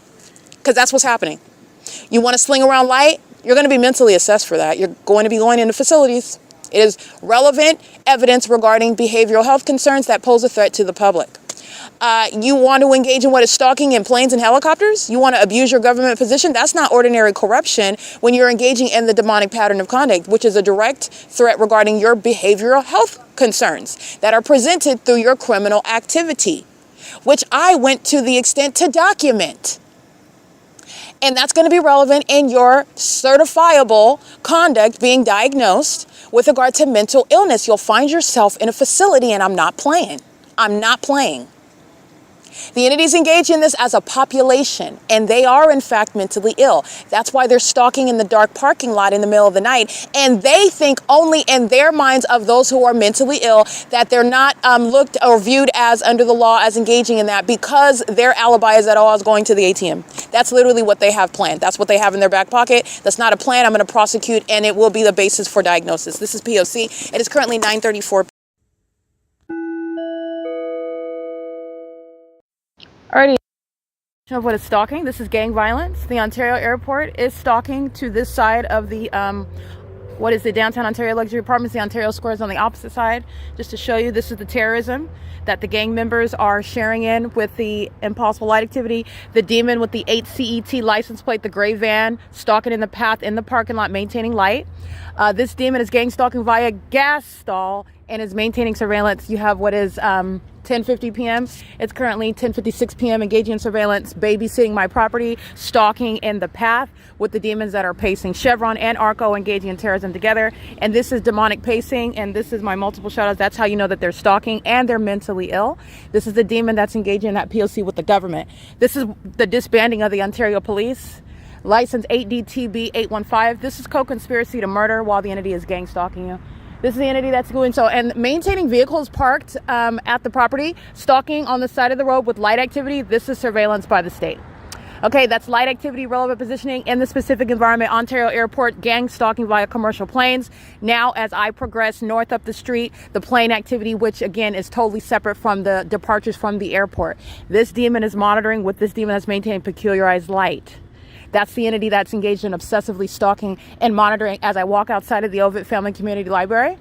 because that's what's happening. You want to sling around light? You're going to be mentally assessed for that. You're going to be going into facilities. It is relevant evidence regarding behavioral health concerns that pose a threat to the public. You want to engage in what is stalking in planes and helicopters? You want to abuse your government position? That's not ordinary corruption when you're engaging in the demonic pattern of conduct, which is a direct threat regarding your behavioral health concerns that are presented through your criminal activity, which I went to the extent to document. And that's going to be relevant in your certifiable conduct being diagnosed with regard to mental illness. You'll find yourself in a facility, and I'm not playing. I'm not playing. The entities engage in this as a population, and they are in fact mentally ill. That's why they're stalking in the dark parking lot in the middle of the night, and they think only in their minds of those who are mentally ill that they're not looked or viewed as under the law as engaging in that, because their alibi is that, oh, I was going to the ATM. That's literally what they have planned. That's what they have in their back pocket. That's not a plan. I'm going to prosecute, and it will be the basis for diagnosis. This is P.O.C. It is currently 9:34. Alrighty, of what is stalking. This is gang violence. The Ontario airport is stalking to this side of the the downtown Ontario luxury apartments. The Ontario Square is on the opposite side. Just to show you, this is the terrorism that the gang members are sharing in with the impossible light activity. The demon with the 8 CET license plate, the gray van, stalking in the path in the parking lot, maintaining light. This demon is gang stalking via gas stall and is maintaining surveillance. You have what is 10:50 p.m. It's currently 10:56 p.m. engaging in surveillance, babysitting my property, stalking in the path with the demons that are pacing. Chevron and ARCO engaging in terrorism together. And this is demonic pacing, and this is my multiple shadows. That's how you know that they're stalking and they're mentally ill. This is the demon that's engaging in that P.O.C. with the government. This is the disbanding of the Ontario Police. License 8DTB 815. This is co-conspiracy to murder while the entity is gang stalking you. This is the entity that's doing so. And maintaining vehicles parked at the property, stalking on the side of the road with light activity. This is surveillance by the state. Okay, that's light activity, relevant positioning in the specific environment. Ontario Airport, gang stalking via commercial planes. Now, as I progress north up the street, the plane activity, which again is totally separate from the departures from the airport. This demon is monitoring with this demon that's maintaining peculiarized light. That's the entity that's engaged in obsessively stalking and monitoring as I walk outside of the OVITT Family Community Library.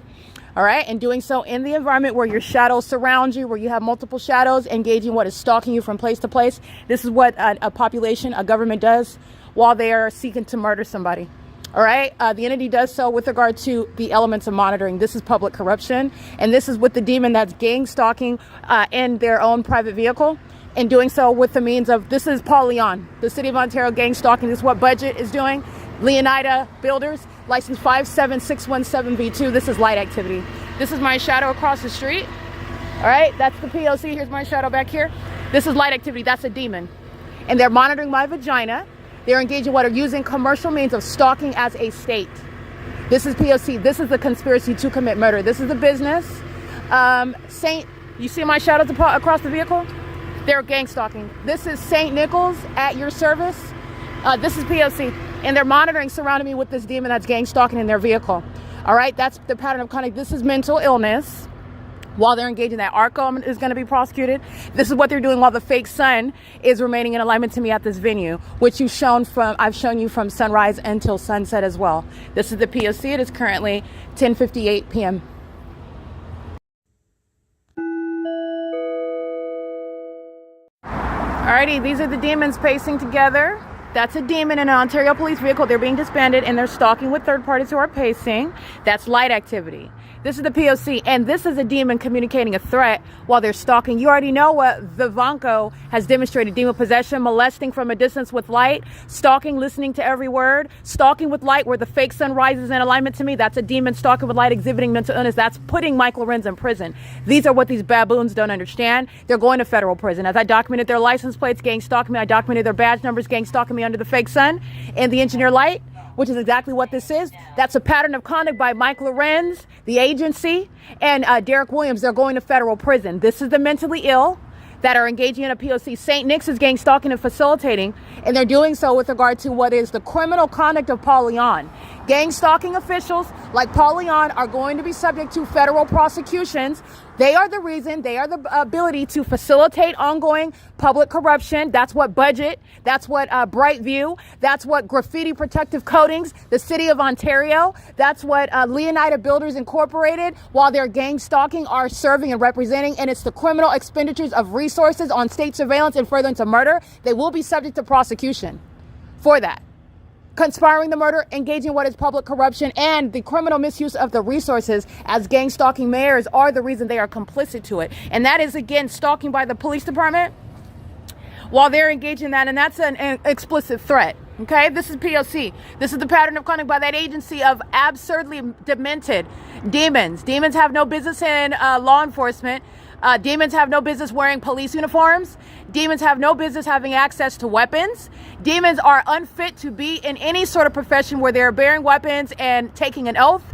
All right, and doing so in the environment where your shadows surround you, where you have multiple shadows engaging what is stalking you from place to place. This is what a population, a government does while they are seeking to murder somebody. All right, the entity does so with regard to the elements of monitoring. This is public corruption, and this is with the demon that's gang stalking in their own private vehicle. And doing so with the means of, this is Paul Leon, the City of Ontario gang stalking. This is what Budget is doing. Leonida Builders, license 57617V2. This is light activity. This is my shadow across the street. All right, that's the P.O.C. Here's my shadow back here. This is light activity. That's a demon. And they're monitoring my vagina. They're engaging what are using commercial means of stalking as a state. This is P.O.C. This is the conspiracy to commit murder. This is the business. You see my shadows across the vehicle? They're gang stalking. This is St. Nichols at your service. This is P.O.C. And they're monitoring, surrounding me with this demon that's gang stalking in their vehicle. All right, that's the pattern of conduct. This is mental illness. While they're engaging that, ARCO is going to be prosecuted. This is what they're doing while the fake sun is remaining in alignment to me at this venue, which I've shown you from sunrise until sunset as well. This is the P.O.C. It is currently 10:58 p.m. Alrighty, these are the demons pacing together. That's a demon in an Ontario police vehicle. They're being disbanded and they're stalking with third parties who are pacing. That's light activity. This is the P.O.C. And this is a demon communicating a threat while they're stalking. You already know what Vivanco has demonstrated. Demon possession, molesting from a distance with light, stalking, listening to every word, stalking with light where the fake sun rises in alignment to me. That's a demon. Stalking with light, exhibiting mental illness. That's putting Mike Lorenz in prison. These are what these baboons don't understand. They're going to federal prison. As I documented their license plates, gang stalking me. I documented their badge numbers, gang stalking me under the fake sun and the engineer light, which is exactly what this is. That's a pattern of conduct by Mike Lorenz, the agency, and Derek Williams. They're going to federal prison. This is the mentally ill that are engaging in a P.O.C. St. Nick's is gang stalking and facilitating, and they're doing so with regard to what is the criminal conduct of Paul Leon. Gang stalking officials like Paul Leon are going to be subject to federal prosecutions. They are the reason, they are the ability to facilitate ongoing public corruption. That's what budget, that's what Brightview, that's what graffiti protective coatings, the city of Ontario, that's what Leonida Builders Incorporated, while they're gang stalking, are serving and representing, and it's the criminal expenditures of resources on state surveillance and furtherance of murder. They will be subject to prosecution for that. Conspiring the murder, engaging in what is public corruption, and the criminal misuse of the resources as gang stalking mayors are the reason they are complicit to it. And that is, again, stalking by the police department while they're engaged in that, and that's an explicit threat. Okay, this is P.O.C. This is the pattern of conduct by that agency of absurdly demented demons. Demons have no business in law enforcement. Demons have no business wearing police uniforms. Demons have no business having access to weapons. Demons are unfit to be in any sort of profession where they're bearing weapons and taking an oath.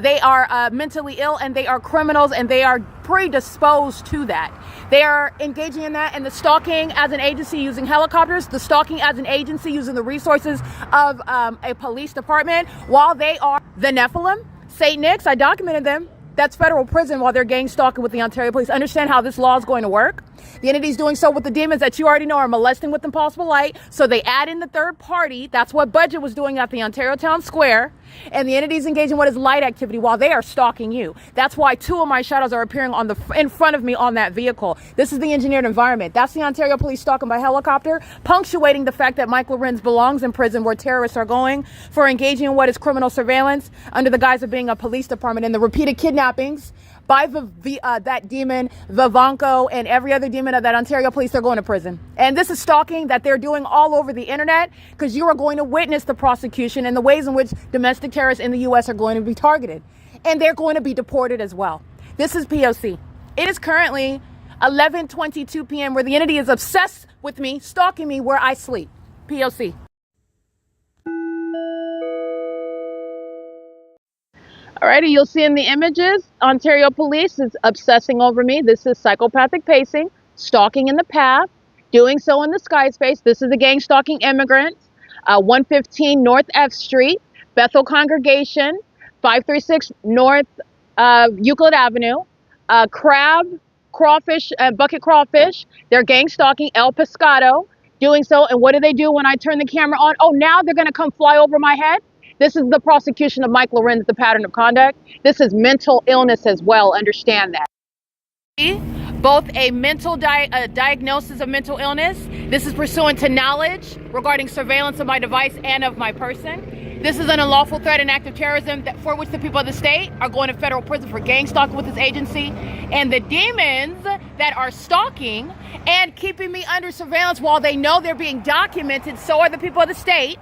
They are mentally ill, and they are criminals, and they are predisposed to that. They are engaging in that, and the stalking as an agency using helicopters, the stalking as an agency using the resources of a police department, while they are the Nephilim, St. Nick's, I documented them. That's federal prison while they're gang stalking with the Ontario police. Understand how this law is going to work. The entity's doing so with the demons that you already know are molesting with impossible light. So they add in the third party. That's what Budget was doing at the Ontario Town Square. And the entity's engaging in what is light activity while they are stalking you. That's why two of my shadows are appearing in front of me on that vehicle. This is the engineered environment. That's the Ontario police stalking by helicopter, punctuating the fact that Mike Lorenz belongs in prison where terrorists are going for engaging in what is criminal surveillance under the guise of being a police department, and the repeated kidnappings by that demon, Vivanco, and every other demon of that Ontario police. They're going to prison. And this is stalking that they're doing all over the internet, because you are going to witness the prosecution and the ways in which domestic terrorists in the U.S. are going to be targeted. And they're going to be deported as well. This is P.O.C. It is currently 11:22 p.m. where the entity is obsessed with me, stalking me where I sleep. P.O.C. Alrighty, you'll see in the images, Ontario police is obsessing over me. This is psychopathic pacing, stalking in the path, doing so in the sky space. This is the gang stalking immigrants, 115 North F Street, Bethel Congregation, 536 North Euclid Avenue, crawfish, bucket crawfish. They're gang stalking El Pescado, doing so. And what do they do when I turn the camera on? Oh, now they're going to come fly over my head. This is the prosecution of Mike Lorenz, the pattern of conduct. This is mental illness as well. Understand that. Both a mental diagnosis of mental illness. This is pursuant to knowledge regarding surveillance of my device and of my person. This is an unlawful threat and act of terrorism for which the people of the state are going to federal prison for gang stalking with this agency. And the demons that are stalking and keeping me under surveillance while they know they're being documented, so are the people of the state.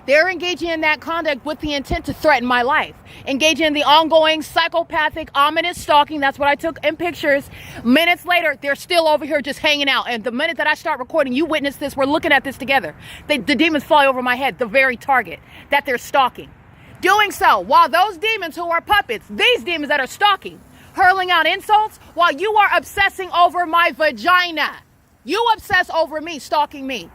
They're engaging in that conduct with the intent to threaten my life. Engaging in the ongoing psychopathic, ominous stalking. That's what I took in pictures. Minutes later, they're still over here just hanging out. And the minute that I start recording, you witness this. We're looking at this together. The demons fly over my head, the very target that they're stalking. Doing so while those demons who are puppets, these demons that are stalking, hurling out insults while you are obsessing over my vagina. You obsess over me, stalking me.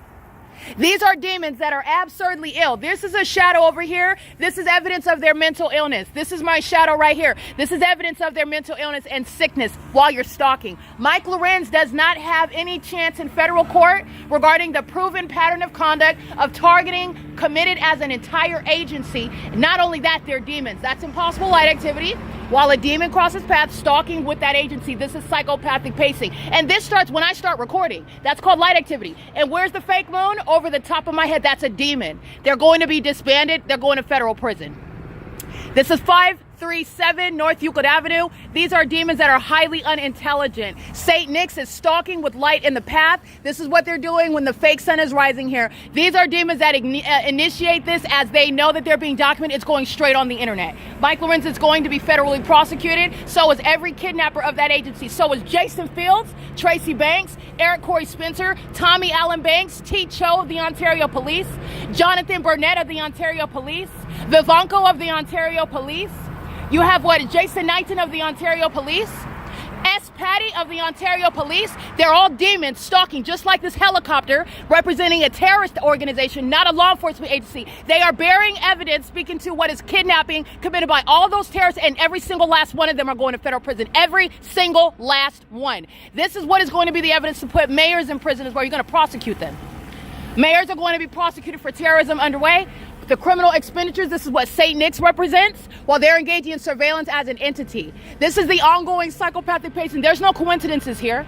These are demons that are absurdly ill. This is a shadow over here. This is evidence of their mental illness. This is my shadow right here. This is evidence of their mental illness and sickness while you're stalking. Mike Lorenz does not have any chance in federal court regarding the proven pattern of conduct of targeting committed as an entire agency. Not only that, they're demons. That's impossible light activity. While a demon crosses paths, stalking with that agency. This is psychopathic pacing. And this starts when I start recording. That's called light activity. And where's the fake moon? Over the top of my head. That's a demon. They're going to be disbanded. They're going to federal prison. This is 537 North Euclid Avenue. These are demons that are highly unintelligent. St. Nick's is stalking with light in the path. This is what they're doing when the fake sun is rising here. These are demons that initiate this as they know that they're being documented. It's going straight on the internet. Mike Lorenz is going to be federally prosecuted. So is every kidnapper of that agency. So is Jason Fields, Tracy Banks, Eric Corey Spencer, Tommy Allen Banks, T. Cho of the Ontario Police, Jonathan Burnett of the Ontario Police, Vivanco of the Ontario Police. You have Jason Knighton of the Ontario Police, S. Patty of the Ontario Police. They're all demons stalking, just like this helicopter, representing a terrorist organization, not a law enforcement agency. They are bearing evidence speaking to what is kidnapping committed by all those terrorists, and every single last one of them are going to federal prison. Every single last one. This is what is going to be the evidence to put mayors in prison, is where you're going to prosecute them. Mayors are going to be prosecuted for terrorism underway. The criminal expenditures, this is what St. Nick's represents, while they're engaging in surveillance as an entity. This is the ongoing psychopathic patient. There's no coincidences here.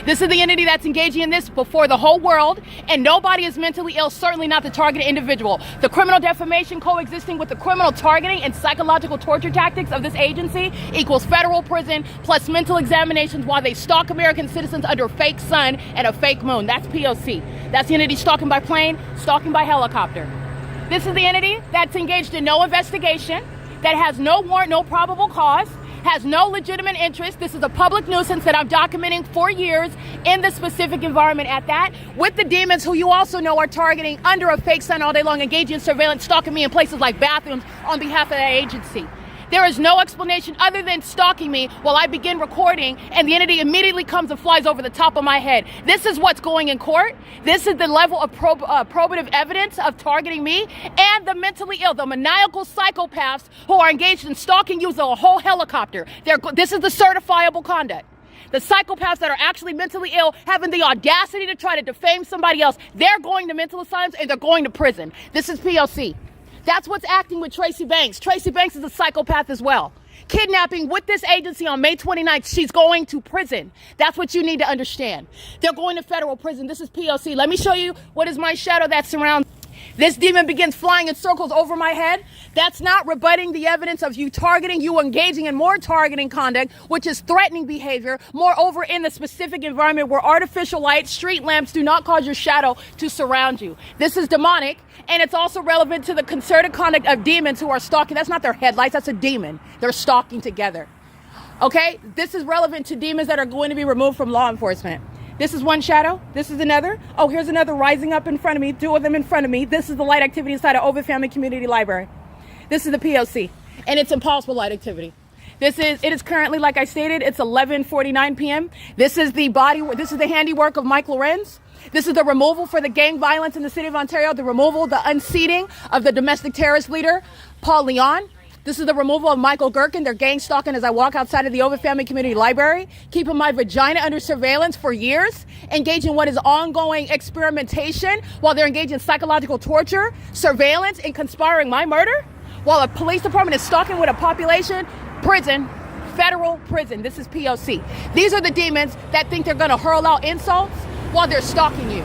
This is the entity that's engaging in this before the whole world, and nobody is mentally ill, certainly not the targeted individual. The criminal defamation coexisting with the criminal targeting and psychological torture tactics of this agency equals federal prison plus mental examinations while they stalk American citizens under a fake sun and a fake moon. That's P.O.C. That's the entity stalking by plane, stalking by helicopter. This is the entity that's engaged in no investigation, that has no warrant, no probable cause, has no legitimate interest. This is a public nuisance that I'm documenting for years in the specific environment at that, with the demons who you also know are targeting under a fake sun all day long, engaging in surveillance, stalking me in places like bathrooms on behalf of that agency. There is no explanation other than stalking me while I begin recording, and the entity immediately comes and flies over the top of my head. This is what's going in court. This is the level of probative evidence of targeting me, and the mentally ill, the maniacal psychopaths who are engaged in stalking using a whole helicopter. This is the certifiable conduct. The psychopaths that are actually mentally ill, having the audacity to try to defame somebody else, they're going to mental asylums and they're going to prison. This is P.O.C. That's what's acting with Tracy Banks. Tracy Banks is a psychopath as well. Kidnapping with this agency on May 29th, she's going to prison. That's what you need to understand. They're going to federal prison. This is P.O.C. Let me show you what is my shadow that surrounds. This demon begins flying in circles over my head. That's not rebutting the evidence of you targeting, you engaging in more targeting conduct, which is threatening behavior. Moreover, in the specific environment where artificial light, street lamps do not cause your shadow to surround you. This is demonic, and it's also relevant to the concerted conduct of demons who are stalking. That's not their headlights, that's a demon. They're stalking together. Okay? This is relevant to demons that are going to be removed from law enforcement. This is one shadow. This is another. Oh, here's another rising up in front of me. Two of them in front of me. This is the light activity inside of OVITT Family Community Library. This is the P.O.C. and it's impossible light activity. It is currently, like I stated, it's 11:49 p.m. This is the handiwork of Mike Lorenz. This is the removal for the gang violence in the city of Ontario, the unseating of the domestic terrorist leader, Paul Leon. This is the removal of Michael GERKEN. They're gang stalking as I walk outside of the OVITT Family Community Library, keeping my vagina under surveillance for years, engaging in what is ongoing experimentation while they're engaged in psychological torture, surveillance, and conspiring my murder, while a police department is stalking with a population. Prison, federal prison. This is P.O.C. These are the demons that think they're going to hurl out insults while they're stalking you.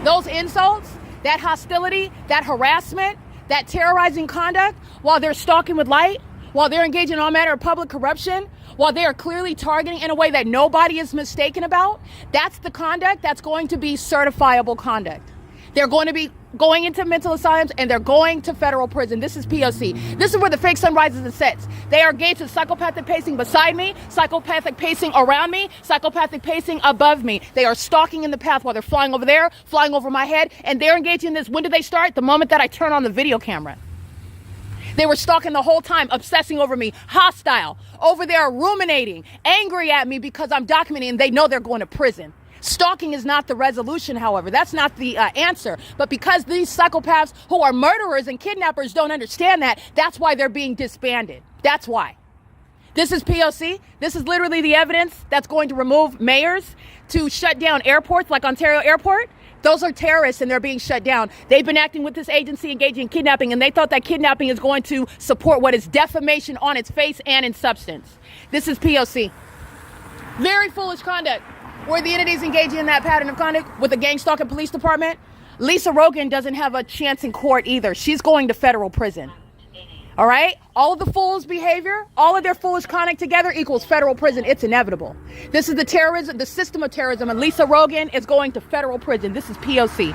Those insults, that hostility, that harassment, that terrorizing conduct, while they're stalking with light, while they're engaging in all manner of public corruption, while they are clearly targeting in a way that nobody is mistaken about, that's the conduct that's going to be certifiable conduct. They're going to be going into mental asylums and they're going to federal prison. This is P.O.C. This is where the fake sun rises and sets. They are engaged in psychopathic pacing beside me, psychopathic pacing around me, psychopathic pacing above me. They are stalking in the path while they're flying over there, flying over my head, and they're engaged in this. When do they start? The moment that I turn on the video camera. They were stalking the whole time, obsessing over me, hostile, over there ruminating, angry at me because I'm documenting, and they know they're going to prison. Stalking is not the resolution, however. That's not the answer. But because these psychopaths who are murderers and kidnappers don't understand that, that's why they're being disbanded. That's why. This is P.O.C. This is literally the evidence that's going to remove mayors to shut down airports like Ontario Airport. Those are terrorists and they're being shut down. They've been acting with this agency engaging in kidnapping, and they thought that kidnapping is going to support what is defamation on its face and in substance. This is P.O.C. Very foolish conduct. Where the entities engaging in that pattern of conduct with the gang stalking police department. Lisa Rogan doesn't have a chance in court either. She's going to federal prison. All right? All of the foolish behavior, all of their foolish conduct together equals federal prison. It's inevitable. This is the terrorism, the system of terrorism, and Lisa Rogan is going to federal prison. This is P.O.C.